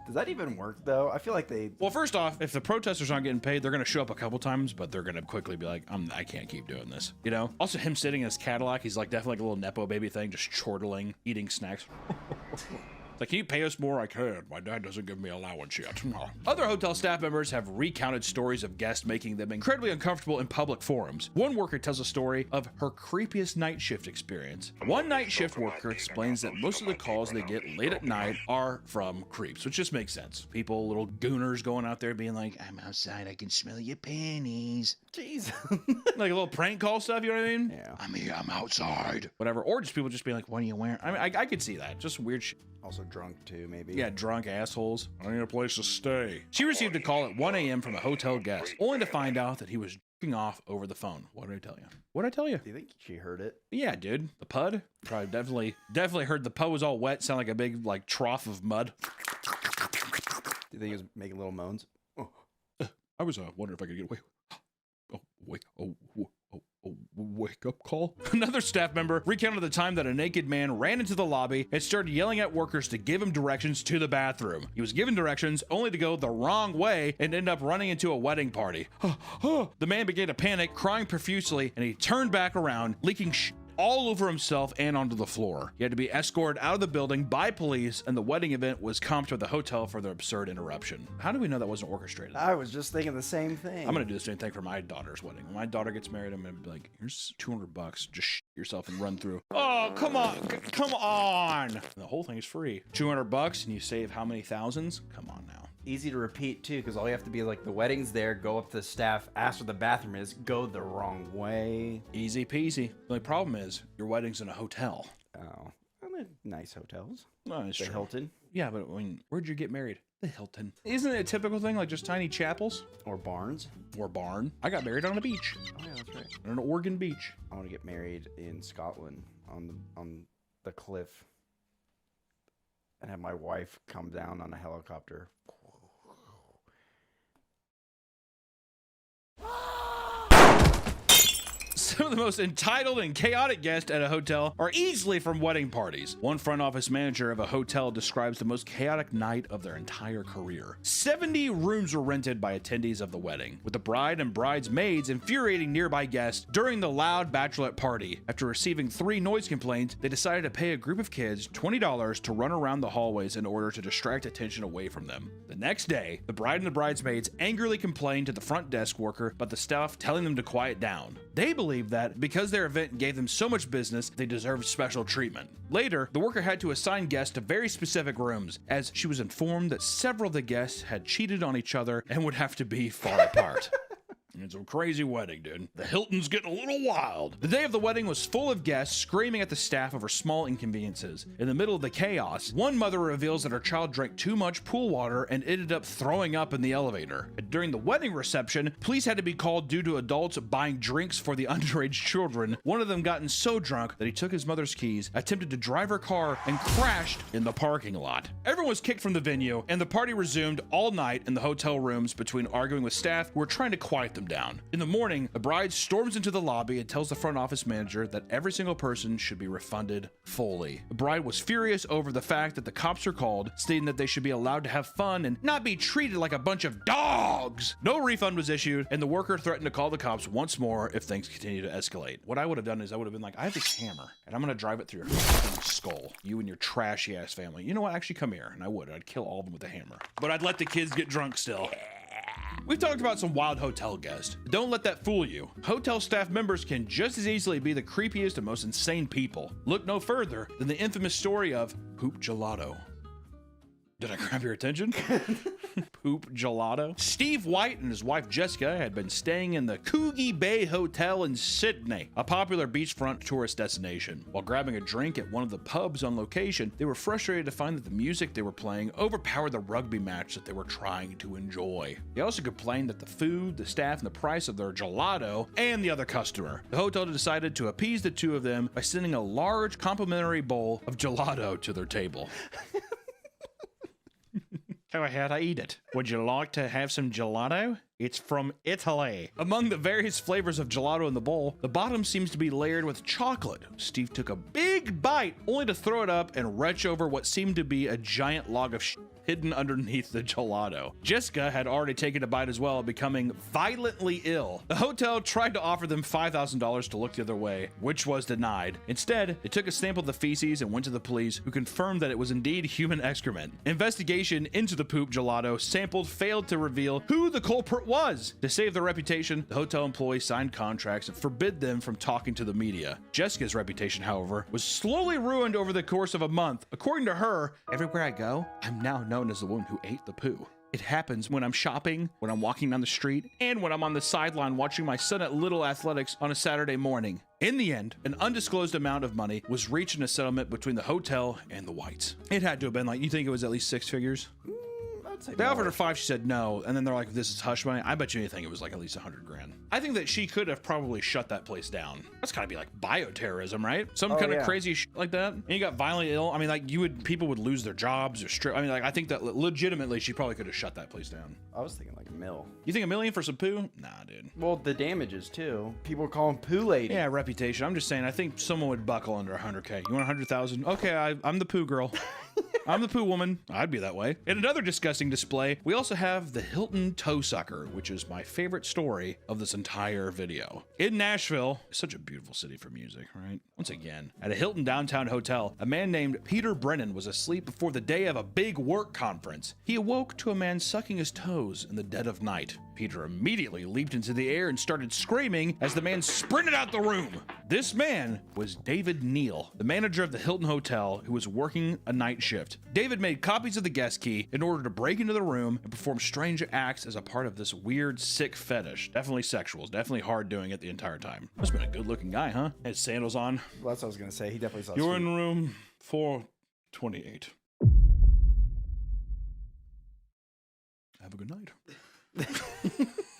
Does that even work though? I feel like they... Well, first off, if the protesters aren't getting paid, they're going to show up a couple times, but they're going to quickly be like, I can't keep doing this. You know? Also, him sitting in his Cadillac, he's like definitely like a little Nepo baby thing, just chortling, eating snacks. It's like, can you pay us more? I can. My dad doesn't give me allowance yet. Other hotel staff members have recounted stories of guests making them incredibly uncomfortable in public forums. One worker tells a story of her creepiest night shift experience. One night shift worker explains that most of the calls they get late at night are from creeps, which just makes sense. People, little gooners going out there being like, I'm outside, I can smell your panties. Jeez. Like a little prank call stuff, you know what I mean? Yeah. I'm here, I'm outside. Whatever. Or just people just being like, what are you wearing? I mean, I could see that. Just weird shit. Also drunk too, maybe. Yeah, drunk assholes. I need a place to stay. She received a call at 1 a.m. from a hotel guest, only to find out that he was jerking off over the phone. What did I tell you? What did I tell you? Do you think she heard it? Yeah, dude. The pud? Probably definitely heard the pud was all wet, sound like a big like trough of mud. Do you think he was making little moans? Oh. I was wondering if I could get away. Wake up call. Another staff member recounted the time that a naked man ran into the lobby and started yelling at workers to give him directions to the bathroom. He was given directions only to go the wrong way and end up running into a wedding party. The man began to panic, crying profusely, and he turned back around, leaking all over himself and onto the floor. He had to be escorted out of the building by police, and the wedding event was comped with the hotel for their absurd interruption. How do we know that wasn't orchestrated? I was just thinking the same thing. I'm gonna do the same thing for my daughter's wedding. When my daughter gets married, I'm gonna be like, here's $200. Just shit yourself and run through. Oh, come on. Come on. The whole thing is free. $200 and you save how many thousands? Come on now. Easy to repeat too, because all you have to be like, the wedding's there, go up to the staff, ask where the bathroom is, go the wrong way. Easy peasy. The only problem is your wedding's in a hotel. Oh, well, they're nice hotels. No, it's the true. Hilton. Yeah, but where'd you get married? The Hilton. Isn't it a typical thing, like just tiny chapels? Or barns. Or barn. I got married on a beach. Oh yeah, that's right. On an Oregon beach. I want to get married in Scotland on the cliff, and have my wife come down on a helicopter. Some of the most entitled and chaotic guests at a hotel are easily from wedding parties. One front office manager of a hotel describes the most chaotic night of their entire career. 70 rooms were rented by attendees of the wedding, with the bride and bridesmaids infuriating nearby guests during the loud bachelorette party. After receiving 3 noise complaints, they decided to pay a group of kids $20 to run around the hallways in order to distract attention away from them. The next day, the bride and the bridesmaids angrily complained to the front desk worker about the staff telling them to quiet down. They believed that because their event gave them so much business, they deserved special treatment. Later, the worker had to assign guests to very specific rooms, as she was informed that several of the guests had cheated on each other and would have to be far apart. It's a crazy wedding, dude. The Hilton's getting a little wild. The day of the wedding was full of guests screaming at the staff over small inconveniences. In the middle of the chaos, one mother reveals that her child drank too much pool water and ended up throwing up in the elevator. During the wedding reception, police had to be called due to adults buying drinks for the underage children. One of them gotten so drunk that he took his mother's keys, attempted to drive her car, and crashed in the parking lot. Everyone was kicked from the venue, and the party resumed all night in the hotel rooms between arguing with staff who were trying to quiet them down. In the morning, the bride storms into the lobby and tells the front office manager that every single person should be refunded fully. The bride was furious over the fact that the cops are called, stating that they should be allowed to have fun and not be treated like a bunch of dogs. No refund was issued, and the worker threatened to call the cops once more if things continue to escalate. What I would have done is I would have been like, I have this hammer, and I'm gonna drive it through your fucking skull. You and your trashy ass family. You know what? Actually, come here. And I would. I'd kill all of them with a hammer. But I'd let the kids get drunk still. We've talked about some wild hotel guests. Don't let that fool you. Hotel staff members can just as easily be the creepiest and most insane people. Look no further than the infamous story of Poop Gelato. Did I grab your attention? Poop Gelato. Steve White and his wife Jessica had been staying in the Coogee Bay Hotel in Sydney, a popular beachfront tourist destination. While grabbing a drink at one of the pubs on location, they were frustrated to find that the music they were playing overpowered the rugby match that they were trying to enjoy. They also complained that the food, the staff, and the price of their gelato and the other customer. The hotel decided to appease the two of them by sending a large complimentary bowl of gelato to their table. Go ahead, I eat it. Would you like to have some gelato? It's from Italy. Among the various flavors of gelato in the bowl, the bottom seems to be layered with chocolate. Steve took a big bite, only to throw it up and retch over what seemed to be a giant log of shit hidden underneath the gelato. Jessica had already taken a bite as well, becoming violently ill. The hotel tried to offer them $5,000 to look the other way, which was denied. Instead, they took a sample of the feces and went to the police, who confirmed that it was indeed human excrement. Investigation into the poop gelato sampled failed to reveal who the culprit was. To save their reputation, the hotel employees signed contracts and forbid them from talking to the media. Jessica's reputation, however, was slowly ruined over the course of a month. According to her, everywhere I go, I'm now known as the woman who ate the poo. It happens when I'm shopping, when I'm walking down the street, and when I'm on the sideline watching my son at Little Athletics on a Saturday morning. In the end, an undisclosed amount of money was reached in a settlement between the hotel and the Whites. It had to have been like, you think it was at least 6 figures? They offered her 5, she said no, and then they're like, this is hush money. I bet you anything it was like at least $100 grand. I think that she could have probably shut that place down. That's gotta be like bioterrorism, right? Some kind of crazy shit like that. And you got violently ill. I mean, like people would lose their jobs or strip. I mean, like I think that legitimately she probably could have shut that place down. I was thinking like $1 million. You think $1 million for some poo? Nah, dude. Well, the damages too. People call him Poo Lady. Yeah, reputation. I'm just saying, I think someone would buckle under 100K. You want 100,000? Okay, I'm the poo girl. I'm the poo woman. I'd be that way. In another disgusting display, we also have the Hilton Toe Sucker, which is my favorite story of this entire video. In Nashville, such a beautiful city for music, right? Once again, at a Hilton downtown hotel, a man named Peter Brennan was asleep before the day of a big work conference. He awoke to a man sucking his toes in the dead of night. Peter immediately leaped into the air and started screaming as the man sprinted out the room. This man was David Neal, the manager of the Hilton Hotel, who was working a night shift. David made copies of the guest key in order to break into the room and perform strange acts as a part of this weird, sick fetish. Definitely sexual. It's definitely hard doing it the entire time. Must have been a good-looking guy, huh? Had sandals on. Well, that's what I was gonna say. He definitely saw. You're in room 428. Have a good night.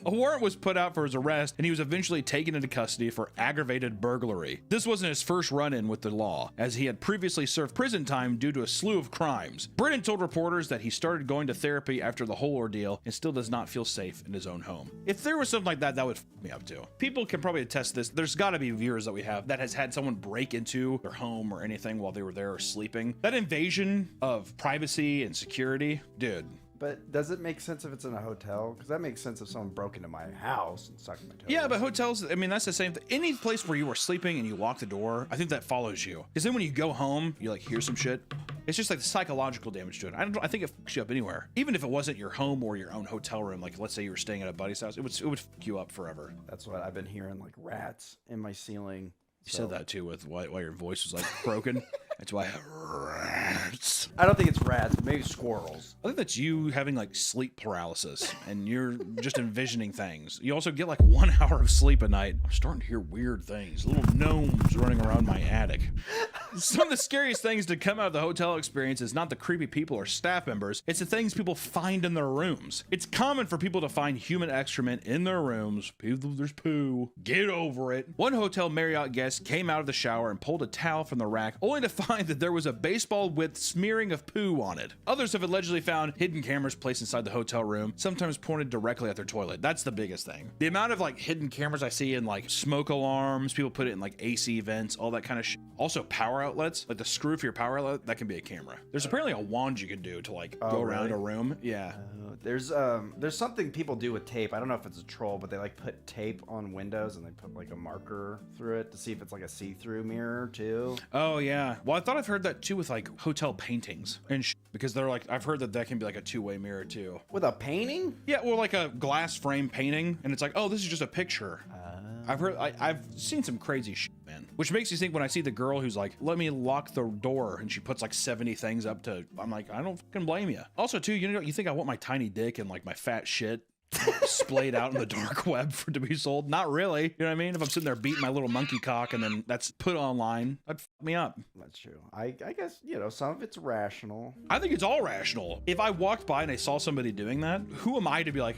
A warrant was put out for his arrest, and he was eventually taken into custody for aggravated burglary. This wasn't his first run-in with the law, as he had previously served prison time due to a slew of crimes. Brennan told reporters that he started going to therapy after the whole ordeal and still does not feel safe in his own home. If there was something like that, that would f me up too. People can probably attest this. There's got to be viewers that we have that has had someone break into their home or anything while they were there or sleeping. That invasion of privacy and security, dude. But does it make sense if it's in a hotel? Because that makes sense if someone broke into my house and sucked my toes. Yeah, but hotels, I mean, that's the same thing. Any place where you are sleeping and you lock the door, I think that follows you. Because then when you go home, you like hear some shit. It's just like the psychological damage to it. I think it fucks you up anywhere. Even if it wasn't your home or your own hotel room, like let's say you were staying at a buddy's house, it would fuck you up forever. That's what I've been hearing, like rats in my ceiling. You said that too with why your voice was like broken. That's why. rats. I don't think it's rats, but maybe squirrels. I think that's you having like sleep paralysis and you're just envisioning things. You also get like 1 hour of sleep a night. I'm starting to hear weird things. Little gnomes running around my attic. Some of the scariest things to come out of the hotel experience is not the creepy people or staff members. It's the things people find in their rooms. It's common for people to find human excrement in their rooms. There's poo. Get over it. One hotel Marriott guest came out of the shower and pulled a towel from the rack, only to find that there was a baseball with smearing of poo on it. Others have allegedly found hidden cameras placed inside the hotel room, sometimes pointed directly at their toilet. That's the biggest thing. The amount of like hidden cameras I see in like smoke alarms, people put it in like AC vents, all that kind of shit. Also power outlets, like the screw for your power outlet, that can be a camera. There's apparently a wand you can do to like go around a room. Yeah. There's something people do with tape. I don't know if it's a troll, but they like put tape on windows and they put like a marker through it to see if it's like a see-through mirror too. Oh yeah. Well, I thought I've heard that too with like hotel paintings and because they're like, I've heard that that can be like a two-way mirror too. With a painting? Yeah, or like a glass frame painting, and it's like, oh, this is just a picture. I've seen some crazy shit, man. Which makes you think when I see the girl who's like, let me lock the door, and she puts like 70 things up to, I'm like, I don't fucking blame you. Also too, you know, you think I want my tiny dick and like my fat shit splayed out in the dark web for it to be sold? Not really. You know what I mean? If I'm sitting there beating my little monkey cock and then that's put online, that'd fuck me up. That's true. I guess, you know, some of it's rational. I think it's all rational. If I walked by and I saw somebody doing that, who am I to be like,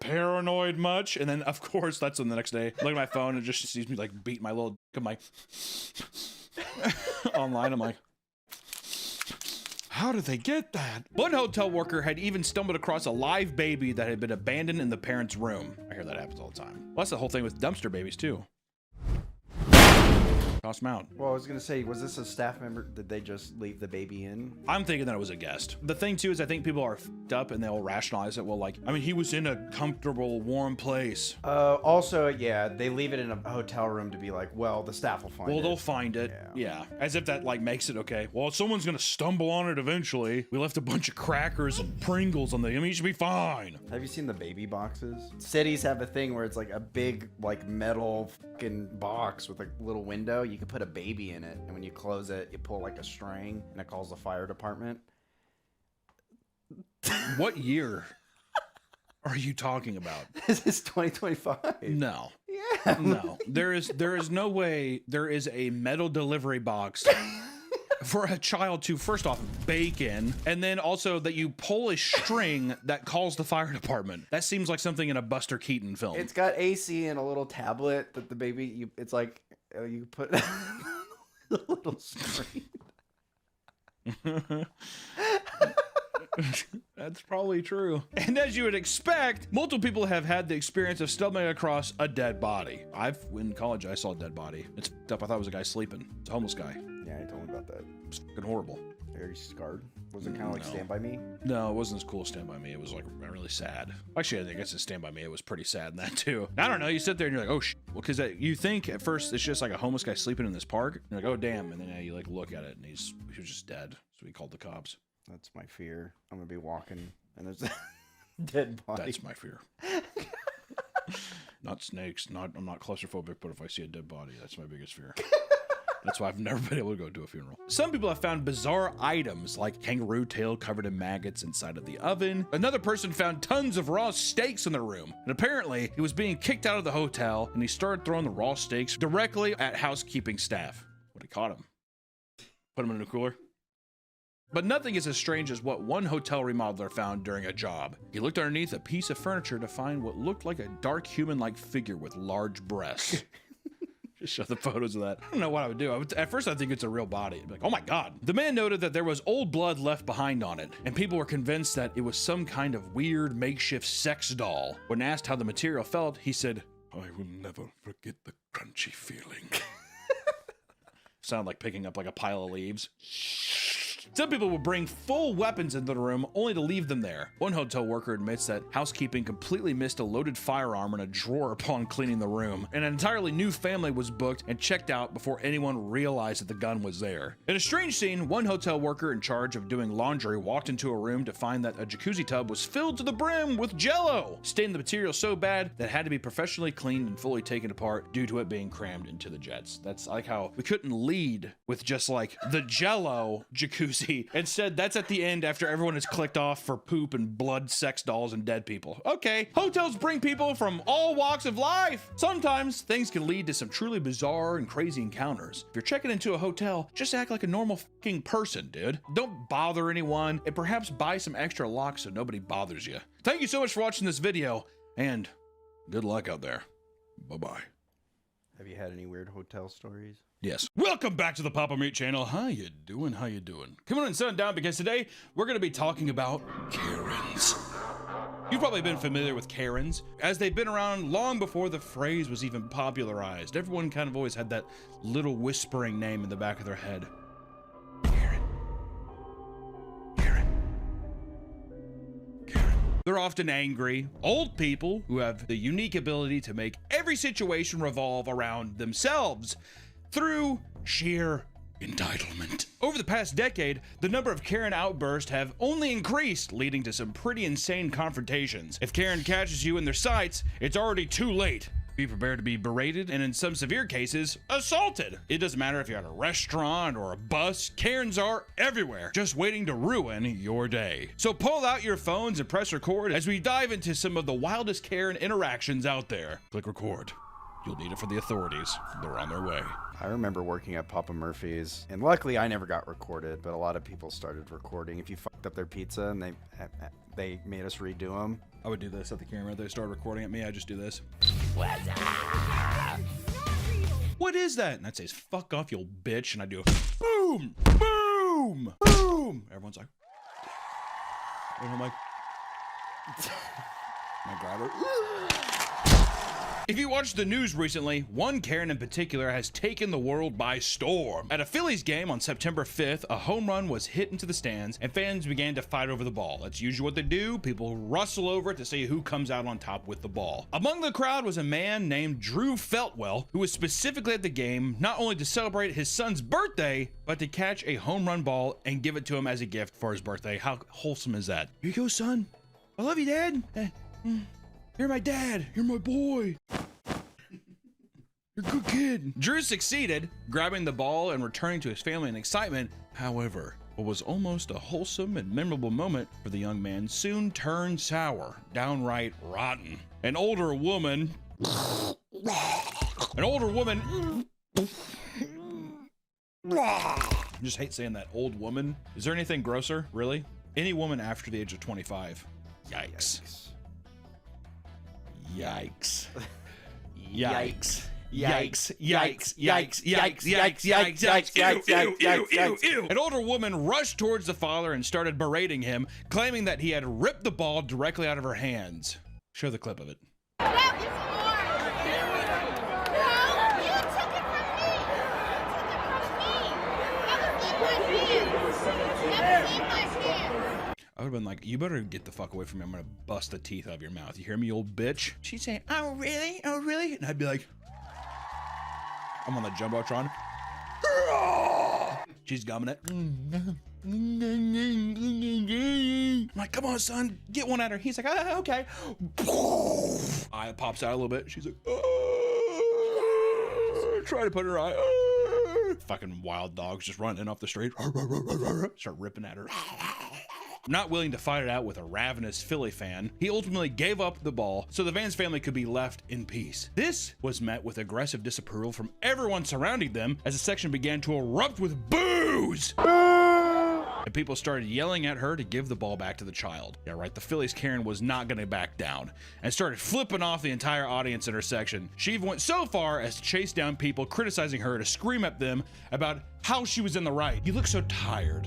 paranoid much? And then of course that's when the next day I look at my phone and just sees me like beat my little dick. I'm like online. I'm like, how did they get that? One hotel worker had even stumbled across a live baby that had been abandoned in the parents' room. I hear that happens all the time. Well, that's the whole thing with dumpster babies too. Toss them out. Well, I was gonna say, was this a staff member? Did they just leave the baby in? I'm thinking that it was a guest. The thing too is I think people are f***ed up and they'll rationalize it. Well, like, I mean, he was in a comfortable, warm place. Also, yeah, they leave it in a hotel room to be like, well, the staff will find it. Well, they'll find it. Yeah. As if that like makes it okay. Well, someone's gonna stumble on it eventually. We left a bunch of crackers and Pringles on the, I mean, it should be fine. Have you seen the baby boxes? Cities have a thing where it's like a big, like metal fucking box with a little window. You can put a baby in it, and when you close it, you pull like a string, and it calls the fire department. What year are you talking about? This is 2025. No. Yeah. No. There is no way there is a metal delivery box for a child to first off bake in, and then also that you pull a string that calls the fire department. That seems like something in a Buster Keaton film. It's got AC and a little tablet that the baby, it's like you put a little screen. That's probably true. And as you would expect, multiple people have had the experience of stumbling across a dead body. In college, I saw a dead body. It's f***ed up. I thought it was a guy sleeping. It's a homeless guy. Yeah, I told me about that. It's fucking horrible. Are you scarred? Was it kind of like Stand By Me? No, it wasn't as cool as Stand By Me. It was like really sad. Actually, I guess it's Stand By Me. It was pretty sad in that too. I don't know. You sit there and you're like, oh shit. Well, because you think at first it's just like a homeless guy sleeping in this park. And you're like, oh damn. And then you like look at it and he was just dead. So we called the cops. That's my fear. I'm gonna be walking and there's a dead body. That's my fear. Not snakes. I'm not claustrophobic, but if I see a dead body, that's my biggest fear. That's why I've never been able to go to a funeral. Some people have found bizarre items like kangaroo tail covered in maggots inside of the oven. Another person found tons of raw steaks in their room. And apparently he was being kicked out of the hotel and he started throwing the raw steaks directly at housekeeping staff. But he caught him. Put him in a cooler. But nothing is as strange as what one hotel remodeler found during a job. He looked underneath a piece of furniture to find what looked like a dark human-like figure with large breasts. Just show the photos of that. I don't know what I would do. At first, I think it's a real body. I'd be like, oh my God. The man noted that there was old blood left behind on it, and people were convinced that it was some kind of weird makeshift sex doll. When asked how the material felt, he said, I will never forget the crunchy feeling. Sound like picking up like a pile of leaves. Some people will bring full weapons into the room only to leave them there. One hotel worker admits that housekeeping completely missed a loaded firearm in a drawer upon cleaning the room. An entirely new family was booked and checked out before anyone realized that the gun was there. In a strange scene, one hotel worker in charge of doing laundry walked into a room to find that a jacuzzi tub was filled to the brim with Jell-O, staining the material so bad that it had to be professionally cleaned and fully taken apart due to it being crammed into the jets. That's like how we couldn't lead with just like the Jell-O jacuzzi Lucy and said that's at the end after everyone has clicked off for poop and blood, sex dolls, and dead people. Okay, hotels bring people from all walks of life. Sometimes things can lead to some truly bizarre and crazy encounters. If you're checking into a hotel, just act like a normal fucking person, dude. Don't bother anyone, and perhaps buy some extra locks so nobody bothers you. Thank you so much for watching this video, and good luck out there. Bye-bye. Have you had any weird hotel stories? Yes. Welcome back to the Papa Meat channel. How you doing? How you doing? Come on and sit down because today we're going to be talking about Karens. You've probably been familiar with Karens, as they've been around long before the phrase was even popularized. Everyone kind of always had that little whispering name in the back of their head. Karen. Karen. Karen. They're often angry, old people who have the unique ability to make every situation revolve around themselves through sheer entitlement. Over the past decade, the number of Karen outbursts have only increased, leading to some pretty insane confrontations. If Karen catches you in their sights, it's already too late. Be prepared to be berated and in some severe cases, assaulted. It doesn't matter if you're at a restaurant or a bus, Karens are everywhere, just waiting to ruin your day. So pull out your phones and press record as we dive into some of the wildest Karen interactions out there. Click record. You'll need it for the authorities. They're on their way. I remember working at Papa Murphy's, and luckily I never got recorded, but a lot of people started recording. If you fucked up their pizza and they made us redo them. I would do this at the camera. They started recording at me. I just do this. What is that? And I'd say, fuck off, you old bitch. And I do a boom, boom, boom. Everyone's like, and I'm like, I grab her. If you watched the news recently, one Karen in particular has taken the world by storm. At a Phillies game on September 5th, a home run was hit into the stands and fans began to fight over the ball. That's usually what they do. People rustle over it to see who comes out on top with the ball. Among the crowd was a man named Drew Feltwell, who was specifically at the game not only to celebrate his son's birthday, but to catch a home run ball and give it to him as a gift for his birthday. How wholesome is that? Here you go, son. I love you, Dad. You're my dad. You're my boy. You're a good kid. Drew succeeded, grabbing the ball and returning to his family in excitement. However, what was almost a wholesome and memorable moment for the young man soon turned sour, downright rotten. An older woman. I just hate saying that. Old woman. Is there anything grosser? Really? Any woman after the age of 25. Yikes. Yikes. Yikes. Yikes, yikes, yikes, yikes, yikes, yikes, yikes, ew. An older woman rushed towards the father and started berating him, claiming that he had ripped the ball directly out of her hands. Show the clip of it. I would have been like, you better get the fuck away from me. I'm gonna bust the teeth out of your mouth. You hear me, you old bitch? She'd say, oh, really? Oh, really? And I'd be like, I'm on the Jumbotron. She's gumming it. I'm like, come on, son, get one at her. He's like, ah, okay. Eye pops out a little bit. She's like, oh. Try to put her eye. Oh. Fucking wild dogs just running off the street. Start ripping at her. Not willing to fight it out with a ravenous Philly fan, he ultimately gave up the ball so the Vans family could be left in peace. This was met with aggressive disapproval from everyone surrounding them as the section began to erupt with boos! And people started yelling at her to give the ball back to the child. Yeah, right, the Phillies Karen was not gonna back down and started flipping off the entire audience in her section. She even went so far as to chase down people criticizing her to scream at them about how she was in the right. You look so tired.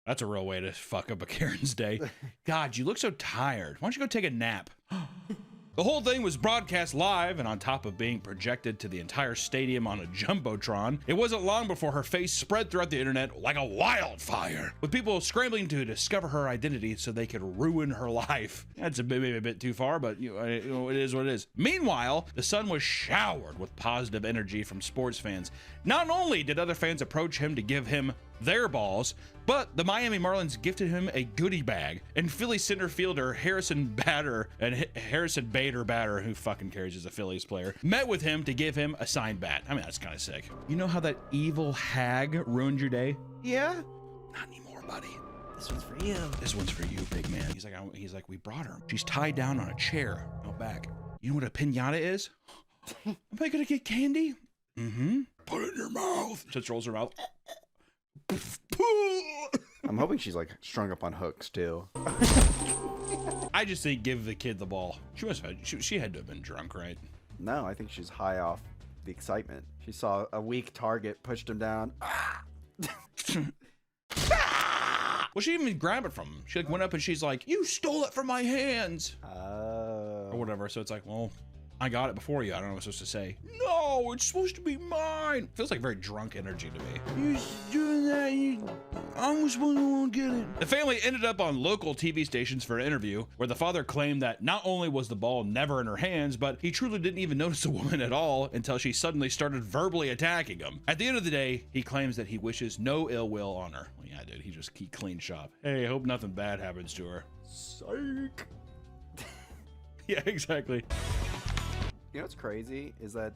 That's a real way to fuck up a Karen's day. God, you look so tired. Why don't you go take a nap? The whole thing was broadcast live, and on top of being projected to the entire stadium on a Jumbotron, it wasn't long before her face spread throughout the internet like a wildfire, with people scrambling to discover her identity so they could ruin her life. That's maybe a bit too far, but you know, it is what it is. Meanwhile, the Sun was showered with positive energy from sports fans. Not only did other fans approach him to give him their balls, but the Miami Marlins gifted him a goodie bag, and Philly center fielder Harrison Bader, who fucking cares, as a Phillies player, met with him to give him a signed bat. I mean, that's kind of sick. You know how that evil hag ruined your day? Yeah? Not anymore, buddy. This one's for you. This one's for you, big man. He's like, we brought her. She's tied down on a chair out back. You know what a pinata is? Am I gonna get candy? Mm-hmm. Put it in your mouth. Just rolls her mouth. I'm hoping she's like strung up on hooks too. I just think give the kid the ball. She had to have been drunk, right? No, I think she's high off the excitement. She saw a weak target, pushed him down. Well, she didn't even grab it from him. She like went up and she's like, "You stole it from my hands," or whatever. So it's like, well, I got it before you. I don't know what I'm supposed to say. No, it's supposed to be mine. Feels like very drunk energy to me. You're doing that. I'm supposed to get it. The family ended up on local TV stations for an interview where the father claimed that not only was the ball never in her hands, but he truly didn't even notice the woman at all until she suddenly started verbally attacking him. At the end of the day, he claims that he wishes no ill will on her. Well, yeah, dude, he clean shop. Hey, hope nothing bad happens to her. Psych. Yeah, exactly. You know what's crazy is that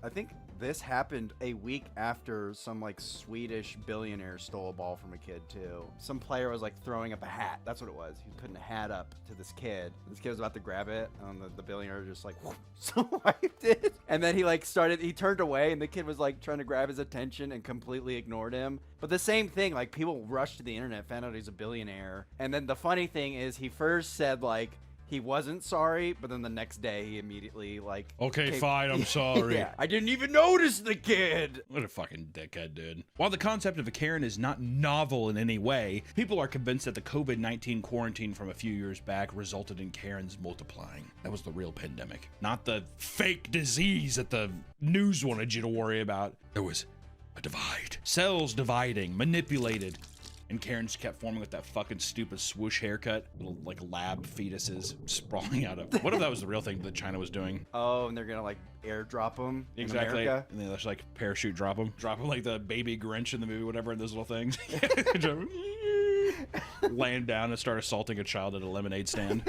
I think this happened a week after some like Swedish billionaire stole a ball from a kid too. Some player was like throwing up a hat. That's what it was. He was putting a hat up to this kid. This kid was about to grab it, and the billionaire just like swiped it. And then he turned away, and the kid was like trying to grab his attention and completely ignored him. But the same thing, like people rushed to the internet, found out he's a billionaire. And then the funny thing is he first said like, he wasn't sorry, but then the next day he immediately like, okay, fine, I'm sorry. Yeah, I didn't even notice the kid. What a fucking dickhead, dude. While the concept of a Karen is not novel in any way, people are convinced that the COVID-19 quarantine from a few years back resulted in Karens multiplying. That was the real pandemic, not the fake disease that the news wanted you to worry about. There was a divide. Cells dividing, manipulated. And Karens kept forming with that fucking stupid swoosh haircut. Little like lab fetuses sprawling out of. What if that was the real thing that China was doing? Oh, and they're gonna like airdrop them Exactly. in America? And they just like parachute drop them. Drop them like the baby Grinch in the movie, whatever, in those little things. Land down and start assaulting a child at a lemonade stand.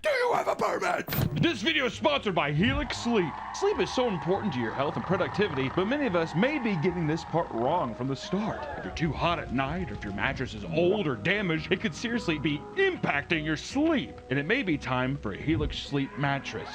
Do you have a permit? This video is sponsored by Helix Sleep. Sleep is so important to your health and productivity, but many of us may be getting this part wrong from the start. If you're too hot at night, or if your mattress is old or damaged, it could seriously be impacting your sleep. And it may be time for a Helix Sleep mattress.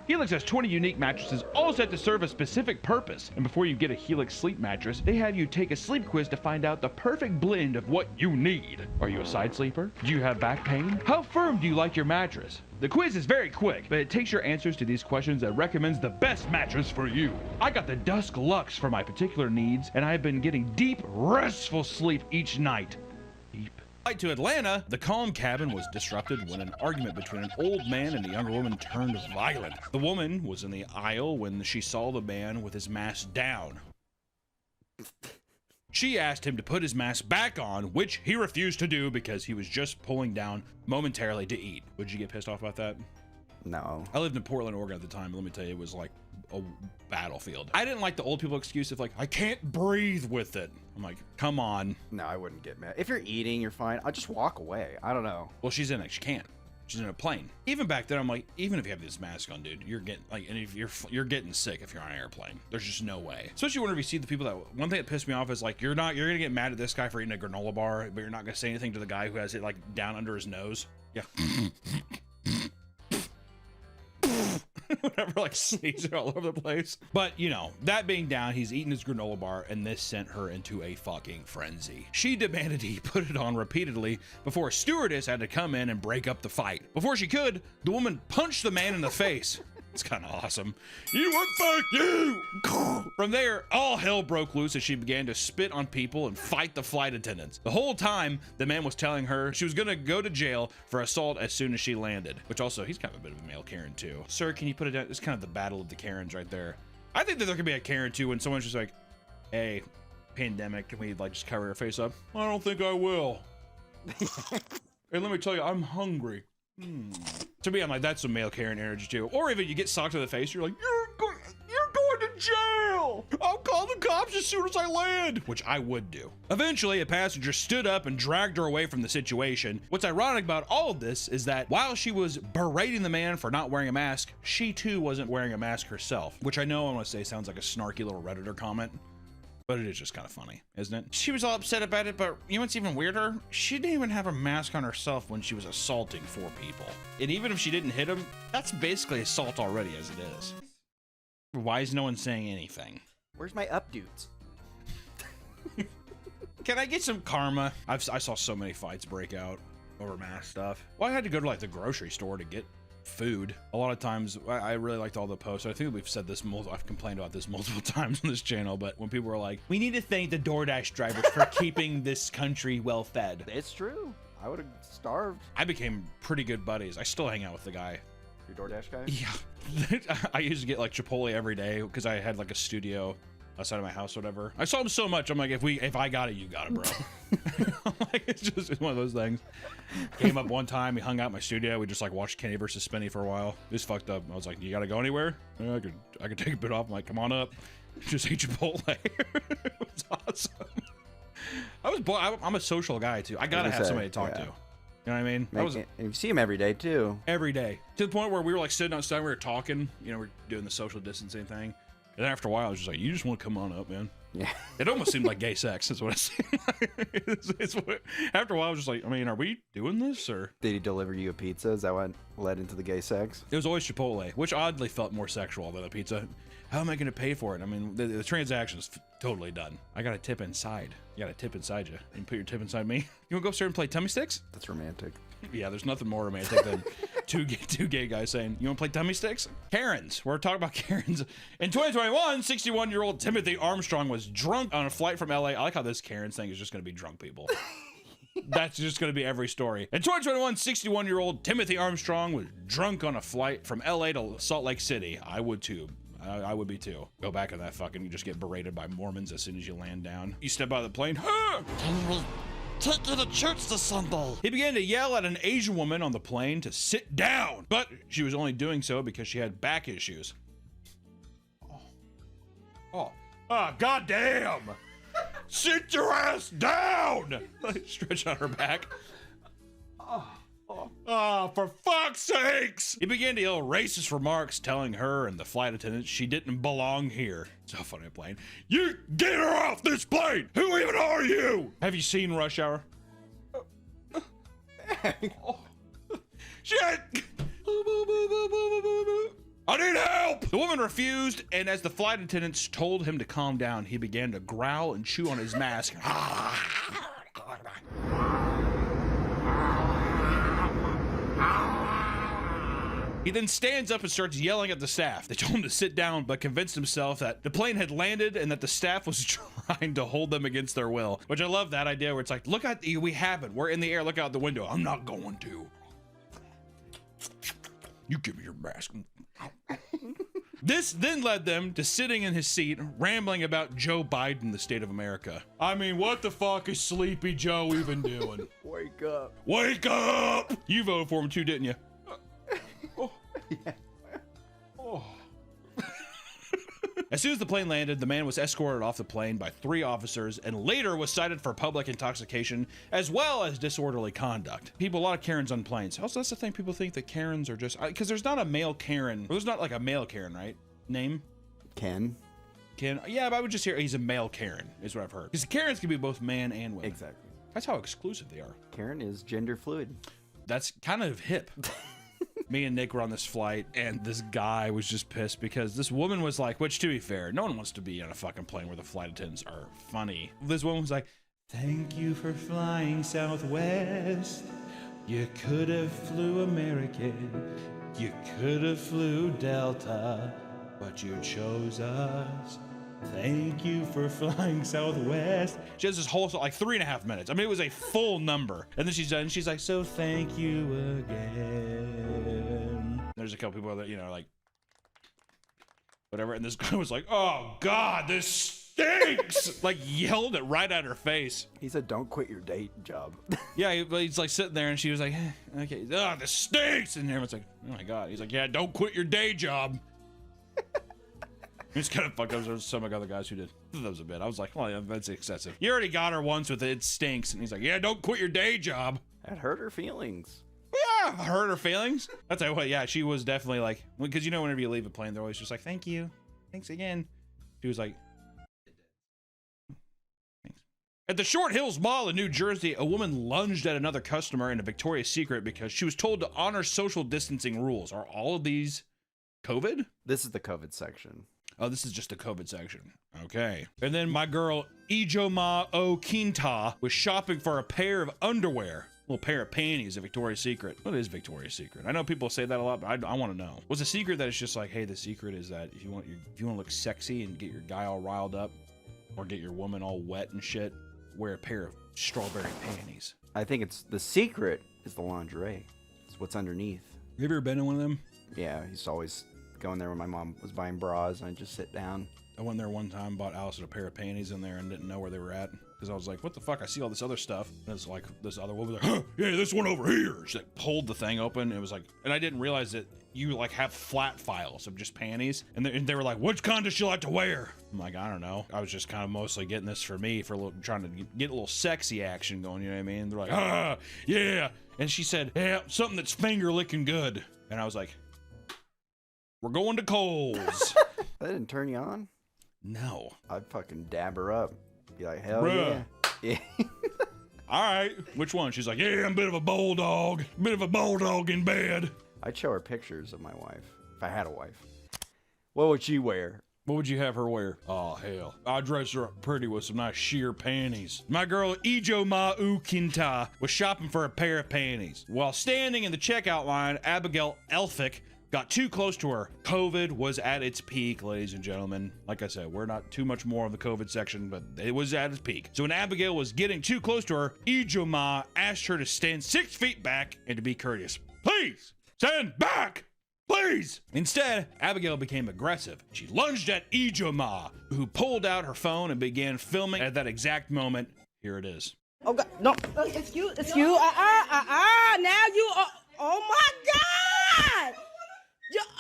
Helix has 20 unique mattresses, all set to serve a specific purpose. And before you get a Helix Sleep mattress, they have you take a sleep quiz to find out the perfect blend of what you need. Are you a side sleeper? Do you have back pain? How firm do you like your mattress? The quiz is very quick, but it takes your answers to these questions that recommends the best mattress for you. I got the Dusk Luxe for my particular needs, and I've been getting deep, restful sleep each night. Flight to Atlanta, the calm cabin was disrupted when an argument between an old man and a younger woman turned violent. The woman was in the aisle when she saw the man with his mask down. She asked him to put his mask back on, which he refused to do because he was just pulling down momentarily to eat. Would you get pissed off about that? No. I lived in Portland, Oregon at the time. Let me tell you, it was like a battlefield. I didn't like the old people excuse of like, I can't breathe with it. I'm like, come on. No, I wouldn't get mad. If you're eating, you're fine. I'll just walk away. I don't know. Well, she's in it. She can't. She's in a plane. Even back then, I'm like, even if you have this mask on, dude, you're getting like, and if you're getting sick if you're on an airplane. There's just no way. Especially whenever you see the people that. One thing that pissed me off is like, you're gonna get mad at this guy for eating a granola bar, but you're not gonna say anything to the guy who has it like down under his nose. Yeah. Whatever, like sneezing all over the place. But you know, that being down, he's eating his granola bar, and this sent her into a fucking frenzy. She demanded he put it on repeatedly before a stewardess had to come in and break up the fight. Before she could, the woman punched the man in the face. It's kind of awesome. You would fuck you! From there, all hell broke loose as she began to spit on people and fight the flight attendants. The whole time, the man was telling her she was gonna go to jail for assault as soon as she landed. Which also, he's kind of a bit of a male Karen too. Sir, can you put it down? It's kind of the battle of the Karens right there. I think that there could be a Karen too when someone's just like, hey, pandemic, can we like just cover her face up? I don't think I will. Hey, let me tell you, I'm hungry. To me, I'm like, that's some male Karen energy too. Or even you get socked in the face, you're like, you're going to jail! I'll call the cops as soon as I land! Which I would do. Eventually, a passenger stood up and dragged her away from the situation. What's ironic about all of this is that while she was berating the man for not wearing a mask, she too wasn't wearing a mask herself. Which I know I want to say sounds like a snarky little Redditor comment. But it is just kind of funny, isn't it? She was all upset about it, but you know what's even weirder? She didn't even have a mask on herself when she was assaulting 4 people. And even if she didn't hit them, that's basically assault already as it is. Why is no one saying anything? Where's my up dudes? Can I get some karma? I saw so many fights break out over mask stuff. Well, I had to go to like the grocery store to get food. A lot of times, I really liked all the posts. I think we've said this, I've complained about this multiple times on this channel, but when people were like, we need to thank the DoorDash drivers for keeping this country well fed. It's true. I would have starved. I became pretty good buddies. I still hang out with the guy. Your DoorDash guy? Yeah. I used to get like Chipotle every day because I had like a studio outside of my house or whatever. I saw him so much, I'm like, if I got it, you got it, bro. Like, it's one of those things. Came up one time, he hung out in my studio, we just like watched Kenny versus Spinny for a while. It was fucked up. I was like, you gotta go anywhere? Yeah, I could take a bit off. I'm like, come on up. Just ate Chipotle. It was awesome. I'm a social guy too. I gotta have somebody to talk to. You know what I mean? And you see him every day too. Every day. To the point where we were like sitting outside, we were talking, you know, we're doing the social distancing thing. And after a while, I was just like, you just want to come on up, man. Yeah. It almost seemed like gay sex, is what it seemed. After a while, I was just like, I mean, are we doing this, or? Did he deliver you a pizza? Is that what led into the gay sex? It was always Chipotle, which oddly felt more sexual than a pizza. How am I going to pay for it? I mean, the transaction's totally done. I got a tip inside. You got a tip inside you. And put your tip inside me. You want to go upstairs and play tummy sticks? That's romantic. Yeah, there's nothing more romantic than two gay guys saying, you want to play tummy sticks? Karens. We're talking about Karens. In 2021, 61-year-old Timothy Armstrong was drunk on a flight from LA. I like how this Karens thing is just going to be drunk people. That's just going to be every story. In 2021, 61-year-old Timothy Armstrong was drunk on a flight from LA to Salt Lake City. I would too. I would be too. Go back in that fucking, you just get berated by Mormons as soon as you land down. You step out of the plane. Can we take you to church this Sunday? He began to yell at an Asian woman on the plane to sit down, but she was only doing so because she had back issues. Goddamn! Sit your ass down! Stretch out her back. Oh, for fuck's sakes! He began to yell racist remarks, telling her and the flight attendants she didn't belong here. So funny plane. You get her off this plane! Who even are you? Have you seen Rush Hour? Shit! I need help! The woman refused, and as the flight attendants told him to calm down, he began to growl and chew on his mask. He then stands up and starts yelling at the staff. They told him to sit down, but convinced himself that the plane had landed and that the staff was trying to hold them against their will. Which I love that idea where it's like, look at, we have it. We're in the air, look out the window. I'm not going to. You give me your mask. This then led them to sitting in his seat, rambling about Joe Biden, the state of America. I mean, what the fuck is Sleepy Joe even doing? Wake up. Wake up! You voted for him too, didn't you? Yeah. As soon as the plane landed, the man was escorted off the plane by 3 officers and later was cited for public intoxication as well as disorderly conduct. A lot of Karens on planes. Also, that's the thing, people think that Karens are just, because there's not a male Karen. There's not like a male Karen, right? Name? Ken. Yeah, but I would just hear he's a male Karen, is what I've heard. Because Karens can be both man and women. Exactly. That's how exclusive they are. Karen is gender fluid. That's kind of hip. Me and Nick were on this flight, and this guy was just pissed because this woman was like, which to be fair, no one wants to be on a fucking plane where the flight attendants are funny. This woman was like, thank you for flying Southwest. You could have flew American. You could have flew Delta, but you chose us. Thank you for flying Southwest. She has this whole, like 3.5 minutes. I mean, it was a full number. And then she's done, she's like, so thank you again. There's a couple people that, you know, like, whatever. And this guy was like, oh God, this stinks. Like yelled it right at her face. He said, don't quit your day job. Yeah, he's like sitting there and she was like, okay, oh, this stinks. And everyone's like, oh my God. He's like, yeah, don't quit your day job. It's kind of fucked up. There's some other guys who did. That was a bit. I was like, well, yeah, that's excessive. You already got her once with it stinks. And he's like, yeah, don't quit your day job. That hurt her feelings. Yeah, hurt her feelings. I'll tell you what, yeah, she was definitely like, because you know, whenever you leave a plane, they're always just like, thank you. Thanks again. She was like, At the Short Hills Mall in New Jersey, a woman lunged at another customer in a Victoria's Secret because she was told to honor social distancing rules. Are all of these COVID? This is the COVID section. Oh, this is just the COVID section. Okay. And then my girl, Ijoma Okinta, was shopping for a pair of underwear. A little pair of panties at Victoria's Secret. What is Victoria's Secret? I know people say that a lot, but I want to know. Was a secret that it's just like, hey, the secret is that if you want to look sexy and get your guy all riled up, or get your woman all wet and shit, wear a pair of strawberry panties. I think it's the secret is the lingerie. It's what's underneath. Have you ever been in one of them? Yeah, I used to always go in there when my mom was buying bras, and I'd just sit down. I went there one time, bought Allison a pair of panties in there and didn't know where they were at. Because I was like, what the fuck? I see all this other stuff. And it's like, this other woman was like, huh, yeah, this one over here. She like pulled the thing open. It was like, and I didn't realize that you like have flat files of just panties. And they were like, which kind does she like to wear? I'm like, I don't know. I was just kind of mostly getting this for me, for a little, trying to get a little sexy action going, you know what I mean? They're like, ah, yeah. And she said, yeah, something that's finger licking good. And I was like, we're going to Kohl's. That didn't turn you on? No. I'd fucking dab her up. Be like, hell Bruh. yeah. All right. Which one? She's like, yeah, I'm a bit of a bulldog. Bit of a bulldog in bed. I'd show her pictures of my wife, if I had a wife. What would she wear? What would you have her wear? Oh, hell. I'd dress her up pretty with some nice sheer panties. My girl, Ijoma Ukinta, was shopping for a pair of panties. While standing in the checkout line, Abigail Elphick got too close to her. COVID was at its peak, ladies and gentlemen. Like I said, we're not too much more of the COVID section, but it was at its peak. So when Abigail was getting too close to her, Ijoma asked her to stand 6 feet back and to be courteous. Please, stand back! Please! Instead, Abigail became aggressive. She lunged at Ijoma, who pulled out her phone and began filming. At that exact moment, here it is. Oh God, no! It's you! Now you! Oh my God!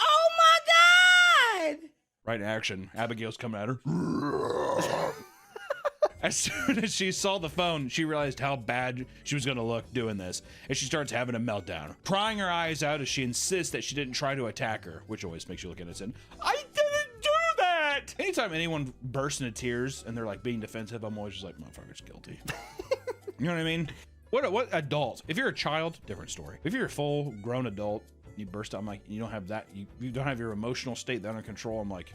Oh my God! Right in action, Abigail's coming at her. As soon as she saw the phone, she realized how bad she was going to look doing this, and she starts having a meltdown, crying her eyes out as she insists that she didn't try to attack her, which always makes you look innocent. I didn't do that! Anytime anyone bursts into tears and they're like being defensive, I'm always just like, motherfucker's guilty. You know what I mean? What adult? If you're a child, different story. If you're a full grown adult, you burst out, I'm like, you don't have that, you don't have your emotional state under control. I'm like,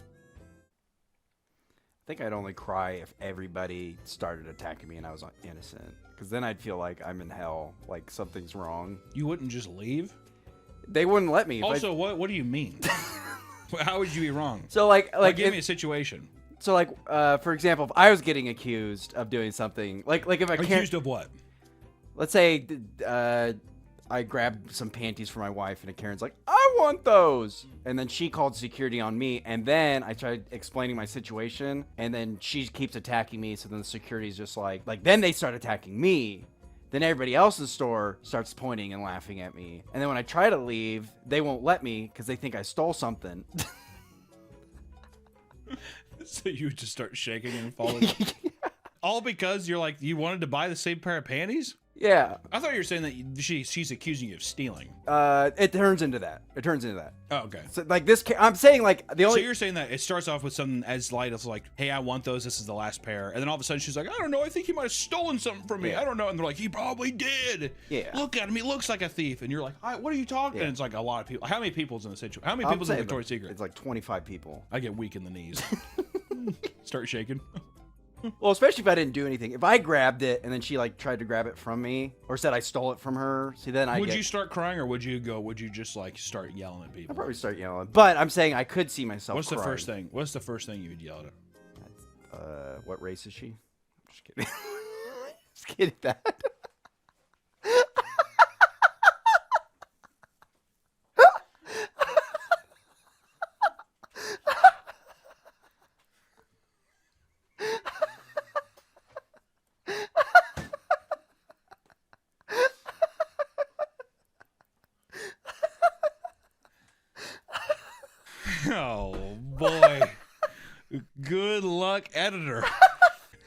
I think I'd only cry if everybody started attacking me and I was innocent. Because then I'd feel like I'm in hell, like something's wrong. You wouldn't just leave? They wouldn't let me. Also, what do you mean? How would you be wrong? So like give me a situation. So like, for example, if I was getting accused of doing something, like if I can't... Accused of what? Let's say I grabbed some panties for my wife, and Karen's like, I want those. And then she called security on me, and then I tried explaining my situation, and then she keeps attacking me, so then the security's just like then they start attacking me. Then everybody else in the store starts pointing and laughing at me. And then when I try to leave, they won't let me because they think I stole something. So you just start shaking and falling. All because you're like, you wanted to buy the same pair of panties? Yeah. I thought you were saying that she's accusing you of stealing. It turns into that. Oh, okay. So like this, I'm saying like the only. So you're saying that it starts off with something as light as like, hey, I want those. This is the last pair. And then all of a sudden she's like, I don't know. I think he might have stolen something from me. Yeah. I don't know. And they're like, he probably did. Yeah. Look at him. He looks like a thief. And you're like, what are you talking? Yeah. And it's like a lot of people. How many people's in the situation? How many people's in Victoria's Secret? It's like 25 people. I get weak in the knees. Start shaking. Well, especially if I didn't do anything. If I grabbed it and then she like tried to grab it from me or said I stole it from her, see then Would you start crying or would you just like start yelling at people? I'd probably start yelling. But I'm saying I could see myself What's crying. the first thing you would yell at? What race is she? I'm just kidding. Just kidding that. Oh boy. Good luck, editor.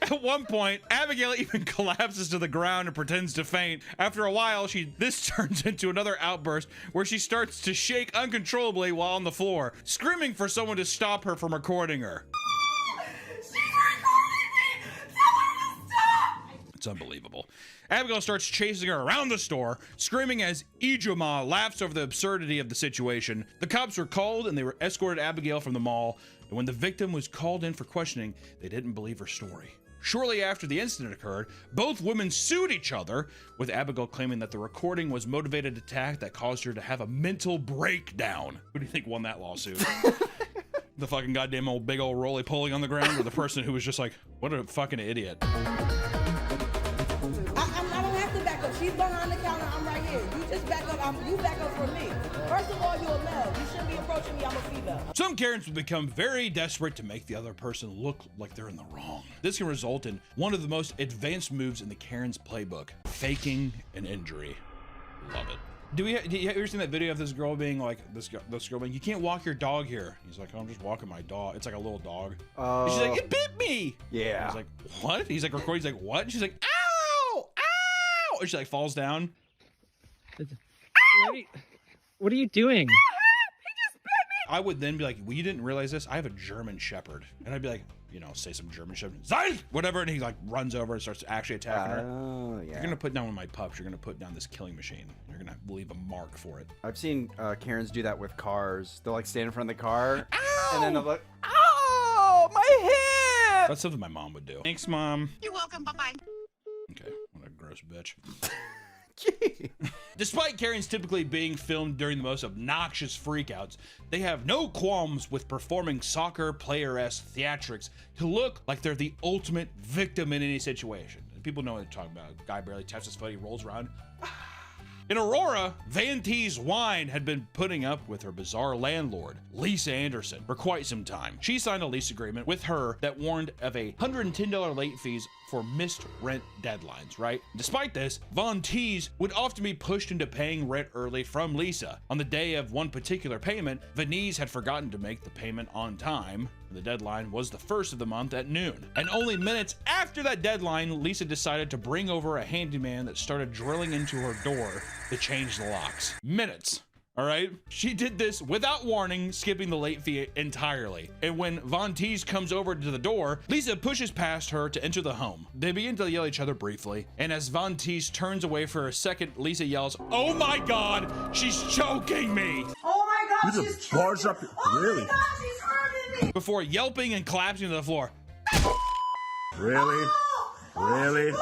At one point, Abigail even collapses to the ground and pretends to faint. After a while, this turns into another outburst where she starts to shake uncontrollably while on the floor, screaming for someone to stop her from recording her. She's recording me! Someone stop! It's unbelievable. Abigail starts chasing her around the store, screaming as Ijoma laughs over the absurdity of the situation. The cops were called and they were escorted Abigail from the mall. And when the victim was called in for questioning, they didn't believe her story. Shortly after the incident occurred, both women sued each other, with Abigail claiming that the recording was motivated attack that caused her to have a mental breakdown. Who do you think won that lawsuit? The fucking goddamn old big old roly-poly on the ground, or the person who was just like, what a fucking idiot. I don't have to back up. She's behind the counter. I'm right here. You just back up. You back up for me. First of all, you're a male. You shouldn't be approaching me. I'm a female. Some Karens will become very desperate to make the other person look like they're in the wrong. This can result in one of the most advanced moves in the Karen's playbook, faking an injury. Love it. Do you ever seen that video of this girl being like, this girl being, you can't walk your dog here? He's like, oh, I'm just walking my dog. It's like a little dog. And she's like, it bit me. Yeah. And he's like, what? He's like recording. He's like, what? And she's like, ow, ow. And she like falls down. What are you doing? I would then be like, well, you didn't realize this? I have a German Shepherd. And I'd be like, you know, say some German Shepherd, Zeig! Whatever, and he like runs over and starts actually attacking her. Oh, yeah. You're gonna put down one of my pups, you're gonna put down this killing machine. You're gonna leave a mark for it. I've seen Karens do that with cars. They'll like stand in front of the car, Ow! and then they'll like, ow, my hip! That's something my mom would do. Thanks, Mom. You're welcome. Bye-bye. Okay, what a gross bitch. Despite Karens typically being filmed during the most obnoxious freakouts, they have no qualms with performing soccer player-esque theatrics to look like they're the ultimate victim in any situation. And people know what they're talking about. A guy barely taps his foot, he rolls around. In Aurora, Van T's Wine had been putting up with her bizarre landlord, Lisa Anderson, for quite some time. She signed a lease agreement with her that warned of a $110 late fees for missed rent deadlines, right? Despite this, Von Teese would often be pushed into paying rent early from Lisa. On the day of one particular payment, Vanese had forgotten to make the payment on time. The deadline was the first of the month at noon. And only minutes after that deadline, Lisa decided to bring over a handyman that started drilling into her door to change the locks. Minutes. All right, she did this without warning, skipping the late fee entirely. And when Von Teese comes over to the door, Lisa pushes past her to enter the home. They begin to yell at each other briefly, and as Von Teese turns away for a second, Lisa yells, "Oh my God, she's choking me!" Oh my God, You just barged up. Really? God, she's hurting me. Before yelping and collapsing to the floor. Really? Really?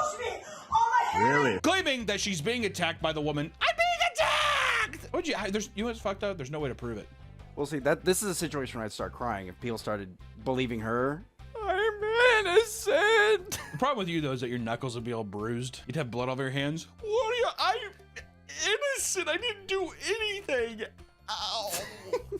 Really? Claiming that she's being attacked by the woman. I'm being attacked! What'd you know what's fucked up? There's no way to prove it. Well, see, this is a situation where I'd start crying if people started believing her. I'm innocent. The problem with you though is that your knuckles would be all bruised. You'd have blood all over your hands. What are you? I'm innocent. I didn't do anything. Ow.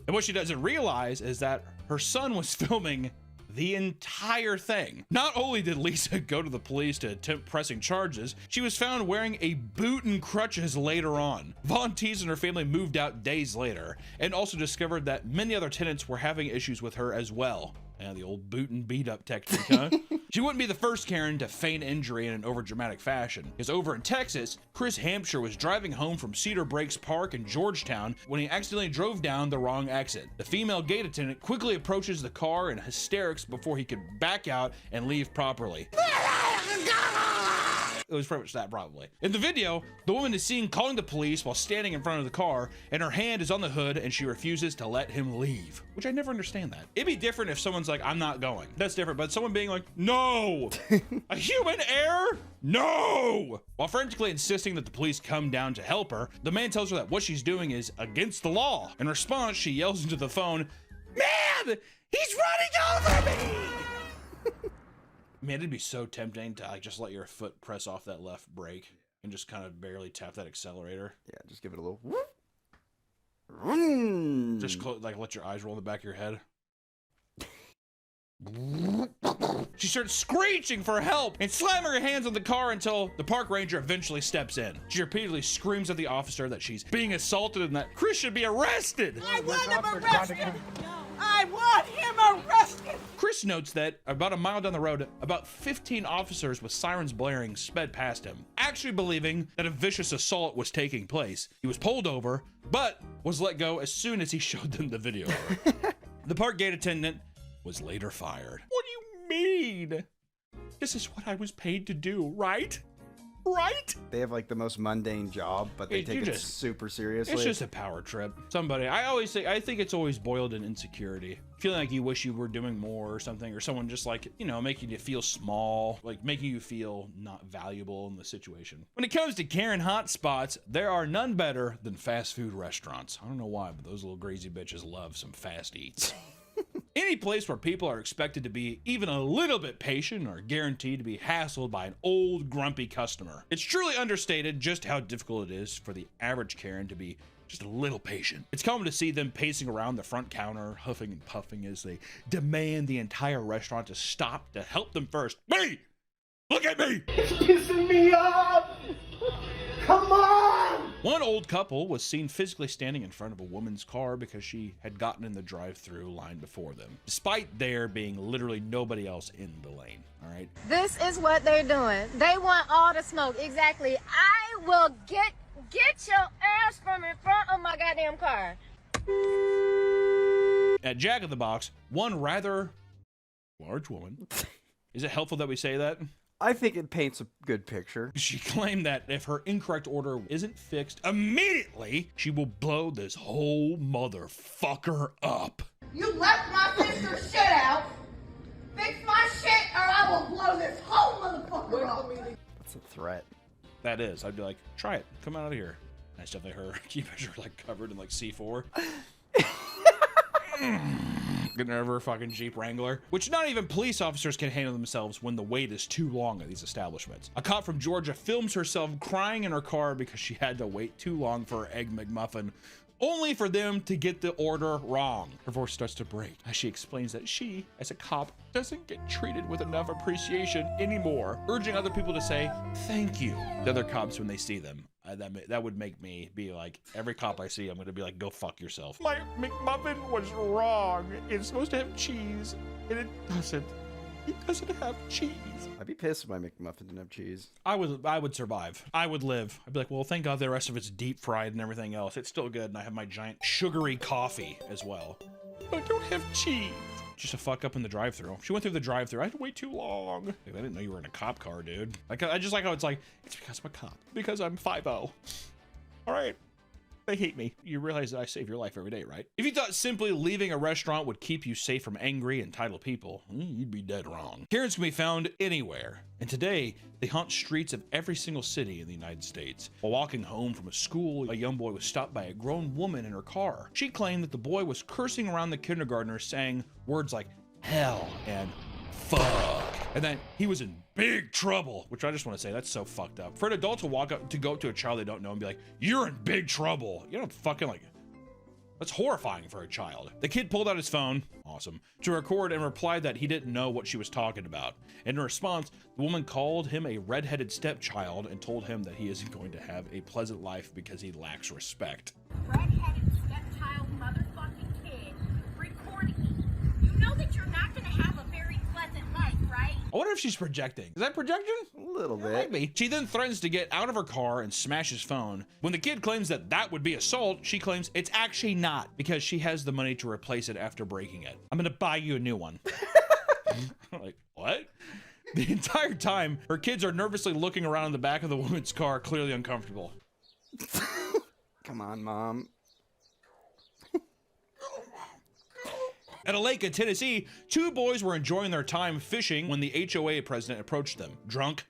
And what she doesn't realize is that her son was filming the entire thing. Not only did Lisa go to the police to attempt pressing charges, she was found wearing a boot and crutches later on. Von Teese and her family moved out days later and also discovered that many other tenants were having issues with her as well. And the old boot and beat up technique, huh? She wouldn't be the first Karen to feign injury in an overdramatic fashion, because over in Texas, Chris Hampshire was driving home from Cedar Breaks Park in Georgetown when he accidentally drove down the wrong exit. The female gate attendant quickly approaches the car in hysterics before he could back out and leave properly. It was pretty much that, probably. In the video, the woman is seen calling the police while standing in front of the car, and her hand is on the hood and she refuses to let him leave, which I never understand that. It'd be different if someone's like, I'm not going. That's different, but someone being like, no! A human error? No! While frantically insisting that the police come down to help her, the man tells her that what she's doing is against the law. In response, she yells into the phone, "Man, he's running over me!" Man, it'd be so tempting to like just let your foot press off that left brake and just kind of barely tap that accelerator. Yeah, just give it a little. Just like let your eyes roll in the back of your head. She starts screeching for help and slamming her hands on the car until the park ranger eventually steps in. She repeatedly screams at the officer that she's being assaulted and that Chris should be arrested. I want him arrested. I want him arrested. Chris notes that about a mile down the road, about 15 officers with sirens blaring sped past him, actually believing that a vicious assault was taking place. He was pulled over, but was let go as soon as he showed them the video. The park gate attendant was later fired. What do you mean? This is what I was paid to do, right? Right? They have like the most mundane job, but they take it super seriously. It's just a power trip. Somebody, I always say, I think it's always boiled in insecurity. Feeling like you wish you were doing more or something, or someone just like, you know, making you feel small, like making you feel not valuable in the situation. When it comes to Karen hotspots, there are none better than fast food restaurants. I don't know why, but those little crazy bitches love some fast eats. Any place where people are expected to be even a little bit patient are guaranteed to be hassled by an old grumpy customer. It's truly understated just how difficult it is for the average Karen to be just a little patient. It's common to see them pacing around the front counter, huffing and puffing as they demand the entire restaurant to stop to help them first. Me! Look at me! It's pissing me off! Come on! One old couple was seen physically standing in front of a woman's car because she had gotten in the drive-thru line before them, despite there being literally nobody else in the lane, all right? This is what they're doing. They want all the smoke. Exactly. I will get your ass from in front of my goddamn car. At Jack in the Box, one rather large woman. Is it helpful that we say that? I think it paints a good picture. She claimed that if her incorrect order isn't fixed immediately, she will blow this whole motherfucker up. You left my sister's shit out. Fix my shit or I will blow this whole motherfucker up. That's a threat. That is. I'd be like, try it. Come out of here. I stuff like her. Keep her like covered in like C4. Getting over a fucking Jeep Wrangler, which not even police officers can handle themselves when the wait is too long at these establishments. A cop from Georgia films herself crying in her car because she had to wait too long for her Egg McMuffin, only for them to get the order wrong. Her voice starts to break as she explains that she, as a cop, doesn't get treated with enough appreciation anymore, urging other people to say thank you to other cops when they see them. That would make me be like, every cop I see, I'm gonna be like, go fuck yourself. My McMuffin was wrong. It's supposed to have cheese, and it doesn't. It doesn't have cheese. I'd be pissed if my McMuffin didn't have cheese. I would survive. I would live. I'd be like, well, thank God the rest of it's deep fried and everything else. It's still good, and I have my giant sugary coffee as well. But I don't have cheese. Just a fuck up in the drive-thru. She went through the drive-thru. I had to wait too long. Like, I didn't know you were in a cop car, dude. Like, I just like how it's like, it's because I'm a cop. Because I'm 5'0". All right. They hate me. You realize that I save your life every day, right? If you thought simply leaving a restaurant would keep you safe from angry, entitled people, you'd be dead wrong. Karens can be found anywhere, and today they haunt streets of every single city in the United States. While walking home from a school, a young boy was stopped by a grown woman in her car. She claimed that the boy was cursing around the kindergartner, saying words like hell and fuck, and that he was in big trouble, which I just want to say, that's so fucked up. For an adult to walk up, to go up to a child they don't know and be like, you're in big trouble. You don't fucking like, that's horrifying for a child. The kid pulled out his phone, awesome, to record and replied that he didn't know what she was talking about. In response, the woman called him a redheaded stepchild and told him that he isn't going to have a pleasant life because he lacks respect. Redheaded stepchild motherfucking kid recording me. You know that you're not gonna have a very pleasant life, right? I wonder if she's projecting. Is that projection? A little bit. Maybe. She then threatens to get out of her car and smash his phone. When the kid claims that that would be assault, she claims it's actually not because she has the money to replace it after breaking it. I'm gonna buy you a new one. Like, what? The entire time, her kids are nervously looking around in the back of the woman's car, clearly uncomfortable. Come on, Mom. At a lake in Tennessee, two boys were enjoying their time fishing when the HOA president approached them, drunk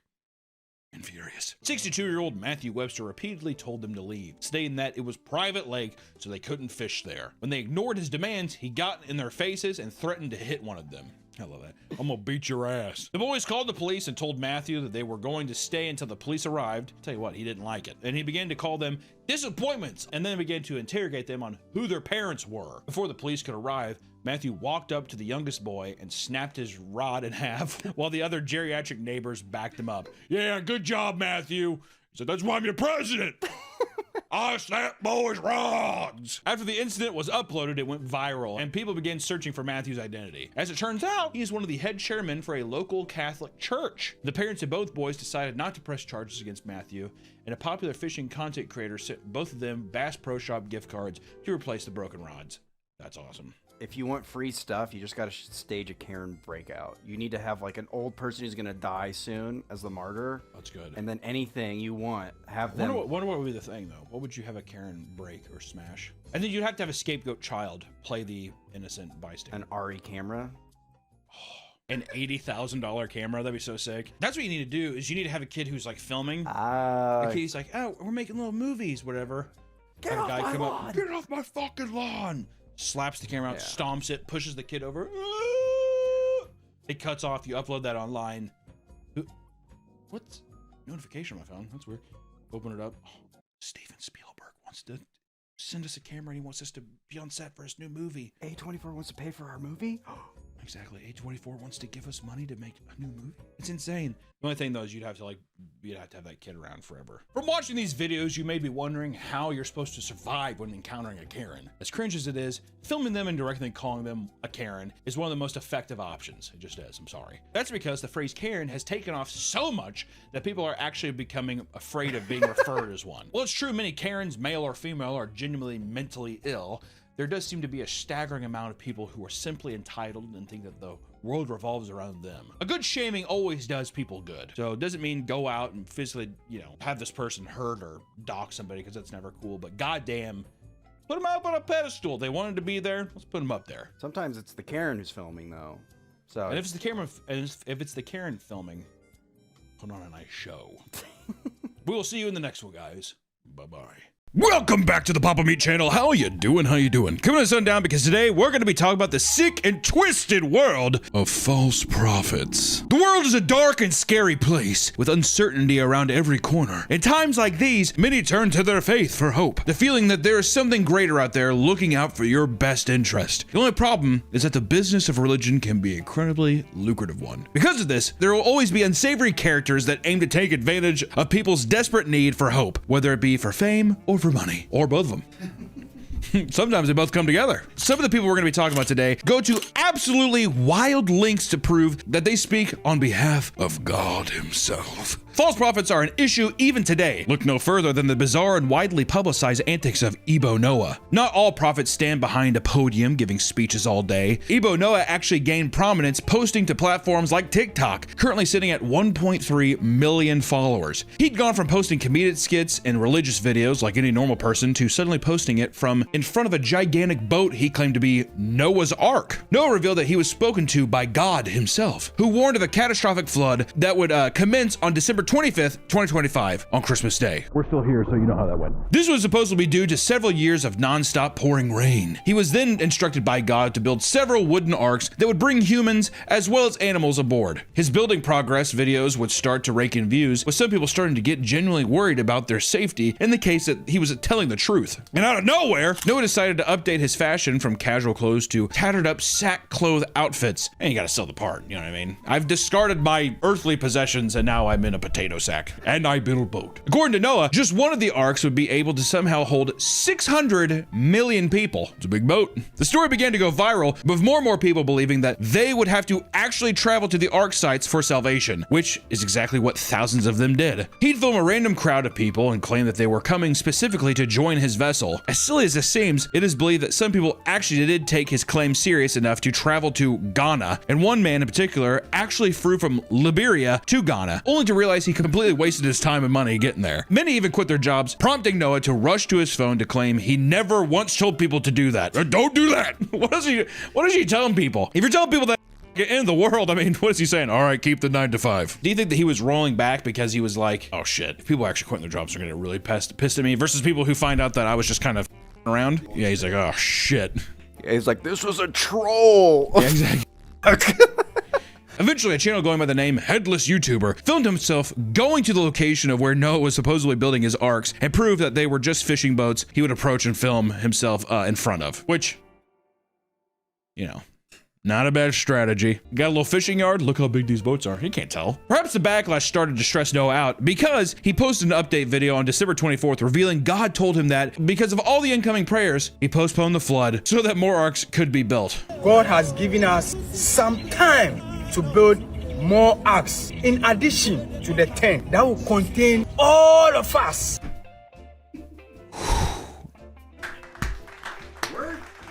and furious. 62-year-old Matthew Webster repeatedly told them to leave, stating that it was private lake, so they couldn't fish there. When they ignored his demands, he got in their faces and threatened to hit one of them. I love that. I'm gonna beat your ass. The boys called the police and told Matthew that they were going to stay until the police arrived. Tell you what, he didn't like it. And he began to call them disappointments and then began to interrogate them on who their parents were. Before the police could arrive, Matthew walked up to the youngest boy and snapped his rod in half while the other geriatric neighbors backed him up. Yeah, good job, Matthew. He said, that's why I'm your president. I snapped boys' rods. After the incident was uploaded, it went viral, and people began searching for Matthew's identity. As it turns out, he is one of the head chairmen for a local Catholic church. The parents of both boys decided not to press charges against Matthew, and a popular fishing content creator sent both of them Bass Pro Shop gift cards to replace the broken rods. That's awesome. if you want free stuff, you just gotta stage a Karen breakout. You need to have like an old person who's gonna die soon as the martyr. That's good. And then anything you want, have them. Wonder what would be the thing though. What would you have a Karen break or smash? And then you'd have to have a scapegoat child play the innocent bystander. An RE camera. An $80,000 camera. That'd be so sick. That's what you need to do. Is you need to have a kid who's like filming. The kid's like, oh, we're making little movies, whatever. Get off my lawn. Get off my fucking lawn. Slaps the camera out, stomps it, pushes the kid over. It cuts off. You upload that online. What's notification on my phone? That's weird. Open it up. Oh, Steven Spielberg wants to send us a camera and he wants us to be on set for his new movie. A24 wants to pay for our movie? Exactly. A24 wants to give us money to make a new movie. It's insane. The only thing though is you'd have to have that kid around forever. From watching these videos, you may be wondering how you're supposed to survive when encountering a Karen. As cringe as it is, filming them and directly calling them a Karen is one of the most effective options. It just is, I'm sorry. That's because the phrase Karen has taken off so much that people are actually becoming afraid of being referred as one. Well, it's true many Karens, male or female, are genuinely mentally ill. There does seem to be a staggering amount of people who are simply entitled and think that the world revolves around them. A good shaming always does people good. So it doesn't mean go out and physically, have this person hurt or dock somebody, because that's never cool. But goddamn, put them up on a pedestal. They wanted to be there. Let's put them up there. Sometimes it's the Karen who's filming though. So and if it's the Karen filming, put on a nice show. We will see you in the next one, guys. Bye-bye. Welcome back to the Papa Meat channel. How you doing? How you doing? Coming to sundown because today we're going to be talking about the sick and twisted world of false prophets. The world is a dark and scary place with uncertainty around every corner. In times like these, many turn to their faith for hope, the feeling that there is something greater out there looking out for your best interest. The only problem is that the business of religion can be an incredibly lucrative one. Because of this, there will always be unsavory characters that aim to take advantage of people's desperate need for hope, whether it be for fame or for money, or both of them. Sometimes they both come together. Some of the people we're going to be talking about today go to absolutely wild lengths to prove that they speak on behalf of God himself. False prophets are an issue even today. Look no further than the bizarre and widely publicized antics of Ebo Noah. Not all prophets stand behind a podium giving speeches all day. Ebo Noah actually gained prominence posting to platforms like TikTok, currently sitting at 1.3 million followers. He'd gone from posting comedic skits and religious videos like any normal person to suddenly posting it from in front of a gigantic boat he claimed to be Noah's Ark. Noah revealed that he was spoken to by God himself, who warned of a catastrophic flood that would commence on December 25th, 2025, on Christmas Day. We're still here, so you know how that went. This was supposedly due to several years of non-stop pouring rain. He was then instructed by God to build several wooden arks that would bring humans as well as animals aboard. His building progress videos would start to rake in views, with some people starting to get genuinely worried about their safety in the case that he was telling the truth. And out of nowhere, Noah decided to update his fashion from casual clothes to tattered up sackcloth outfits. And you gotta sell the part, you know what I mean? I've discarded my earthly possessions and now I'm in a potato sack. And I built a boat. According to Noah, just one of the arks would be able to somehow hold 600 million people. It's a big boat. The story began to go viral, with more and more people believing that they would have to actually travel to the ark sites for salvation, which is exactly what thousands of them did. He'd film a random crowd of people and claim that they were coming specifically to join his vessel. As silly as this seems, it is believed that some people actually did take his claim serious enough to travel to Ghana, and one man in particular actually flew from Liberia to Ghana, only to realize he completely wasted his time and money getting there. Many even quit their jobs, prompting Noah to rush to his phone to claim he never once told people to do that. Don't do that! What is he telling people? If you're telling people that in the world, I mean, what is he saying? All right, keep the 9 to 5. Do you think that he was rolling back because he was like, oh shit, if people actually quitting their jobs are gonna get really pissed at me, versus people who find out that I was just kind of around? Yeah, he's like, oh shit. Yeah, he's like, this was a troll. Yeah, exactly. Eventually, a channel going by the name Headless YouTuber filmed himself going to the location of where Noah was supposedly building his arks and proved that they were just fishing boats he would approach and film himself in front of, which, not a bad strategy. Got a little fishing yard? Look how big these boats are. You can't tell. Perhaps the backlash started to stress Noah out because he posted an update video on December 24th revealing God told him that because of all the incoming prayers, he postponed the flood so that more arks could be built. God has given us some time to build more arks in addition to the 10 that will contain all of us.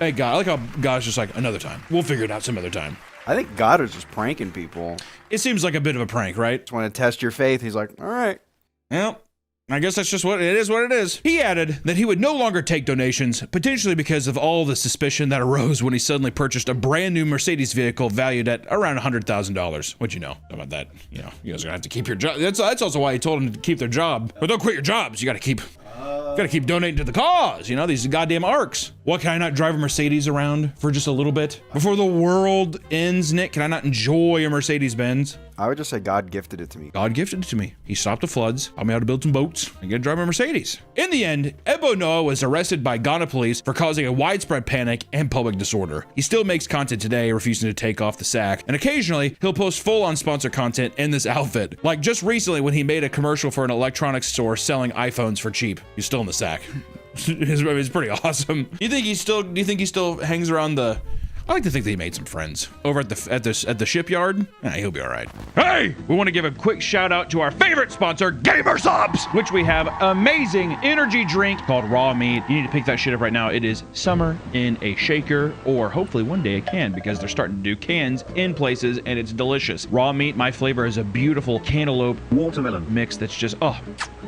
Hey, God, I like how God's just like, another time. We'll figure it out some other time. I think God was just pranking people. It seems like a bit of a prank, right? Just want to test your faith. He's like, all right. Well, I guess that's just what it is. He added that he would no longer take donations, potentially because of all the suspicion that arose when he suddenly purchased a brand new Mercedes vehicle valued at around $100,000. What'd you know about that? You know, you guys are gonna have to keep your job. That's also why he told them to keep their job. But don't quit your jobs. You gotta keep donating to the cause. You know, these goddamn ARCs. What, can I not drive a Mercedes around for just a little bit? Before the world ends, Nick, can I not enjoy a Mercedes-Benz? I would just say God gifted it to me. God gifted it to me. He stopped the floods, taught me how to build some boats, and get to drive a Mercedes. In the end, Ebo Noah was arrested by Ghana police for causing a widespread panic and public disorder. He still makes content today, refusing to take off the sack, and occasionally he'll post full-on sponsored content in this outfit. Like just recently when he made a commercial for an electronics store selling iPhones for cheap. He's still in the sack. It's pretty awesome. Do you think he still hangs around the... I like to think that he made some friends over at the shipyard. He'll be all right. Hey, we want to give a quick shout out to our favorite sponsor, GamerSupps, which we have amazing energy drink called Raw Meat. You need to pick that shit up right now. It is summer in a shaker, or hopefully one day a can, because they're starting to do cans in places, and it's delicious. Raw Meat, my flavor is a beautiful cantaloupe watermelon mix that's just oh,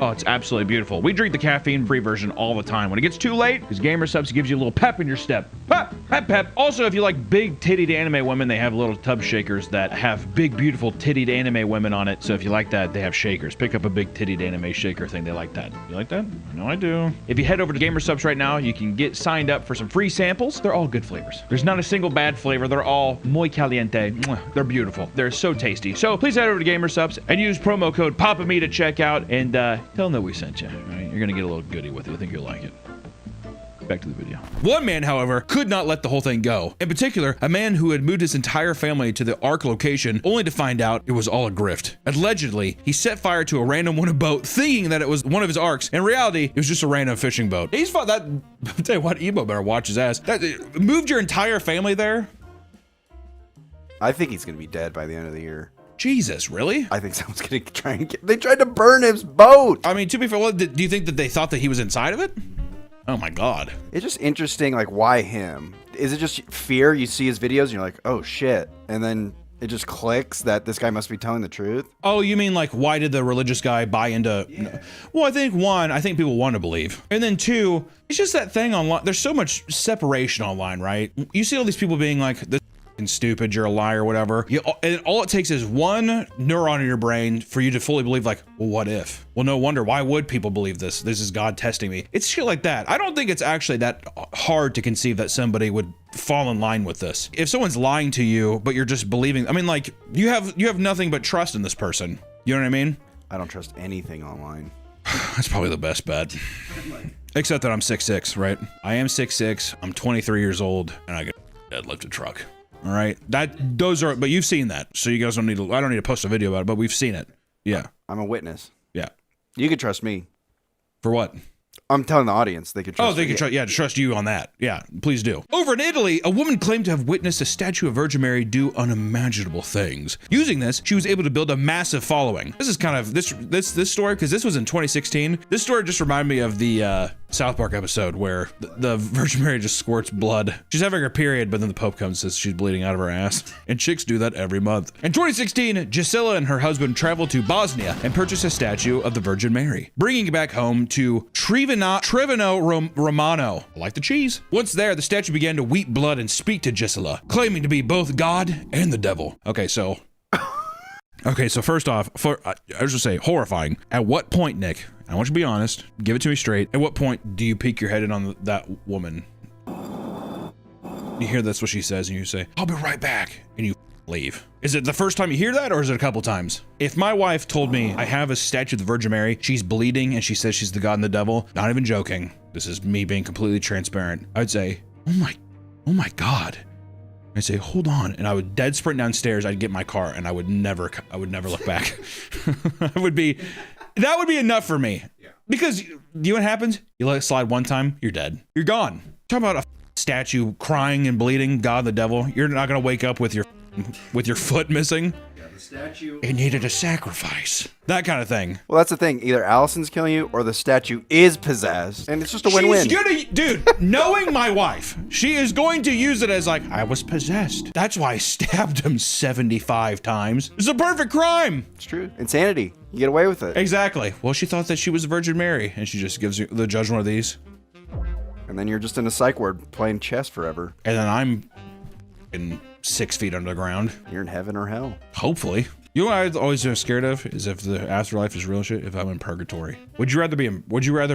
it's absolutely beautiful. We drink the caffeine-free version all the time. When it gets too late, because GamerSupps gives you a little pep in your step. Pep, pep, pep. Also, if you like big tittied anime women, they have little tub shakers that have big, beautiful tittied anime women on it. So if you like that, they have shakers. Pick up a big tittied anime shaker thing. They like that. You like that? I know I do. If you head over to GamerSupps right now, you can get signed up for some free samples. They're all good flavors. There's not a single bad flavor. They're all muy caliente. They're beautiful. They're so tasty. So please head over to GamerSupps and use promo code PAPAMeat at checkout and tell them that we sent you. All right? You're going to get a little goodie with it. I think you'll like it. Back to the video. One man, however, could not let the whole thing go. In particular, a man who had moved his entire family to the ARC location only to find out it was all a grift. Allegedly, he set fire to a random wooden boat thinking that it was one of his ARCs. In reality, it was just a random fishing boat. He's fought that. I'll tell you what, Ebo better watch his ass. That moved your entire family there? I think he's going to be dead by the end of the year. Jesus, really? I think someone's going to try and get... They tried to burn his boat! I mean, to be fair, do you think that they thought that he was inside of it? Oh my God. It's just interesting, like, why him? Is it just fear? You see his videos and you're like, oh shit. And then it just clicks that this guy must be telling the truth? Oh, you mean like, why did the religious guy buy into... Yeah. Well, I think people want to believe. And then two, it's just that thing online. There's so much separation online, right? You see all these people being like, this is stupid, you're a liar, or whatever. And all it takes is one neuron in your brain for you to fully believe, like, well, what if? Well, no wonder. Why would people believe this? This is God testing me. It's shit like that. I don't think it's actually that hard to conceive that somebody would fall in line with this. If someone's lying to you, but you're just believing, I mean, like, you have nothing but trust in this person. You know what I mean? I don't trust anything online. That's probably the best bet. Except that I'm 6'6", right? I am 6'6", I'm 23 years old, and I can deadlift a truck. All right, but you've seen that, so you guys don't need to. I don't need to post a video about it, but we've seen it. Yeah, I'm a witness. Yeah, you could trust me. For what? I'm telling the audience they could trust. Oh, they could trust you on that. Yeah, please do. Over in Italy, a woman claimed to have witnessed a statue of Virgin Mary do unimaginable things. Using this, she was able to build a massive following. This is kind of this story, because this was in 2016. This story just reminded me of the South Park episode where the Virgin Mary just squirts blood. She's having her period, but then the Pope comes and says she's bleeding out of her ass. And chicks do that every month. In 2016, Gisela and her husband traveled to Bosnia and purchased a statue of the Virgin Mary, bringing it back home to Trevino Romano. I like the cheese. Once there, the statue began to weep blood and speak to Gisela, claiming to be both God and the devil. Okay, so first off, I was just say horrifying. At what point, Nick, I want you to be honest, give it to me straight. At what point do you peek your head in on that woman? You hear that's what she says and you say, I'll be right back, and you leave. Is it the first time you hear that, or is it a couple times? If my wife told me I have a statue of the Virgin Mary, she's bleeding and she says she's the God and the devil, not even joking, this is me being completely transparent, I'd say, oh my God. I'd say, hold on, and I would dead sprint downstairs. I'd get my car, and I would never look back. That would be enough for me. Yeah. Because you know what happens? You let it slide one time, you're dead. You're gone. Talk about a statue crying and bleeding, God the devil. You're not gonna wake up with your foot missing. Yeah, the statue. It needed a sacrifice. That kind of thing. Well, that's the thing. Either Allison's killing you or the statue is possessed. And it's just a win-win. She's gonna, dude, knowing my wife, she is going to use it as like, I was possessed. That's why I stabbed him 75 times. It's a perfect crime. It's true. Insanity. You get away with it. Exactly. Well, she thought that she was the Virgin Mary, and she just gives you the judge one of these. And then you're just in a psych ward playing chess forever. And then I'm in 6 feet under the ground. You're in heaven or hell. Hopefully. You know what I always been scared of is if the afterlife is real shit, if I'm in purgatory. Would you rather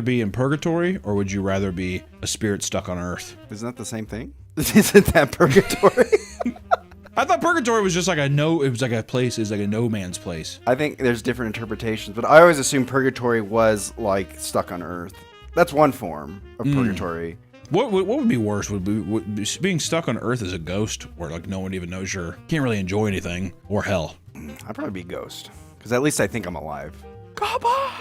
be in purgatory or would you rather be a spirit stuck on earth? Isn't that the same thing? Isn't that purgatory? I thought purgatory was just like it was like a place, it's like a no man's place. I think there's different interpretations, but I always assumed purgatory was like stuck on earth. That's one form of purgatory. What would be worse? Would be being stuck on Earth as a ghost, where like no one even knows can't really enjoy anything, or hell? I'd probably be ghost, because at least I think I'm alive. Come on,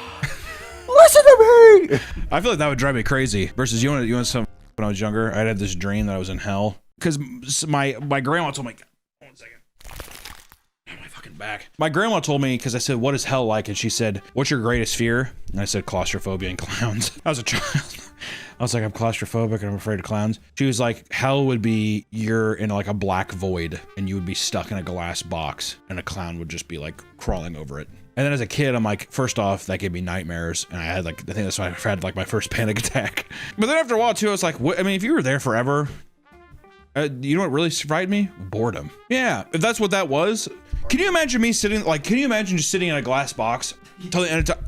listen to me. I feel like that would drive me crazy. Versus you want some? When I was younger, I had this dream that I was in hell because my grandma told me. One second. My fucking back. My grandma told me because I said, "What is hell like?" And she said, "What's your greatest fear?" And I said, "Claustrophobia and clowns." I was a child. I was like, I'm claustrophobic and I'm afraid of clowns. She was like, hell would be you're in like a black void and you would be stuck in a glass box and a clown would just be like crawling over it. And then as a kid, I'm like, first off, that gave me nightmares. And I had like, I think that's why I had like my first panic attack. But then after a while too, I was like, what? I mean, if you were there forever, you know what really frightened me? Boredom. Yeah, if that's what that was. Can you imagine me sitting, like, can you imagine just sitting in a glass box till the end of time?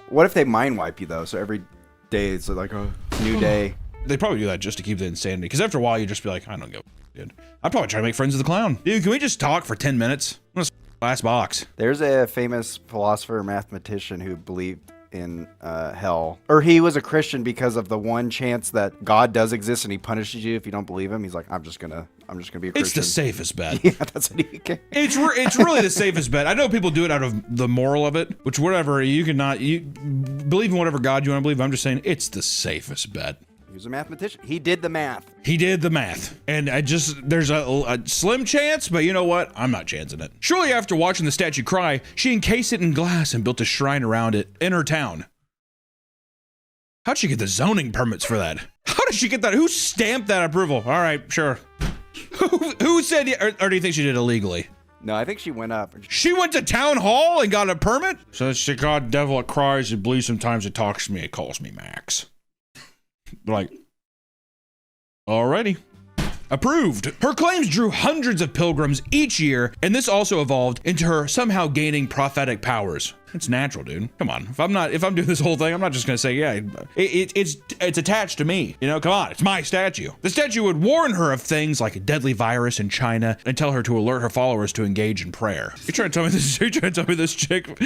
What if they mind wipe you though? So every day it's like a new day. They probably do that just to keep the insanity. Because after a while, you just be like, I don't give a dude. I'd probably try to make friends with the clown. Dude, can we just talk for 10 minutes? I'm gonna glass box. There's a famous philosopher, mathematician who believed in hell, or he was a Christian because of the one chance that God does exist and he punishes you if you don't believe him. He's like, I'm just gonna be a Christian. It's the safest bet. Yeah, that's what he can. It's really the safest bet. I know people do it out of the moral of it, which whatever, you believe in whatever God you want to believe. I'm just saying it's the safest bet. He was a mathematician. He did the math. He did the math. And there's a slim chance, but you know what? I'm not chancing it. Shortly after watching the statue cry, she encased it in glass and built a shrine around it in her town. How'd she get the zoning permits for that? How did she get that? Who stamped that approval? All right, sure. Who said, or do you think she did illegally? No, I think she went up. She went to town hall and got a permit? So it's the God devil, it cries, it bleeds sometimes, it talks to me, it calls me Max. Like, alrighty. Approved. Her claims drew hundreds of pilgrims each year, and this also evolved into her somehow gaining prophetic powers. It's natural, dude. Come on. If I'm doing this whole thing, I'm not just gonna say, yeah, it's attached to me. You know, come on, it's my statue. The statue would warn her of things like a deadly virus in China and tell her to alert her followers to engage in prayer. You trying to tell me this chick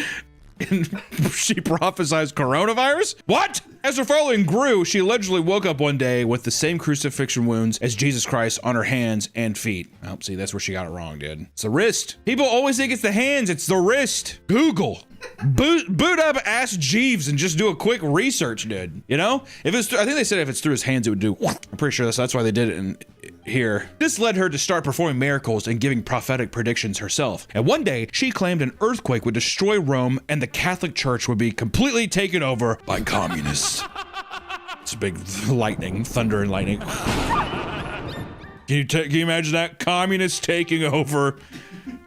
and she prophesied coronavirus? What? As her following grew, she allegedly woke up one day with the same crucifixion wounds as Jesus Christ on her hands and feet. Oh, see, that's where she got it wrong, dude. It's the wrist. People always think it's the hands, it's the wrist. Google. Boot up Ask Jeeves and just do a quick research, dude. You know? If it's, I think they said if it's through his hands, it would do. I'm pretty sure that's why they did it in here. This led her to start performing miracles and giving prophetic predictions herself. And one day, she claimed an earthquake would destroy Rome and the Catholic Church would be completely taken over by communists. It's a big lightning, thunder and lightning. Can you imagine that? Communists taking over.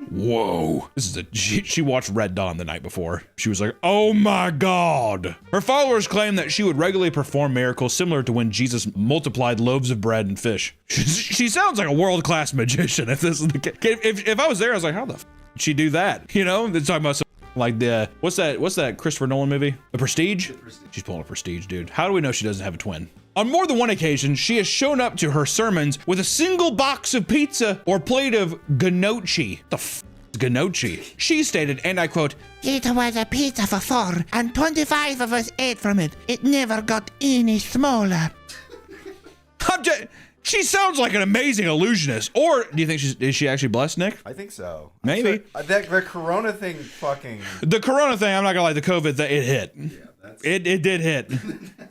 Whoa. She watched Red Dawn the night before. She was like, oh my God. Her followers claim that she would regularly perform miracles similar to when Jesus multiplied loaves of bread and fish. She sounds like a world-class magician. If this is the case. If I was there, I was like, how the f did she do that? You know, they're talking about some, like the, what's that Christopher Nolan movie? The Prestige? She's pulling a Prestige, dude. How do we know she doesn't have a twin? On more than one occasion, she has shown up to her sermons with a single box of pizza or plate of gnocchi. The f is gnocchi? She stated, and I quote, "It was a pizza for 4, and 25 of us ate from it. It never got any smaller." She sounds like an amazing illusionist. Or do you think is she actually blessed, Nick? I think so. Maybe. The corona thing fucking... The corona thing, I'm not gonna lie, the COVID, it hit. Yeah, It did hit.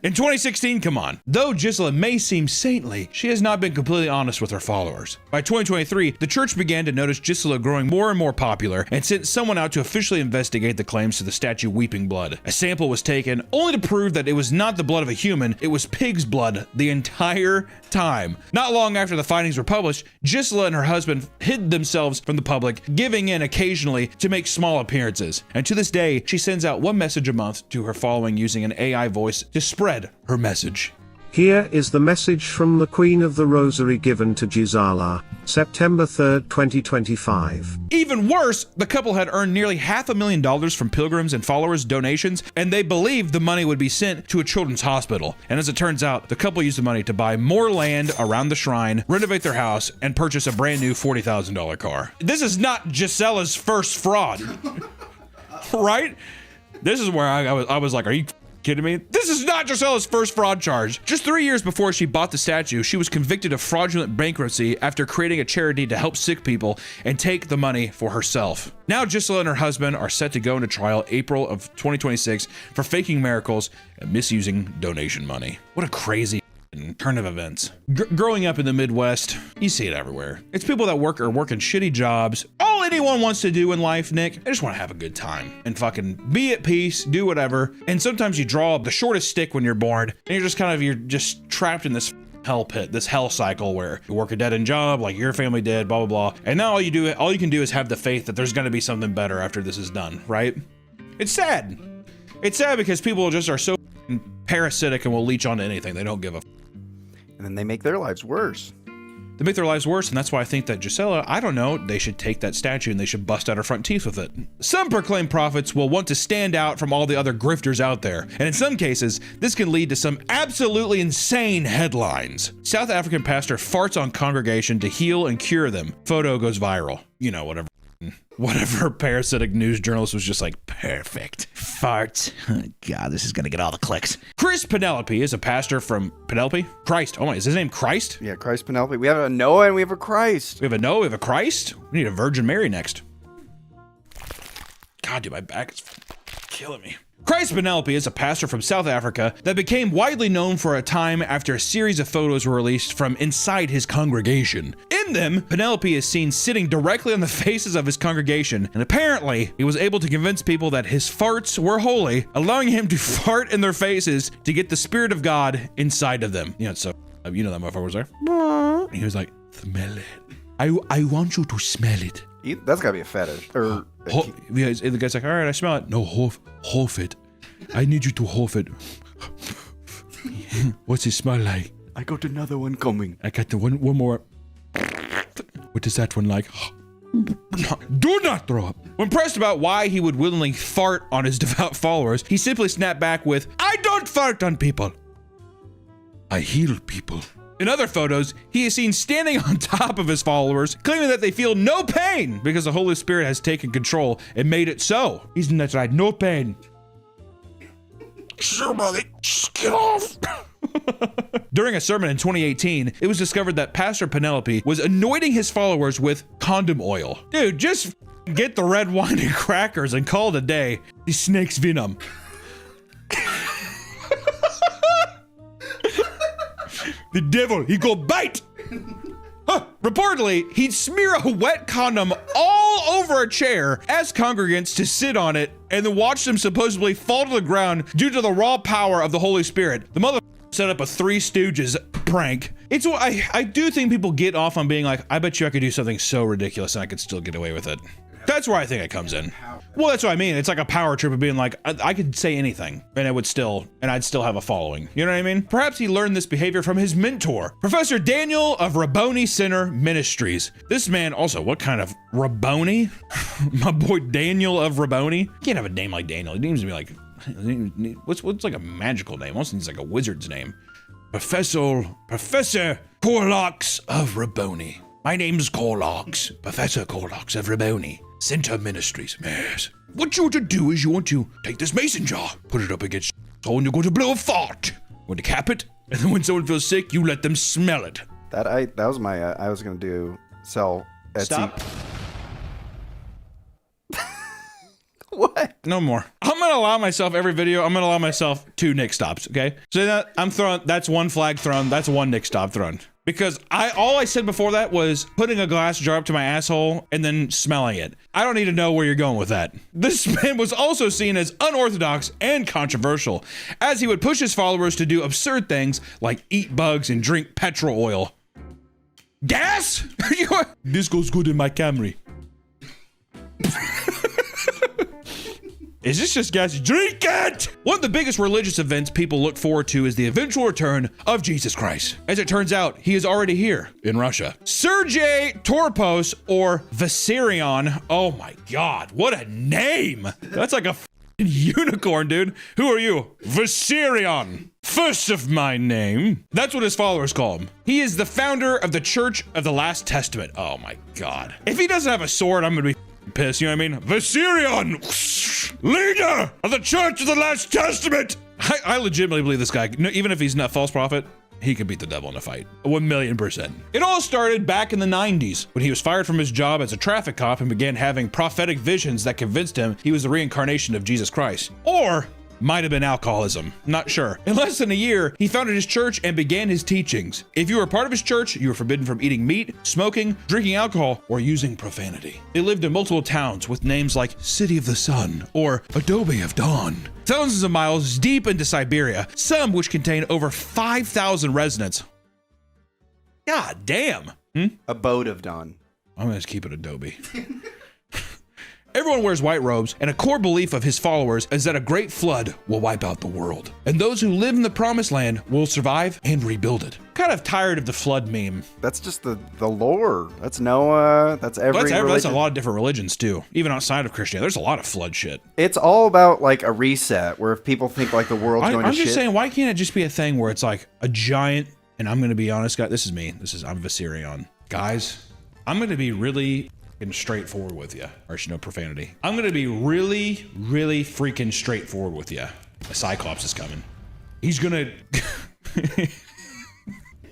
In 2016, come on. Though Gisela may seem saintly, she has not been completely honest with her followers. By 2023, the church began to notice Gisela growing more and more popular and sent someone out to officially investigate the claims to the statue Weeping Blood. A sample was taken, only to prove that it was not the blood of a human, it was pig's blood the entire time. Not long after the findings were published, Gisela and her husband hid themselves from the public, giving in occasionally to make small appearances. And to this day, she sends out one message a month to her following using an AI voice to spread her message. Here is the message from the Queen of the Rosary given to Gisela, September 3rd, 2025. Even worse, the couple had earned nearly $500,000 from pilgrims and followers' donations, and they believed the money would be sent to a children's hospital. And as it turns out, the couple used the money to buy more land around the shrine, renovate their house, and purchase a brand new $40,000 car. This is not Gisela's first fraud, right? This is where I was like, are you kidding me? This is not Gisela's first fraud charge. Just 3 years before she bought the statue, she was convicted of fraudulent bankruptcy after creating a charity to help sick people and take the money for herself. Now Gisela and her husband are set to go into trial April of 2026 for faking miracles and misusing donation money. What a crazy turn of events. Growing up in the Midwest, you see it everywhere. It's people that work in shitty jobs. All anyone wants to do in life, Nick, they just want to have a good time and fucking be at peace, do whatever. And sometimes you draw the shortest stick when you're bored, and you're just trapped in this hell pit, this hell cycle where you work a dead-end job like your family did, blah, blah, blah. And now all you can do is have the faith that there's going to be something better after this is done, right? It's sad. It's sad because people just are so parasitic and will leech onto anything. They don't give a And then they make their lives worse. They make their lives worse, and that's why I think that Gisela, I don't know, they should take that statue and they should bust out her front teeth with it. Some proclaimed prophets will want to stand out from all the other grifters out there, and in some cases, this can lead to some absolutely insane headlines. South African pastor farts on congregation to heal and cure them. Photo goes viral. You know, whatever parasitic news journalist was just like, perfect. Fart. God, this is gonna get all the clicks. Chris Penelope is a pastor from Penelope? Christ. Oh my, is his name Christ? Yeah, Christ Penelope. We have a Noah and we have a Christ. We have a Noah, we have a Christ? We need a Virgin Mary next. God, dude, my back is killing me. Christ Penelope is a pastor from South Africa that became widely known for a time after a series of photos were released from inside his congregation. In them, Penelope is seen sitting directly on the faces of his congregation, and apparently, he was able to convince people that his farts were holy, allowing him to fart in their faces to get the Spirit of God inside of them. You know, so, you know that motherfucker was there? And he was like, smell it. I want you to smell it. That's gotta be a fetish. Or the guy's like, all right, I smell it. No, huff it. I need you to huff it. What's it smell like? I got another one coming. I got the one more. What is that one like? Do not throw up. When pressed about why he would willingly fart on his devout followers, he simply snapped back with, I don't fart on people. I heal people. In other photos, he is seen standing on top of his followers, claiming that they feel no pain because the Holy Spirit has taken control and made it so. Isn't that right? No pain. Somebody, just get off. During a sermon in 2018, it was discovered that Pastor Penelope was anointing his followers with condom oil. Dude, just get the red wine and crackers and call it a day. The snake's venom. The devil, he go bite. Reportedly, he'd smear a wet condom all over a chair, ask congregants to sit on it, and then watch them supposedly fall to the ground due to the raw power of the Holy Spirit. The mother set up a Three Stooges prank. It's what I do think people get off on being like, I bet you I could do something so ridiculous and I could still get away with it. That's where I think it comes in. Well, that's what I mean. It's like a power trip of being like, I could say anything and I'd still have a following. You know what I mean? Perhaps he learned this behavior from his mentor, Professor Daniel of Rabboni Center Ministries. This man also, what kind of Rabboni? My boy Daniel of Rabboni. You can't have a name like Daniel. He needs to be like, what's like a magical name? Almost needs like a wizard's name. Professor Corlox of Rabboni. My name's Corlox, Professor Corlox of Rabboni Center Ministries. Yes. What you want to do is you want to take this mason jar, put it up against your hole, and you're going to blow a fart. You're going to cap it, and then when someone feels sick, you let them smell it. That was my I was gonna do sell Etsy. Stop. What? No more. I'm gonna allow myself every video. I'm gonna allow myself 2 Nick stops. Okay. So that I'm throwing. That's 1 flag thrown. That's 1 Nick stop thrown. Because all I said before that was putting a glass jar up to my asshole and then smelling it. I don't need to know where you're going with that. This man was also seen as unorthodox and controversial, as he would push his followers to do absurd things like eat bugs and drink petrol oil. Gas? This goes good in my Camry. Is this just gas? Drink it! One of the biggest religious events people look forward to is the eventual return of Jesus Christ. As it turns out, he is already here in Russia. Sergei Torpos, or Vissarion. Oh my God, what a name! That's like a unicorn, dude. Who are you? Vissarion. First of my name. That's what his followers call him. He is the founder of the Church of the Last Testament. Oh my God. If he doesn't have a sword, I'm gonna be pissed, you know what I mean? Vissarion, leader of the Church of the Last Testament. I legitimately believe this guy, even if he's not a false prophet, he could beat the devil in a fight. 1,000,000%. It all started back in the 90s when he was fired from his job as a traffic cop and began having prophetic visions that convinced him he was the reincarnation of Jesus Christ. Or might have been alcoholism, not sure. In less than a year, he founded his church and began his teachings. If you were part of his church, you were forbidden from eating meat, smoking, drinking alcohol, or using profanity. They lived in multiple towns with names like City of the Sun or Adobe of Dawn. Thousands of miles deep into Siberia, some which contain over 5,000 residents. God damn. Abode of Dawn. I'm gonna just keep it Adobe. Everyone wears white robes, and a core belief of his followers is that a great flood will wipe out the world, and those who live in the promised land will survive and rebuild it. Kind of tired of the flood meme. That's just the lore. That's Noah. That's every religion. That's a lot of different religions too, even outside of Christianity. There's a lot of flood shit. It's all about like a reset, where if people think like the world's going to shit. I'm just saying, why can't it just be a thing where it's like a giant, and I'm going to be honest, guys, this is me. I'm Vissarion. Guys, I'm going to be really straightforward with you. Or no profanity. I'm going to be really, really freaking straightforward with you. A Cyclops is coming. He's going to...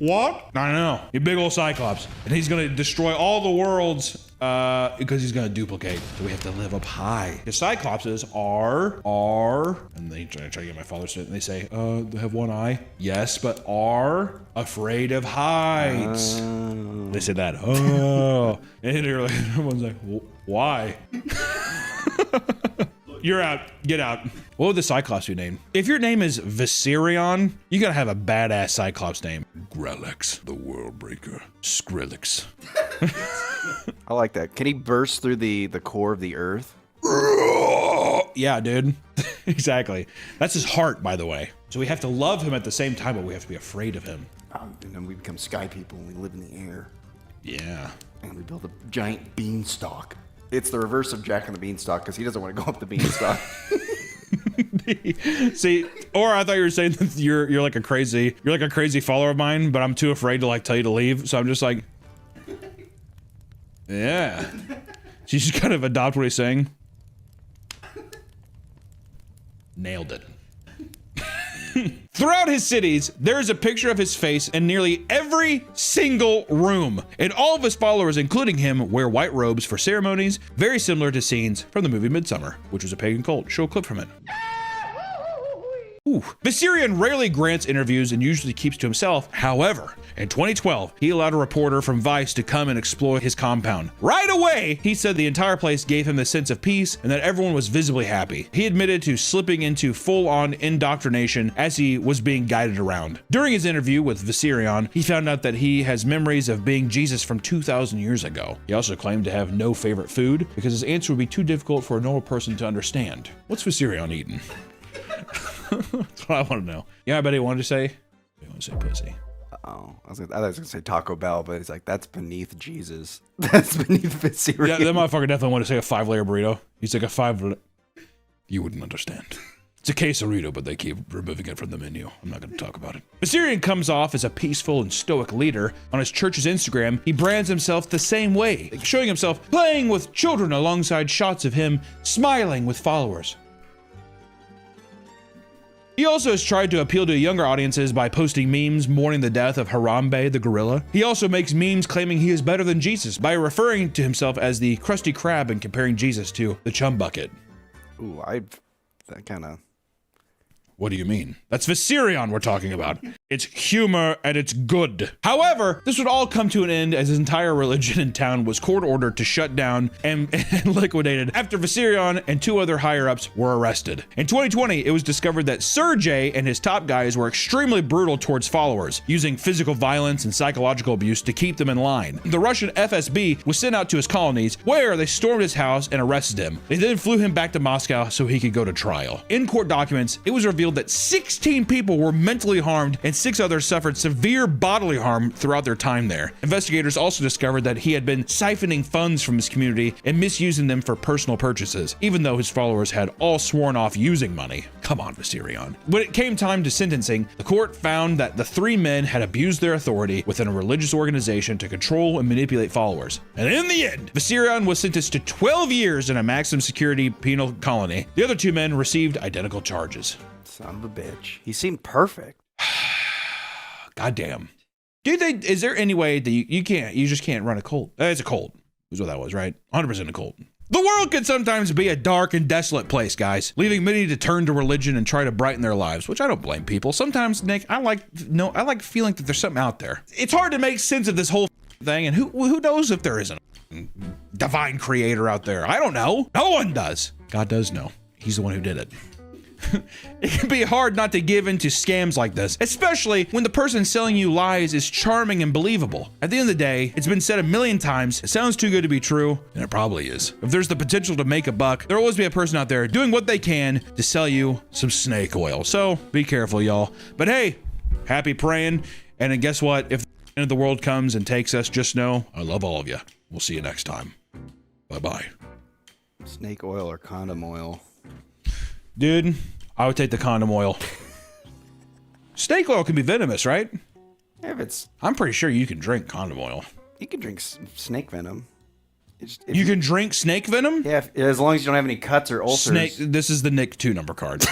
What? I don't know. You big old Cyclops. And he's going to destroy all the worlds because he's going to duplicate. So we have to live up high. The Cyclopses are, and they try to get my father to it, and they say, they have one eye. Yes, but are afraid of heights. They said that. Oh. And you're like, everyone's like, why? You're out. Get out. What would the Cyclops be named? If your name is Vissarion, you gotta have a badass Cyclops name. Grelix, the World Breaker. Skrillex. I like that. Can he burst through the core of the earth? Yeah, dude. Exactly. That's his heart, by the way. So we have to love him at the same time, but we have to be afraid of him. And then we become sky people and we live in the air. Yeah. And we build a giant beanstalk. It's the reverse of Jack and the Beanstalk because he doesn't want to go up the beanstalk. See, or I thought you were saying that you're like a crazy follower of mine, but I'm too afraid to like tell you to leave. So I'm just like, yeah. So you just kind of adopt what he's saying. Nailed it. Throughout his cities, there is a picture of his face in nearly every single room. And all of his followers, including him, wear white robes for ceremonies, very similar to scenes from the movie Midsummer, which was a pagan cult. Show a clip from it. Ooh. Vissarion rarely grants interviews and usually keeps to himself. However, in 2012, he allowed a reporter from Vice to come and explore his compound. Right away, he said the entire place gave him a sense of peace and that everyone was visibly happy. He admitted to slipping into full-on indoctrination as he was being guided around. During his interview with Vissarion, he found out that he has memories of being Jesus from 2,000 years ago. He also claimed to have no favorite food because his answer would be too difficult for a normal person to understand. What's Vissarion eating? That's what I want to know. Yeah, I bet he wanted to say. He wanted to say pussy. Oh, I was gonna say Taco Bell, but he's like, that's beneath Jesus. That's beneath Vissarion. Yeah, that motherfucker definitely wanted to say a 5-layer burrito. He's like a 5. You wouldn't understand. It's a quesarito, but they keep removing it from the menu. I'm not going to talk about it. Vissarion comes off as a peaceful and stoic leader. On his church's Instagram, he brands himself the same way, showing himself playing with children alongside shots of him smiling with followers. He also has tried to appeal to younger audiences by posting memes mourning the death of Harambe the gorilla. He also makes memes claiming he is better than Jesus by referring to himself as the Krusty Krab and comparing Jesus to the Chum Bucket. Ooh, that kind of. What do you mean? That's Viserion we're talking about. It's humor and it's good. However, this would all come to an end as his entire religion in town was court ordered to shut down and liquidated after Viserion and 2 other higher-ups were arrested. In 2020, it was discovered that Sergei and his top guys were extremely brutal towards followers, using physical violence and psychological abuse to keep them in line. The Russian FSB was sent out to his colonies, where they stormed his house and arrested him. They then flew him back to Moscow so he could go to trial. In court documents, it was revealed that 16 people were mentally harmed and 6 others suffered severe bodily harm throughout their time there. Investigators also discovered that he had been siphoning funds from his community and misusing them for personal purchases, even though his followers had all sworn off using money. Come on, Viserion. When it came time to sentencing, the court found that the 3 men had abused their authority within a religious organization to control and manipulate followers. And in the end, Viserion was sentenced to 12 years in a maximum security penal colony. The other 2 men received identical charges. Son of a bitch. He seemed perfect. Goddamn. Do you think, is there any way that you just can't run a cult? It's a cult, is what that was, right? 100% a cult. The world can sometimes be a dark and desolate place, guys, leaving many to turn to religion and try to brighten their lives, which I don't blame people. Sometimes, Nick, I like feeling that there's something out there. It's hard to make sense of this whole thing, and who knows if there isn't a divine creator out there? I don't know. No one does. God does know. He's the one who did it. It can be hard not to give in to scams like this, especially when the person selling you lies is charming and believable. At the end of the day, it's been said a million times, it sounds too good to be true, and it probably is. If there's the potential to make a buck, there'll always be a person out there doing what they can to sell you some snake oil. So be careful, y'all. But hey, happy praying, and then guess what? If the end of the world comes and takes us, just know I love all of you. We'll see you next time. Bye-bye. Snake oil or condom oil? Dude, I would take the condom oil. Snake oil can be venomous, right? If it's... I'm pretty sure you can drink condom oil. You can drink snake venom. You can drink snake venom? Yeah, as long as you don't have any cuts or ulcers. This is the Nick 2 number card.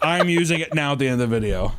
I'm using it now at the end of the video.